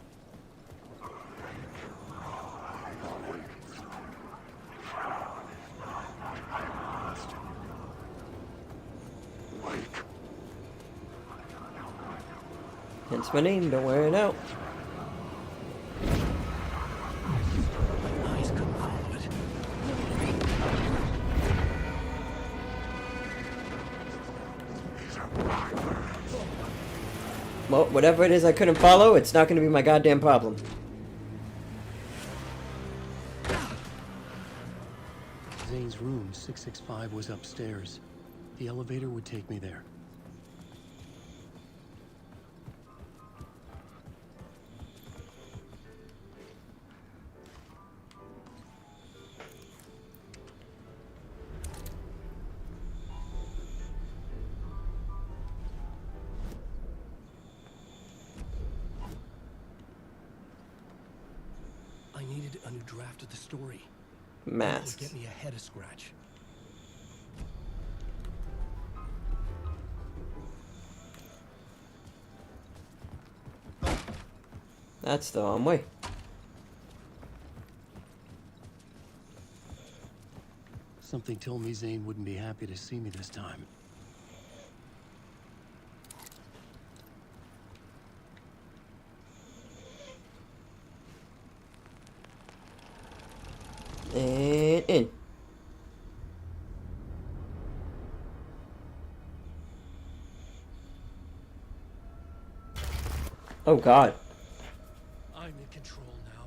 Hence my name, don't wear it out. Well, whatever it is I couldn't follow, it's not going to be my goddamn problem. Zane's room, 665, was upstairs. The elevator would take me there. new draft of the story. Masks. Get me ahead of Scratch. That's the wrong way. Something told me Zane wouldn't be happy to see me this time. And in. Oh God. I'm in control now.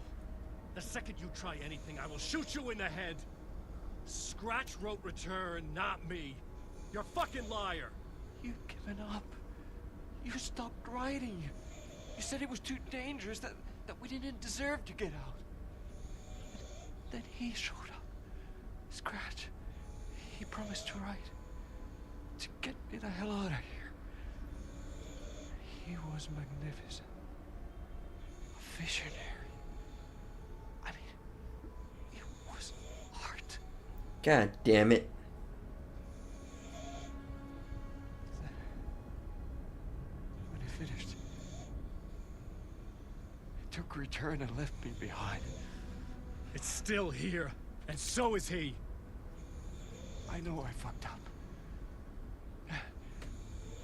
The second you try anything, I will shoot you in the head. Scratch wrote return, not me. You're a fucking liar. You'd given up. You stopped writing. You said it was too dangerous, that we didn't deserve to get out. Then he showed up. Scratch. He promised to write. To get me the hell out of here. He was magnificent. A visionary. I mean, it was art. God damn it. When he finished, he took return and left me behind. It's still here, and so is he. I know I fucked up.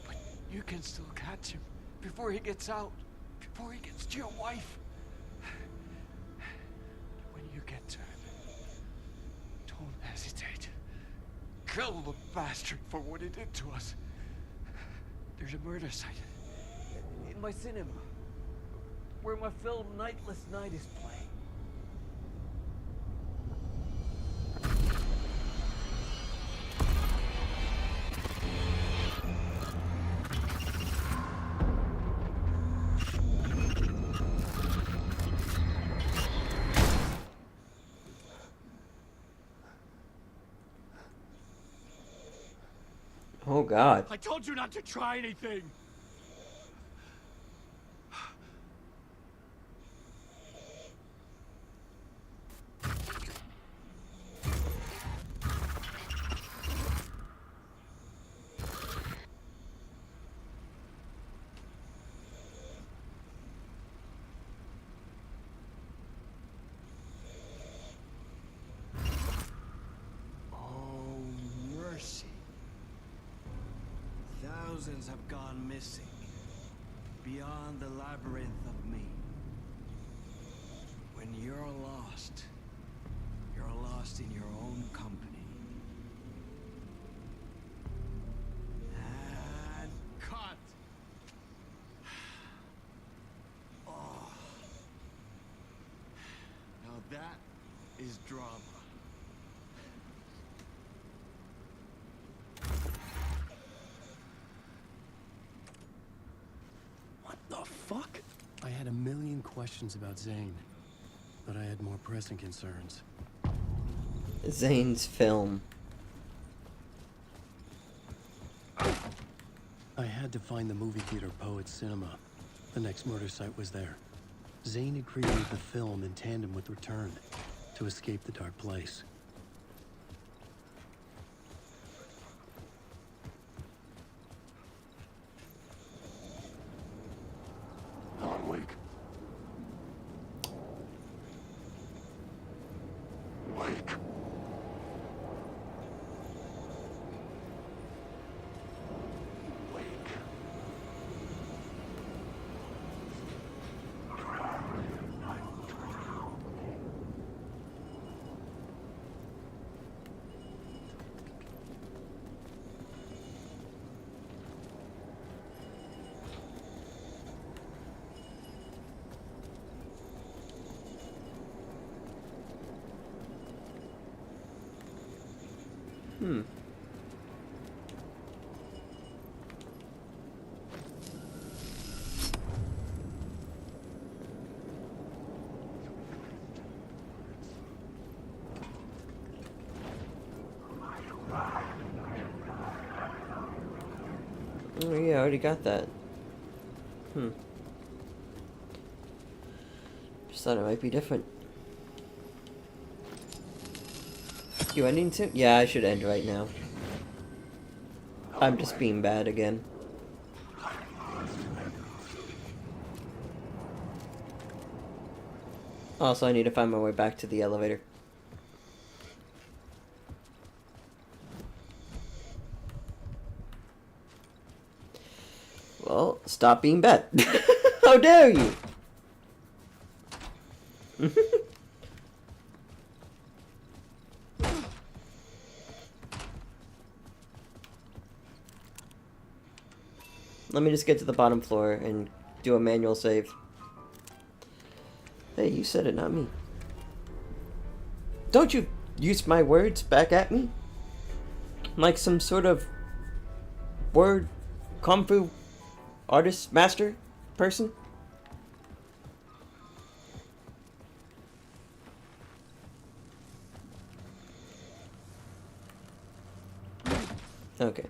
But you can still catch him before he gets out, before he gets to your wife. When you get to him, don't hesitate. Kill the bastard for what he did to us. There's a murder site in my cinema where my film Nightless Night is playing. Oh God. I told you not to try anything. Oh, mercy. Thousands have gone missing, beyond the labyrinth of me. When you're lost in your own company. And cut! Oh. Now that is drama. What the fuck? I had a million questions about Zane, but I had more pressing concerns. Zane's film. I had to find the movie theater Poet Cinema. The next murder site was there. Zane had created the film in tandem with Return to escape the dark place. Wake. Wake. Oh yeah, I already got that. Just thought it might be different. You ending soon? Yeah, I should end right now. I'm just being bad again. Also, I need to find my way back to the elevator. Well, stop being bad. How dare you? Let me just get to the bottom floor and do a manual save. Hey, you said it, not me. Don't you use my words back at me? Like some sort of word kung fu artist, master person? Okay.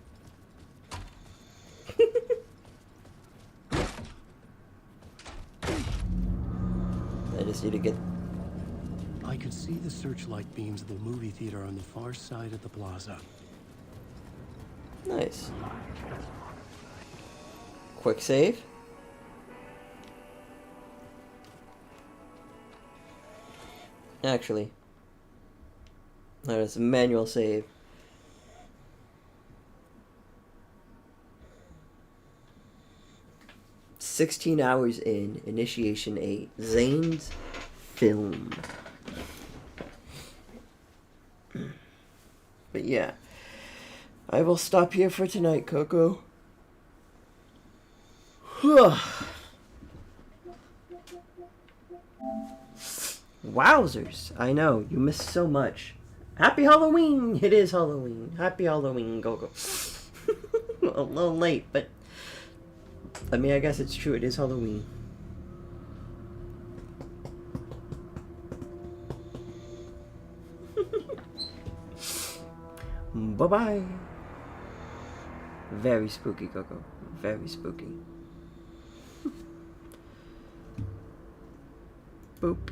I just need to get... I could see the searchlight beams of the movie theater on the far side of the plaza. Nice. Quick save. Actually, there's a manual save. "16 hours in, initiation 8. Zane's film." But yeah, I will stop here for tonight, Coco. Wowzers, I know, you missed so much. Happy Halloween! It is Halloween. Happy Halloween, Coco. A little late, but I mean, I guess it's true, it is Halloween. Bye-bye. Very spooky, Coco. Very spooky. Boop.